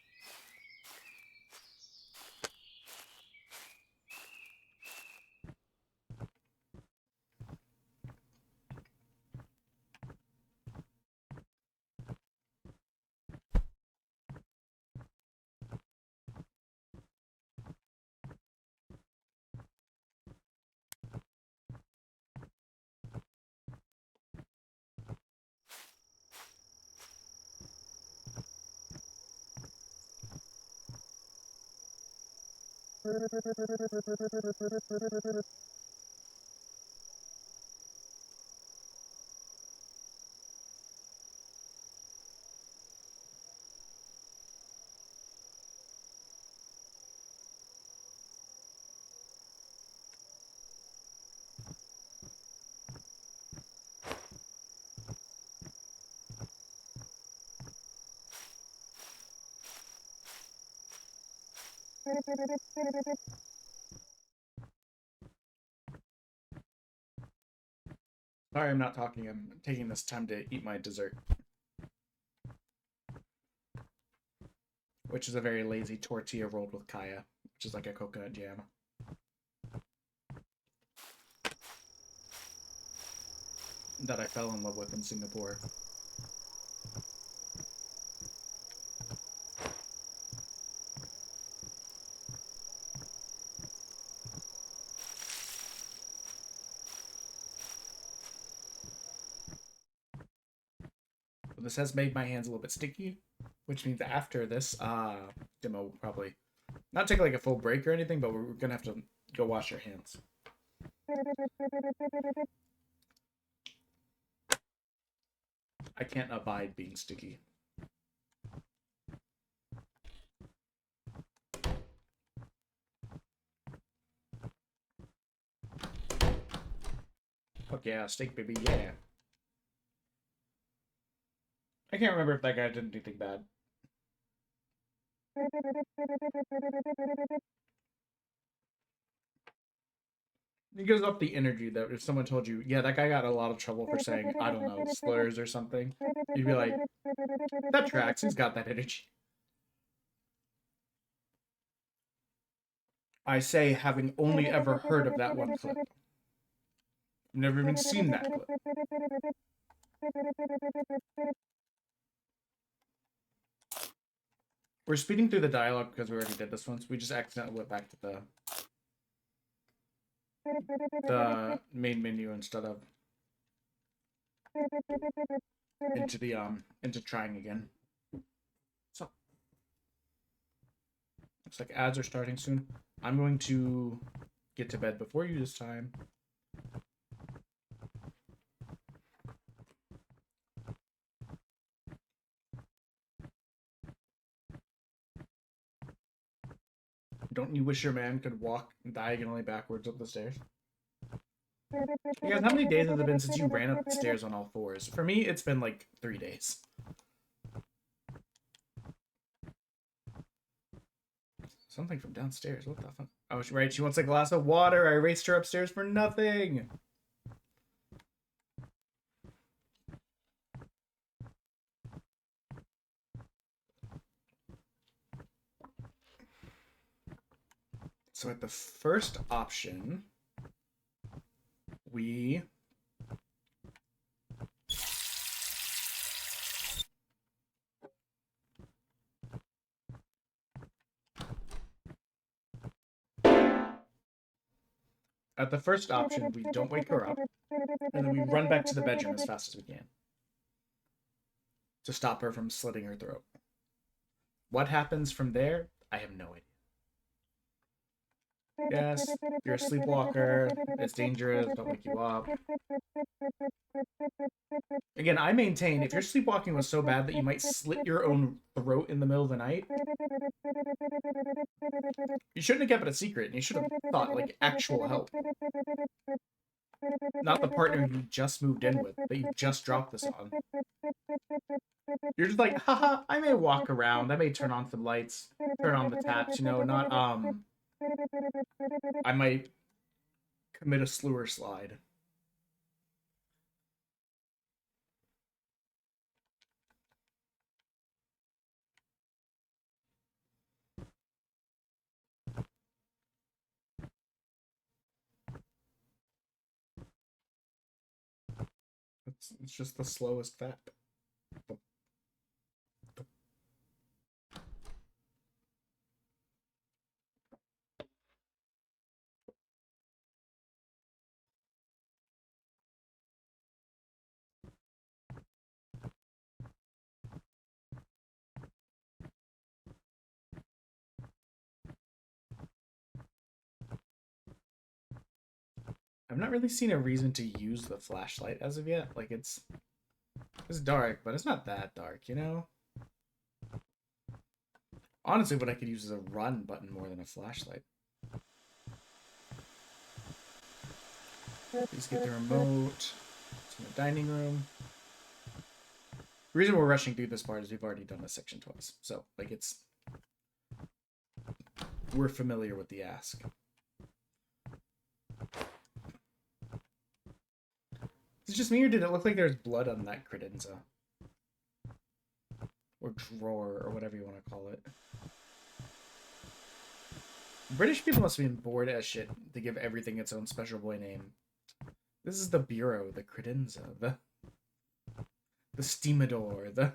Sorry, I'm not talking. I'm taking this time to eat my dessert. Which is a very lazy tortilla rolled with kaya, which is like a coconut jam. That I fell in love with in Singapore. This has made my hands a little bit sticky, which means after this demo, we'll probably not take like a full break or anything, but we're gonna have to go wash our hands. I can't abide being sticky. Fuck yeah, steak baby, yeah. I can't remember if that guy did anything bad. It gives up the energy that if someone told you, yeah, that guy got a lot of trouble for saying, I don't know, slurs or something, you'd be like, that tracks, he's got that energy. I say, having only ever heard of that one clip. Never even seen that clip. We're speeding through the dialogue because we already did this once. We just accidentally went back to the main menu instead of into trying again. So looks like ads are starting soon. I'm going to get to bed before you this time. Don't you wish your man could walk diagonally backwards up the stairs? You guys, how many days has it been since you ran up the stairs on all fours? For me, it's been like 3 days. Something from downstairs. What the fuck? Oh, right. She wants a glass of water. I raced her upstairs for nothing. So at the first option, we don't wake her up, and then we run back to the bedroom as fast as we can to stop her from slitting her throat. What happens from there, I have no idea. Yes, you're a sleepwalker. It's dangerous. Don't wake you up. Again, I maintain if your sleepwalking was so bad that you might slit your own throat in the middle of the night, you shouldn't have kept it a secret, and you should have thought, like, actual help. Not the partner you just moved in with, that you just dropped this on. You're just like, haha, I may walk around, I may turn on some lights, turn on the taps, you know, not, I might commit a slewer slide. It's just the slowest tap. I've not really seen a reason to use the flashlight as of yet. Like, it's dark, but it's not that dark, you know? Honestly, what I could use is a run button more than a flashlight. Please get the remote. It's in the dining room. The reason we're rushing through this part is we've already done this section twice. So, like, we're familiar with the ask. Is it just me, or did it look like there's blood on that credenza? Or drawer, or whatever you want to call it. British people must have been bored as shit to give everything its own special boy name. This is the bureau, the credenza, the steamador, the...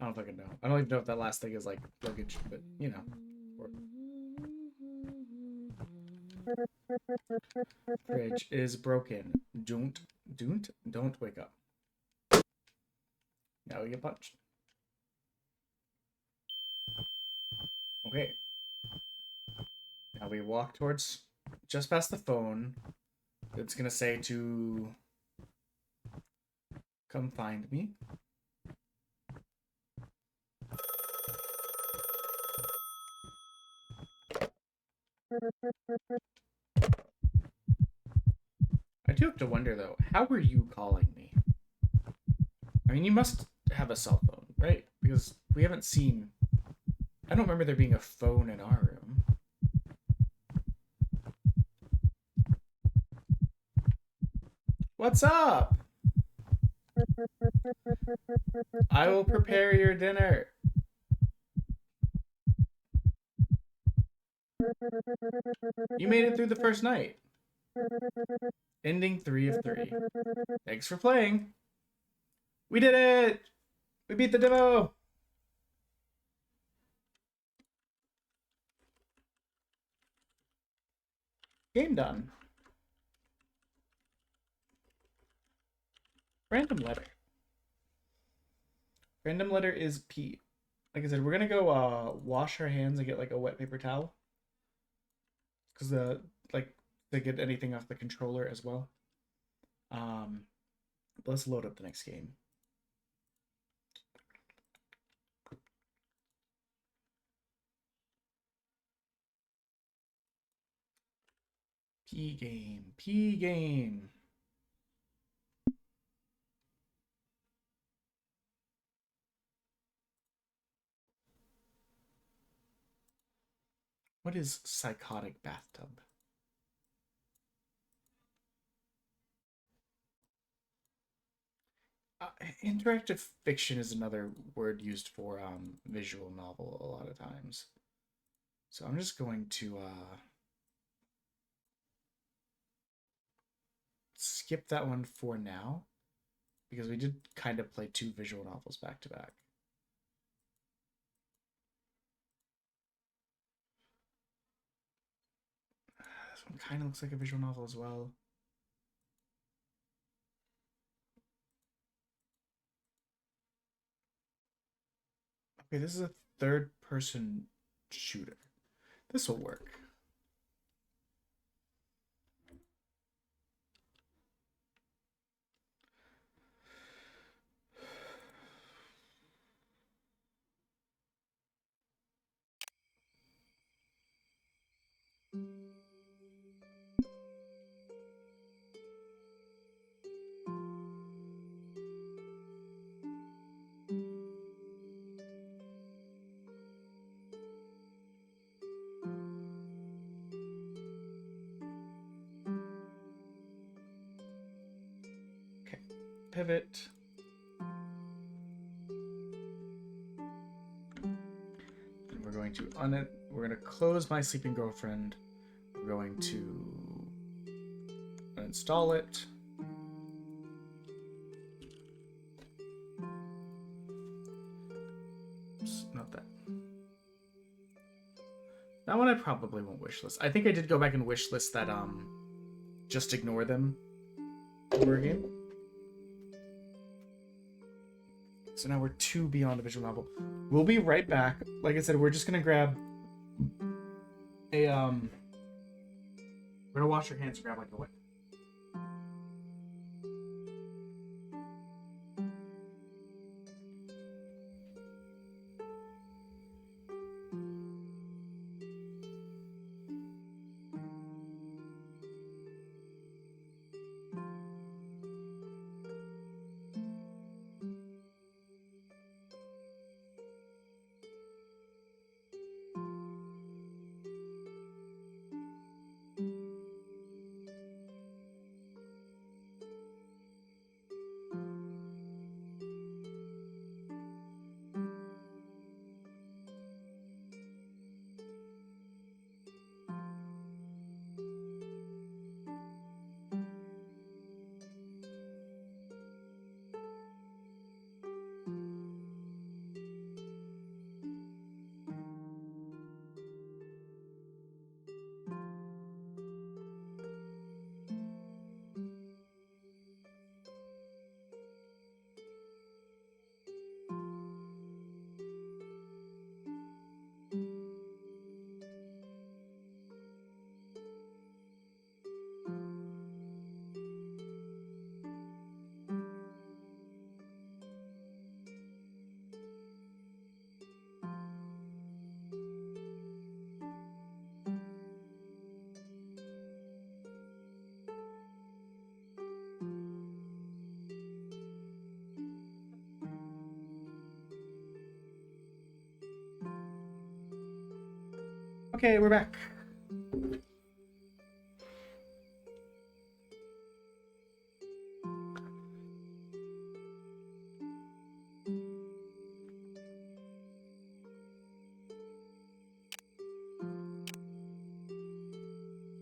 I don't fucking know. I don't even know if that last thing is, like, luggage, but, you know. Fridge is broken. Don't wake up. Now we get punched. Okay. Now we walk towards just past the phone. It's gonna say to come find me. I do have to wonder, though, how were you calling me? I mean, you must have a cell phone, right? Because we haven't seen... I don't remember there being a phone in our room. What's up? I will prepare your dinner. You made it through the first night. Ending 3 of 3. Thanks for playing. We did it! We beat the demo! Game done. Random letter. Random letter is P. Like I said, we're gonna go wash our hands and get like a wet paper towel. Because like to get anything off the controller as well. Let's load up the next game. P game. P game. What is psychotic bathtub? Interactive fiction is another word used for visual novel a lot of times. So I'm just going to skip that one for now, because we did kind of play 2 visual novels back to back. This one kind of looks like a visual novel as well. Okay, this is a third-person shooter. This will work. Pivot. And we're going to we're going to close my sleeping girlfriend. We're going to uninstall it. Oops, not that. That one I probably won't wishlist. I think I did go back and wishlist that just ignore them horror game. So now we're 2 beyond a visual novel. We'll be right back. Like I said, we're just gonna grab a we're gonna wash our hands and grab like a wipe. Okay, we're back.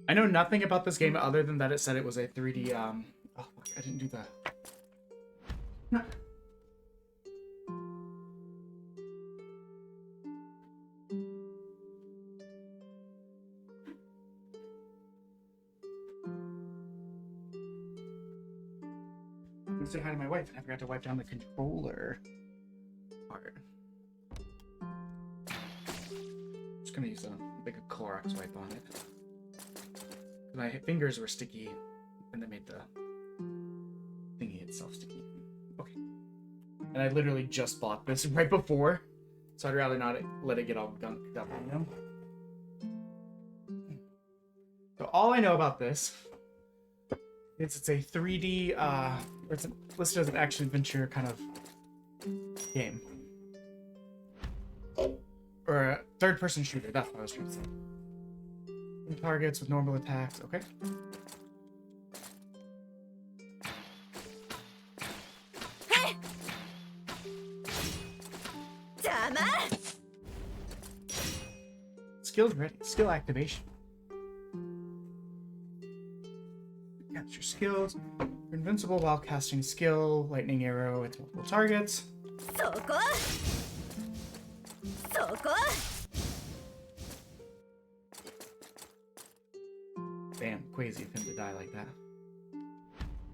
I know nothing about this game other than that it said it was a 3D, oh, fuck, I didn't do that. I'm gonna say hi to my wife, and I forgot to wipe down the controller part. Just gonna use a big Clorox wipe on it. My fingers were sticky, and they made the thingy itself sticky. Okay. And I literally just bought this right before, so I'd rather not let it get all gunked up, you know? So all I know about this is it's a 3D, or it's listed as an action-adventure kind of game. Or a third-person shooter, that's what I was trying to say. Targets with normal attacks, okay. Skills ready. Skill activation. Capture skills. You're invincible while casting skill. Lightning arrow at multiple targets. Damn, crazy of him to die like that.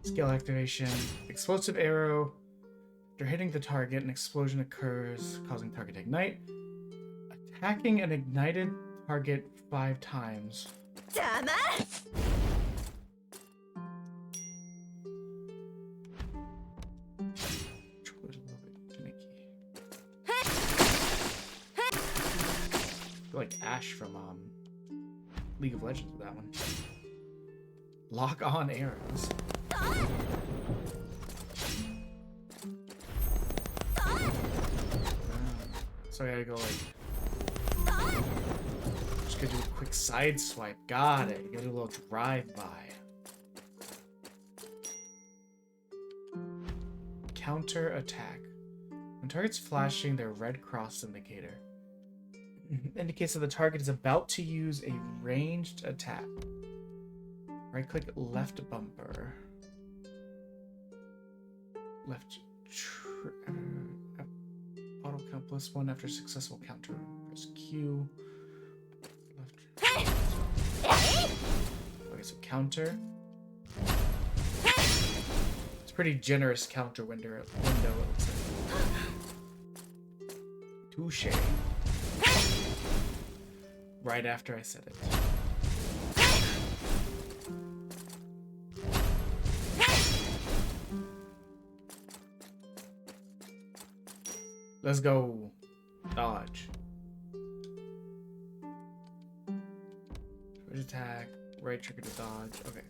Skill activation. Explosive arrow. After hitting the target, an explosion occurs, causing target to ignite. Attacking an ignited target 5 times. Like Ash from League of Legends with that one. Lock on arrows. So I gotta go like. Just gonna do a quick side swipe. Got it. You gotta do a little drive by. Counter attack. When target's flashing their red cross indicator, indicates that the target is about to use a ranged attack. Right click left bumper. Left auto count +1 after successful counter. Press Q. Left. Okay, so counter. It's a pretty generous counter window it looks like. Touche. Right after I said it. Let's go. Dodge. Switch attack. Right trigger to dodge. Okay.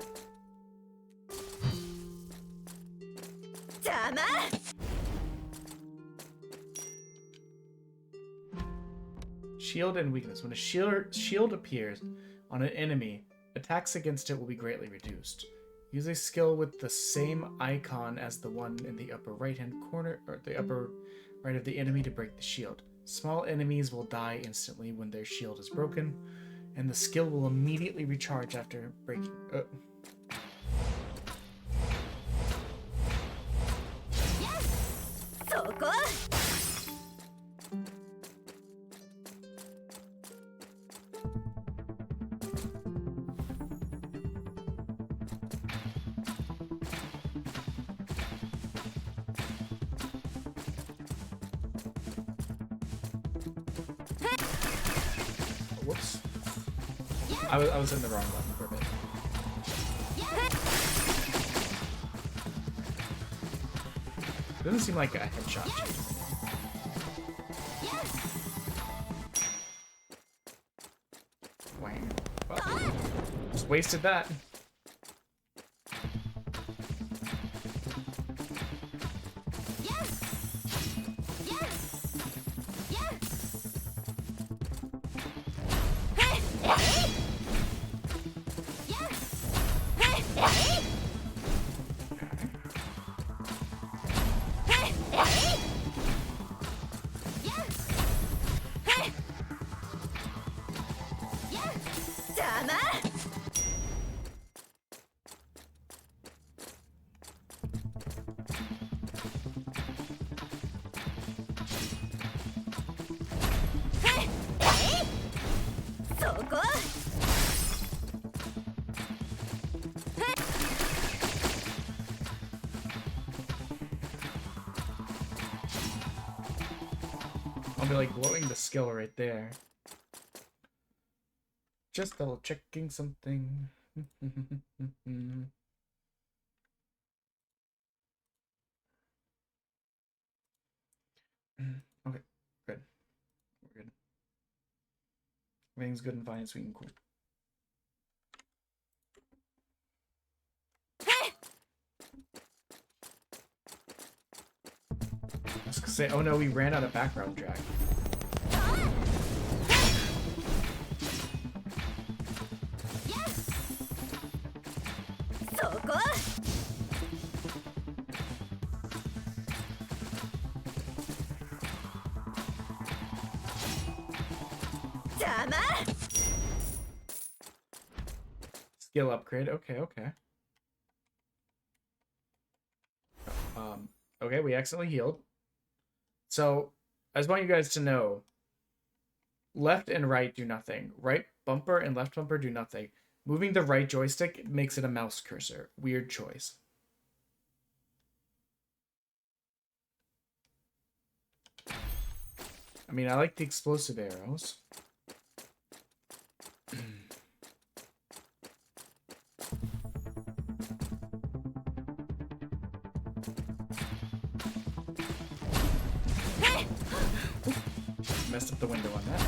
Shield and weakness. When a shield appears on an enemy, attacks against it will be greatly reduced. Use a skill with the same icon as the one in the upper right-hand corner, or the upper right of the enemy to break the shield. Small enemies will die instantly when their shield is broken, and the skill will immediately recharge after breaking. Whoops. I was in the wrong button for a bit. Doesn't seem like a headshot. Wang. Well, just wasted that. I'll be like blowing the skill right there. Just double checking something. Okay, good. We're good. Everything's good and fine, sweet and cool. was gonna say, oh no, we ran out of background track. Skill upgrade. Okay, okay. Okay, we accidentally healed. So, I just want you guys to know, left and right do nothing. Right bumper and left bumper do nothing. Moving the right joystick makes it a mouse cursor. Weird choice. I mean, I like the explosive arrows. Messed up the window on that.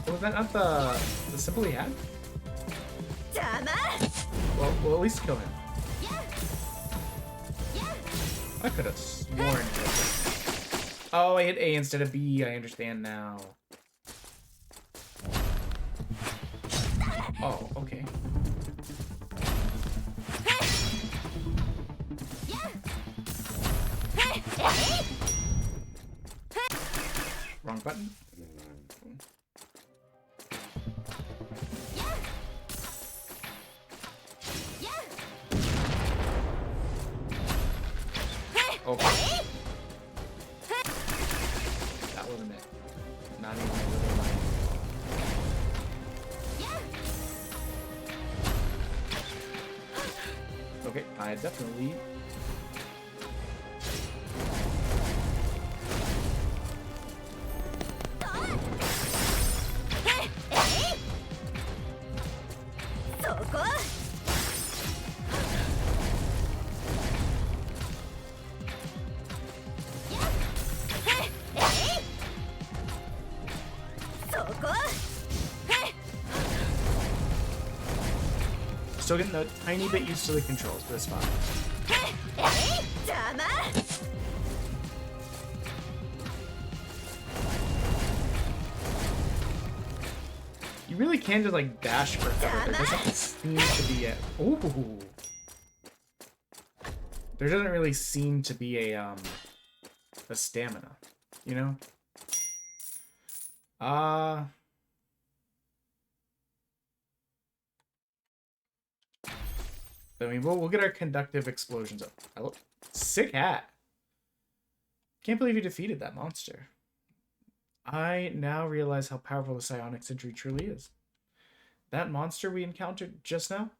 Was that not the symbol he had? Well, we'll at least kill him. I could have sworn. Oh, I hit A instead of B. I understand now. Oh, okay. Wrong button. Okay. That wasn't it. Not even a little line. Okay, I definitely... Still getting a tiny bit used to the controls, but it's fine. You really can just like dash forever. There doesn't seem to be a... Ooh. There doesn't really seem to be a stamina, you know? I mean, we'll get our conductive explosions up. Sick hat. Can't believe you defeated that monster. I now realize how powerful the Psionic Sentry truly is. That monster we encountered just now?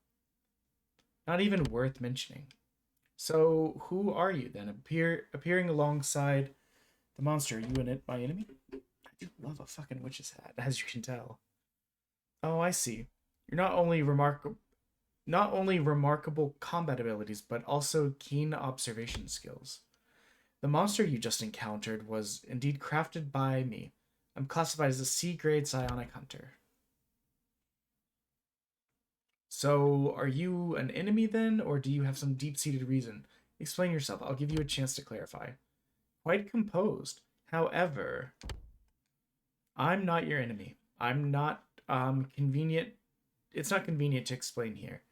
Not even worth mentioning. So, who are you then? Appearing alongside the monster, are you my enemy? I do love a fucking witch's hat, as you can tell. Oh, I see. You're not only remarkable combat abilities, but also keen observation skills. The monster you just encountered was indeed crafted by me. I'm classified as a C-grade psionic hunter. So, are you an enemy then, or do you have some deep-seated reason? Explain yourself. I'll give you a chance to clarify. Quite composed. However, I'm not your enemy. I'm not convenient. It's not convenient to explain here.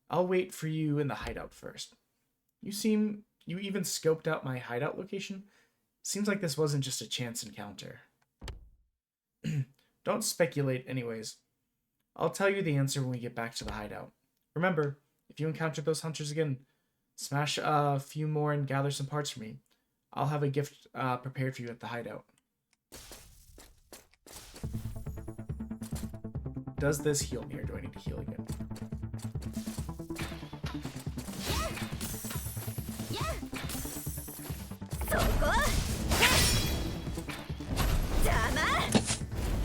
I'll wait for you in the hideout first. You even scoped out my hideout location? Seems like this wasn't just a chance encounter. Don't speculate anyways. I'll tell you the answer when we get back to the hideout. Remember, if you encounter those hunters again, smash a few more and gather some parts for me. I'll have a gift prepared for you at the hideout. Does this heal me or do I need to heal again?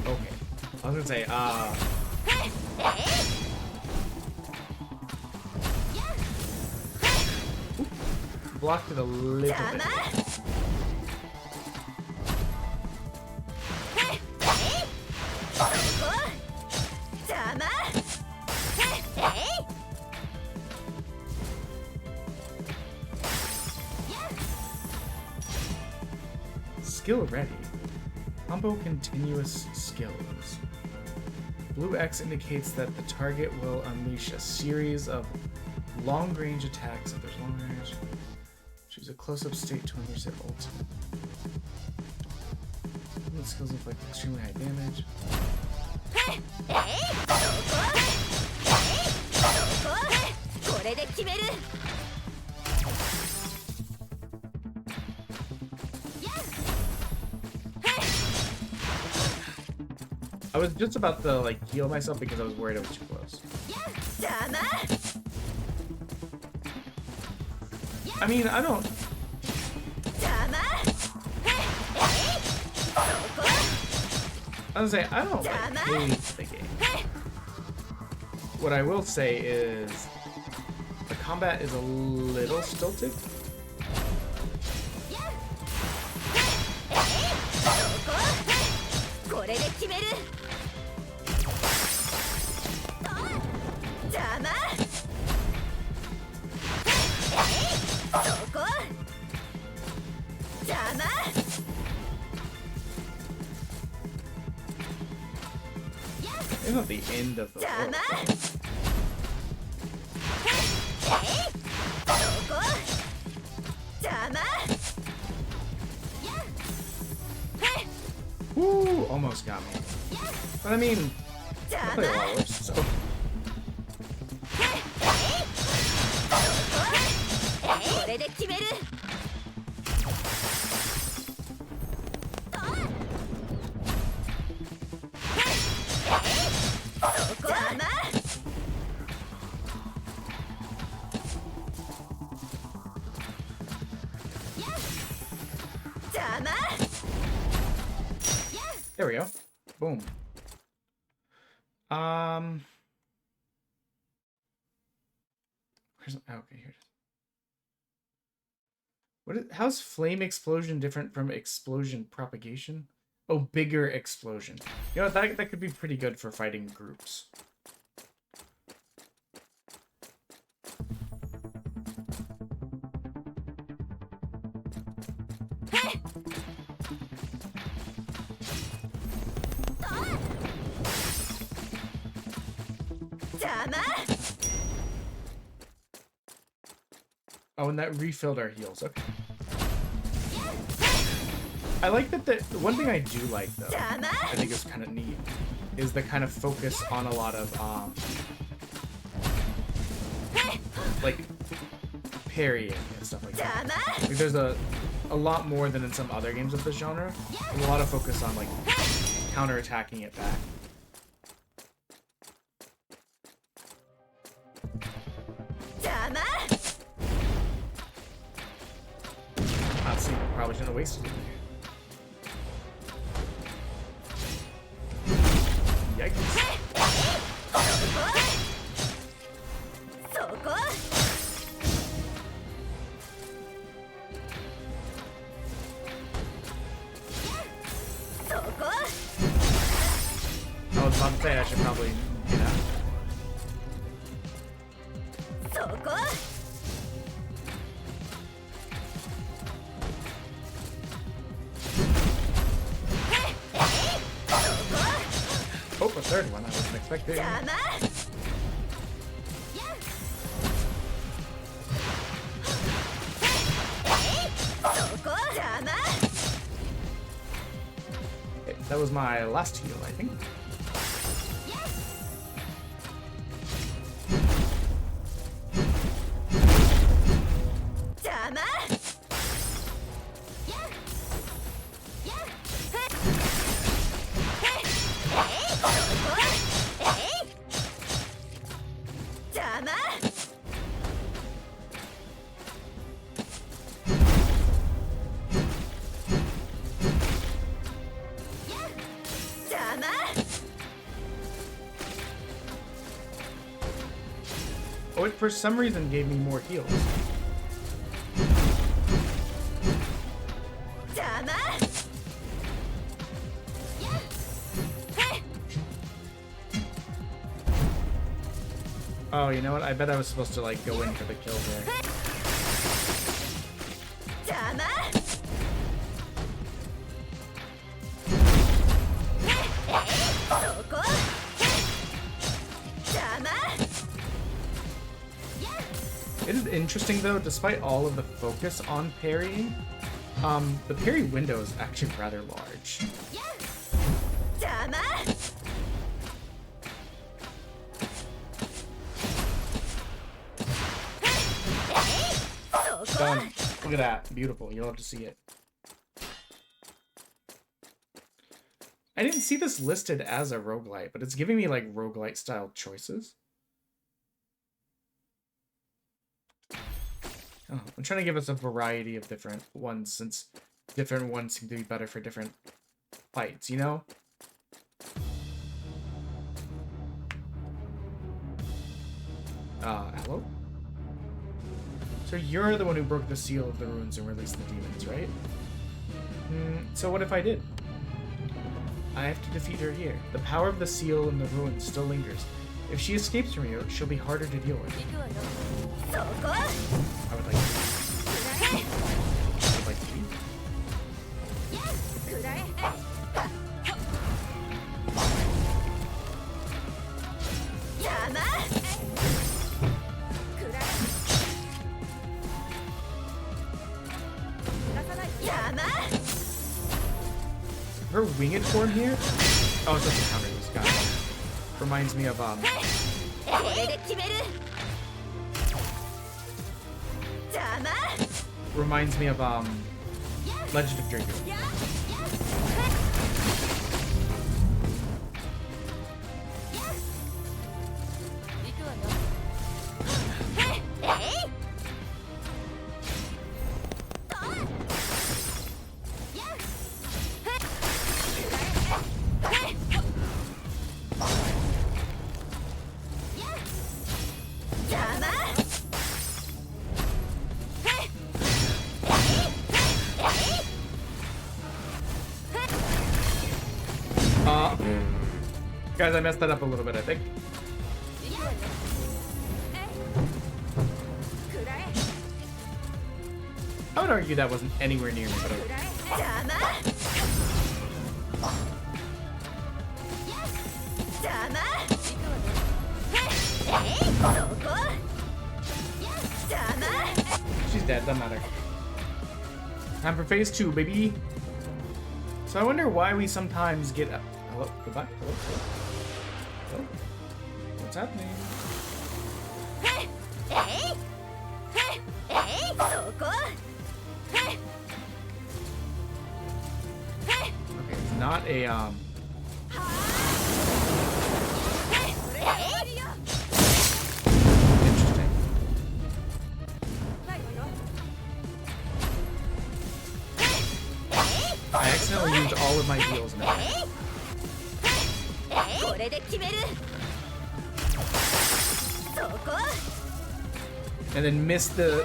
Okay. I was gonna say, blocked it a little bit. Skill ready. Combo continuous skills. Blue X indicates that the target will unleash a series of long-range attacks. If there's long range, choose a close-up state to unleash their ultimate. The skills inflict extremely high damage. I was just about to like heal myself because I was worried I was too close. I mean, I don't. I was gonna say I don't like, hate the game. What I will say is the combat is a little stilted. It's not the end of the world. Woo! Almost got me. But I mean, I play a lot worse, so. There we go. Boom. Where's, okay, here it is. How's flame explosion different from explosion propagation? Oh, bigger explosion. You know, that could be pretty good for fighting groups. Oh, and that refilled our heals. Okay. I like that the one thing I do like, though, I think is kind of neat, is the kind of focus on a lot of, like, parrying and stuff like that. Like, there's a lot more than in some other games of this genre. There's a lot of focus on, like, counter-attacking it back. Probably shouldn't have wasted it. Yikes. I was about to say I should probably get out. Oh, a third one. I wasn't expecting. Okay, that was my last heal, I think. Oh, it for some reason gave me more heals. Oh, you know what? I bet I was supposed to like go in for the kill there. It is interesting though, despite all of the focus on parrying, the parry window is actually rather large. Done. Look at that. Beautiful. You'll have to see it. I didn't see this listed as a roguelite, but it's giving me like roguelite style choices. Oh, I'm trying to give us a variety of different ones since different ones seem to be better for different fights, you know? Hello? So you're the one who broke the seal of the ruins and released the demons, right? So what if I did? I have to defeat her here. The power of the seal in the ruins still lingers. If she escapes from you, she'll be harder to deal with. I would like to. I would like to leave. Her winged form here? Oh, it's just a counter use. Got it. Reminds me of reminds me of Legend of Draco. Guys, I messed that up a little bit, I think. I would argue that wasn't anywhere near me, but she's dead, doesn't matter. Time for phase 2, baby. So I wonder why we sometimes get hello, goodbye. Hello, hello. Hello. What's happening? Okay, it's not a interesting. I accidentally used all of my heals now. And then missed the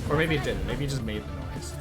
Or maybe it didn't. Maybe it just made the noise.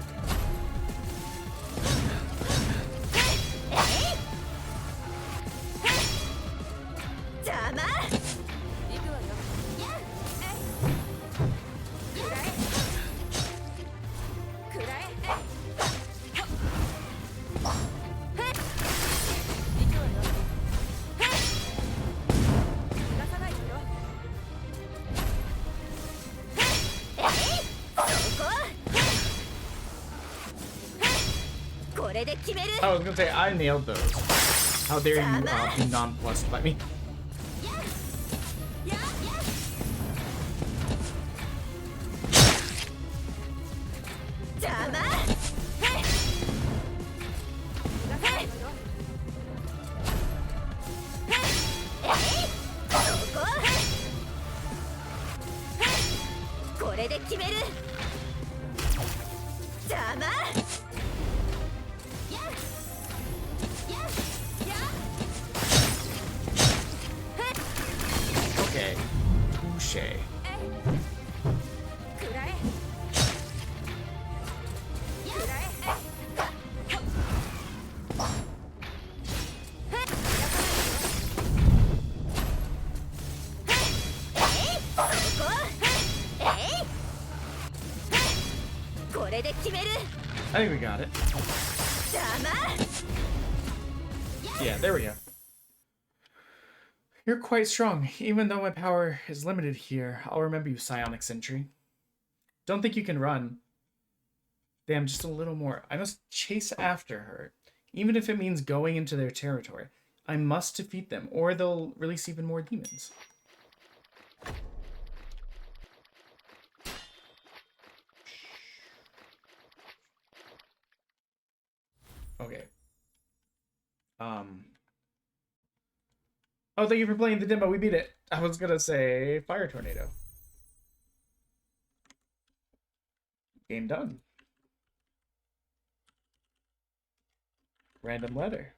I was gonna say, I nailed those. How dare you be nonplussed by me. Okay. Touché. I think we got it. Yeah, there we go. You're quite strong. Even though my power is limited here, I'll remember you, Psionic Sentry. Don't think you can run. Damn, just a little more. I must chase after her, even if it means going into their territory. I must defeat them, or they'll release even more demons. Okay. Oh, thank you for playing the demo. We beat it. I was gonna say Fire Tornado. Game done. Random letter.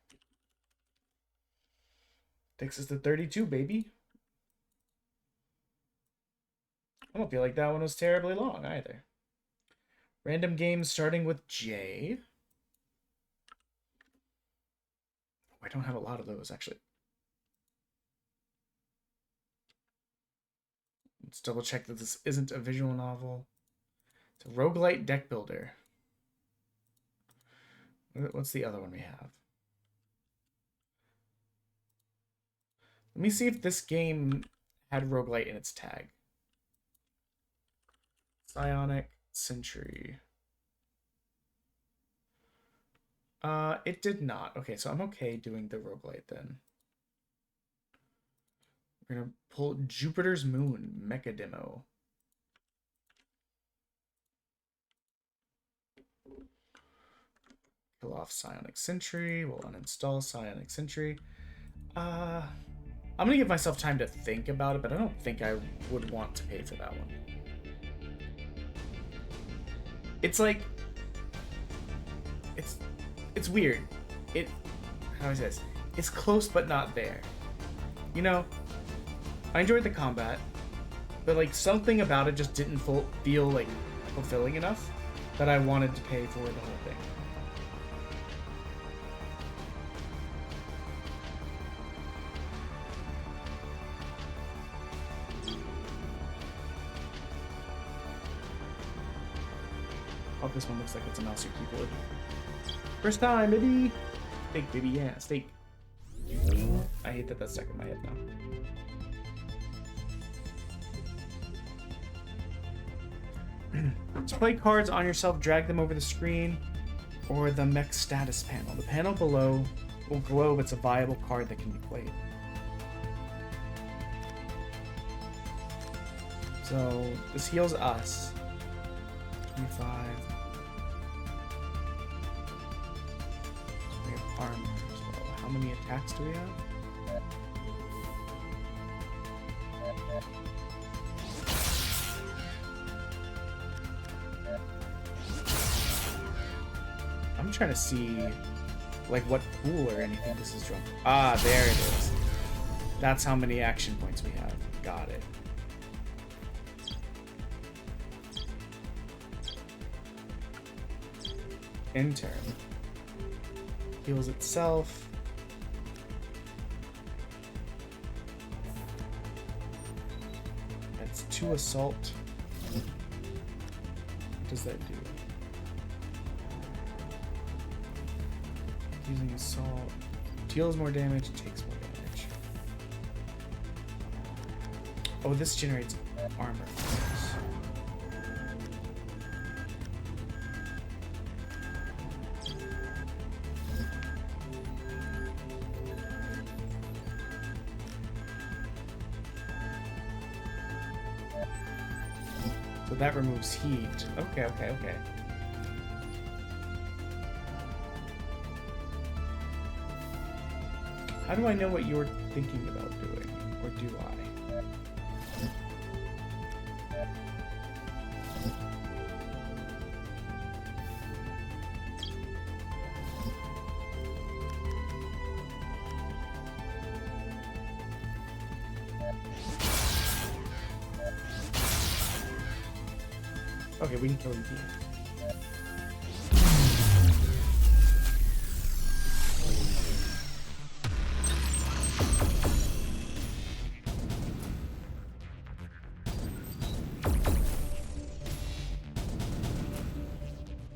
Takes us to 32, baby. I don't feel like that one was terribly long either. Random games starting with J. I don't have a lot of those, actually. Let's double check that this isn't a visual novel. It's a roguelite deck builder. What's the other one we have? Let me see if this game had roguelite in its tag. Psionic, Sentry. It did not. Okay, so I'm okay doing the roguelite then. We're gonna pull Jupiter's Moon Mecha Demo. Kill off Psionic Sentry. We'll uninstall Psionic Sentry. I'm gonna give myself time to think about it, but I don't think I would want to pay for that one. It's like, it's weird. How do I say this? It's close but not there. You know, I enjoyed the combat, but like something about it just didn't feel like fulfilling enough that I wanted to pay for the whole thing. Oh, this one looks like it's a mouse or keyboard. First time, baby! Steak, baby, yeah, steak. I hate that that's stuck in my head now. To play cards on yourself, drag them over the screen or the mech status panel. The panel below will glow if it's a viable card that can be played. So this heals us. 25. We have armor as well. How many attacks do we have? I'm trying to see like what pool or anything this is from. Ah, there it is. That's how many action points we have. Got it. In turn. Heals itself. That's 2 assault. What does that do? Using assault. Deals more damage, takes more damage. Oh, this generates armor. that removes heat. Okay, okay, okay. How do I know what you're thinking about doing? Or do I? Okay, we can kill him here.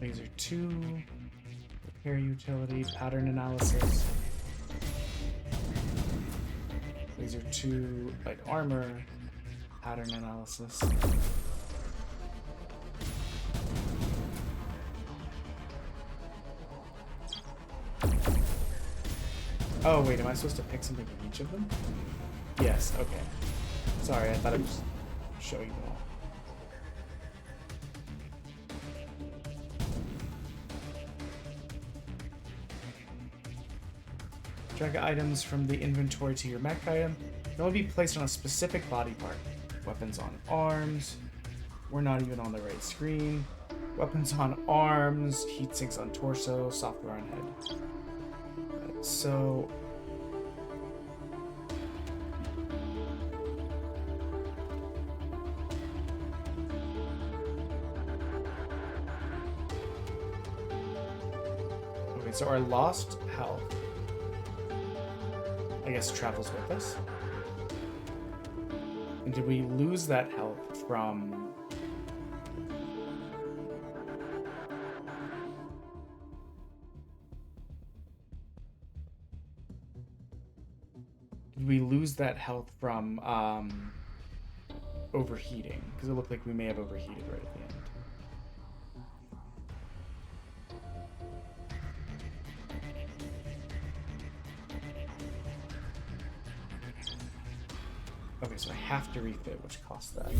Laser 2, repair utility, pattern analysis. Laser 2, light armor, pattern analysis. Oh wait, am I supposed to pick something from each of them? Yes, okay. Sorry, I thought it was showing them all. Drag items from the inventory to your mech item. Can only be placed on a specific body part. Weapons on arms. We're not even on the right screen. Weapons on arms. Heat sinks on torso. Software on head. So... Okay, so our lost health, I guess, travels with us. And did we lose that health from... Did we lose that health from overheating? Because it looked like we may have overheated right at the end. Okay, so I have to refit, which costs that.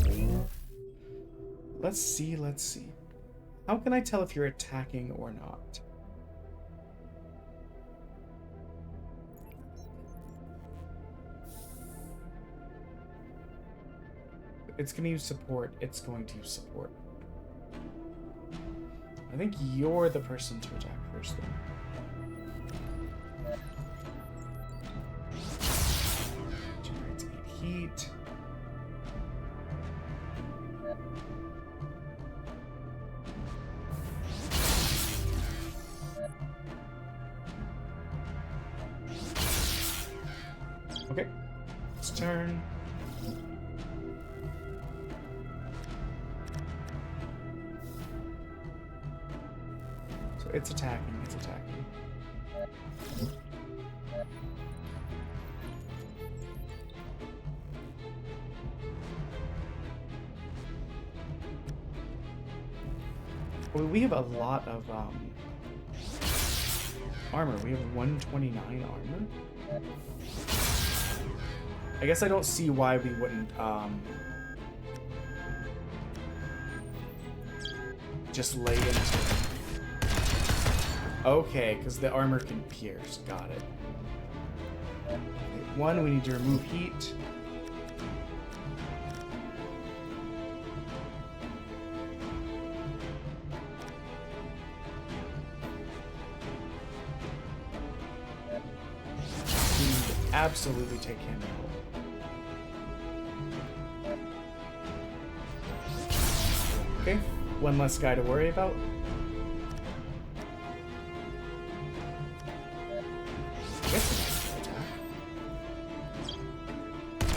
Let's see, let's see. How can I tell if you're attacking or not? It's going to use support. It's going to use support. I think you're the person to attack first, though. Generates 8 heat. Okay. It's turn. It's attacking, it's attacking. Well, we have a lot of armor. We have 129 armor. I guess I don't see why we wouldn't just lay into it. Okay, because the armor can pierce. Got it. Okay, 1, we need to remove heat. We need to absolutely take him out. Okay, 1 less guy to worry about.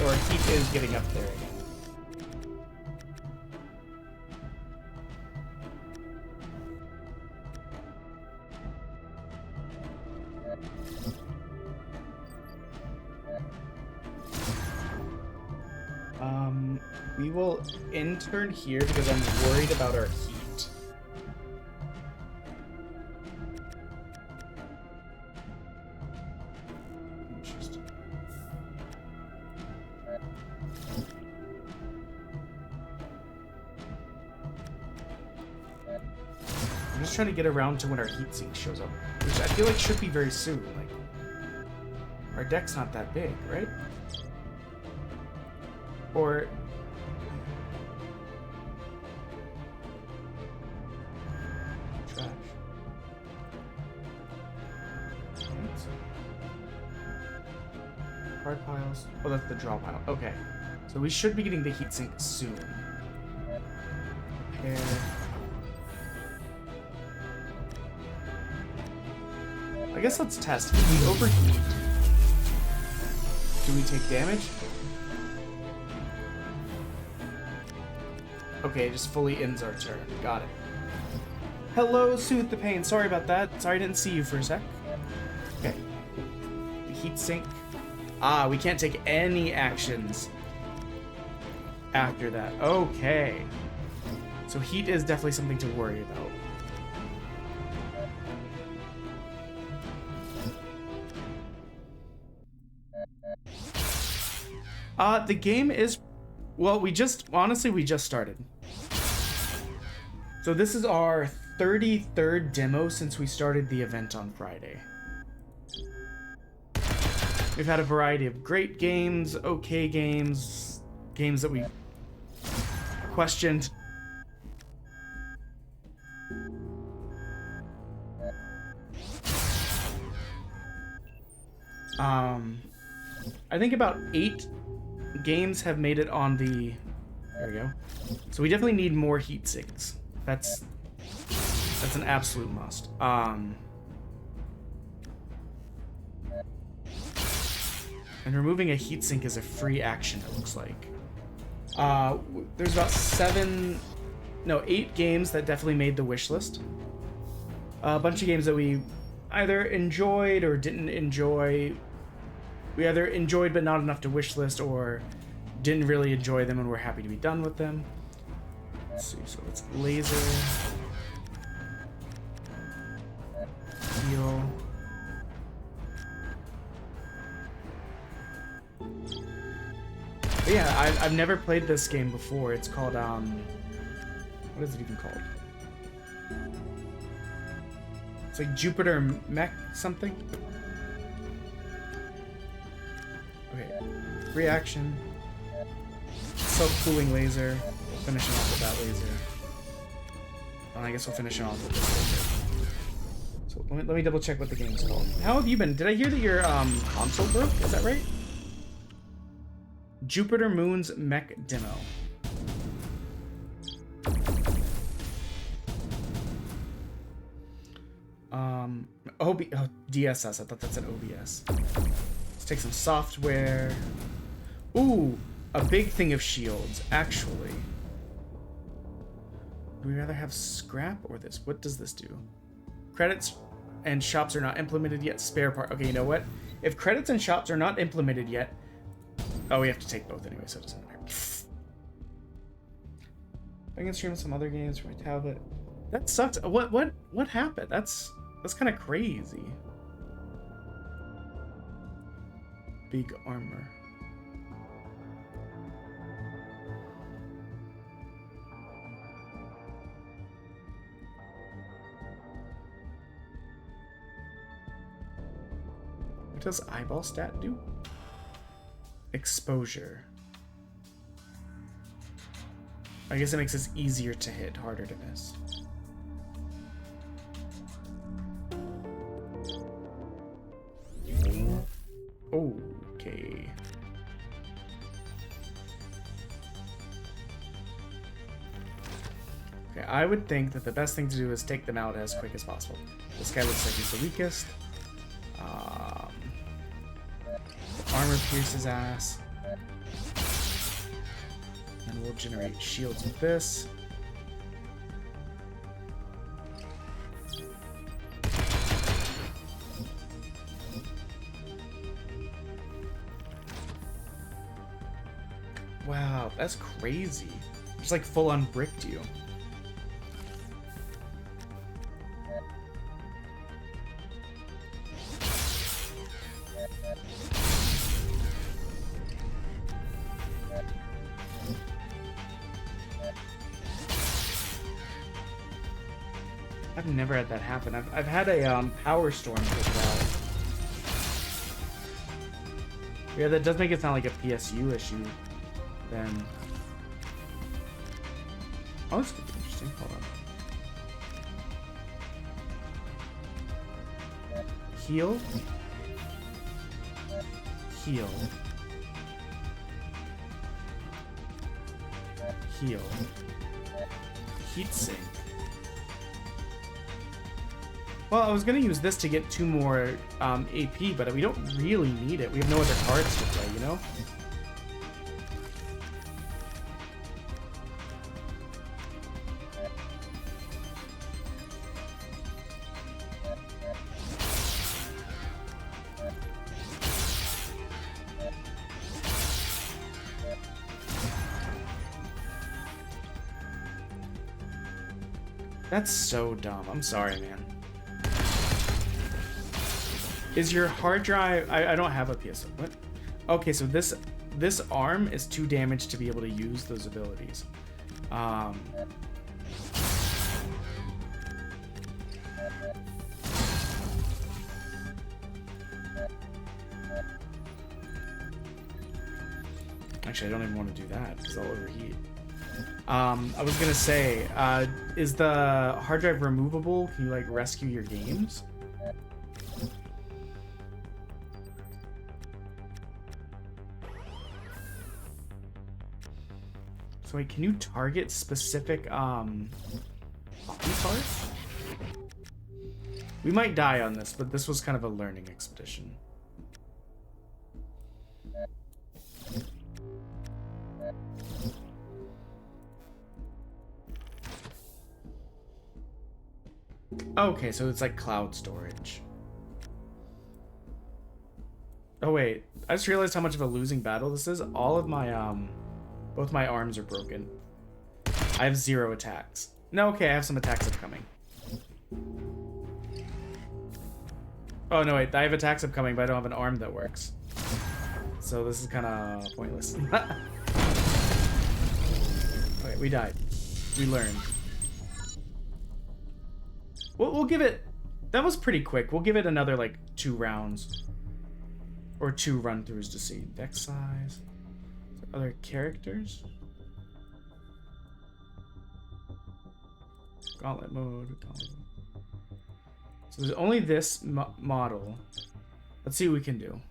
Or heat is getting up there again. We will intern here because I'm worried about our heat. Interesting. I'm just trying to get around to when our heatsink shows up, which I feel like should be very soon. Like, our deck's not that big, right? Or... trash. Right. Card piles. Oh, that's the draw pile. Okay. So we should be getting the heatsink soon. Repair. I guess let's test. If we overheat, do we take damage? Okay, it just fully ends our turn. Got it. Hello, Soothe the Pain. Sorry about that. Sorry I didn't see you for a sec. Okay. The heatsink. Ah, we can't take any actions after that. Okay. So heat is definitely something to worry about. The game is, well, we just started. So this is our 33rd demo since we started the event on Friday. We've had a variety of great games, okay games, games that we questioned. I think about 8 games have made it on the... There we go. So we definitely need more heat sinks. That's an absolute must. And removing a heatsink is a free action, it looks like. There's about 8 games that definitely made the wish list. A bunch of games that we either enjoyed or didn't enjoy. We either enjoyed but not enough to wish list, or didn't really enjoy them and we're happy to be done with them. Let's see, so it's laser, heal. But yeah, I've never played this game before. It's called, what is it even called? It's like Jupiter Mech something? Okay, reaction. Self-cooling laser. We'll finish it off with that laser. And I guess we'll finish it off with this laser. So let me double check what the game's called. How have you been? Did I hear that your console broke? Is that right? Jupiter Moon's Mech Demo. DSS. I thought that's an OBS. Let's take some software. Ooh, a big thing of shields, actually. Would we rather have scrap or this? What does this do? Credits and shops are not implemented yet. Spare part. Okay, you know what? If credits and shops are not implemented yet... Oh, we have to take both anyway, so it doesn't matter. I can stream some other games from my tablet. That sucks. What happened? That's kind of crazy. Big armor. What does eyeball stat do? Exposure. I guess it makes it easier to hit, harder to miss. Okay. Okay, I would think that the best thing to do is take them out as quick as possible. This guy looks like he's the weakest. Armor pierces ass. And we'll generate shields with this. Wow, that's crazy. Just like full on bricked you. I've never had that happen. I've had a power storm take it out. Yeah, that does make it sound like a PSU issue. Then. Oh, this could be interesting. Hold on. Heal. Heal. Heal. Heat sink. Well, I was gonna use this to get 2 more AP, but we don't really need it. We have no other cards to play, you know? That's so dumb. I'm sorry, man. Is your hard drive... I don't have a PS... What? Okay, so this arm is 2 damage to be able to use those abilities. Actually, I don't even want to do that because I'll overheat. I was gonna say, is the hard drive removable? Can you like rescue your games? So wait, can you target specific parts? We might die on this, but this was kind of a learning expedition. Okay, so it's like cloud storage. Oh wait, I just realized how much of a losing battle this is. All of my both my arms are broken. I have 0 attacks. No, okay, I have some attacks upcoming. Oh no, wait, I have attacks upcoming, but I don't have an arm that works. So this is kind of pointless. Okay, we died. We learned. We'll give it... That was pretty quick. We'll give it another, like, 2 rounds. Or 2 run-throughs to see. Deck size. Other characters? Gauntlet mode. So there's only this model. Let's see what we can do.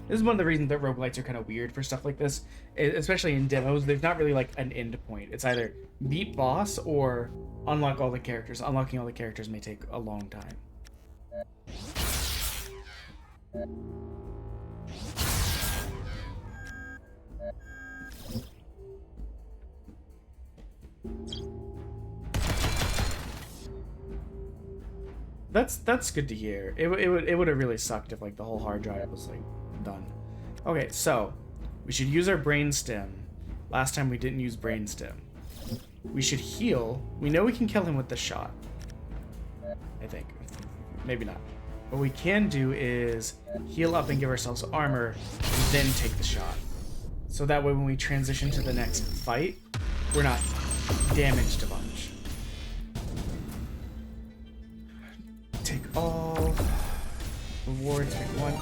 This is one of the reasons that roguelites are kind of weird for stuff like this, especially in demos. There's not really like an end point. It's either beat boss or unlock all the characters. Unlocking all the characters may take a long time. That's good to hear. It would have really sucked if like the whole hard drive was like done. Okay, so we should use our brainstem. Last time we didn't use brainstem. We should heal. We know we can kill him with the shot. I think. Maybe not. What we can do is heal up and give ourselves armor and then take the shot. So that way when we transition to the next fight, we're not damaged a bunch. Take all. Rewards, pick 1.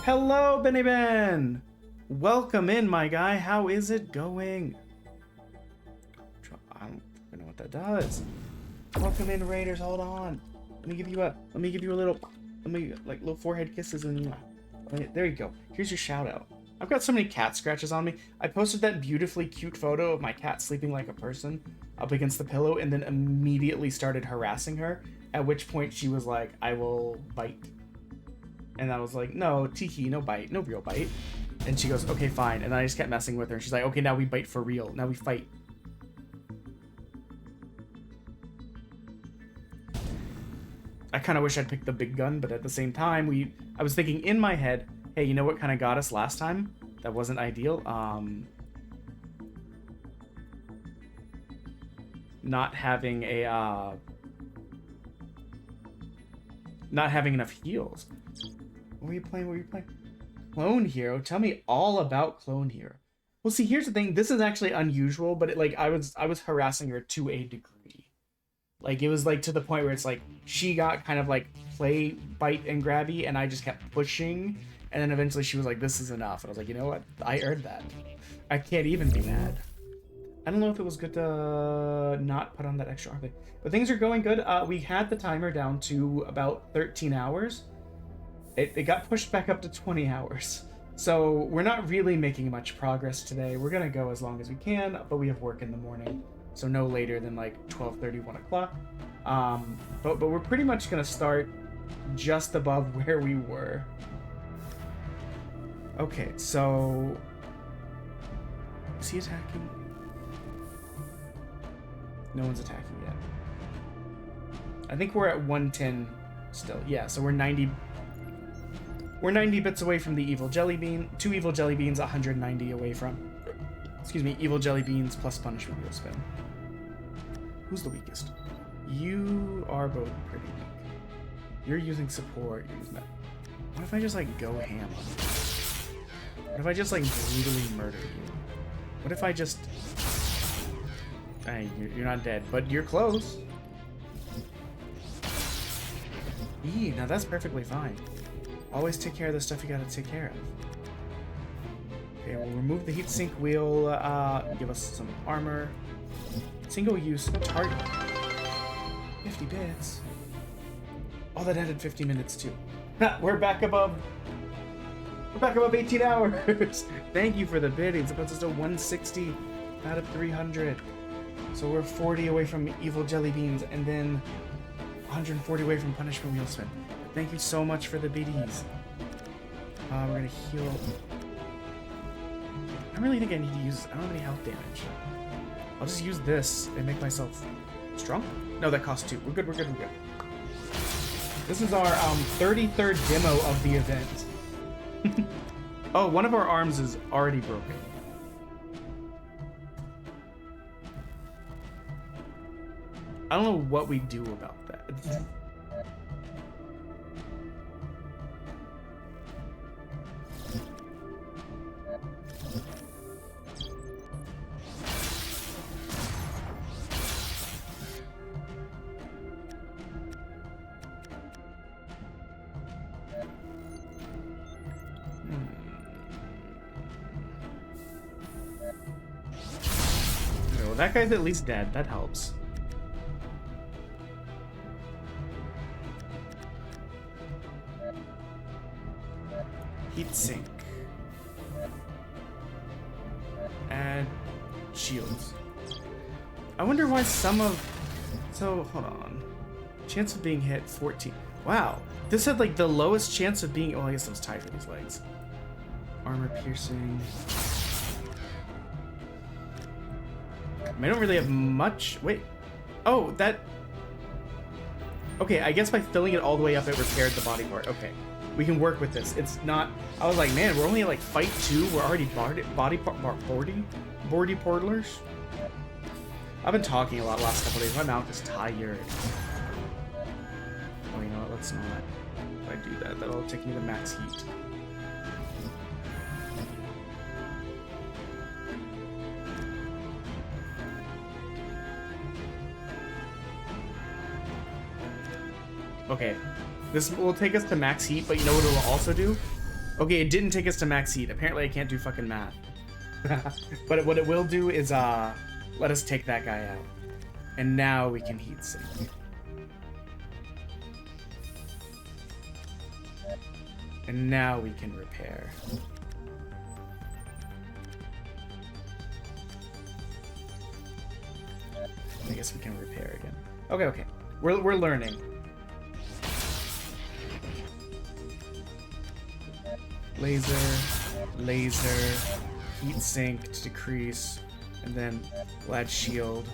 Hello, Benny Ben! Welcome in, my guy. How is it going? I don't even know what that does. Welcome in, Raiders. Hold on. Let me give you a little, little forehead kisses and there you go. Here's your shout out. I've got so many cat scratches on me. I posted that beautifully cute photo of my cat sleeping like a person up against the pillow and then immediately started harassing her, at which point she was like, I will bite. And I was like, no, Tiki, no bite, no real bite. And she goes, okay, fine. And then I just kept messing with her. And she's like, okay, now we bite for real. Now we fight. I kind of wish I'd picked the big gun, but at the same time, I was thinking in my head, hey, you know what kind of got us last time? That wasn't ideal. Not having a, not having enough heals. What were you playing? What were you playing? Clone Hero. Tell me all about Clone Hero. Well, see, here's the thing. This is actually unusual, but I was harassing her to a degree. Like, it was like to the point where it's like she got kind of like play, bite, and grabby, and I just kept pushing. And then eventually she was like, "This is enough." And I was like, you know what? I earned that. I can't even be mad. I don't know if it was good to not put on that extra arm thing, but things are going good. We had the timer down to about 13 hours. It got pushed back up to 20 hours. So we're not really making much progress today. We're going to go as long as we can, but we have work in the morning. So no later than like 12:30, 1 o'clock. But we're pretty much going to start just above where we were. Okay, so... Is he attacking? No one's attacking yet. I think we're at 110 still. Yeah, so we're 90... We're 90 bits away from the evil jelly bean. 2 evil jelly beans, 190 away from... Excuse me, evil jelly beans plus punishment wheel spin. Who's the weakest? You are both pretty weak. You're using support. You're using that. What if I just, like, go ham on you? What if I just, like, brutally murder you? What if I just... Hey, you're not dead, but you're close. Eee, now that's perfectly fine. Always take care of the stuff you gotta take care of. Okay, we'll remove the heatsink wheel, give us some armor. Single-use target. 50 bits. Oh, that added 50 minutes too. We're back above 18 hours. Thank you for the biddings. It puts us to 160 out of 300. So we're 40 away from evil jelly beans, and then 140 away from punishment wheel spin. Thank you so much for the biddies. We're gonna heal. I really think I need to use. I don't have any health damage. I'll just use this and make myself strong. No, that costs 2. We're good. We're good. We're good. This is our 33rd demo of the event. Oh, one of our arms is already broken. I don't know what we do about that. Well, that guy's at least dead. That helps. Heat sink. Add shields. I wonder why some of... So, hold on. Chance of being hit, 14. Wow. This had like the lowest chance of being... Oh, I guess it was tied for these legs. Armor piercing. I don't really have much... Wait. Oh, that... Okay, I guess by filling it all the way up, it repaired the body part. Okay. We can work with this. It's not... I was like, man, we're only at like fight 2. We're already body portalers. I've been talking a lot last couple days. My mouth is tired. Oh, you know what? Let's not. If I do that, that'll take me to max heat. Okay. This will take us to max heat, but you know what it'll also do? Okay, it didn't take us to max heat. Apparently I can't do fucking math. But what it will do is, let us take that guy out. And now we can heat sink. And now we can repair. I guess we can repair again. Okay, okay. We're learning. Laser, heat sink to decrease, and then we'll add shield.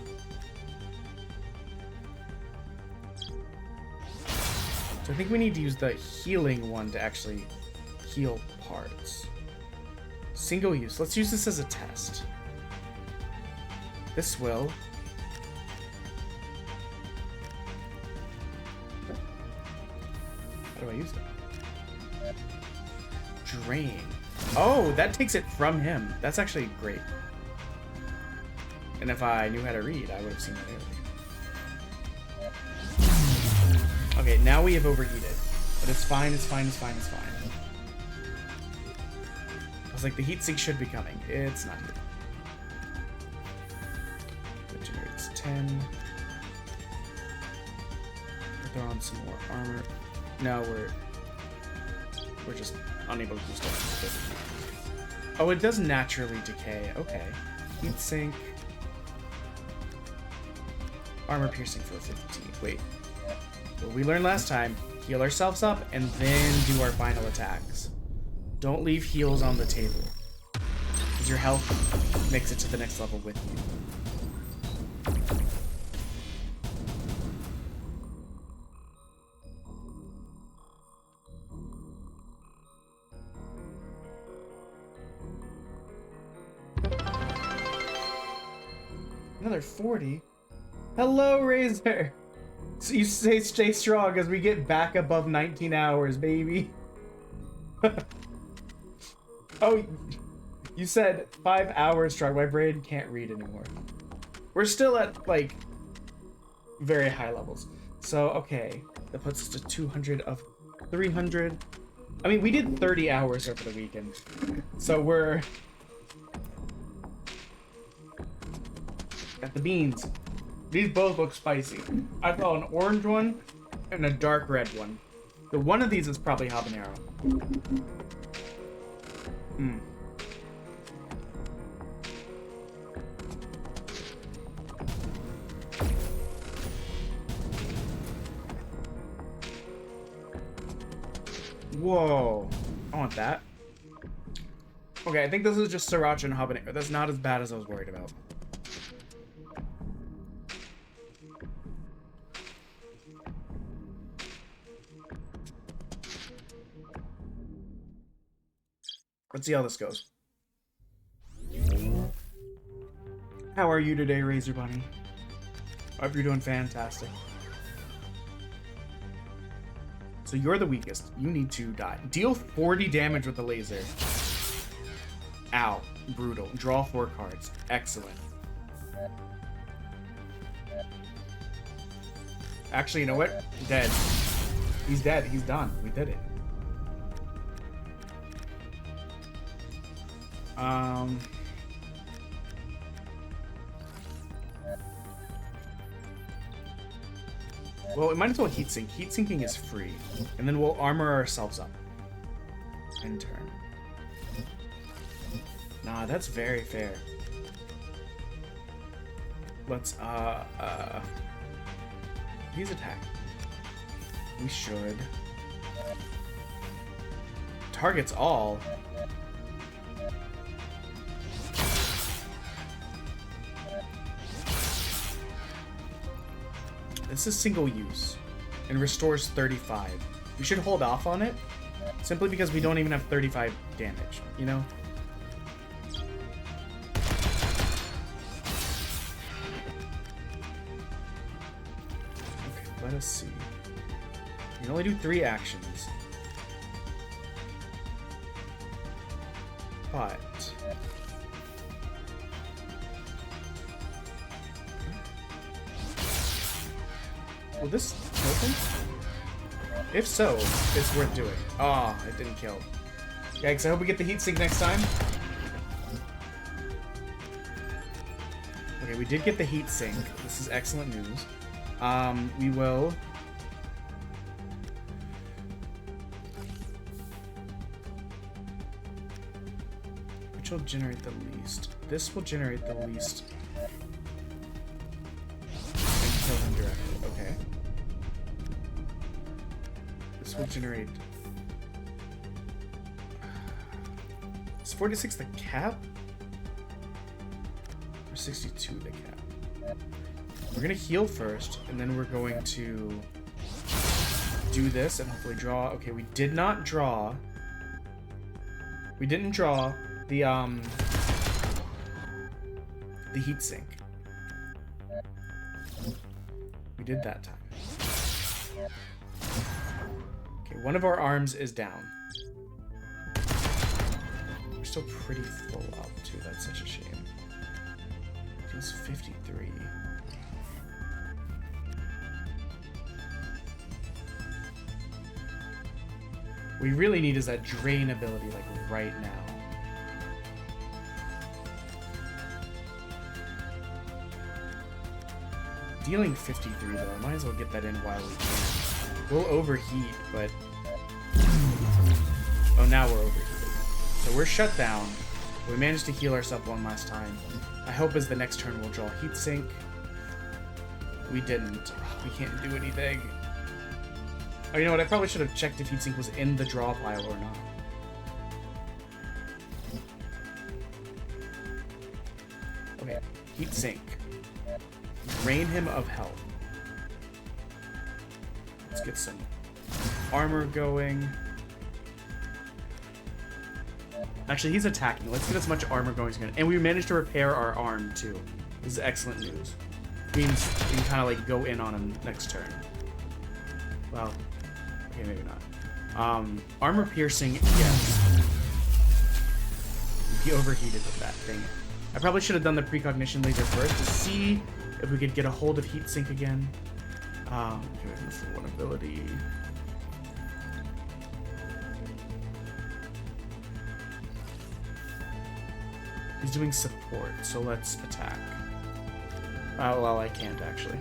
So I think we need to use the healing one to actually heal parts. Single use. Let's use this as a test. This will... How do I use it? Drain. Oh, that takes it from him. That's actually great. And if I knew how to read, I would have seen that earlier. Okay, now we have overheated. But it's fine, it's fine, it's fine, it's fine. I was like, the heatsink should be coming. It's not here. It generates 10. We'll throw on some more armor. No, we're just unable to do stuff. Oh, it does naturally decay. Okay. Heatsink. Armor piercing for 15. Wait. What we learned last time, heal ourselves up and then do our final attacks. Don't leave heals on the table, because your health makes it to the next level with you. Another 40? Hello, Razor! So you say stay strong as we get back above 19 hours, baby. Oh, you said 5 hours strong. My brain can't read anymore. We're still at, like, very high levels. So, okay. That puts us to 200 of 300. I mean, we did 30 hours over the weekend. So we're... Got the beans. These both look spicy. I saw an orange one and a dark red one. So one of these is probably habanero. Hmm. Whoa. I want that. Okay, I think this is just sriracha and habanero. That's not as bad as I was worried about. Let's see how this goes. How are you today, Razor Bunny? I hope you're doing fantastic. So you're the weakest. You need to die. Deal 40 damage with the laser. Ow. Brutal. Draw 4 cards. Excellent. Actually, you know what? Dead. He's dead. He's done. We did it. Well, we might as well heatsink. Heatsinking is free. And then we'll armor ourselves up. End turn. Nah, that's very fair. Let's, he's attack. We should. Targets all. This is single use and restores 35. We should hold off on it simply because we don't even have 35 damage, you know? Okay, let us see. We can only do 3 actions. But will this kill him? If so, it's worth doing. Ah, it didn't kill. Yikes, I hope we get the heatsink next time. Okay, we did get the heatsink. This is excellent news. We will... Which will generate the least? This will generate the least. And kill him directly. Okay. This will generate... Is 46 the cap? Or 62 the cap? We're gonna heal first, and then we're going to do this and hopefully draw. Okay, we did not draw. We didn't draw the heatsink. We did that time. Okay, one of our arms is down. still pretty full up, too. That's such a shame. Deals 53. We really need is that drain ability, like, right now. Dealing 53, though. I might as well get that in while we can. We'll overheat, but... Oh, now we're overheated. So we're shut down. We managed to heal ourselves one last time. I hope as the next turn we'll draw heat sink. We didn't. We can't do anything. Oh, you know what? I probably should have checked if heat sink was in the draw pile or not. Okay, heat sink. Drain him of health. Let's get some armor going. Actually, he's attacking. Let's get as much armor going as we can. And we managed to repair our arm, too. This is excellent news. Means we can kind of, like, go in on him next turn. Well, okay, maybe not. Armor piercing, yes. He overheated with that thing. I probably should have done the precognition laser first to see if we could get a hold of heatsink again. Okay, this is one ability. He's doing support, so let's attack. Well, I can't actually.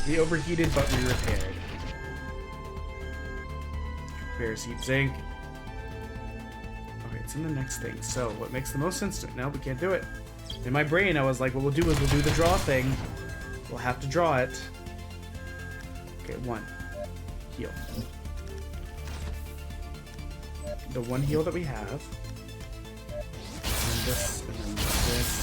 We overheated, but we repaired. Repairs heat zinc. Okay, it's in the next thing. So, what makes the most sense to... No, we can't do it. In my brain, I was like, what we'll do is we'll do the draw thing. We'll have to draw it. Okay, 1. Heal. The 1 heal that we have. And then this, and then this.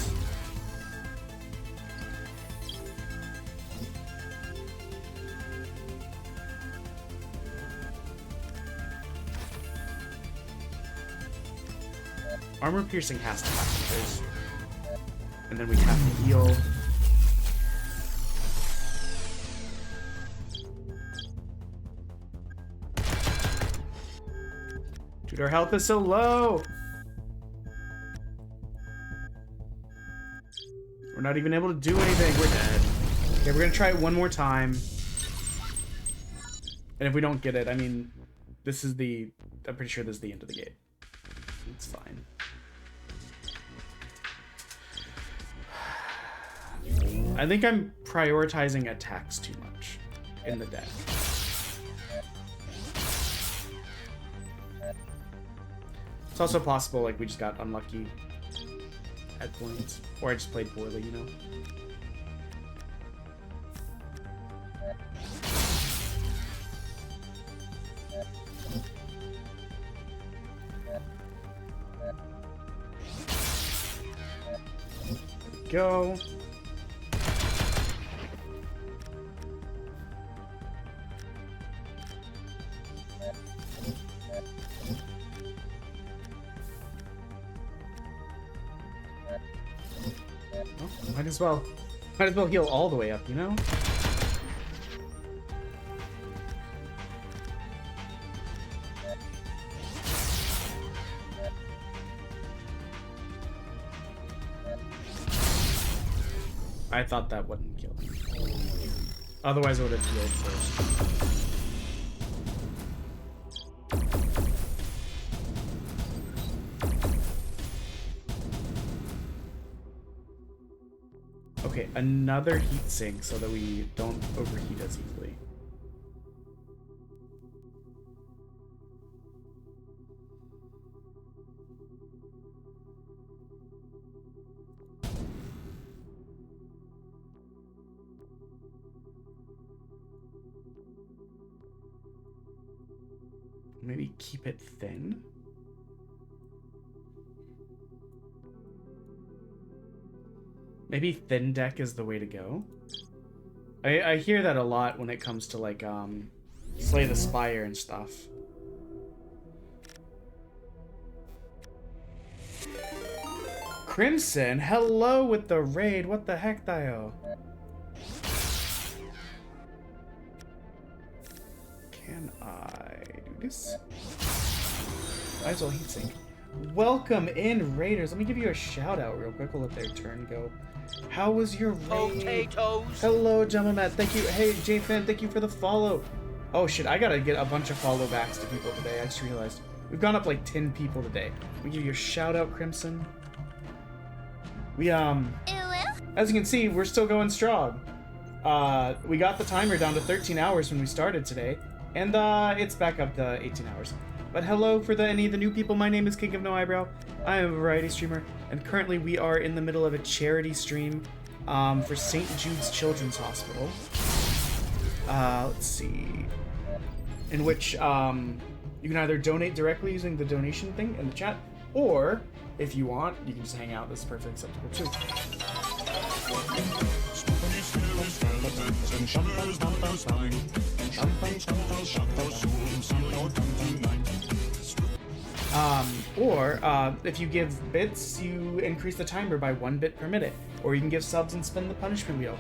Armor piercing has to happen. And then we have to heal. Dude, our health is so low. We're not even able to do anything. We're dead. Okay, we're gonna try it one more time. And if we don't get it, I mean, this is the... I'm pretty sure this is the end of the game. It's fine. I think I'm prioritizing attacks too much in the deck. It's also possible, like, we just got unlucky at points. Or I just played poorly, you know? There we go. Might as well heal all the way up, you know? I thought that wouldn't kill him. Otherwise I would have healed first. Okay, another heat sink so that we don't overheat as easily. Maybe keep it thin. Maybe thin deck is the way to go. I hear that a lot when it comes to, like, Slay the Spire and stuff. Crimson, hello with the raid. What the heck, Dio? Can I do this? Might as well heatsink. Welcome in, Raiders. Let me give you a shout out real quick. We'll let their turn go. How was your raid? Potatoes. Hello, Gemma Matt. Thank you. Hey, J-Fan, thank you for the follow. Oh shit, I gotta get a bunch of follow backs to people today. I just realized. We've gone up like 10 people today. Let me give you a shout out, Crimson. We, as you can see, we're still going strong. We got the timer down to 13 hours when we started today. And, it's back up to 18 hours. But hello for any of the new people. My name is King of No Eyebrow. I am a variety streamer, and currently we are in the middle of a charity stream for St Judes Children's Hospital. Let's see. In which you can either donate directly using the donation thing in the chat, or if you want, you can just hang out. This is perfectly acceptable too. Or if you give bits, you increase the timer by 1 bit per minute. Or you can give subs and spin the punishment wheel.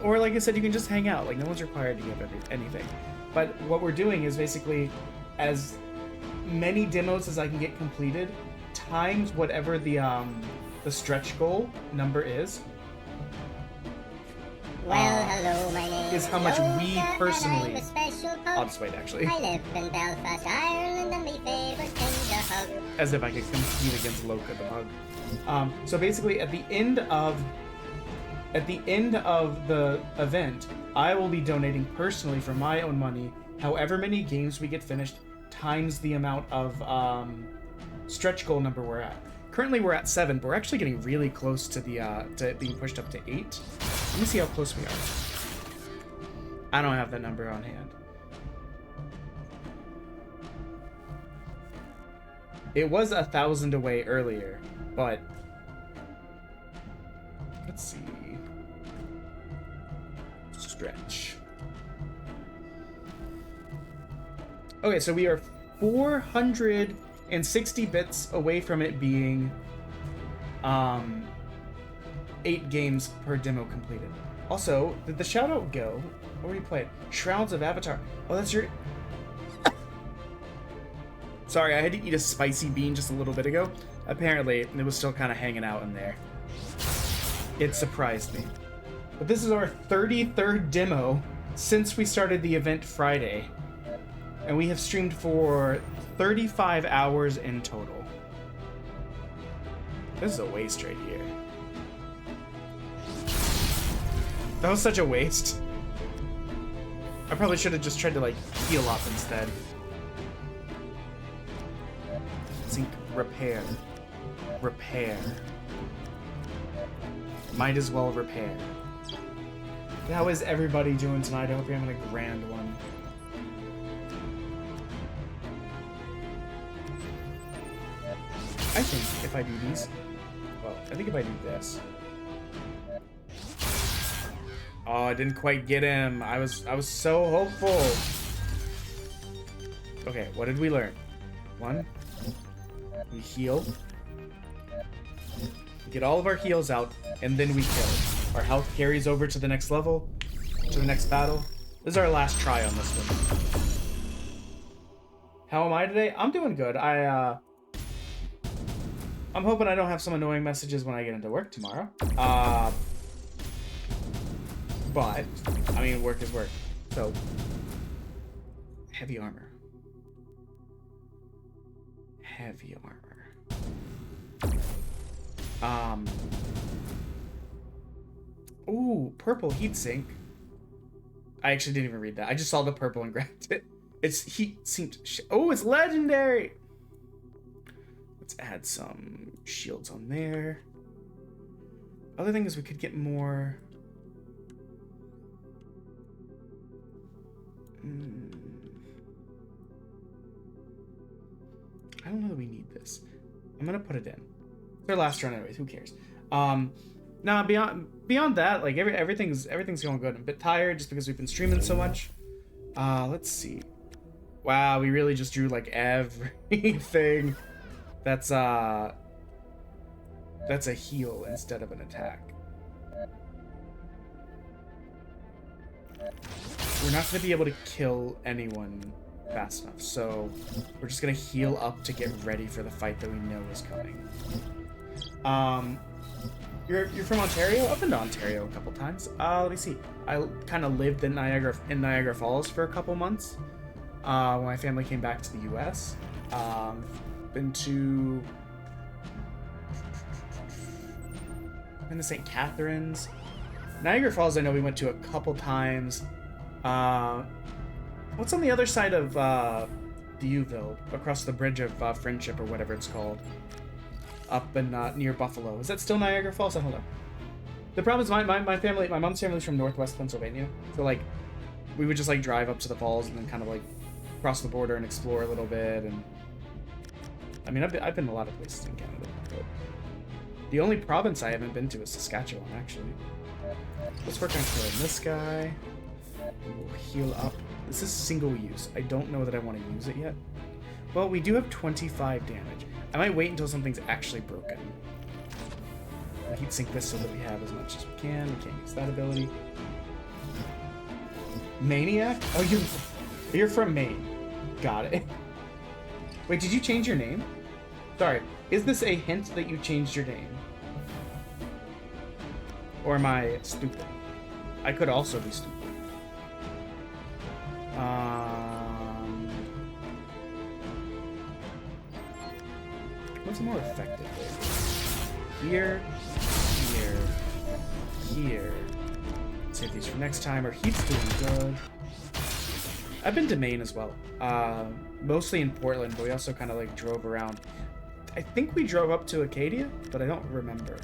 Or like I said, you can just hang out. Like, no one's required to give anything. But what we're doing is basically as many demos as I can get completed times whatever the stretch goal number is. Well, hello, my name is how much we personally. I'll just wait, actually. I live in Belfast, Ireland, and my favorite thing to hug. As if I could compete against Loka the Mug. So basically, at the end of the event, I will be donating personally from my own money, however many games we get finished, times the amount of stretch goal number we're at. Currently, we're at 7, but we're actually getting really close to to being pushed up to 8. Let me see how close we are. I don't have that number on hand. It was 1,000 away earlier, but let's see. Stretch. Okay, so we are 460 bits away from it being 8 games per demo completed. Also, did the shout out go? What were you playing? Shrouds of Avatar. Oh, that's your... Sorry, I had to eat a spicy bean just a little bit ago. Apparently, it was still kind of hanging out in there. It surprised me. But this is our 33rd demo since we started the event Friday. And we have streamed for 35 hours in total. This is a waste right here. That was such a waste. I probably should have just tried to, like, heal up instead. Zinc repair. Repair. Might as well repair. How is everybody doing tonight? I hope you're having a grand one. I think if I do these... Well, I think if I do this... Oh, I didn't quite get him. I was so hopeful. Okay, what did we learn? 1. We heal. Get all of our heals out, and then we kill. Our health carries over to the next level, to the next battle. This is our last try on this one. How am I today? I'm doing good. I'm hoping I don't have some annoying messages when I get into work tomorrow. But, I mean, work is work. So, heavy armor. Heavy armor. Ooh, purple heatsink. I actually didn't even read that. I just saw the purple and grabbed it. It's heat seemed. Oh, it's legendary. Let's add some shields on there. Other thing is we could get more. I don't know that we need this. I'm gonna put it in. It's our last run anyways, who cares? Now beyond that, like everything's going good. I'm a bit tired just because we've been streaming so much. Let's see. Wow, we really just drew like everything. That's that's a heal instead of an attack. We're not going to be able to kill anyone fast enough, so we're just going to heal up to get ready for the fight that we know is coming. You're from Ontario? I've been to Ontario a couple times. Let me see. I kind of lived in Niagara Falls for a couple months when my family came back to the U.S. Been to St. Catharines. Niagara Falls, I know we went to a couple times. What's on the other side of Dieuville, across the bridge of Friendship or whatever it's called, up in near Buffalo? Is that still Niagara Falls? I don't know. The problem is my mom's family's from Northwest Pennsylvania, so like we would just like drive up to the falls and then kind of like cross the border and explore a little bit. And I mean, I've been a lot of places in Canada, but the only province I haven't been to is Saskatchewan, actually. Let's work on killing this guy. We'll heal up. This is single use. I don't know that I want to use it yet. Well, we do have 25 damage. I might wait until something's actually broken. I'll heat sink this so that we have as much as we can. We can't use that ability. Maniac? Oh, you're from Maine. Got it. Wait, did you change your name? Sorry. Is this a hint that you changed your name? Or am I stupid? I could also be stupid. What's more effective there? Here, here, here. Save these for next time. Our heat's doing good. I've been to Maine as well. Mostly in Portland, but we also kind of like drove around. I think we drove up to Acadia, but I don't remember.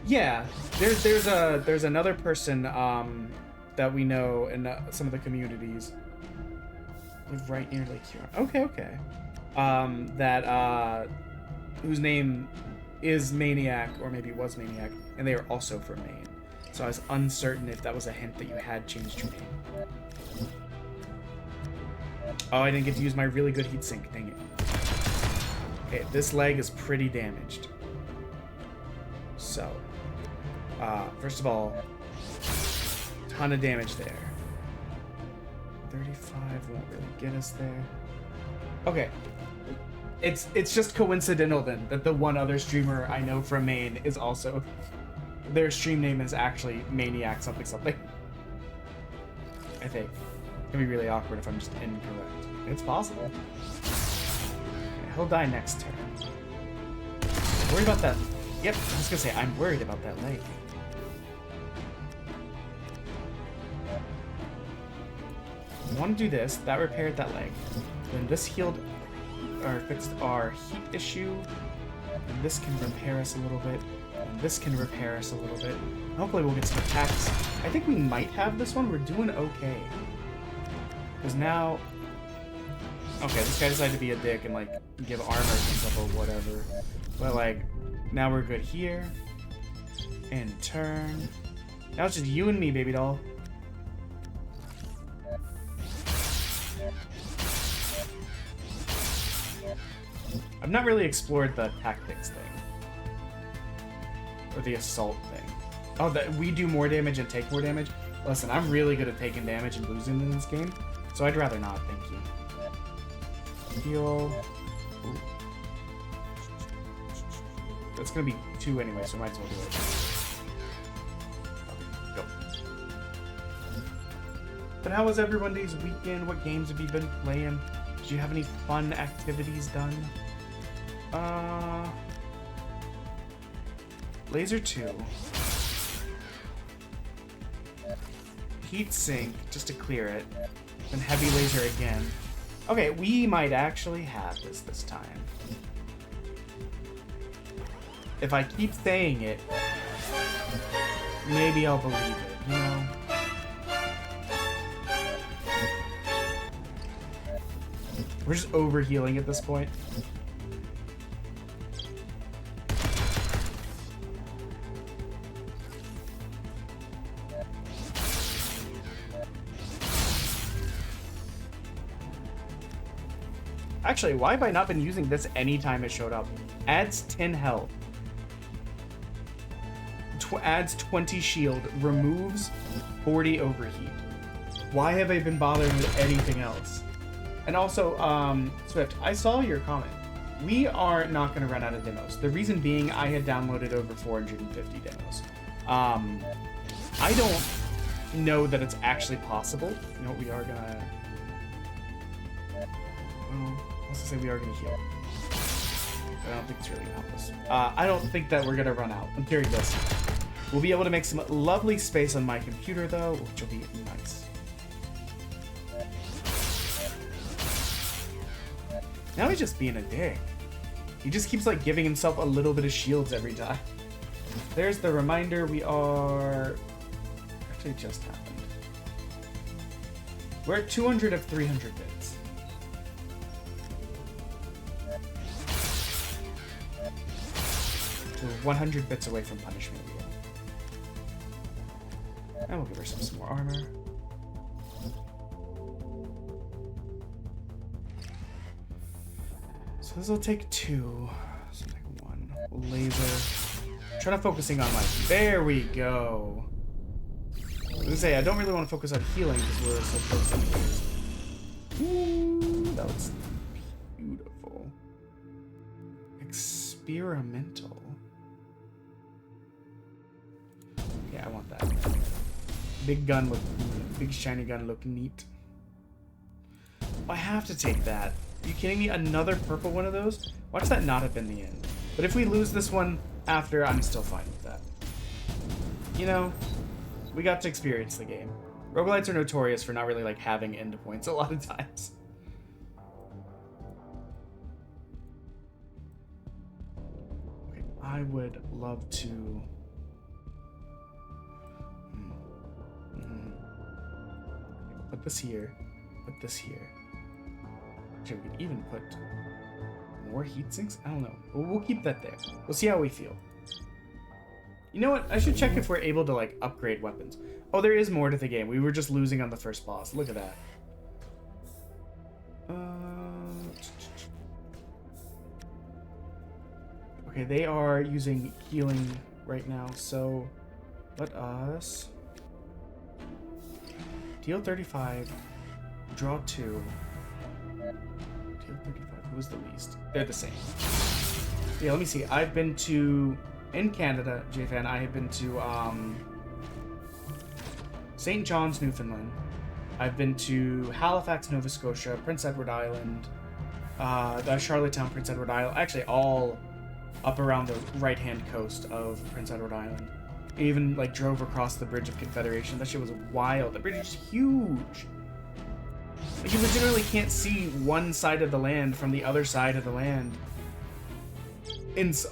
Yeah, there's another person that we know in some of the communities. Live right near Lake Huron. Okay. Whose name is Maniac, or maybe was Maniac, and they are also from Maine. So I was uncertain if that was a hint that you had changed your name. Oh, I didn't get to use my really good heatsink. Dang it. Okay, this leg is pretty damaged. So, first of all, ton of damage there. 35 won't really get us there. Okay. It's just coincidental then that the one other streamer I know from Maine is also, their stream name is actually Maniac something. I think. It's gonna be really awkward if I'm just incorrect. It's possible. Okay, he'll die next turn. Worried about that. Yep, I was gonna say, I'm worried about that leg. I want to do this. That repaired that leg. Then this healed, or fixed our heat issue. And this can repair us a little bit. And this can repair us a little bit. Hopefully we'll get some attacks. I think we might have this one. We're doing okay. Because now... Okay, this guy decided to be a dick and, like, give armor and stuff or whatever. But, like, now we're good here. And turn. Now it's just you and me, baby doll. I've not really explored the tactics thing. Or the assault thing. Oh, that we do more damage and take more damage? Listen, I'm really good at taking damage and losing in this game. So I'd rather not, thank you. Heal. Ooh. That's gonna be 2 anyway, so I might as well do it. Okay, go. But how was everybody's weekend? What games have you been playing? Did you have any fun activities done? Laser 2. Heat sink, just to clear it. Then heavy laser again. Okay, we might actually have this time. If I keep saying it, maybe I'll believe it, you know? We're just overhealing at this point. Actually, why have I not been using this anytime it showed up? Adds 10 health. Adds 20 shield. Removes 40 overheat. Why have I been bothering with anything else? And also, Swift, I saw your comment. We are not going to run out of demos. The reason being, I had downloaded over 450 demos. I don't know that it's actually possible. You know what, we are going to... Let's just say we are going to heal. I don't think it's really going to help us. I don't think that we're going to run out. I'm hearing this. We'll be able to make some lovely space on my computer, though, which will be nice. Now he's just being a dick. He just keeps like giving himself a little bit of shields every time. There's the reminder. We are... Actually, it just happened. We're at 200 of 300 bits. We're 100 bits away from punishment wheel. And we'll give her some more armor. So this will take 2. So like 1 laser. Try to focusing on like, there we go. I was gonna say I don't really want to focus on healing because we're so close to things. Ooh, that looks beautiful. Experimental. Yeah, I want that. Big gun look, big shiny gun look neat. I have to take that. Are you kidding me? Another purple one of those? Why does that not have been the end? But if we lose this one after, I'm still fine with that. You know, we got to experience the game. Roguelites are notorious for not really like having end points a lot of times. Okay, I would love to... Put this here. Put this here. Actually, we could even put more heat sinks? I don't know. We'll keep that there. We'll see how we feel. You know what? I should check if we're able to, like, upgrade weapons. Oh, there is more to the game. We were just losing on the first boss. Look at that. Okay, they are using healing right now, so let us deal 35, draw 2. Deal 35. Who was the least? They're the same. Yeah, let me see. I've been to, in Canada, JFan, I have been to St. John's, Newfoundland. I've been to Halifax, Nova Scotia, Prince Edward Island, Charlottetown, Prince Edward Island. Actually, all up around the right-hand coast of Prince Edward Island. I even like drove across the Bridge of Confederation. That shit was wild. The bridge is huge. Like, you legitimately can't see one side of the land from the other side of the land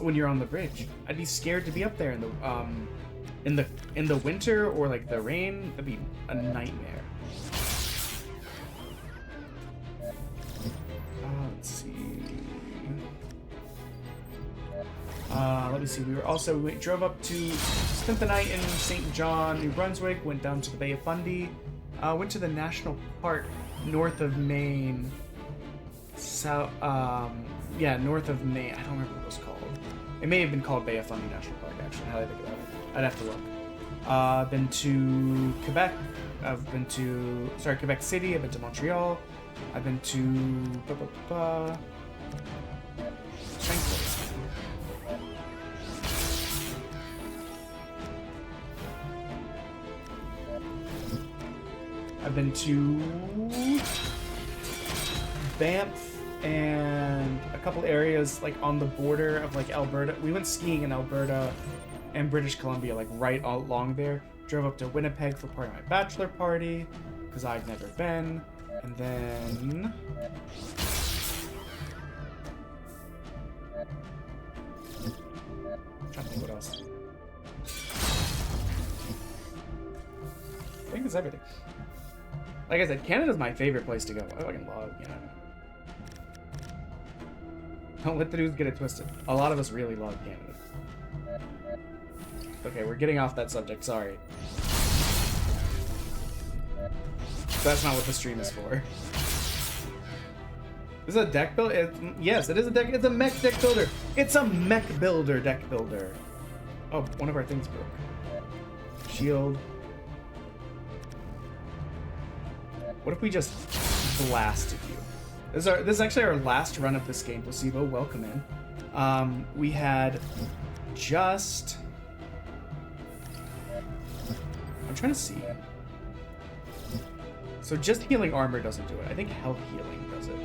when you're on the bridge. I'd be scared to be up there in the winter or like the rain. That'd be a nightmare. Let's see. Let me see. We drove up to spent the night in St. John, New Brunswick. Went down to the Bay of Fundy. Went to the national park north of Maine. South, yeah, north of Maine. I don't remember what it was called. It may have been called Bay of Fundy National Park. Actually, now that I think about it, I'd have to look. Been to Quebec. I've been to Quebec City. I've been to Montreal. I've been to I've been to Banff and a couple areas like on the border of like Alberta. We went skiing in Alberta and British Columbia, like right along there. Drove up to Winnipeg for part of my bachelor party because I've never been. And then I'm trying to think what else. I think that's everything. Like I said, Canada's my favorite place to go. I fucking love Canada. Don't let the dudes get it twisted. A lot of us really love Canada. Okay, we're getting off that subject, sorry. That's not what the stream is for. Is it a deck build? Yes, it is a deck. It's a mech deck builder. It's a mech builder deck builder. Oh, one of our things broke. Shield. What if we just blasted you? This is actually our last run of this game. Placebo, welcome in. We had just... I'm trying to see. So just healing armor doesn't do it. I think health healing does it.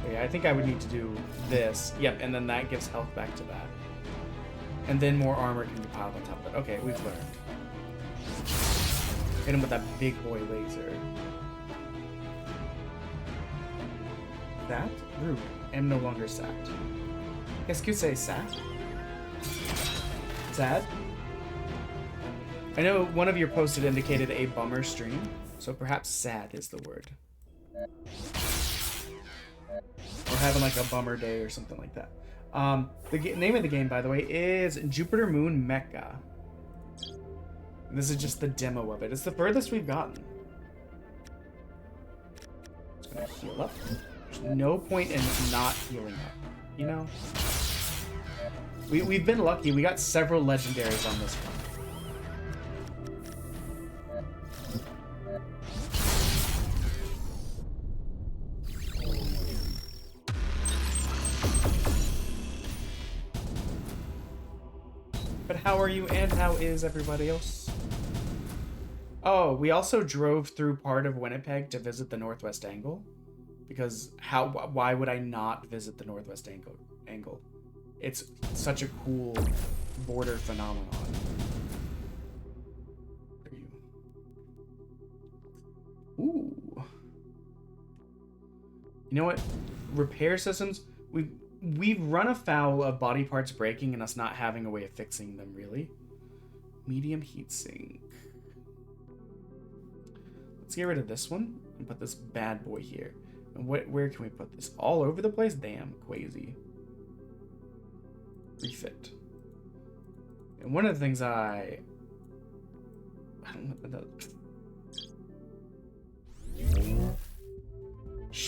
Okay, I think I would need to do this. Yep, and then that gives health back to that. And then more armor can be piled on top of it. Okay, we've learned. Hit him with that big boy laser. That? Rude. Am no longer sad. Qu'est-ce que c'est sad? Sad? I know one of your posts had indicated a bummer stream, so perhaps sad is the word. Or having like a bummer day or something like that. The name of the game, by the way, is Jupiter Moon Mecha. This is just the demo of it. It's the furthest we've gotten. Just gonna heal up. There's no point in not healing up, you know? We've been lucky. We got several legendaries on this one. But how are you and how is everybody else? Oh, we also drove through part of Winnipeg to visit the Northwest Angle. Because why would I not visit the Northwest Angle? It's such a cool border phenomenon. There you. Ooh. You know what? Repair systems, we've run afoul of body parts breaking and us not having a way of fixing them, really. Medium heatsink. Let's get rid of this one and put this bad boy here. And where can we put this? All over the place? Damn, Quasi. Refit. And one of the things I don't know what that does.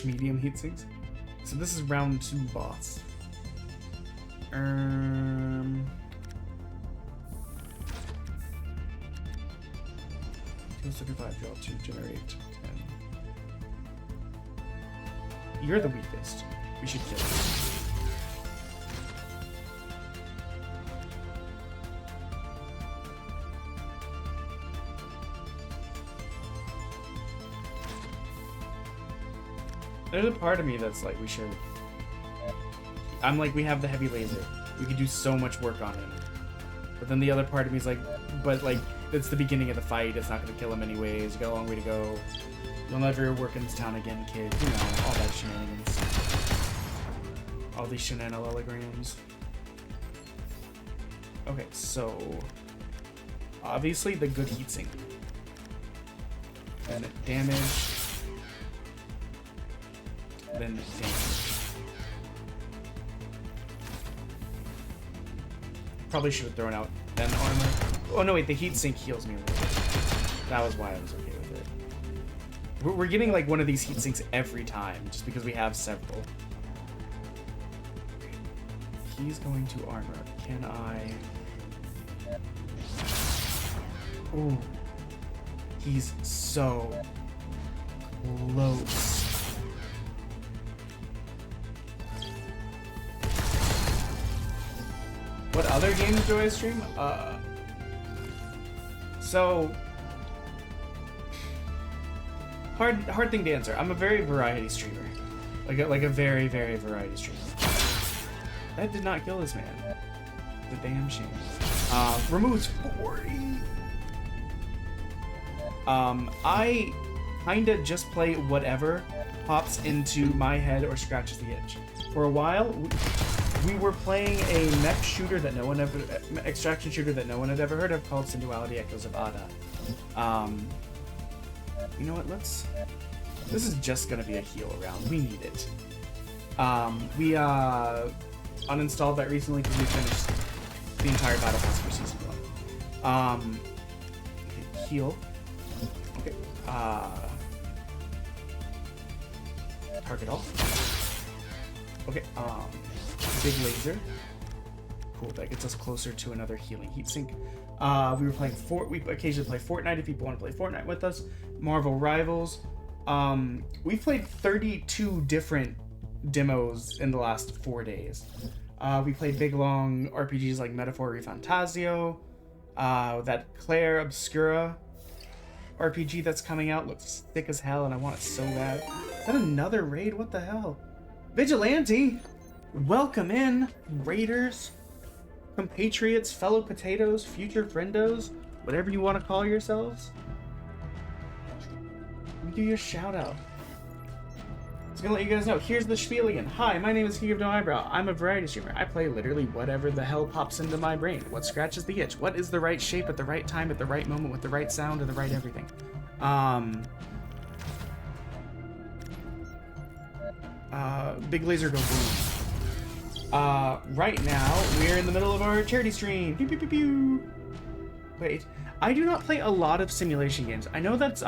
Medium heatsinks. So this is round 2 boss. 275 draw 2, generate 10. You're the weakest. We should kill you. There's a part of me that's like, we should. I'm like, we have the heavy laser. We could do so much work on him. But then the other part of me is like, but like, it's the beginning of the fight. It's not going to kill him anyways. You got a long way to go. You'll never work in this town again, kid. You know, all that shenanigans. All these shenanigans. Okay, so obviously the good heatsink. Then damage. Then damage. Probably should have thrown out then armor. Oh no, wait, the heatsink heals me a little bit. That was why I was okay with it. We're getting like one of these heatsinks every time, just because we have several. He's going to armor. Can I? Ooh. He's so close. What other games do I stream? So hard thing to answer. I'm a very variety streamer, like a very variety streamer. That did not kill this man. It's a damn shame. Removes 40. I kinda just play whatever pops into my head or scratches the itch. For a while, we were playing a mech shooter that no one ever, extraction shooter that no one had ever heard of, called Sensuality Echoes of Ada. You know what? This is just gonna be a heal round. We need it. We uninstalled that recently because we finished the entire battle pass for season 1. Heal. Target off. Okay, big laser. Cool, that gets us closer to another healing heatsink. We were playing we occasionally play Fortnite if people want to play Fortnite with us. Marvel Rivals. We've played 32 different demos in the last 4 days. We played big long RPGs like Metaphor Fantasio. That Claire Obscura RPG that's coming out looks thick as hell, and I want it so bad. Is that another raid? What the hell? Vigilante! Welcome in, raiders, compatriots, fellow potatoes, future friendos, whatever you want to call yourselves. Let me do your shout out. I was gonna let you guys know. Here's the spiel again. Hi, my name is King of No Eyebrow. I'm a variety streamer. I play literally whatever the hell pops into my brain. What scratches the itch? What is the right shape at the right time, at the right moment, with the right sound and the right everything? Big laser go boom. Right now, we're in the middle of our charity stream. Pew, pew, pew, pew. Wait, I do not play a lot of simulation games. I know that's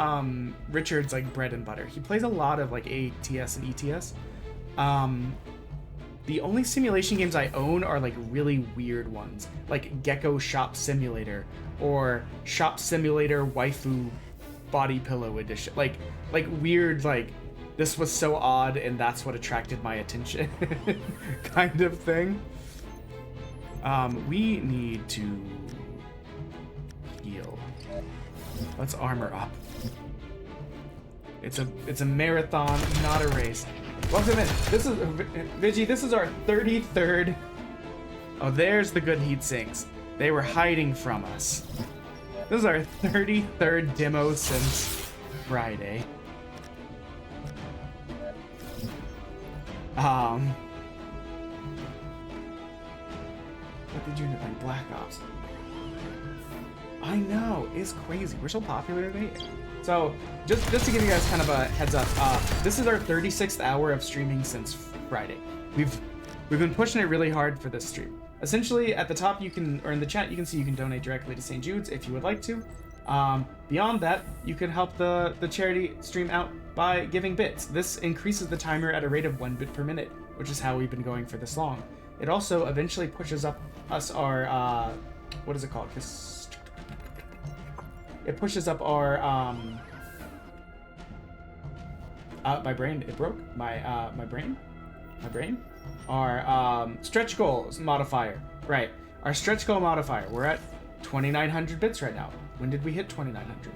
Richard's like bread and butter. He plays a lot of like ATS and ETS. The only simulation games I own are like really weird ones, like Gecko Shop Simulator or Shop Simulator Waifu Body Pillow Edition. Like weird, like this was so odd and that's what attracted my attention kind of thing. We need to heal. Let's armor up. It's a marathon, not a race. Welcome in. This is Vigi. This is our 33rd. Oh, there's the good heat sinks. They were hiding from us. This is our 33rd demo since Friday. What did you end up playing? Black Ops. I know, it's crazy. We're so popular today. So, just to give you guys kind of a heads up, this is our 36th hour of streaming since Friday. We've been pushing it really hard for this stream. Essentially, at the top you can, or in the chat, you can see you can donate directly to St Judes if you would like to. Beyond that, you can help the charity stream out by giving bits. This increases the timer at a rate of 1 bit per minute, which is how we've been going for this long. It also eventually pushes up our, what is it called? It pushes up our, my brain, it broke? My brain? Our, stretch goals modifier. Right. Our stretch goal modifier. We're at 2,900 bits right now. When did we hit 2,900?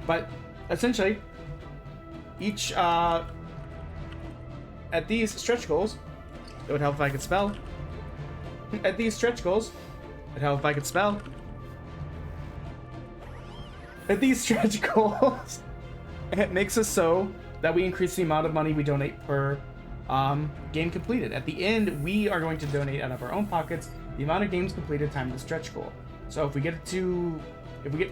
But, essentially, each, at these stretch goals, it would help if I could spell. At these stretch goals, it'd help if I could spell. At these stretch goals, it makes us so that we increase the amount of money we donate per game completed. At the end, we are going to donate out of our own pockets the amount of games completed times the stretch goal. So if we get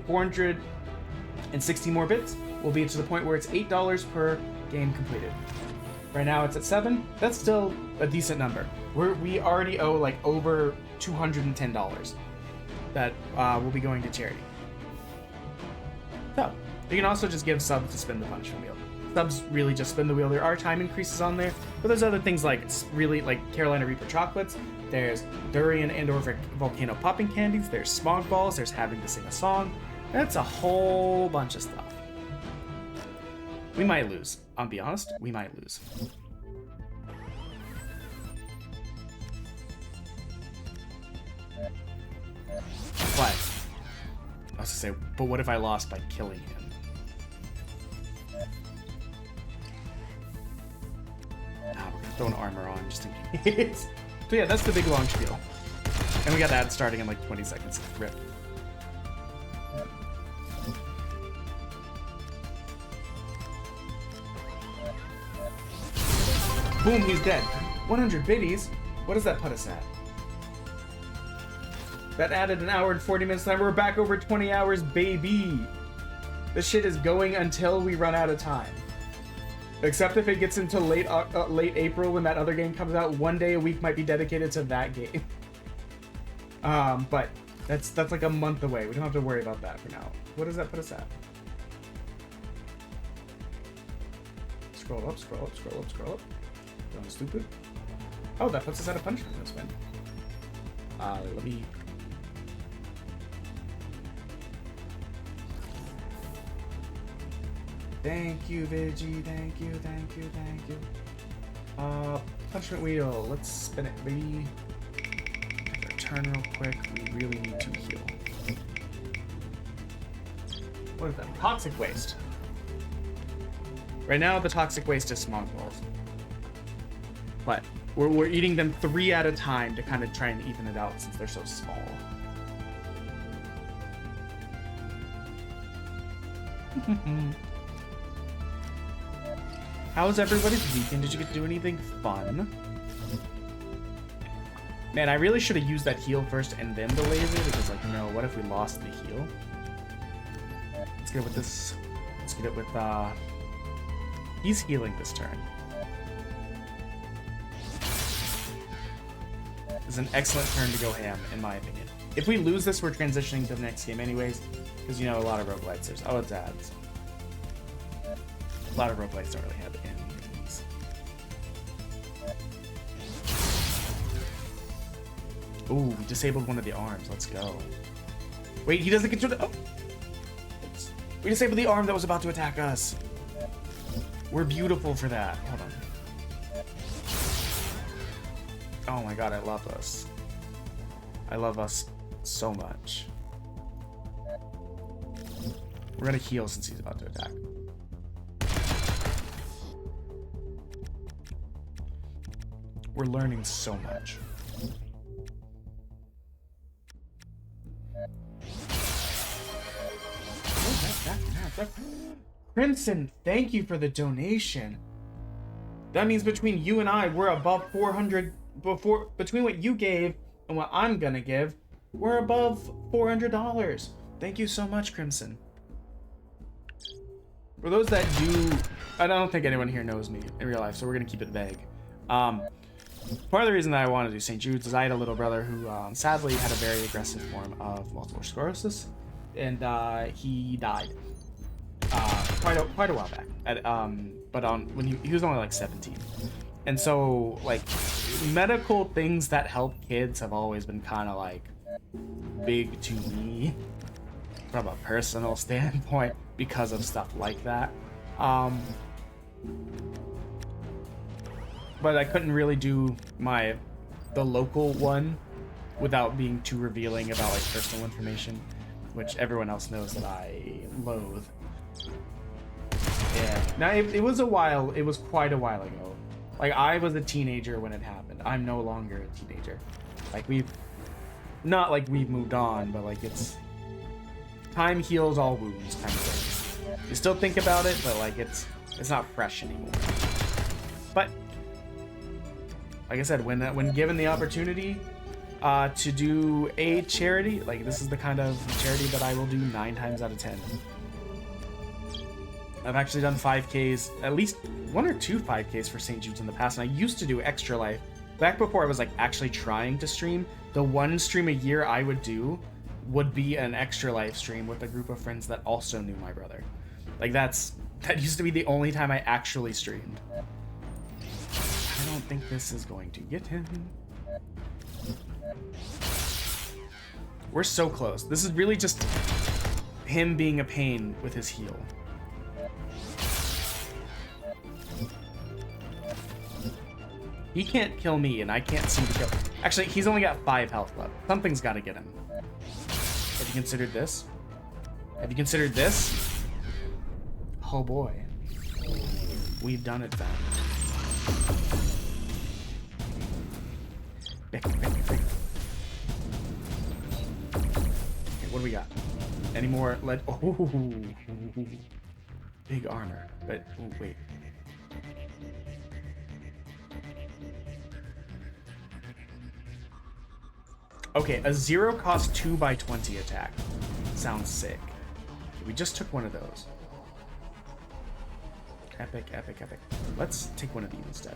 460 more bits, we'll be to the point where it's $8 per game completed. Right now it's at 7. That's still a decent number. We already owe like over $210 that will be going to charity. So, you can also just give subs to spin the punishment wheel. Subs really just spin the wheel. There are time increases on there, but there's other things like Carolina Reaper chocolates. There's durian and or volcano popping candies. There's smog balls. There's having to sing a song. That's a whole bunch of stuff. We might lose. I'll be honest, we might lose. But I was gonna say, but what if I lost by killing him? We're gonna throw an armor on just in case. So yeah, that's the big long spiel. And we got that starting in like 20 seconds. Rip. Boom, he's dead. 100 biddies? What does that put us at? That added an hour and 40 minutes time. We're back over 20 hours, baby. This shit is going until we run out of time. Except if it gets into late April when that other game comes out. One day a week might be dedicated to that game. But that's like a month away. We don't have to worry about that for now. What does that put us at? scroll up, scroll up, scroll up, scroll up. Going stupid. Oh, that puts us at a punishment. That's fine. Let me... Thank you, Vigi. Thank you, thank you, thank you. Punishment wheel. Let's spin it, baby. Turn real quick. We really need to heal. What is that? Toxic waste. Right now, the toxic waste is smog balls. But we're eating them 3 at a time to kind of try and even it out since they're so small. How was everybody's weekend? Did you get to do anything fun? Man, I really should have used that heal first and then the laser because, like, you know, what if we lost the heal? Let's get it with this. Let's get it with, he's healing this turn. This is an excellent turn to go ham, in my opinion. If we lose this, we're transitioning to the next game anyways, because, you know, a lot of roguelites there's... Oh, it's ads. A lot of roguelites don't really have endings. Ooh, we disabled one of the arms. Let's go. Wait, he doesn't control the... Oh! Oops. We disabled the arm that was about to attack us. We're beautiful for that. Hold on. Oh my god, I love us. I love us so much. We're gonna heal since he's about to attack. We're learning so much. Crimson, thank you for the donation. That means between you and I, we're above 400. Between what you gave and what I'm gonna give, we're above $400. Thank you so much, Crimson. For those that do, I don't think anyone here knows me in real life, so we're gonna keep it vague. Part of the reason that I wanted to do St. Judes is I had a little brother who sadly had a very aggressive form of multiple sclerosis, and he died quite a while back. But when he was only like 17, and so like medical things that help kids have always been kind of like big to me from a personal standpoint because of stuff like that. But I couldn't really do the local one without being too revealing about like personal information, which everyone else knows that I loathe. Yeah. Now it was a while. It was quite a while ago. Like I was a teenager when it happened. I'm no longer a teenager. Like not like we've moved on, but like it's time heals all wounds kind of thing. You still think about it, but like it's not fresh anymore. But like I said, when given the opportunity to do a charity, like this is the kind of charity that I will do 9 times out of 10. I've actually done 5Ks, at least 1 or 2 5Ks for St. Judes in the past, and I used to do Extra Life. Back before I was like actually trying to stream, the 1 stream a year I would do would be an Extra Life stream with a group of friends that also knew my brother. Like that used to be the only time I actually streamed. I don't think this is going to get him. We're so close. This is really just him being a pain with his heal. He can't kill me, and I can't seem to kill. Actually, he's only got 5 health left. Something's got to get him. Have you considered this? Have you considered this? Oh boy. We've done it then. Okay, what do we got? Any more lead? Oh, big armor. But, oh, wait. Okay, a 0 cost 2x20 attack. Sounds sick. We just took one of those. Epic, epic, epic. Let's take one of these instead.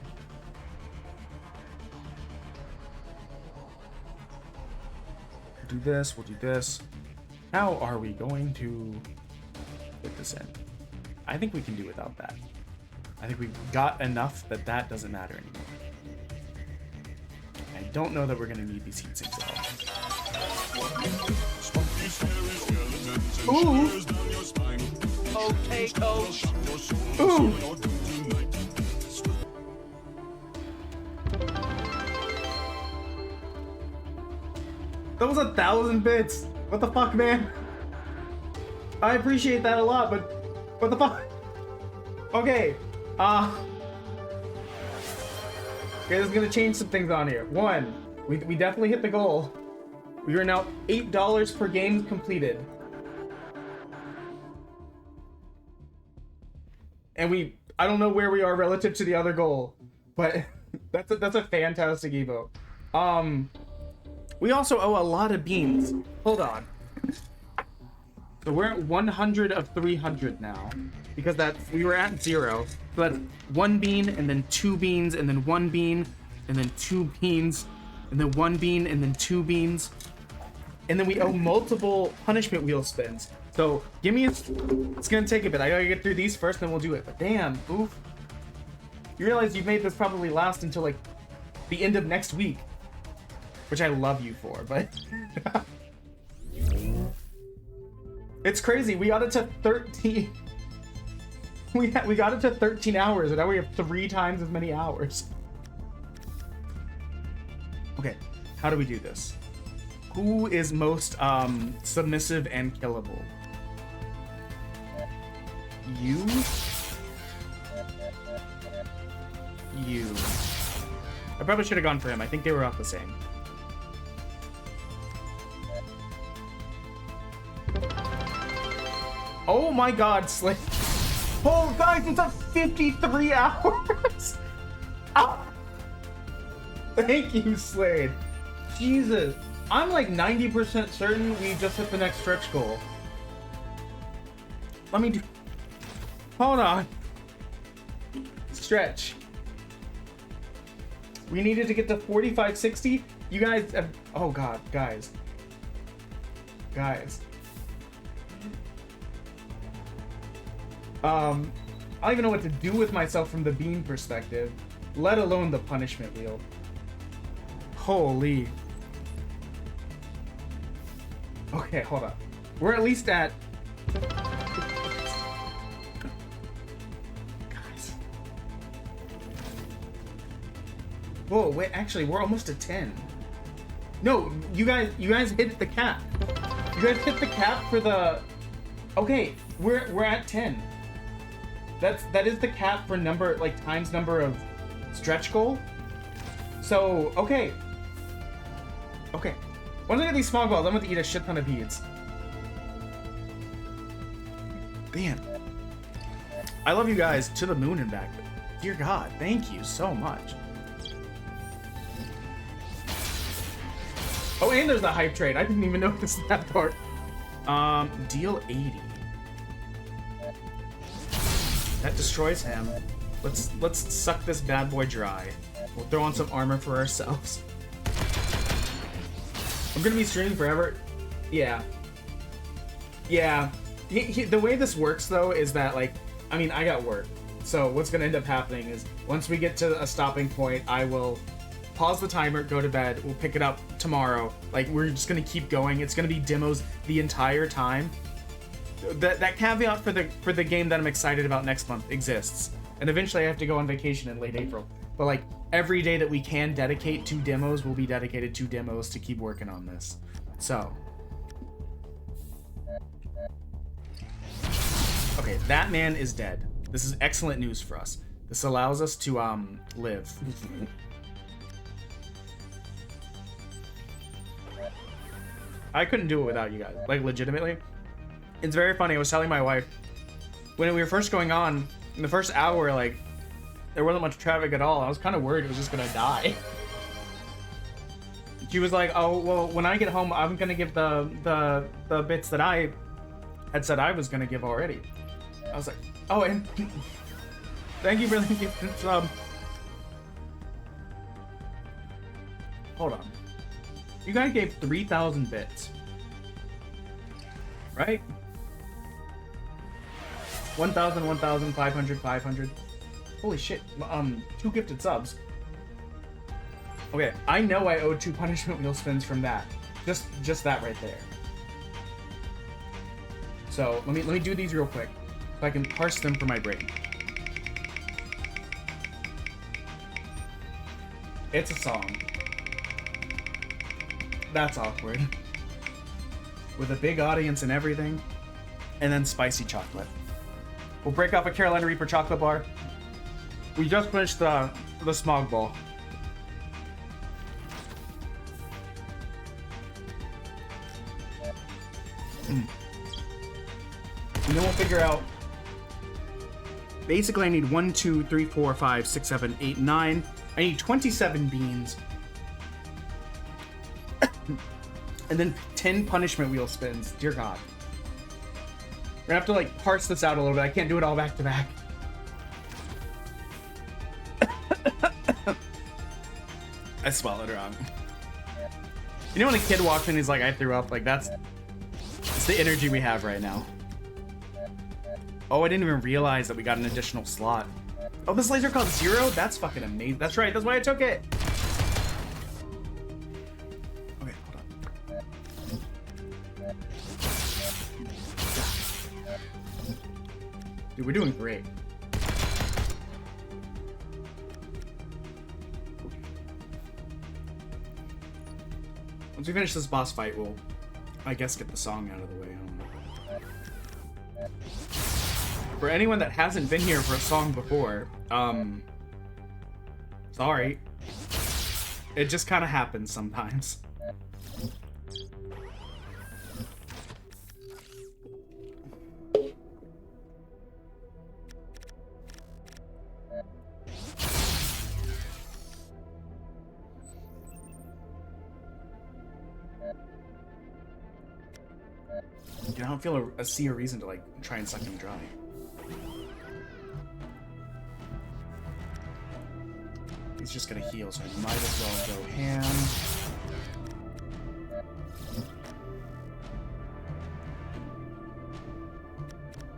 We'll do this, we'll do this. How are we going to put this in? I think we can do without that. I think we got enough that that doesn't matter anymore. I don't know that we're gonna need these heat sinks at all. Ooh! Okay, coach. Ooh! That was 1,000 bits! What the fuck, man? I appreciate that a lot, but what the fuck? Okay, okay, this is gonna change some things on here. One, we definitely hit the goal. We are now $8 per game completed. And I don't know where we are relative to the other goal, but that's a fantastic evo. We also owe a lot of beans. Hold on. So we're at 100 of 300 now, because we were at 0. So that's 1 bean, and then 2 beans, and then 1 bean, and then 2 beans, and then 1 bean, and then 2 beans. And then we owe multiple punishment wheel spins. So give me it's gonna take a bit. I gotta get through these first, then we'll do it. But damn, oof. You realize you've made this probably last until like the end of next week. Which I love you for, but it's crazy. We got it to 13. We got it to 13 hours, and now we have 3 times as many hours. Okay, how do we do this? Who is most submissive and killable? You. I probably should have gone for him. I think they were off the same. Oh my god, Slade. Oh, guys, it's at 53 hours. Ah. Thank you, Slade. Jesus. I'm like 90% certain we just hit the next stretch goal. Let me do... Hold on. Stretch. We needed to get to 4560. You guys have... Oh god, guys. Guys. I don't even know what to do with myself from the beam perspective, let alone the punishment wheel. Holy. Okay, hold up. We're at least at... Guys. Whoa, wait, actually, we're almost at 10. No, you guys hit the cap. You guys hit the cap for the... Okay, we're at 10. That is the cap for number, like, times number of stretch goal. So, okay. Okay. Once I get these small balls, I'm going to eat a shit ton of beads. Damn. I love you guys to the moon and back. Dear God, thank you so much. Oh, and there's the hype trade. I didn't even notice that part. Deal 80. That destroys him. Let's suck this bad boy dry. We'll throw on some armor for ourselves. I'm gonna be streaming forever. Yeah. Yeah. The way this works though is that, like, I mean, I got work. So what's gonna end up happening is once we get to a stopping point, I will pause the timer, go to bed. We'll pick it up tomorrow. Like, we're just gonna keep going. It's gonna be demos the entire time. That caveat for the game that I'm excited about next month exists, and eventually I have to go on vacation in late April. But like every day that we can dedicate to demos will be dedicated to demos to keep working on this. So, okay, that man is dead. This is excellent news for us. This allows us to live. I couldn't do it without you guys, like legitimately. It's very funny. I was telling my wife when we were first going on in the first hour, like there wasn't much traffic at all. I was kind of worried it was just gonna die. She was like, "Oh well, when I get home, I'm gonna give the bits that I had said I was gonna give already." I was like, "Oh, and thank you for the gift sub." Hold on, you guys gave 3,000 bits, right? 1,000, 1,000, 500, 500. Holy shit. 2 gifted subs. Okay, I know I owe 2 punishment wheel spins from that. Just that right there. So let me do these real quick so I can parse them for my brain. It's a song. That's awkward. With a big audience and everything. And then spicy chocolate. We'll break off a Carolina Reaper chocolate bar. We just finished the smog ball. And then we'll figure out. Basically, I need 1, 2, 3, 4, 5, 6, 7, 8, 9. I need 27 beans. And then 10 punishment wheel spins. Dear God. We're gonna have to like parse this out a little bit. I can't do it all back to back. I swallowed wrong. You know when a kid walks in, he's like, I threw up. Like that's the energy we have right now. Oh, I didn't even realize that we got an additional slot. Oh, this laser called Zero? That's fucking amazing. That's right. That's why I took it. Okay, hold on. Dude, we're doing great. Once we finish this boss fight, we'll, I guess, get the song out of the way. I don't know. For anyone that hasn't been here for a song before, sorry. It just kind of happens sometimes. I don't feel see a reason to like try and suck him dry. He's just gonna heal, so I might as well go ham.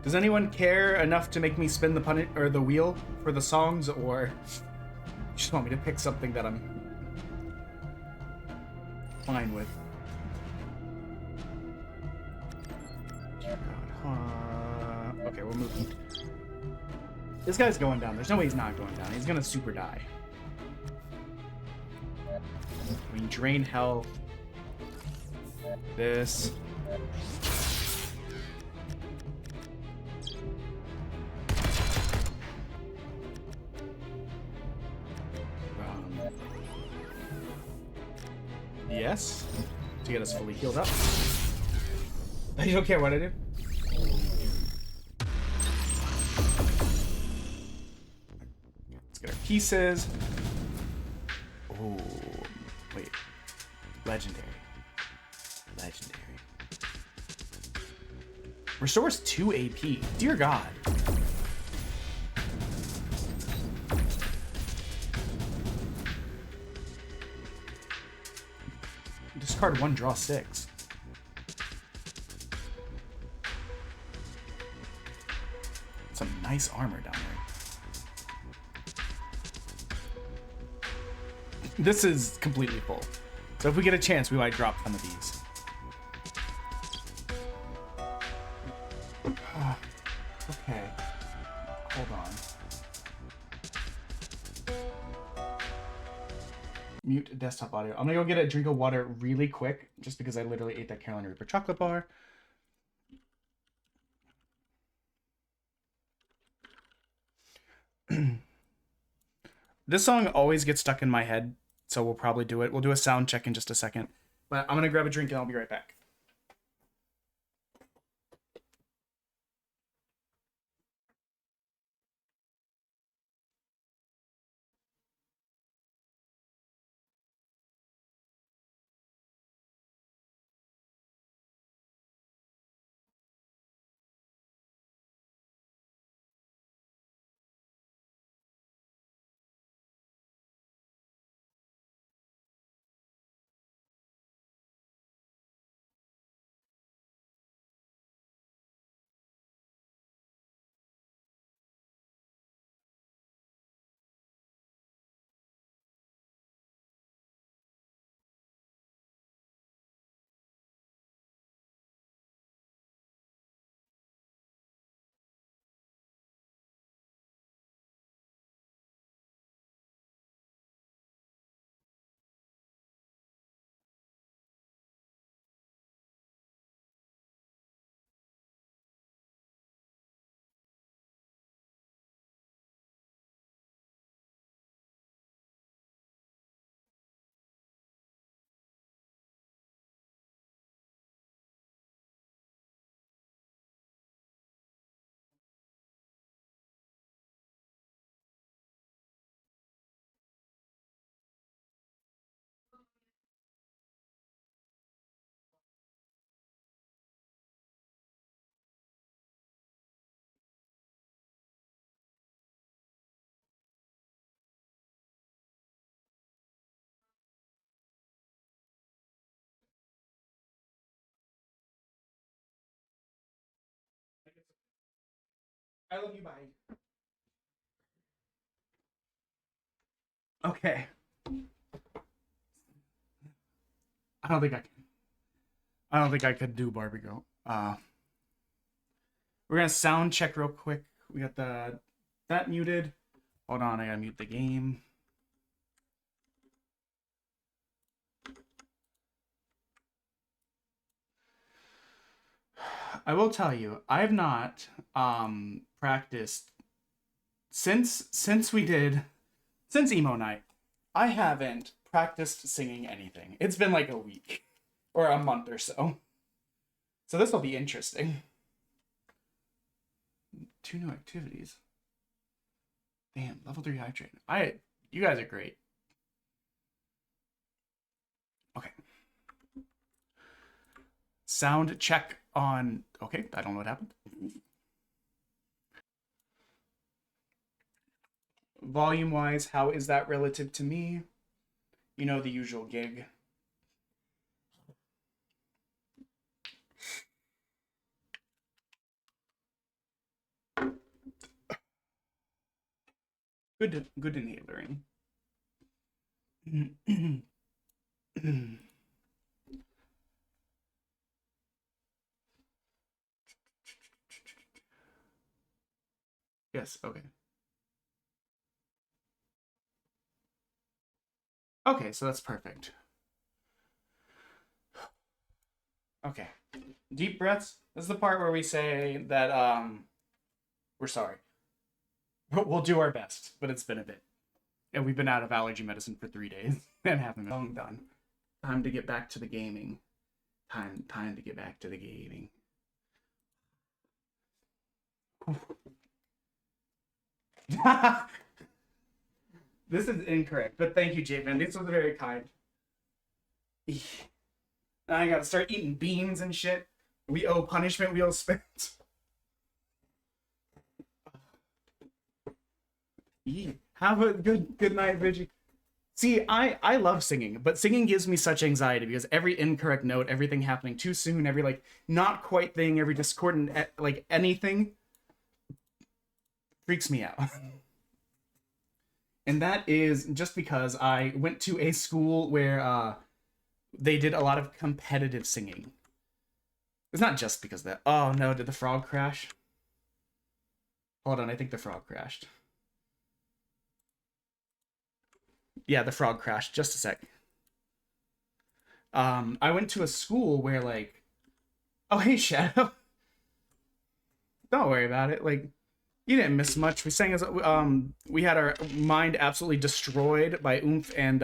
Does anyone care enough to make me spin the wheel for the songs, or you just want me to pick something that I'm fine with? Okay, we're moving. This guy's going down. There's no way he's not going down. He's gonna super die. We drain health. This. Yes. To get us fully healed up. You don't care what I do? Let's get our pieces. Oh, wait. Legendary. Legendary. Restores 2 AP. Dear God. Discard 1, draw 6. Some nice armor down there. This is completely full. So if we get a chance, we might drop some of these. Okay. Hold on. Mute desktop audio. I'm gonna go get a drink of water really quick, just because I literally ate that Carolina Reaper chocolate bar. This song always gets stuck in my head, so we'll probably do it. We'll do a sound check in just a second. But I'm gonna grab a drink and I'll be right back. I love you, bye. Okay. I don't think I could do Barbie Girl. We're gonna sound check real quick. We got that muted. Hold on, I gotta mute the game. I will tell you, I have not practiced since emo night. I haven't practiced singing anything. It's been like a week or a month or so. So this will be interesting. 2 new activities. Damn, level 3 hydrate. You guys are great. Okay. Sound check on... Okay, I don't know what happened. Volume-wise, how is that relative to me? You know, the usual gig. Good inhalering. Yes, okay. Okay, so that's perfect. Okay. Deep breaths. This is the part where we say that we're sorry. We'll do our best, but it's been a bit. And we've been out of allergy medicine for 3 days and haven't been long done. Time to get back to the gaming. Time to get back to the gaming. This is incorrect, but thank you, J-Man. This was very kind. Now I gotta start eating beans and shit. We owe punishment, we owe spent. Have a good night, Vigi. See, I love singing, but singing gives me such anxiety because every incorrect note, everything happening too soon, every like not quite thing, every discordant like anything freaks me out. And that is just because I went to a school where they did a lot of competitive singing. It's not just because of that. Oh no, did the frog crash? Hold on, I think the frog crashed. Yeah, the frog crashed. Just a sec. I went to a school where like... Oh, hey, Shadow. Don't worry about it. Like, you didn't miss much. We sang as... we had our mind absolutely destroyed by Oomph and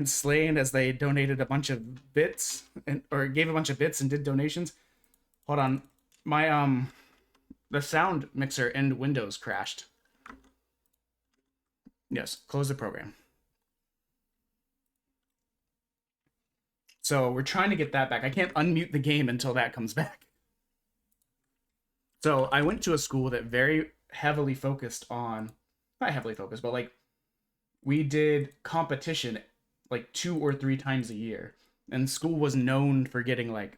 Slain as they donated a bunch of bits. Or gave a bunch of bits and did donations. Hold on. My, the sound mixer in Windows crashed. Yes, close the program. So we're trying to get that back. I can't unmute the game until that comes back. So I went to a school that very heavily focused on, not heavily focused, but like we did competition like 2 or 3 times a year. And school was known for getting like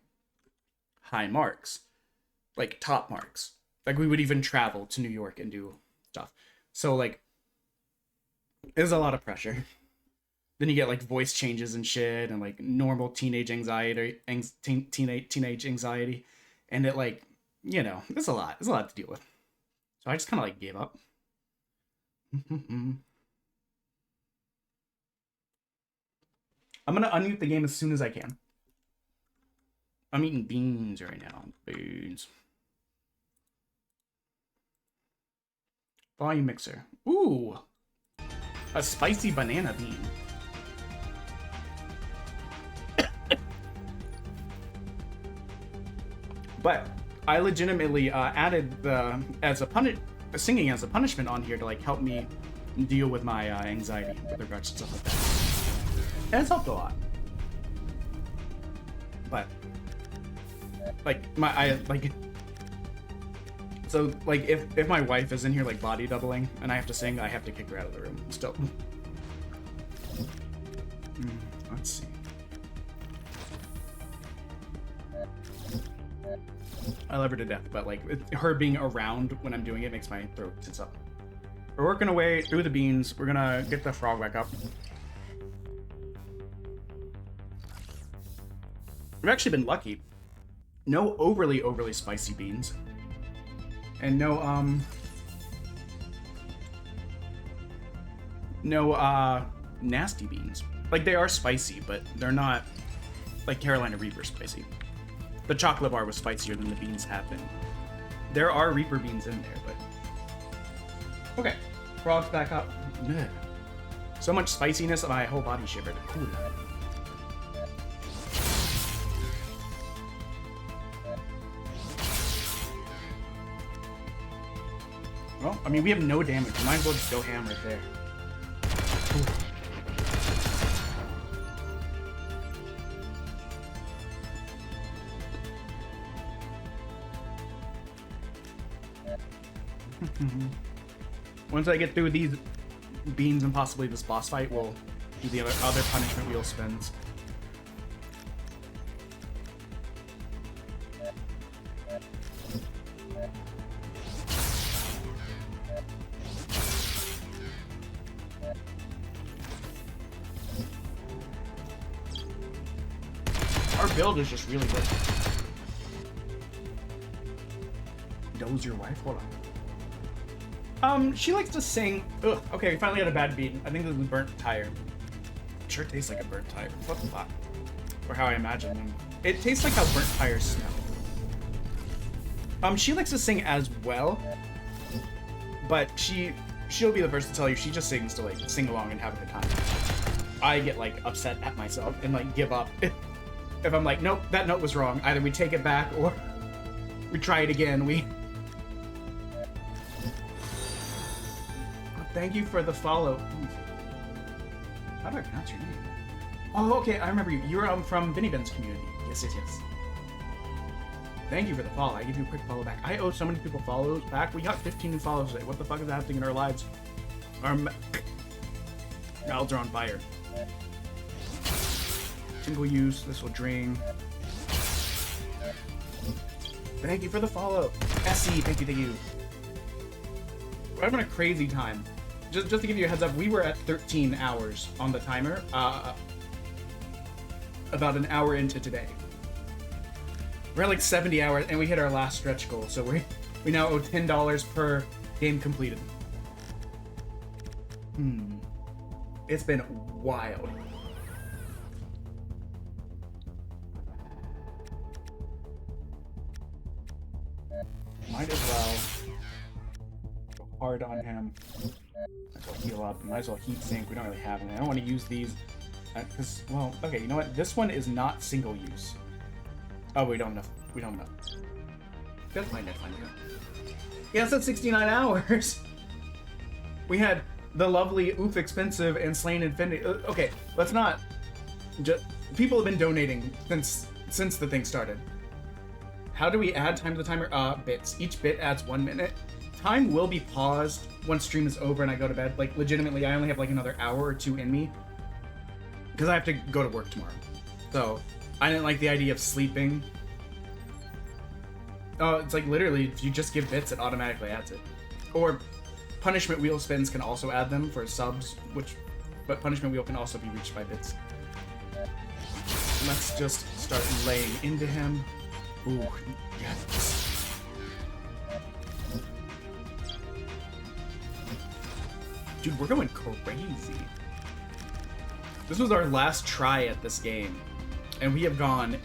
high marks, like top marks. Like we would even travel to New York and do stuff. So like, there's a lot of pressure. Then you get like voice changes and shit, and like normal teenage anxiety, teenage anxiety, and it like, you know, there's a lot to deal with. So I just kind of like gave up. I'm gonna unmute the game as soon as I can. I'm eating beans right now. Beans. Volume mixer. Ooh. A spicy banana bean. But I legitimately added the singing as a punishment on here to like help me deal with my anxiety with regards to stuff like that. And it's helped a lot. But so like if my wife is in here like body doubling and I have to sing, I have to kick her out of the room still. Let's see. I love her to death, but like her being around when I'm doing it makes my throat tense up. We're working away through the beans. We're gonna get the frog back up. I've actually been lucky. No overly spicy beans. And no nasty beans. Like, they are spicy, but they're not like Carolina Reaper spicy. The chocolate bar was spicier than the beans have been. There are Reaper beans in there, but... Okay, frog's back up. Ugh. So much spiciness, my whole body shivered. Cool. Well, I mean, we have no damage. We might as well just go ham right there. Once I get through these beans and possibly this boss fight, we'll do the other punishment wheel spins. Our build is just really good. Doze your wife? Hold on. She likes to sing. Ugh, okay, we finally got a bad beat. I think this is a burnt tire. It sure tastes like a burnt tire. What the fuck? Or how I imagine them. It tastes like how burnt tires smell. She likes to sing as well, but she'll be the first to tell you she just sings to like sing along and have a good time. I get like upset at myself and like give up if I'm like, nope, that note was wrong. Either we take it back or we try it again. Thank you for the follow. How do I pronounce your name? Oh, okay, I remember you. You're from Vinny Ben's community. Yes. Thank you for the follow. I give you a quick follow back. I owe so many people follows back. We got 15 new follows today. What the fuck is happening in our lives? Our mouths are on fire. Single use. This will drain. Thank you for the follow. Essie, thank you. We're having a crazy time. Just to give you a heads up, we were at 13 hours on the timer, about an hour into today. We're at like 70 hours, and we hit our last stretch goal, so we now owe $10 per game completed. It's been wild. Might as well go hard on him. Might as well heal up. Might as well heat sink. We don't really have any. I don't want to use these because, well, okay. You know what? This one is not single use. Oh, we don't have enough. That's fine. Yeah, it's at 69 hours. We had the lovely Oof Expensive and Slain Infinity. Okay, let's not. People have been donating since the thing started. How do we add time to the timer? Bits. Each bit adds 1 minute. Time will be paused once stream is over and I go to bed. Like, legitimately, I only have like another hour or two in me because I have to go to work tomorrow. So I didn't like the idea of sleeping. Oh, it's like literally, if you just give bits, it automatically adds it. Or punishment wheel spins can also add them for subs, but punishment wheel can also be reached by bits. Let's just start laying into him. Ooh, yes. Dude, we're going crazy. This was our last try at this game, and we have gone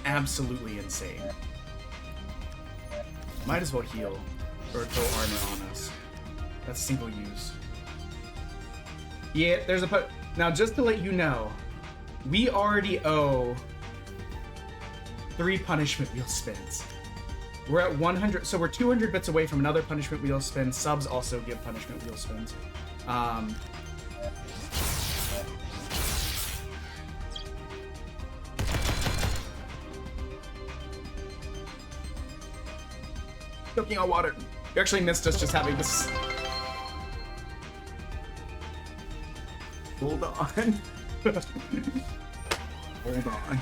absolutely insane. Might as well heal, or throw armor on us. That's single use. Yeah, there's a now, just to let you know, we already owe 3 punishment wheel spins. We're at 100, so we're 200 bits away from another punishment wheel spin. Subs also give punishment wheel spins. Choking on water. You actually missed us just having this. Hold on. Hold on.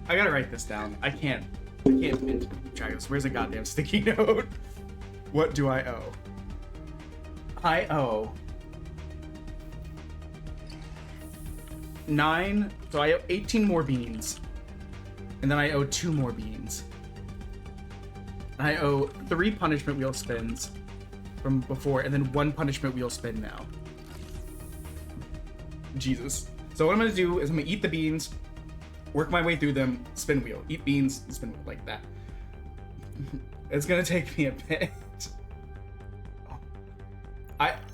I gotta write this down. I can't I can't track this. Where's a goddamn sticky note? What do I owe? I owe 9, so I owe 18 more beans. And then I owe 2 more beans. I owe 3 punishment wheel spins from before, and then 1 punishment wheel spin now. Jesus. So what I'm gonna do is I'm gonna eat the beans, work my way through them, spin wheel. Eat beans, spin wheel, like that. It's gonna take me a bit.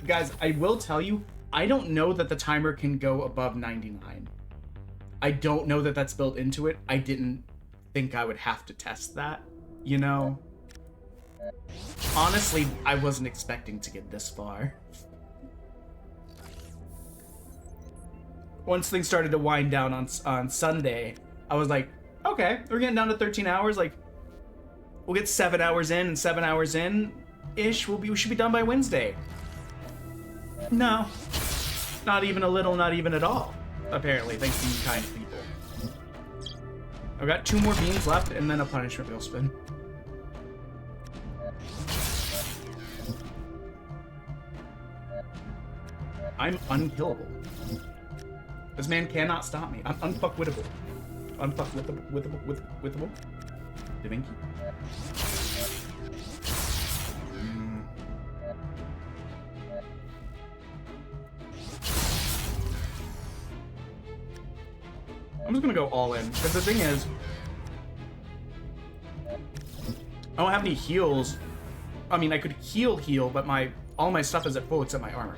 Guys, I will tell you, I don't know that the timer can go above 99. I don't know that that's built into it. I didn't think I would have to test that, you know? Honestly, I wasn't expecting to get this far. Once things started to wind down on Sunday, I was like, okay, we're getting down to 13 hours. Like, we'll get 7 hours in, and 7 hours in-ish, we should be done by Wednesday. No. Not even a little, not even at all. Apparently, thanks to you kind people. I've got 2 more beans left, and then a punishment wheel spin. I'm unkillable. This man cannot stop me. I'm unfuckwittable. Unfuckwittable. Da Vinci. I'm just gonna go all in, because the thing is, I don't have any heals. I mean, I could heal, but all my stuff is at full except my armor.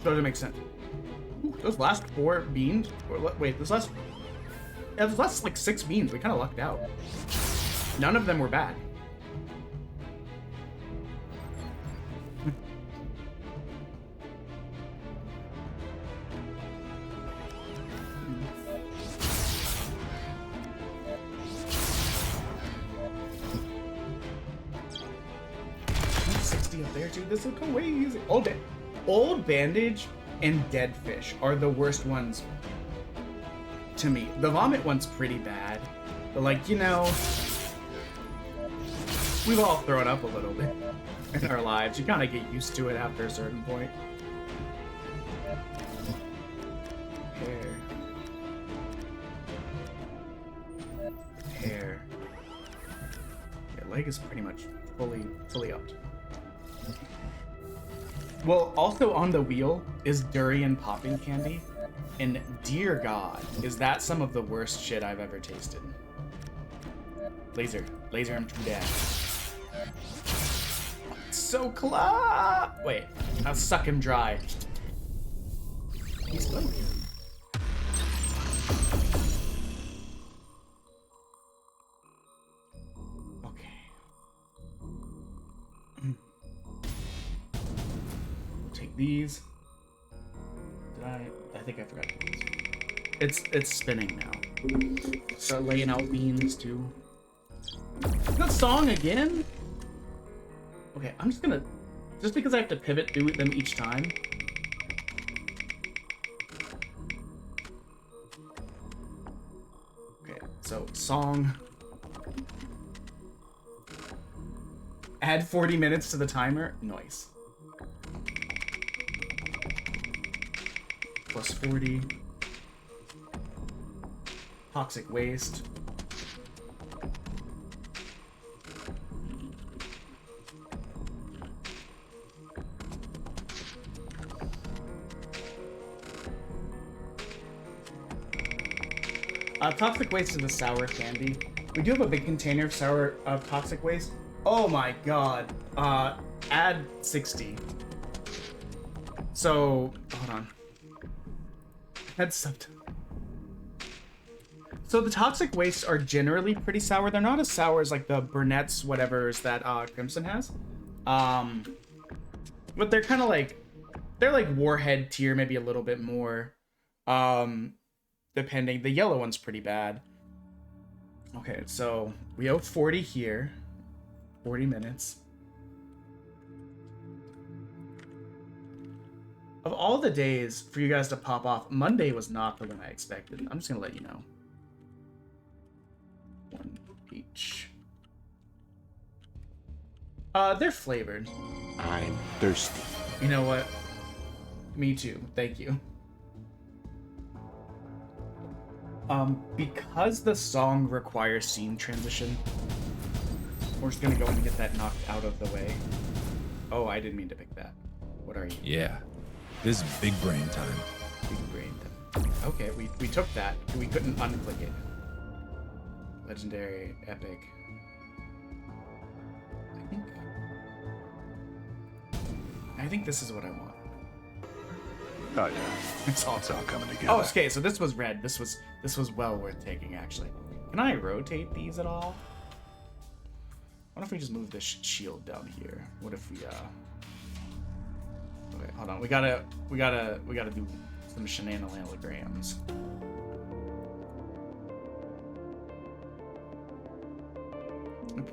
So does it make sense? Ooh, those last 4 beans, wait, those last like 6 beans, we kind of lucked out. None of them were bad. Up there, dude. This is crazy. Old bandage and dead fish are the worst ones to me. The vomit one's pretty bad, but like, you know, we've all thrown up a little bit in our lives. You kind of get used to it after a certain point. Hair. Yeah, leg is pretty much fully upped. Well, also on the wheel is durian popping candy, and dear God, is that some of the worst shit I've ever tasted. Laser, I'm true dad. So close. Wait, I'll suck him dry. He's good. These. I think I forgot these. It's spinning now. Start laying out beans too. That song again? Okay, I'm just gonna, just because I have to pivot through them each time. Okay, so song. Add 40 minutes to the timer. Nice. Plus 40. Toxic waste. Toxic waste is a sour candy. We do have a big container of toxic waste. Oh my god. Add 60. So, hold on. Add something. So the toxic wastes are generally pretty sour. They're not as sour as like the Burnett's whatever's that Crimson has. But they're kind of like, they're like Warhead tier, maybe a little bit more. Depending. The yellow one's pretty bad. Okay, so we owe 40 here. 40 minutes. Of all the days for you guys to pop off, Monday was not the one I expected. I'm just gonna let you know. 1, 8, much. They're flavored. I'm thirsty. You know what? Me too. Thank you. Because the song requires scene transition, we're just gonna go and get that knocked out of the way. Oh, I didn't mean to pick that. What are you? Yeah. This is big brain time. Big brain time. Okay, we took that. We couldn't unclick it. Legendary, epic. I think this is what I want. Oh yeah. It's all coming together. Oh, okay, so this was red. This was well worth taking, actually. Can I rotate these at all? What if we just move this shield down here? What if we okay, hold on. We gotta do some shenanigans.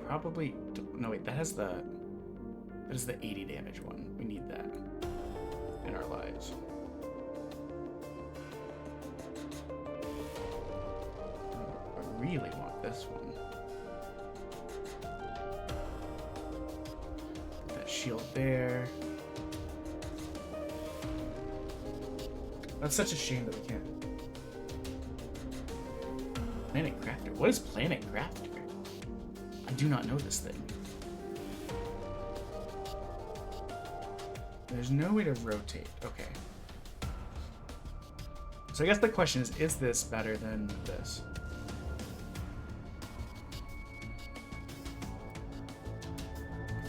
Probably no wait, that is the 80 damage one. We need that in our lives. I really want this one. Put that shield there. That's such a shame that we can't. Planet Crafter. What is Planet Crafter? I do not know this thing. There's no way to rotate. Okay. So I guess the question is this better than this?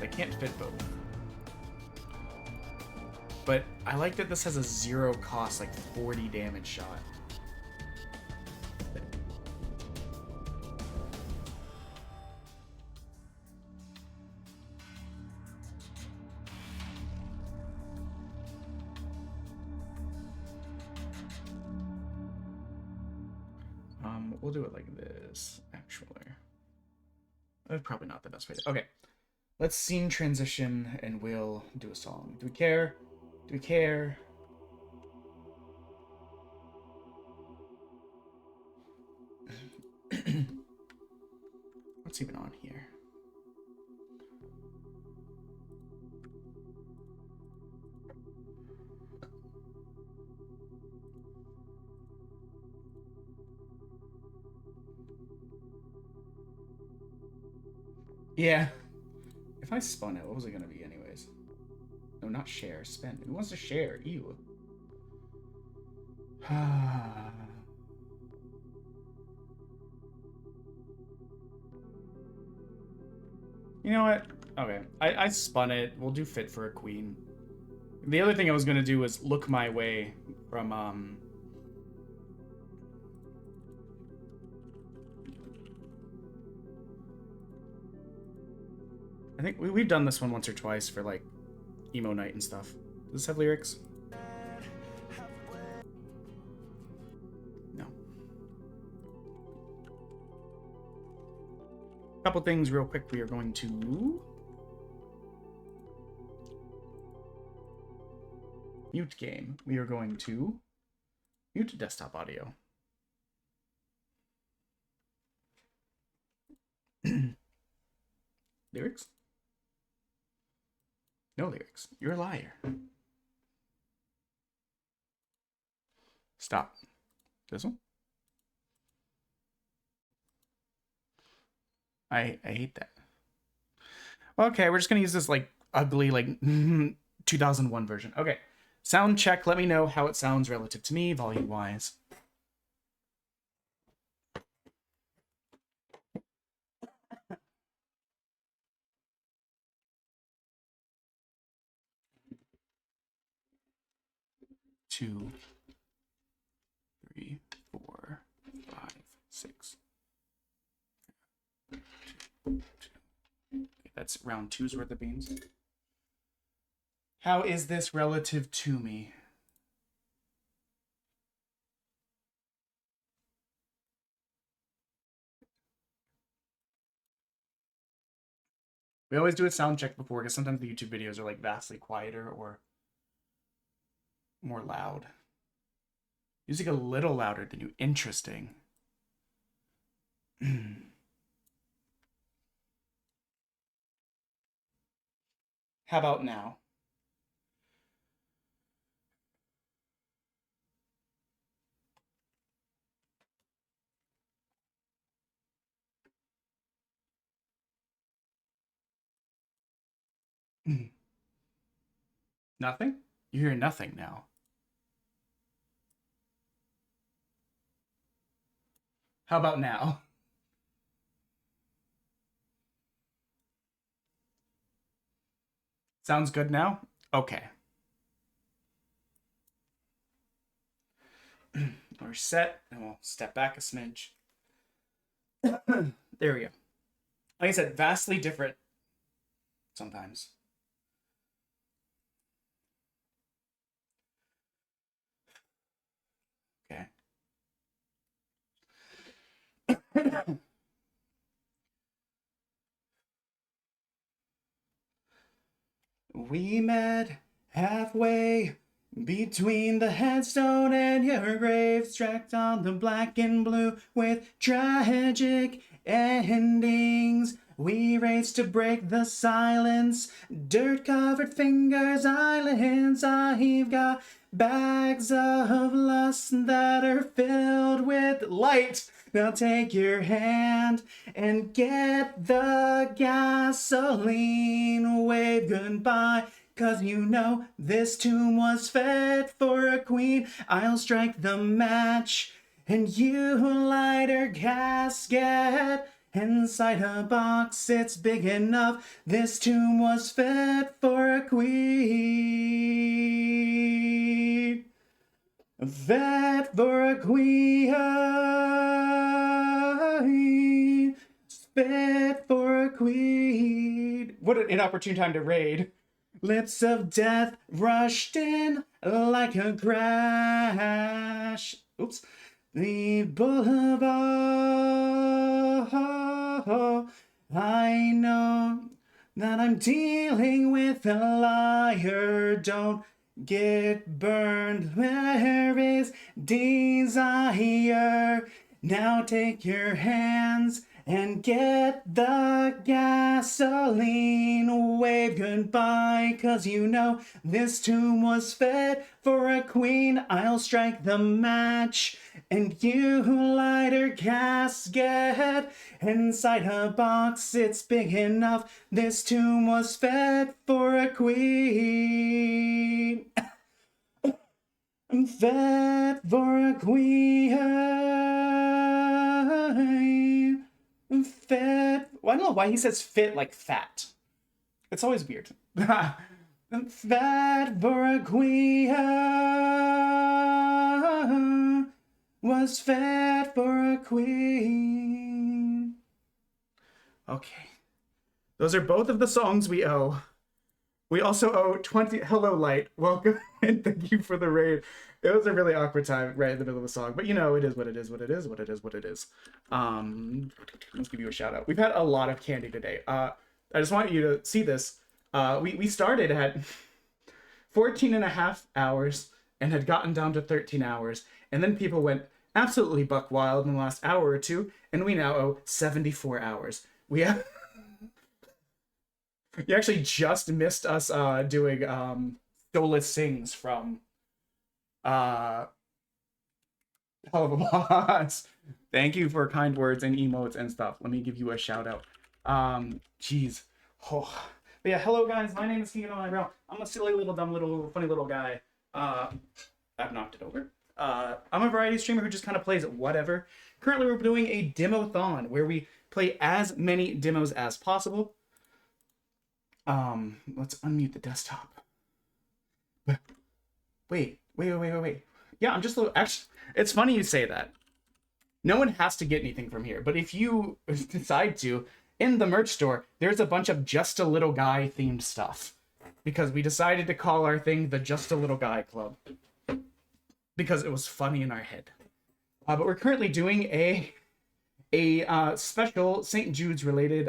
I can't fit both. But I like that this has a 0 cost, like 40 damage shot. We'll do it like this, actually. Probably not the best way to... Okay. Let's scene transition and we'll do a song. Do we care? Do we care? What's even on here? Yeah. If I spun it, what was it gonna be anyways? No, not share, spend. Who wants to share? Ew. You know what? Okay. I spun it. We'll do fit for a queen. The other thing I was gonna do was look my way from I think we've done this one once or twice for like emo night and stuff. Does this have lyrics? No. Couple things real quick. We are going to mute game. We are going to mute desktop audio. Lyrics? No lyrics. You're a liar. Stop. This one? I hate that. Okay, we're just gonna use this like ugly like 2001 version. Okay. Sound check. Let me know how it sounds relative to me, volume wise. Two, 3, 4, 5, 6. Okay, that's round 2's worth of beans. How is this relative to me? We always do a sound check before because sometimes the YouTube videos are like vastly quieter or more loud. Music a little louder than you. Interesting. How about now? Nothing? You hear nothing now. How about now? Sounds good now? Okay. We're set, and we'll step back a smidge. There we go. Like I said, vastly different sometimes. Okay. We met halfway between the headstone and your grave, tracked on the black and blue with tragic endings. We raced to break the silence, dirt-covered fingers, islands. I've got bags of lust that are filled with light. Now take your hand and get the gasoline. Wave goodbye, 'cause you know this tomb was fit for a queen. I'll strike the match and you light her casket. Inside a box, it's big enough. This tomb was fit for a queen. Fit for a queen. Fit for a queen. What an inopportune time to raid. Lips of death rushed in like a crash. Oops. The boulevard. I know that I'm dealing with a liar. Don't get burned. There is desire. Now take your hands and get the gasoline. Wave goodbye, 'cause you know this tomb was fit for a queen. I'll strike the match and you light her casket. Inside a box, it's big enough. This tomb was fit for a queen. Fit for a queen. Fit. Well, I don't know why he says fit like fat. It's always weird. Fat for a queen. Was fat for a queen. Okay. Those are both of the songs we owe. We also owe 20. Hello, Light. Welcome and thank you for the raid. It was a really awkward time right in the middle of the song, but you know, it is what it is, what it is, what it is, what it is. Let's give you a shout out. We've had a lot of candy today. I just want you to see this. We started at 14 and a half hours and had gotten down to 13 hours. And then people went absolutely buck wild in the last hour or two. And we now owe 74 hours. We have... You actually just missed us doing Stolas Sings from Hell of a Boss. Thank you for kind words and emotes and stuff. Let me give you a shout out. Jeez. Oh. But yeah, hello guys, my name is Keegan O'Neill. I'm a silly little dumb little funny little guy. I've knocked it over. I'm a variety streamer who just kind of plays whatever. Currently we're doing a Demo-thon where we play as many demos as possible. Let's unmute the desktop. Wait. Yeah, I'm just a little... Actually, it's funny you say that. No one has to get anything from here, but if you decide to, in the merch store, there's a bunch of Just a Little Guy themed stuff. Because we decided to call our thing the Just a Little Guy Club. Because it was funny in our head. But we're currently doing a special St. Judes related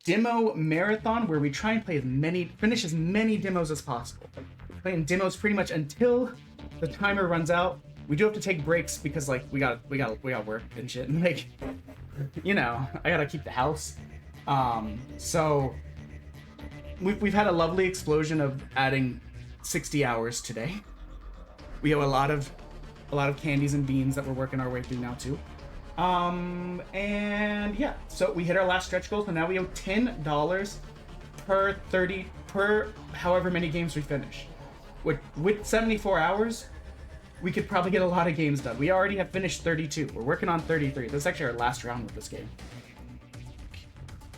demo marathon where we try and play finish as many demos as possible. We're playing demos pretty much until the timer runs out. We do have to take breaks because like we got work and shit, and like, you know, I gotta keep the house. So we've had a lovely explosion of adding 60 hours today. We have a lot of candies and beans that we're working our way through now too. And yeah, so we hit our last stretch goal, so now we owe $10 per however many games we finish. With 74 hours, we could probably get a lot of games done. We already have finished 32. We're working on 33. This is actually our last round with this game.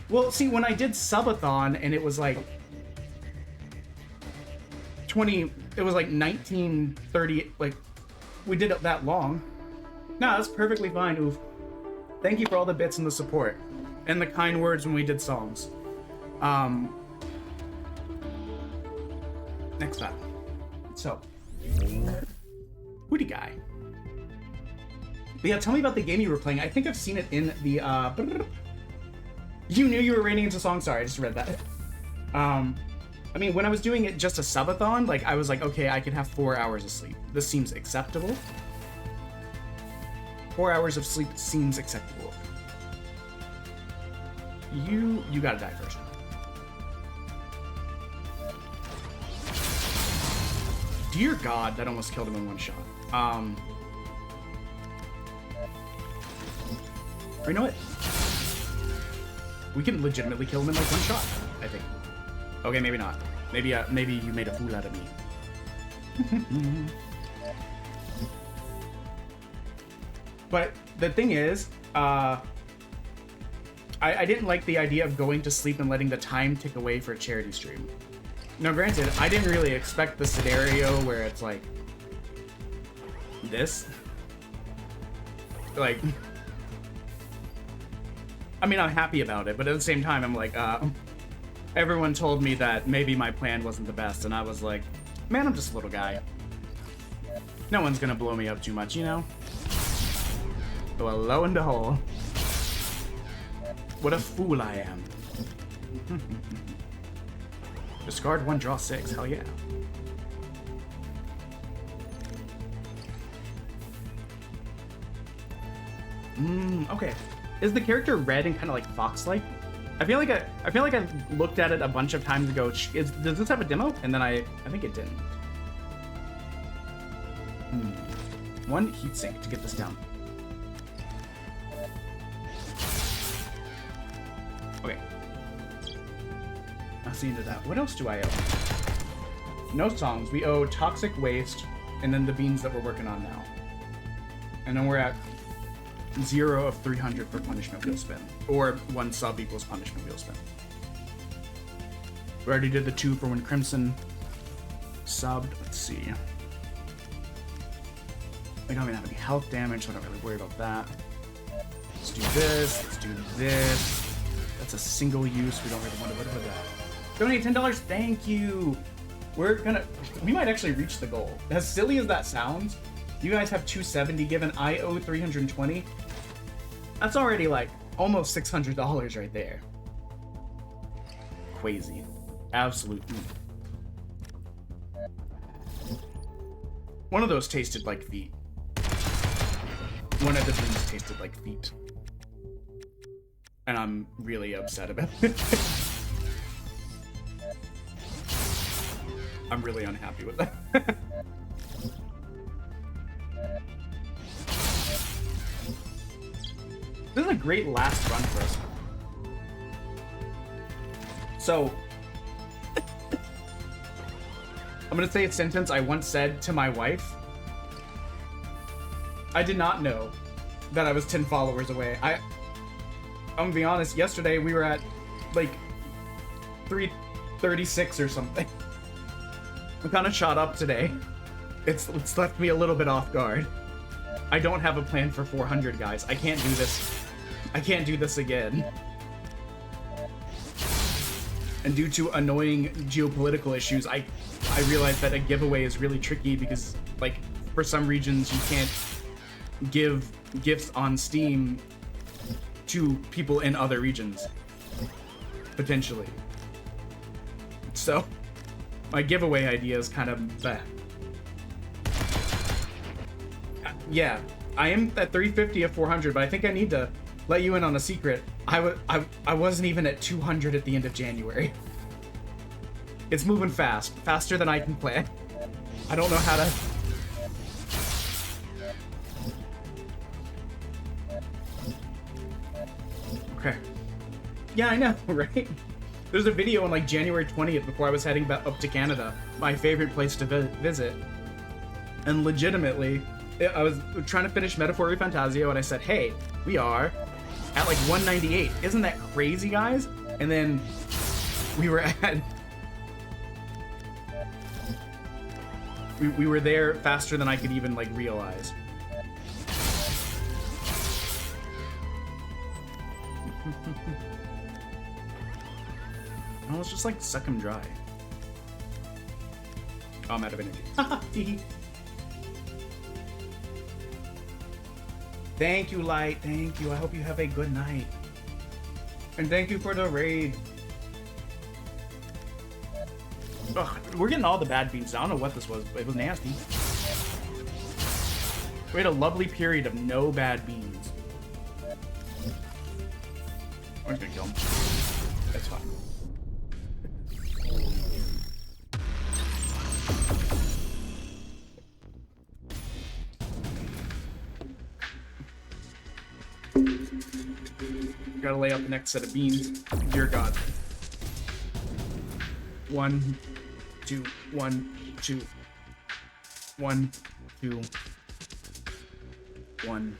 Well, see, when I did Subathon and it was like 1930, like, we did it that long. No, that's perfectly fine, Oof. Thank you for all the bits and the support. And the kind words when we did songs. Next up. So. Hootie guy. But yeah, tell me about the game you were playing. I think I've seen it in the, You knew you were rating into song. Sorry, I just read that. I mean, when I was doing it just a subathon, like, I was like, okay, I can have 4 hours of sleep. This seems acceptable. 4 hours of sleep seems acceptable. You gotta die first. Dear God, that almost killed him in one shot. Or you know what? We can legitimately kill him in like one shot, I think. Okay, maybe not. Maybe you made a fool out of me. But the thing is, I didn't like the idea of going to sleep and letting the time tick away for a charity stream. Now, granted, I didn't really expect the scenario where it's like this. Like, I mean, I'm happy about it, but at the same time, I'm like, everyone told me that maybe my plan wasn't the best, and I was like, man, I'm just a little guy. No one's gonna blow me up too much, you know? Well, lo and behold, what a fool I am. Discard 1, draw 6, hell yeah. Okay. Is the character red and kind of like fox-like? I feel like I looked at it a bunch of times ago. Does this have a demo? And then I think it didn't. One heatsink to get this down. Okay. I'll see into that. What else do I owe? No songs. We owe Toxic Waste, and then the beans that we're working on now. And then we're at 0 of 300 for punishment wheel spin, or 1 sub equals punishment wheel spin. We already did the 2 for when Crimson subbed. Let's see. We don't even have any health damage, so I don't really worry about that. Let's do this. Let's do this. That's a single use. We don't really want to worry about that. Donate $10. Thank you. We might actually reach the goal. As silly as that sounds, you guys have 270 given. I owe 320. That's already like almost $600 right there. Crazy. Absolutely. One of those tasted like feet. One of the beans tasted like feet. And I'm really upset about it. I'm really unhappy with that. This is a great last run for us. So, I'm gonna say a sentence I once said to my wife. I did not know that I was 10 followers away. I'm gonna be honest, yesterday we were at like 336 or something. We kind of shot up today. It's left me a little bit off guard. I don't have a plan for 400, guys. I can't do this. I can't do this again. And due to annoying geopolitical issues, I realized that a giveaway is really tricky because, like, for some regions you can't give gifts on Steam to people in other regions. Potentially. So, my giveaway idea is kind of bad. Yeah, I am at 350 of 400, but I think I need to let you in on a secret. I wasn't even at 200 at the end of January. It's moving fast. Faster than I can plan. I don't know how to... Okay. Yeah, I know, right? There's a video on like January 20th before I was heading back up to Canada, my favorite place to visit. And legitimately, I was trying to finish Metaphor Fantasio and I said, hey, we are at like 198. Isn't that crazy, guys? And then we were at... We were there faster than I could even like realize. Oh, let's just like suck him dry. Oh, I'm out of energy. Thank you, Light. Thank you. I hope you have a good night. And thank you for the raid. Ugh, we're getting all the bad beans. I don't know what this was, but it was nasty. We had a lovely period of no bad beans. I'm just gonna kill him. That's fine. Gotta lay out the next set of beans. Dear God. 1, 2, 1, 2. 1, 2. 1,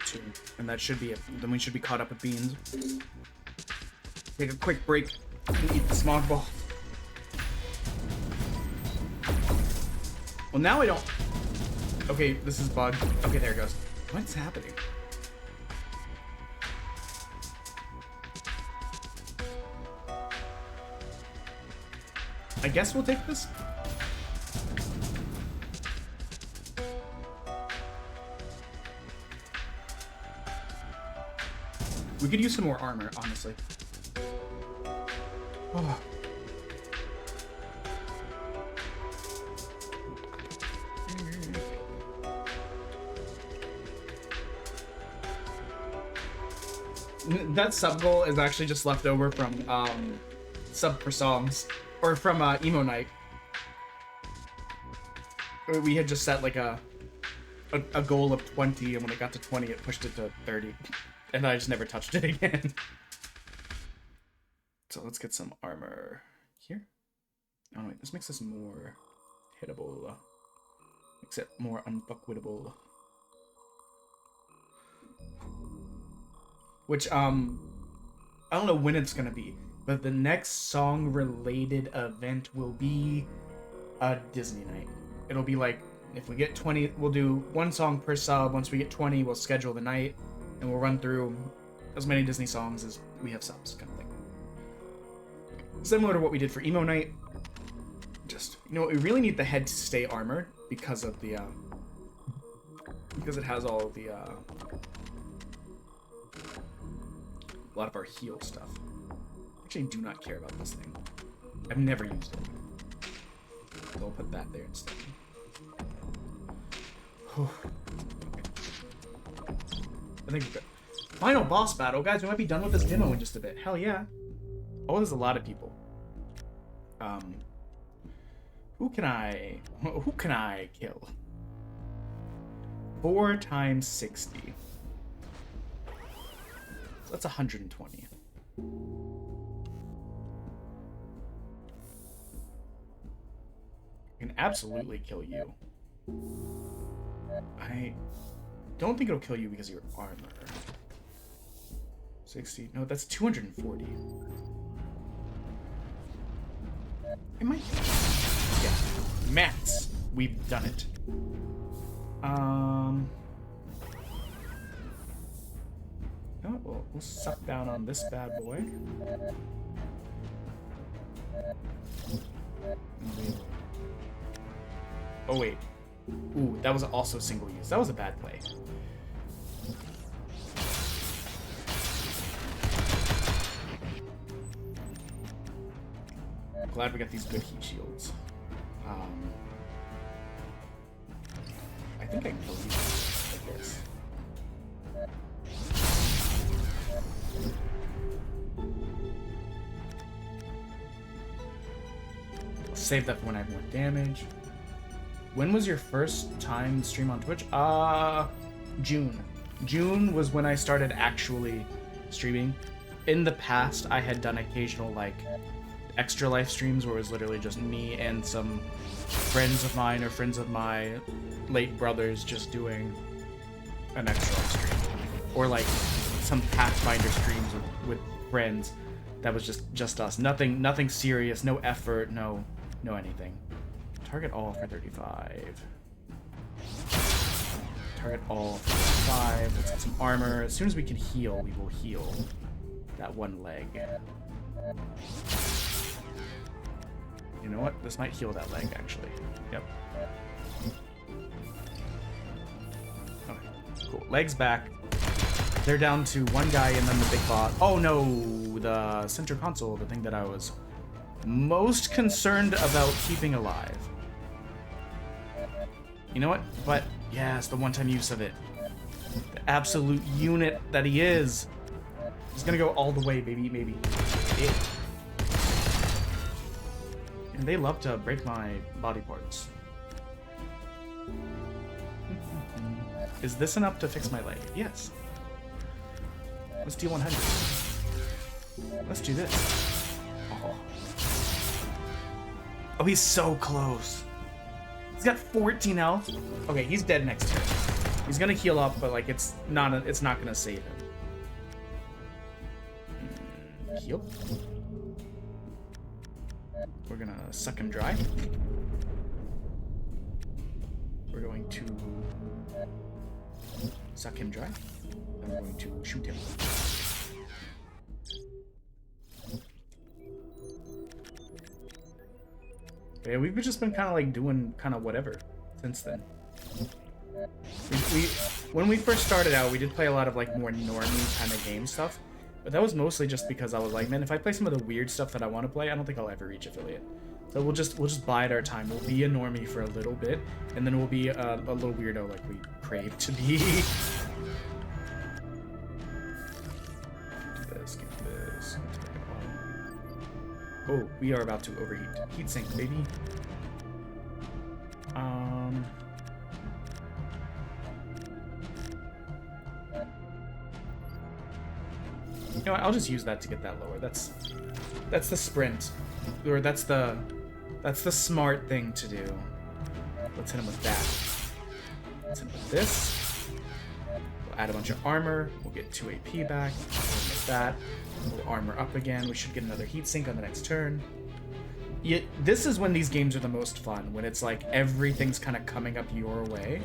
2. And that should be it. Then we should be caught up with beans. Take a quick break and eat the smog ball. Well, now I don't... Okay, this is bugged. Okay, there it goes. What's happening? I guess we'll take this. We could use some more armor, honestly. Oh. That sub goal is actually just left over from sub for songs, or from emo night. We had just set like a goal of 20, and when it got to 20, it pushed it to 30, and I just never touched it again. So let's get some armor here. Oh wait, this makes us more hittable, makes it more unfuckwittable. Which, I don't know when it's gonna be, but the next song-related event will be a Disney night. It'll be like, if we get 20, we'll do one song per sub. Once we get 20, we'll schedule the night, and we'll run through as many Disney songs as we have subs, kind of thing. Similar to what we did for Emo Night. Just, you know, we really need the head to stay armored because of the, because it has all of the, a lot of our heal stuff. Actually, I do not care about this thing. I've never used it. So we'll put that there instead. Okay. I think we're good. Final boss battle. Guys, we might be done with this demo in just a bit. Hell yeah. Oh, there's a lot of people. Who can I kill? 4 times 60. So that's 120. I can absolutely kill you. I don't think it'll kill you because of your armor. 60. No, that's 240. It might. Yeah. Mats. We've done it. Oh, we'll suck down on this bad boy. Oh wait. Ooh, that was also single use. That was a bad play. I'm glad we got these good heat shields. I think I can kill you like this. save that for when I have more damage. When was your first time stream on Twitch? June. June was when I started actually streaming. In the past, I had done occasional, like, extra live streams where it was literally just me and some friends of mine or friends of my late brothers just doing an extra live stream. Or, like, some Pathfinder streams with friends that was just us. Nothing serious, no effort, no anything. Target all for 35. Target all for 35. Let's get some armor. As soon as we can heal, we will heal that one leg. You know what? This might heal that leg, actually. Yep. Okay, cool. Legs back. They're down to one guy and then the big boss. Oh no, the center console, the thing that I was most concerned about keeping alive. You know what? But yes, the one-time use of it. The absolute unit that he is. He's gonna go all the way, baby, maybe. Yeah. And they love to break my body parts. Is this enough to fix my leg? Yes. Let's do 100. Let's do this. Oh, he's so close. He's got 14 health. Okay, he's dead next turn. He's gonna heal up, but like it's not gonna save him. Heal. We're gonna suck him dry. We're going to suck him dry. And we're going to shoot him. Yeah, we've just been kind of like doing kind of whatever since then. When we first started out, we did play a lot of like more normie kind of game stuff, but that was mostly just because I was like, man, if I play some of the weird stuff that I want to play, I don't think I'll ever reach affiliate. So we'll just bide our time. We'll be a normie for a little bit, and then we'll be a little weirdo like we crave to be. Do this, get this. Oh, we are about to overheat. Heatsink, baby. You know what, I'll just use that to get that lower. That's the sprint. Or that's the smart thing to do. Let's hit him with that. Let's hit him with this. We'll add a bunch of armor. We'll get 2 AP back. We'll make that. We'll armor up again. We should get another heatsink on the next turn. Yeah, this is when these games are the most fun, when it's like everything's kind of coming up your way,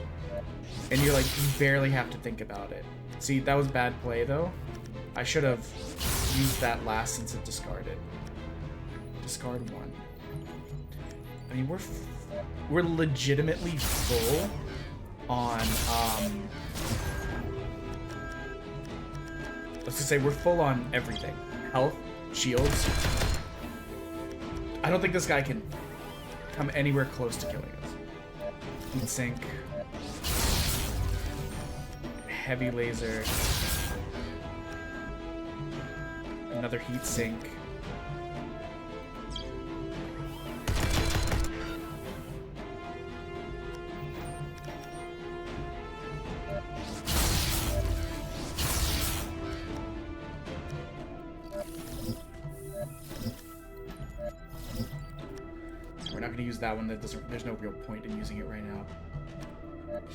and you're like, you barely have to think about it. See, that was bad play though. I should have used that last since it discarded. Discard 1. I mean, we're legitimately full on let's just say we're full on everything. Health, shields. I don't think this guy can come anywhere close to killing us. Heatsink. Heavy laser. Another heatsink. That one, there's no real point in using it right now.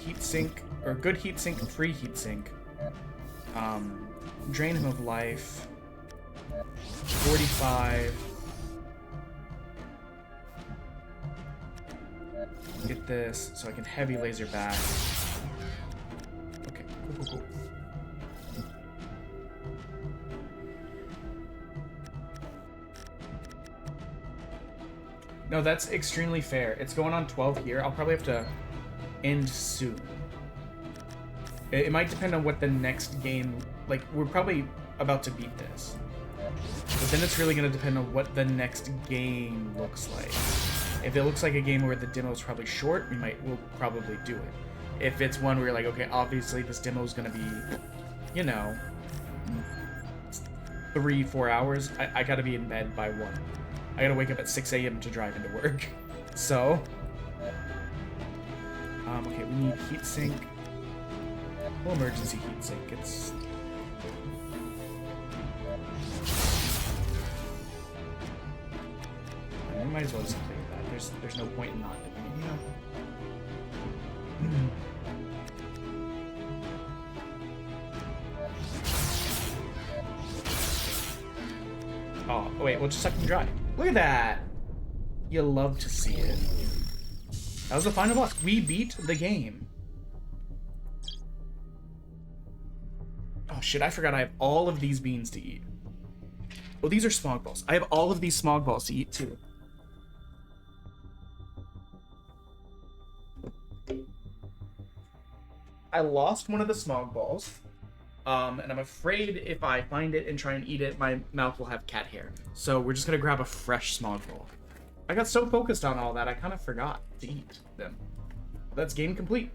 Heatsink, or good heatsink, free heatsink. Drain him of life. 45. Get this, so I can heavy laser back. Okay, cool. No, that's extremely fair. It's going on 12 here. I'll probably have to end soon. It might depend on what the next game... Like, we're probably about to beat this. But then it's really going to depend on what the next game looks like. If it looks like a game where the demo's probably short, we'll probably do it. If it's one where you're like, okay, obviously this demo's going to be, you know, 3-4 hours, I gotta be in bed by 1. I gotta wake up at 6 a.m. to drive into work. So, okay, we need heatsink. Well, emergency heatsink. It's we might as well just play with that. There's no point in not doing it, you know. Oh, wait, we'll just suck them dry. Look at that! You love to see it. That was the final boss. We beat the game. Oh shit, I forgot I have all of these beans to eat. Oh, these are smog balls. I have all of these smog balls to eat too. I lost one of the smog balls. And I'm afraid if I find it and try and eat it, my mouth will have cat hair. So we're just gonna grab a fresh smog ball. I got so focused on all that, I kind of forgot to eat them. That's game complete.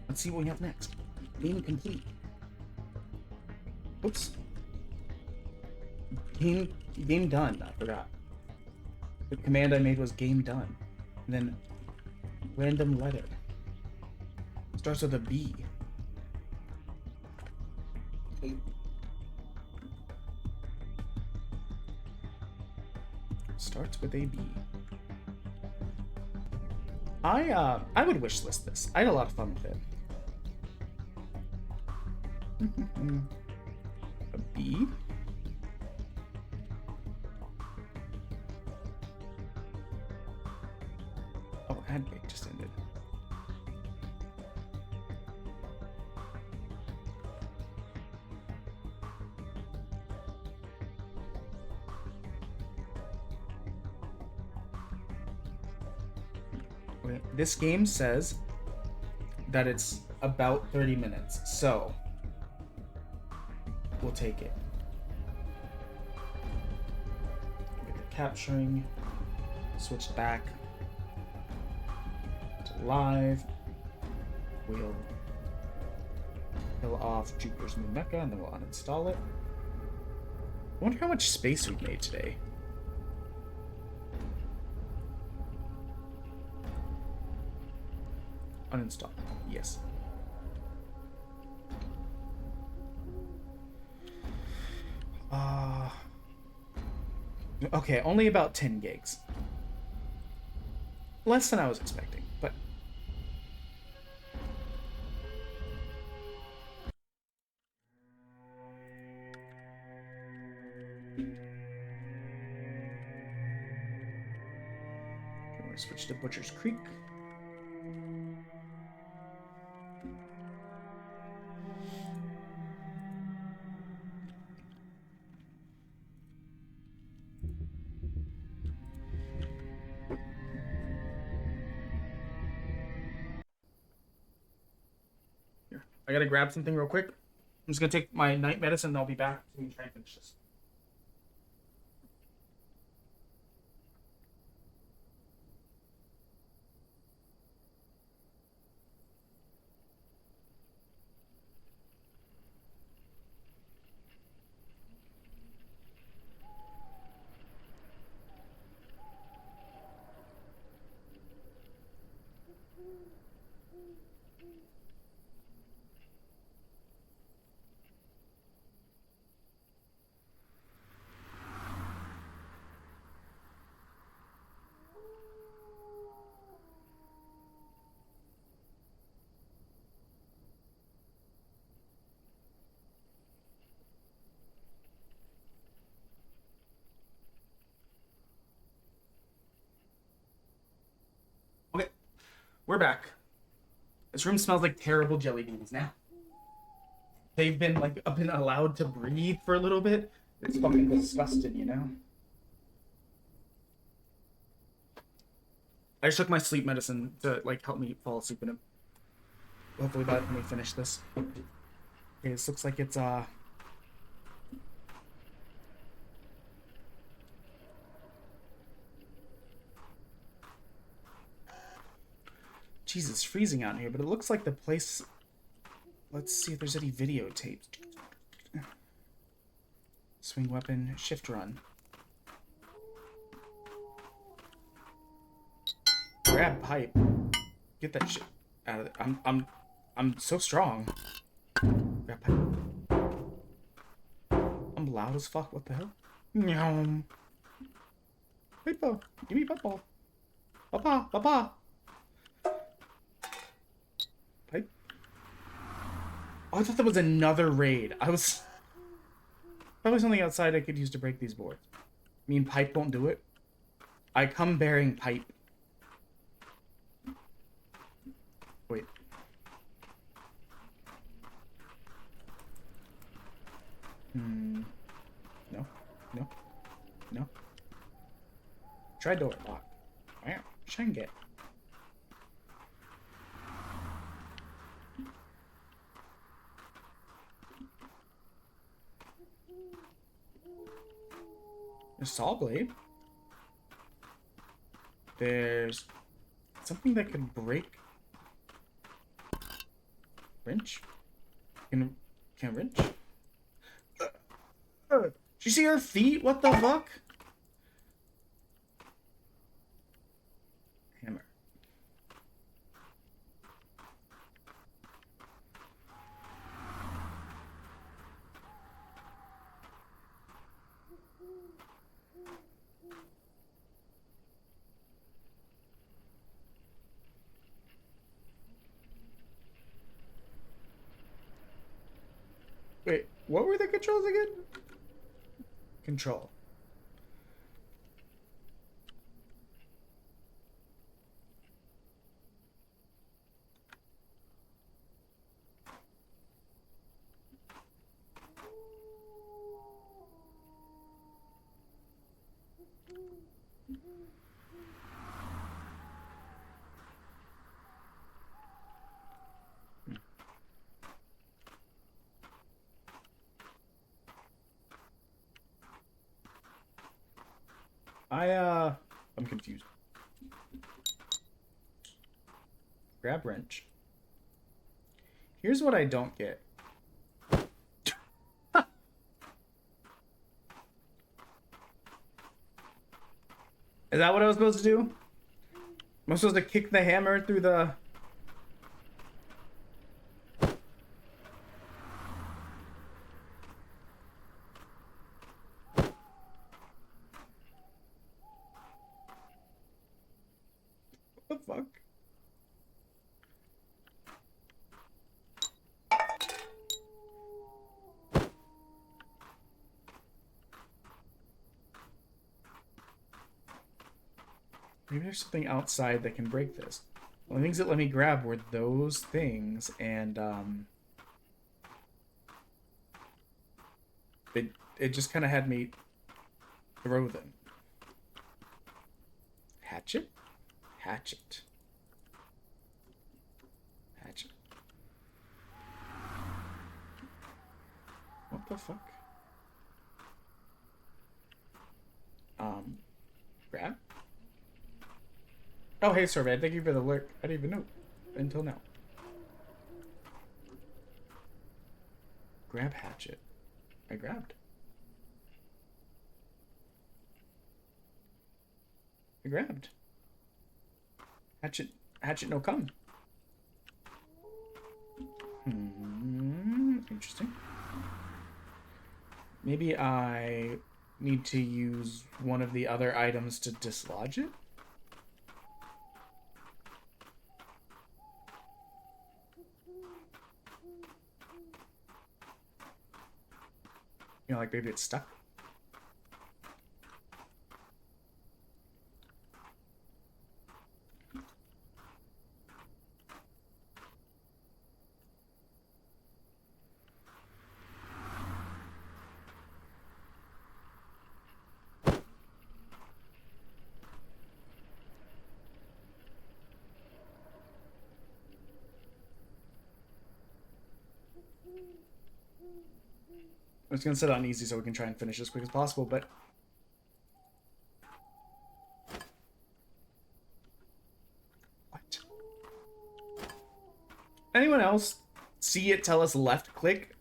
Let's see what we have next. Game complete. Oops. Game done. I forgot. The command I made was game done. And then random letter. Starts with a B. Starts with a B. I would wishlist this. I had a lot of fun with it. A B. Oh, ad break just ended. Okay, this game says that it's about 30 minutes, so we'll take it. Get the capturing, switch back to live. We'll kill off Jupiter's new Mecha and then we'll uninstall it. I wonder how much space we've made today. Uninstall. Yes. Okay, only about 10 gigs. Less than I was expecting, but... I'm going to switch to Butcher's Creek. I gotta grab something real quick. I'm just gonna take my night medicine and I'll be back to try and finish this. Okay, we're back. This room smells like terrible jelly beans now. They've been been allowed to breathe for a little bit. It's fucking disgusting, you know? I just took my sleep medicine to help me fall asleep in it. Hopefully by the time we finish this. Okay, this looks like it's Jesus, it's freezing out here, but it looks like the place Let's see if there's any videotapes. Swing weapon, shift run. Grab pipe. Get that shit out of there. I'm so strong. Grab pipe. I'm loud as fuck. What the hell? Nyam. Paper. Give me papa. Papa. Papa. Pipe. Oh, I thought that was another raid. Probably something outside I could use to break these boards. I mean, pipe won't do it. I come bearing pipe. Wait. No. No. No. Try door lock. Wow. Try and get. A saw blade. There's something that can break. Wrench? Can wrench? Did you see her feet? What the fuck? Hammer. Wait, what were the controls again? Control. I'm confused. Grab wrench. Here's what I don't get. Is that what I was supposed to do? Am I supposed to kick the hammer through the... What the fuck? Maybe there's something outside that can break this. The only things that let me grab were those things, and it just kind of had me throw them. Hatchet? Hatchet. Hatchet. What the fuck? Grab? Oh, hey, Sorbet, thank you for the alert. I didn't even know until now. Grab hatchet. I grabbed. I grabbed. Hatchet no come. Interesting. Maybe I need to use one of the other items to dislodge it? You know, like maybe it's stuck. I'm just gonna set it on easy so we can try and finish as quick as possible, but... What? Anyone else see it tell us left click.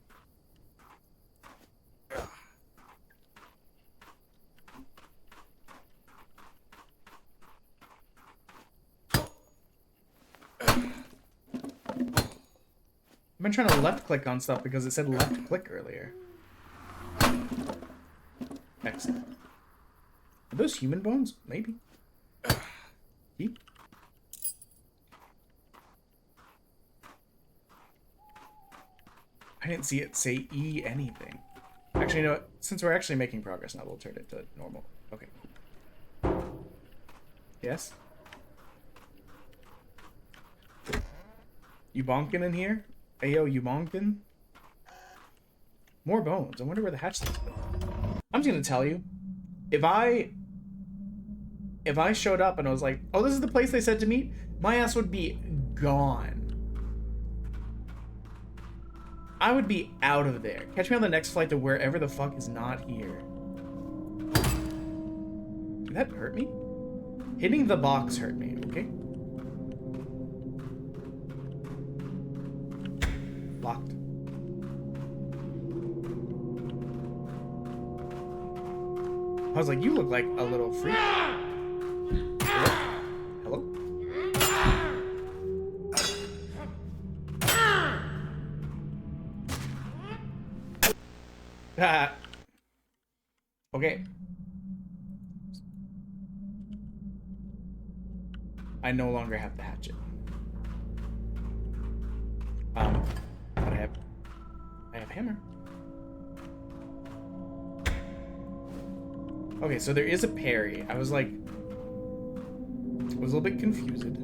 I've been trying to left click on stuff because it said left click earlier. Excellent. Are those human bones? Maybe. Keep. I didn't see it say E anything. Actually, you know what? Since we're actually making progress now, we'll turn it to normal. Okay. Yes? You bonking in here? Ayo, you bonking? More bones. I wonder where the hatch is. I'm just gonna tell you. If I showed up and I was like, oh, this is the place they said to meet, my ass would be gone. I would be out of there. Catch me on the next flight to wherever the fuck is not here. Did that hurt me? Hitting the box hurt me, okay? Locked. I was like, you look like a little freak. Hello? Ah. Okay. I no longer have the hatchet. But I have hammer. Okay, so there is a parry. I was like, I was a little bit confused.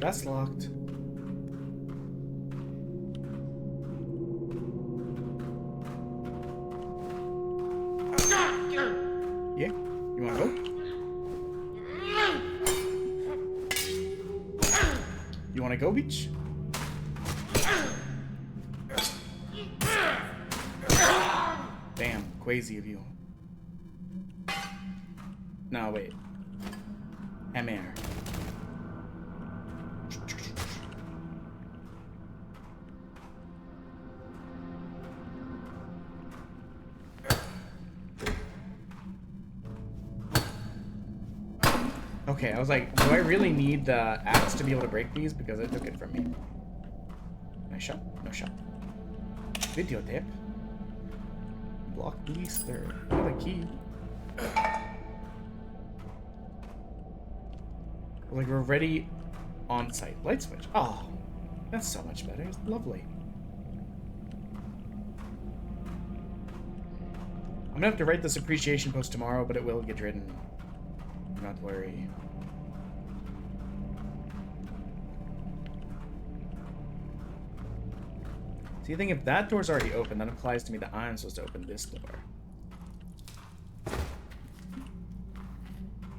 That's locked. Yeah, you wanna go? You wanna go, beach? Damn, crazy of you. No, wait. MR. Okay, I was like, do I really need the axe to be able to break these? Because it took it from me. Nice shot. No shot. Videotape. Block blister. Another key. Like, we're ready on site. Light switch. Oh, that's so much better. It's lovely. I'm gonna have to write this appreciation post tomorrow, but it will get written. Do not worry. So you think if that door's already open, that implies to me that I'm supposed to open this door.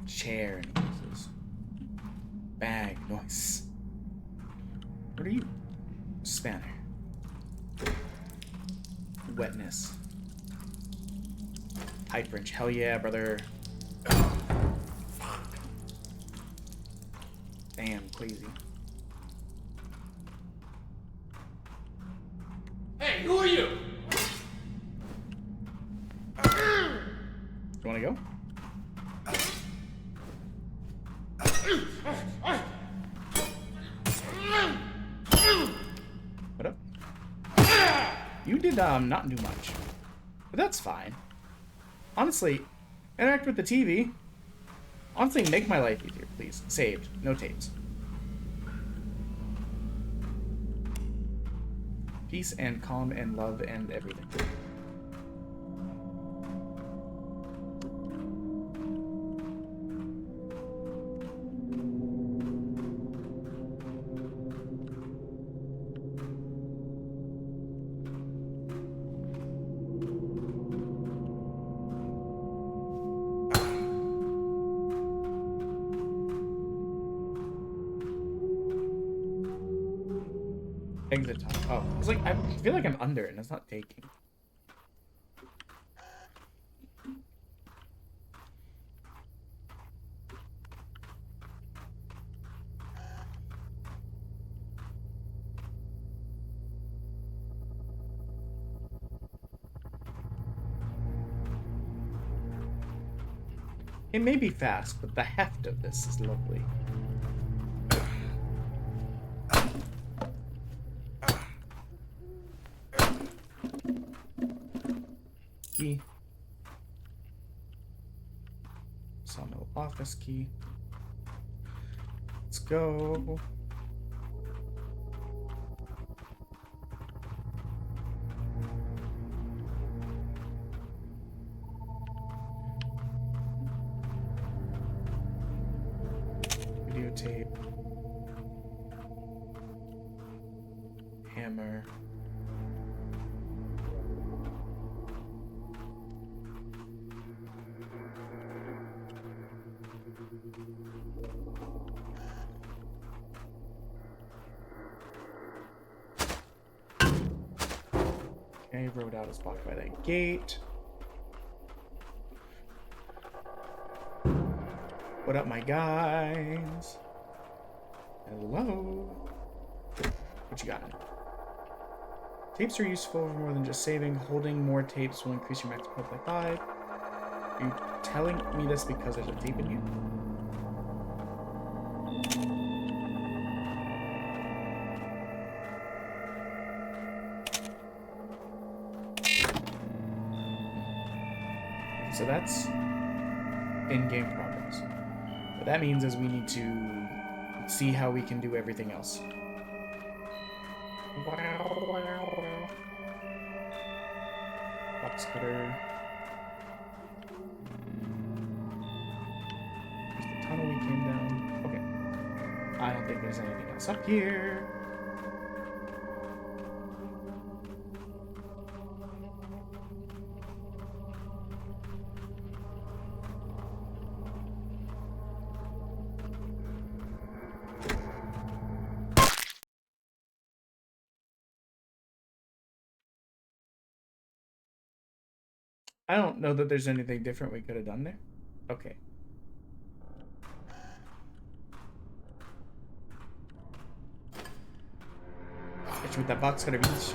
Chair noises. Bag noise. What are you? Spanner. Wetness. Pipe wrench. Hell yeah, brother. Fuck. Damn, crazy. Hey, who are you? You wanna go? What up? You did not do much. But that's fine. Honestly, interact with the TV. Honestly, make my life easier, please. Saved. No tapes. Peace and calm and love and everything. Exit top. Oh, I was like, I feel like I'm under it and it's not taking. It may be fast, but the heft of this is lovely. Key. Sawmill office key. Let's go. Videotape. Hammer. Okay, road out is blocked by that gate. What up, my guys? Hello? What you got? Tapes are useful for more than just saving. Holding more tapes will increase your max health by 5. Are you telling me this because there's a tape in you? So that's in-game progress. What that means is we need to see how we can do everything else. Box cutter. There's the tunnel we came down. Okay. I don't think there's anything else up here. I don't know that there's anything different we could have done there. Okay. Hit you with that box cutter, beach.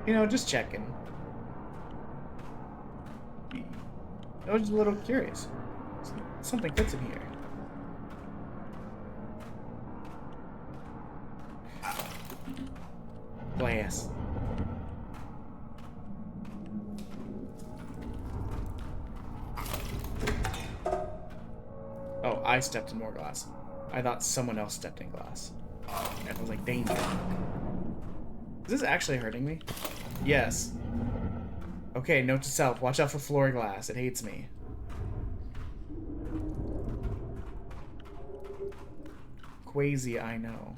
You know, just checking. I was just a little curious. Something fits in here. Glass. Oh, I stepped in more glass. I thought someone else stepped in glass. And I was like, danger. Is this actually hurting me? Yes. Okay, note to self. Watch out for floor glass. It hates me. Quasi, I know.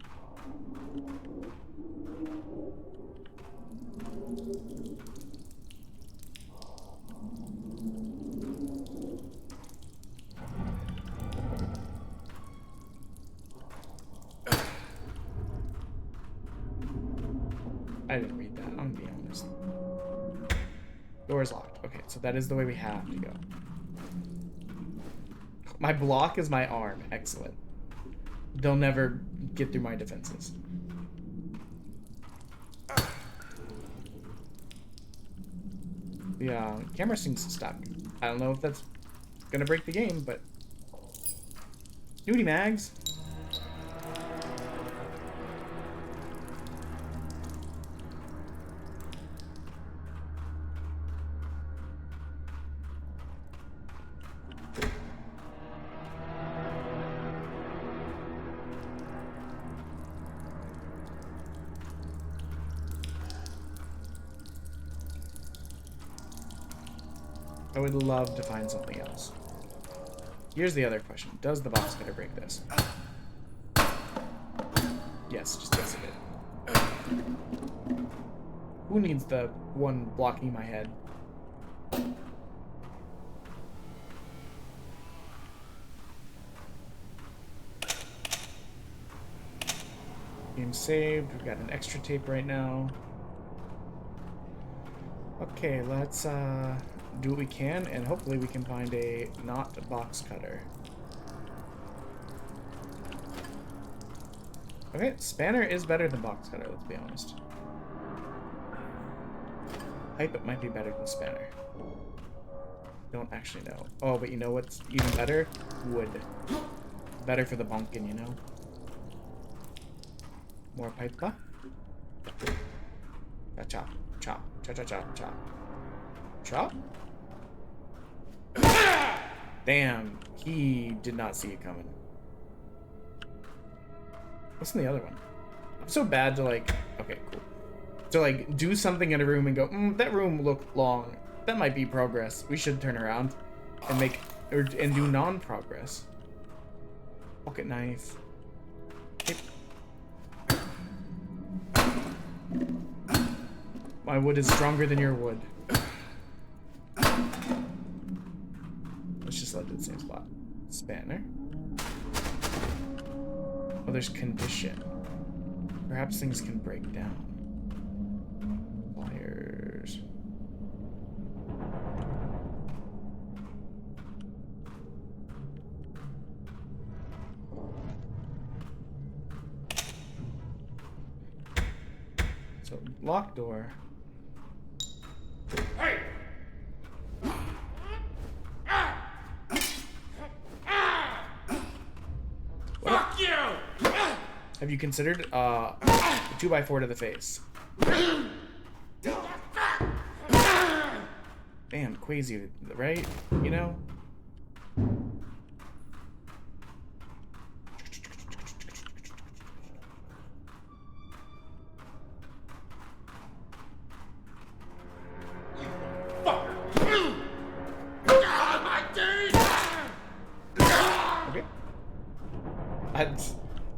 I didn't read that, I'm gonna be honest. Door is locked. Okay, so that is the way we have to go. My block is my arm. Excellent. They'll never get through my defenses. The camera seems stuck. I don't know if that's gonna break the game, but... Nudie mags! I would love to find something else. Here's the other question. Does the box cutter break this? Yes, just yes it did. Who needs the one blocking my head? Game saved. We've got an extra tape right now. Okay, let's do what we can, and hopefully we can find a not box cutter. Okay, spanner is better than box cutter, let's be honest. Pipe might be better than spanner. Don't actually know. Oh, but you know what's even better? Wood. Better for the bunkin', you know? More pipe. Chop, chop, chop, chop, chop, chop. Chop? Damn, he did not see it coming. What's in the other one? I'm so bad to like, okay, cool. To like do something in a room and go, that room looked long. That might be progress. We should turn around and make, and do non-progress. Pocket knife. My wood is stronger than your wood. Let's just let it in the same spot. Spanner. Oh, there's condition. Perhaps things can break down. Pliers. So, lock door. Hey! Fuck you! Have you considered a 2x4 to the face? Damn, Quasi, right? You know?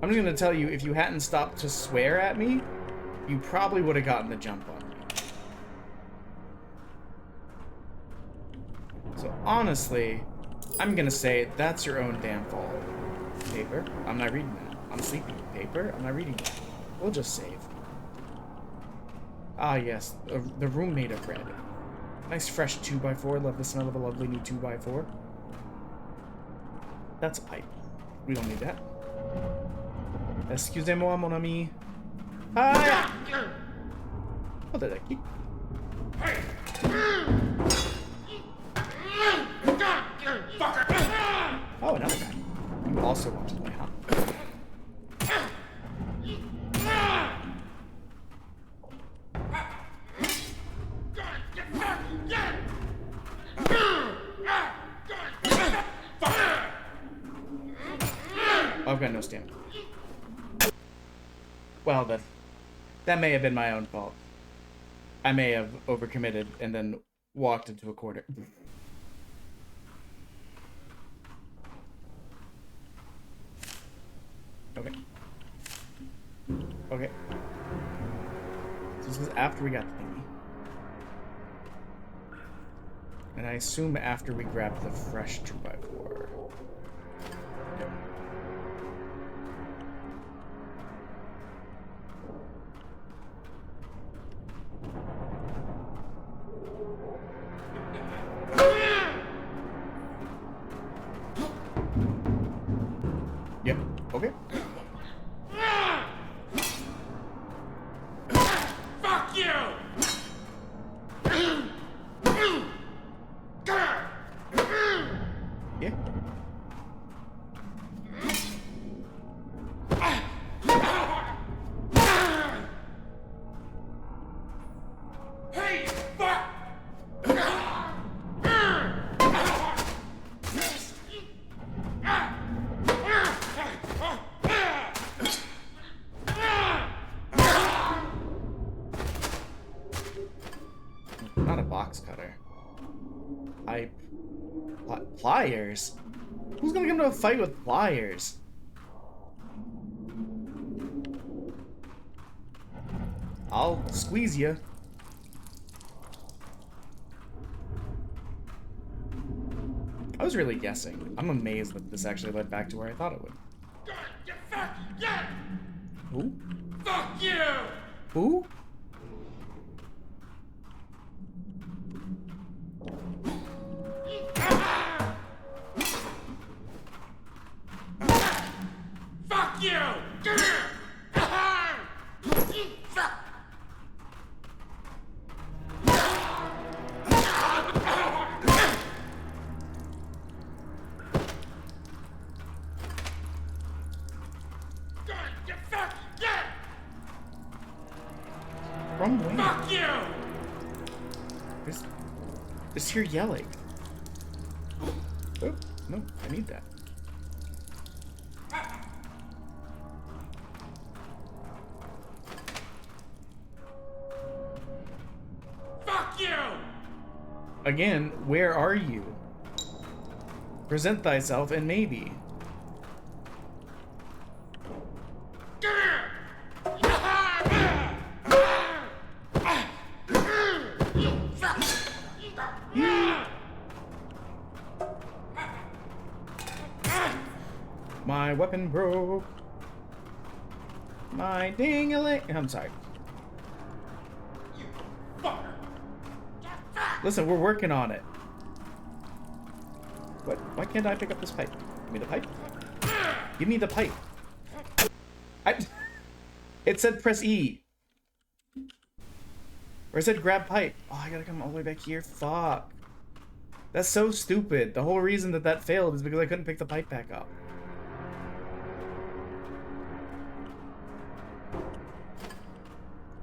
I'm just gonna tell you, if you hadn't stopped to swear at me, you probably would have gotten the jump on me. So honestly, I'm gonna say that's your own damn fault. Paper? I'm not reading that. I'm sleepy. Paper? I'm not reading that. We'll just save. Ah yes, the room made of red. Nice fresh 2x4. Love the smell of a lovely new 2x4. That's a pipe. We don't need that. Excusez-moi, mon ami. Ah! Oh, did I keep? Oh, another guy. You also want to play, huh? I've got no stamina. Well then, that may have been my own fault. I may have overcommitted and then walked into a corner. Okay. Okay. So this is after we got the thingy. And I assume after we grabbed the fresh 2x4. Yep. Yep, okay. Fuck you! Yeah. Hey, fuck! Not a box cutter. Pliers? Who's gonna come to a fight with pliers? I'll squeeze you. I was really guessing. I'm amazed that this actually led back to where I thought it would. Who? Fuck you! Who? just hear yelling. Oh, no, I need that. Fuck you! Again, where are you? Present thyself and maybe. My weapon broke. My ding-a-ling. I'm sorry. Listen, we're working on it. What? Why can't I pick up this pipe? Give me the pipe. Give me the pipe. It said press E. Or it said grab pipe. Oh, I gotta come all the way back here. Fuck. That's so stupid. The whole reason that that failed is because I couldn't pick the pipe back up.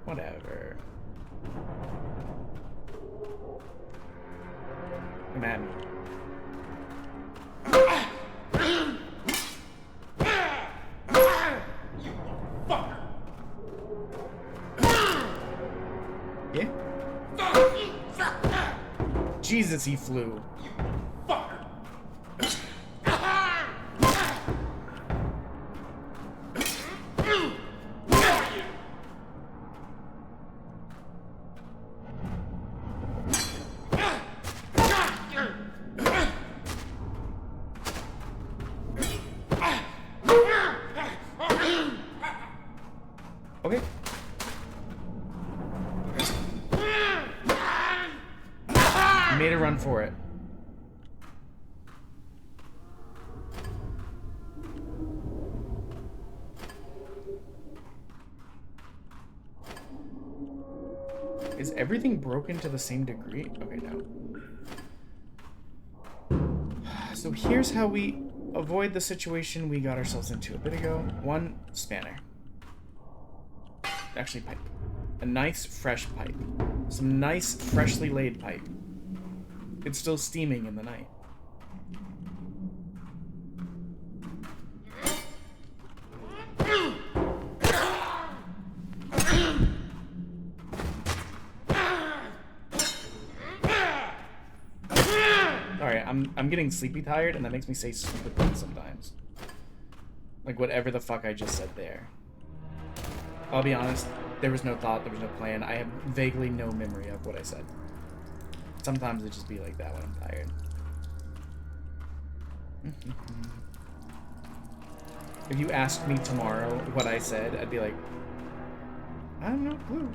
Whatever. Come at me. Yeah? Jesus, he flew. Okay. You made a run for it. Is everything broken to the same degree? Okay, no. So here's how we avoid the situation we got ourselves into a bit ago. One spanner. Actually, pipe. A nice, fresh pipe. Some nice, freshly laid pipe. It's still steaming in the night. Alright, I'm getting sleepy tired, and that makes me say stupid things sometimes. Like whatever the fuck I just said there. I'll be honest, there was no thought, there was no plan. I have vaguely no memory of what I said. Sometimes it just be like that when I'm tired. If you asked me tomorrow what I said, I'd be like, I have no clue.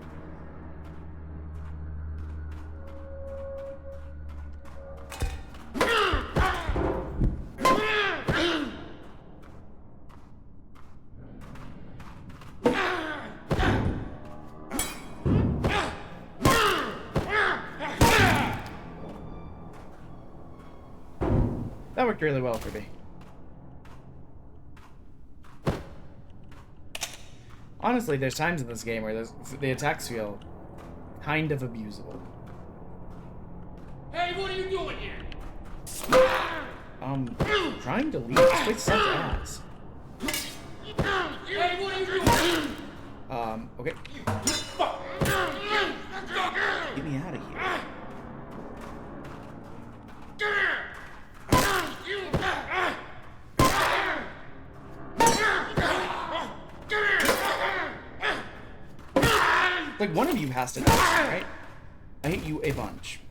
That worked really well for me. Honestly, there's times in this game where the attacks feel kind of abusable. Hey, what are you doing here? Trying to leave. This place sucks ass. Hey, what are you doing? Okay. Get me out of here. Like, one of you has to die, right? I hate you a bunch.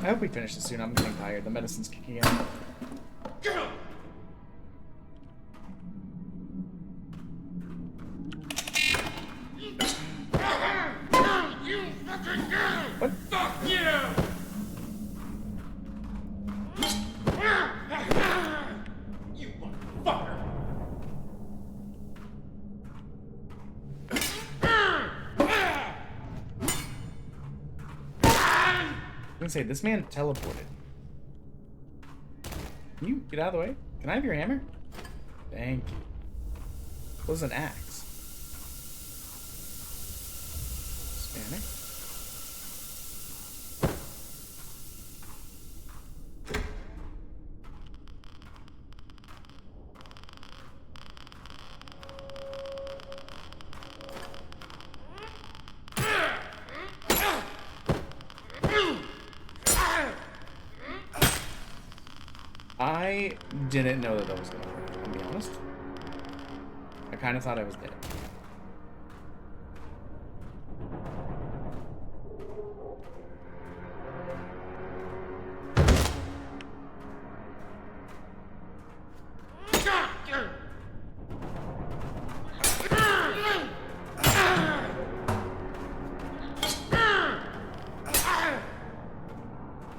I hope we finish this soon. I'm getting tired. The medicine's kicking in. What? Fuck you! gonna say, this man teleported. Can you get out of the way? Can I have your hammer? Thank you. What was an axe? Psionic? I didn't know that was gonna work, I'll be honest. I kind of thought I was dead.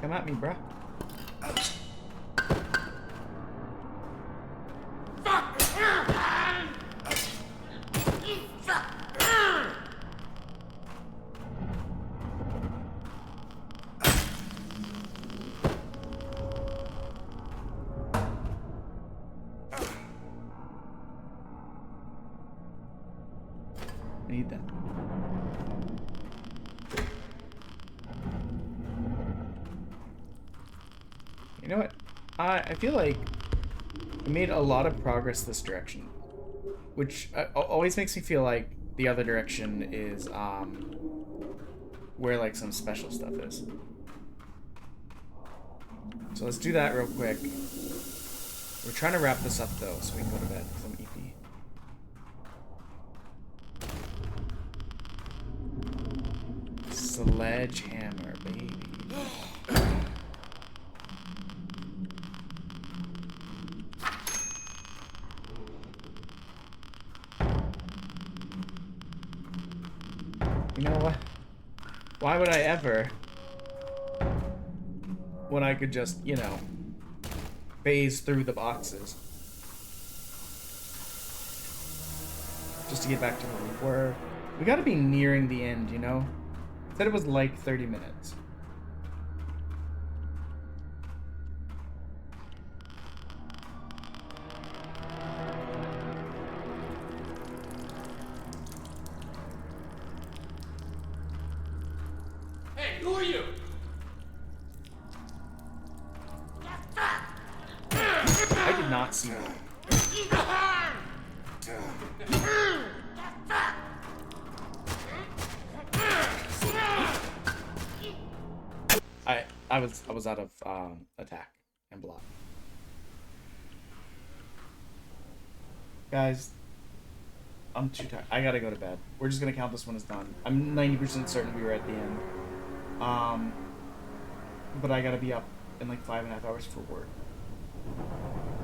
Come at me, bruh. Need that. You know what? I feel like I made a lot of progress this direction, which always makes me feel like the other direction is where like some special stuff is. So let's do that real quick. We're trying to wrap this up though, so we can go to bed because I'm EP. Sledgehammer, baby. You know what? Why would I ever? When I could just, you know, phase through the boxes. Just to get back to where we were. We gotta be nearing the end, you know? Said it was like 30 minutes. Hey, who are you? I did not see that. I was out of attack and block. Guys, I'm too tired. I gotta go to bed. We're just gonna count this one as done. I'm 90% certain we were at the end. But I gotta be up in like 5.5 hours for work.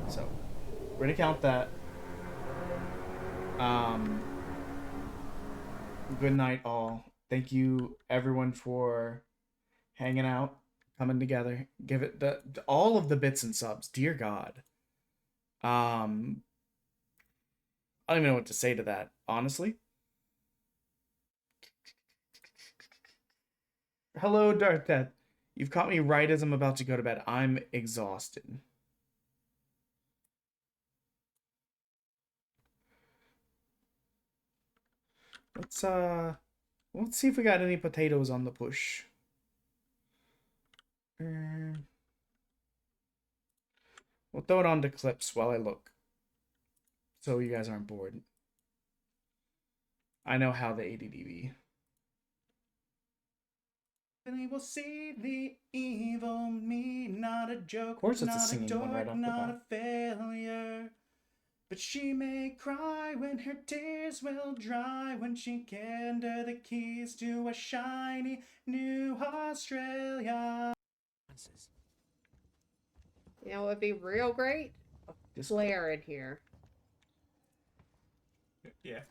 So we're gonna count that. Good night, all. Thank you, everyone, for hanging out, coming together. Give it all of the bits and subs. Dear God. I don't even know what to say to that, honestly. Hello, Dark Death. You've caught me right as I'm about to go to bed. I'm exhausted. Let's see if we got any potatoes on the push. We'll throw it on to clips while I look, so you guys aren't bored. I know how the ADD be. Then you will see the evil me, not a joke, of course it's a singing one right off the bat. Not a failure. But she may cry when her tears will dry, when she can enter the keys to a shiny new Australia. You know what would be real great? A flare in here. Yeah.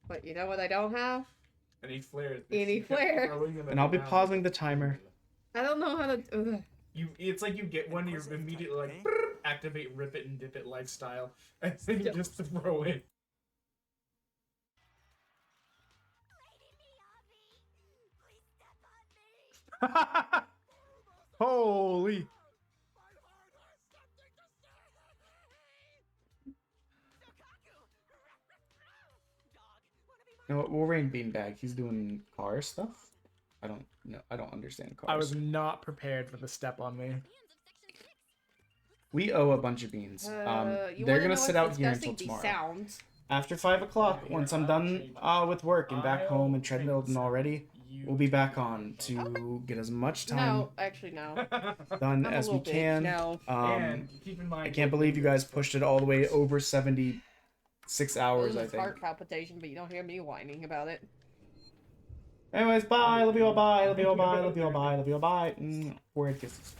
But you know what I don't have? Any flares. Any flare. And I'll be pausing the timer. I don't know how to... It's like you get one, you're immediately like, activate, rip it, and dip it lifestyle, and then you just throw it. Holy. You know what? We'll ring Beanbag. He's doing car stuff. I don't know. I don't understand cars. I was not prepared for the step on me. We owe a bunch of beans. They're gonna sit out here until tomorrow. After 5 o'clock, once I'm done with work and back home and treadmilled and already, we'll be back on to get as much time No, actually, no. done I'm a as we little bitch, can. no. And keep in mind, I can't believe you guys pushed it all the way over 76 hours, I It's think. heart palpitation, but you don't hear me whining about it. Anyways, bye. Love you all. Bye. Love you all. Bye. Love you all. Bye. Love you all. Bye. Word kisses.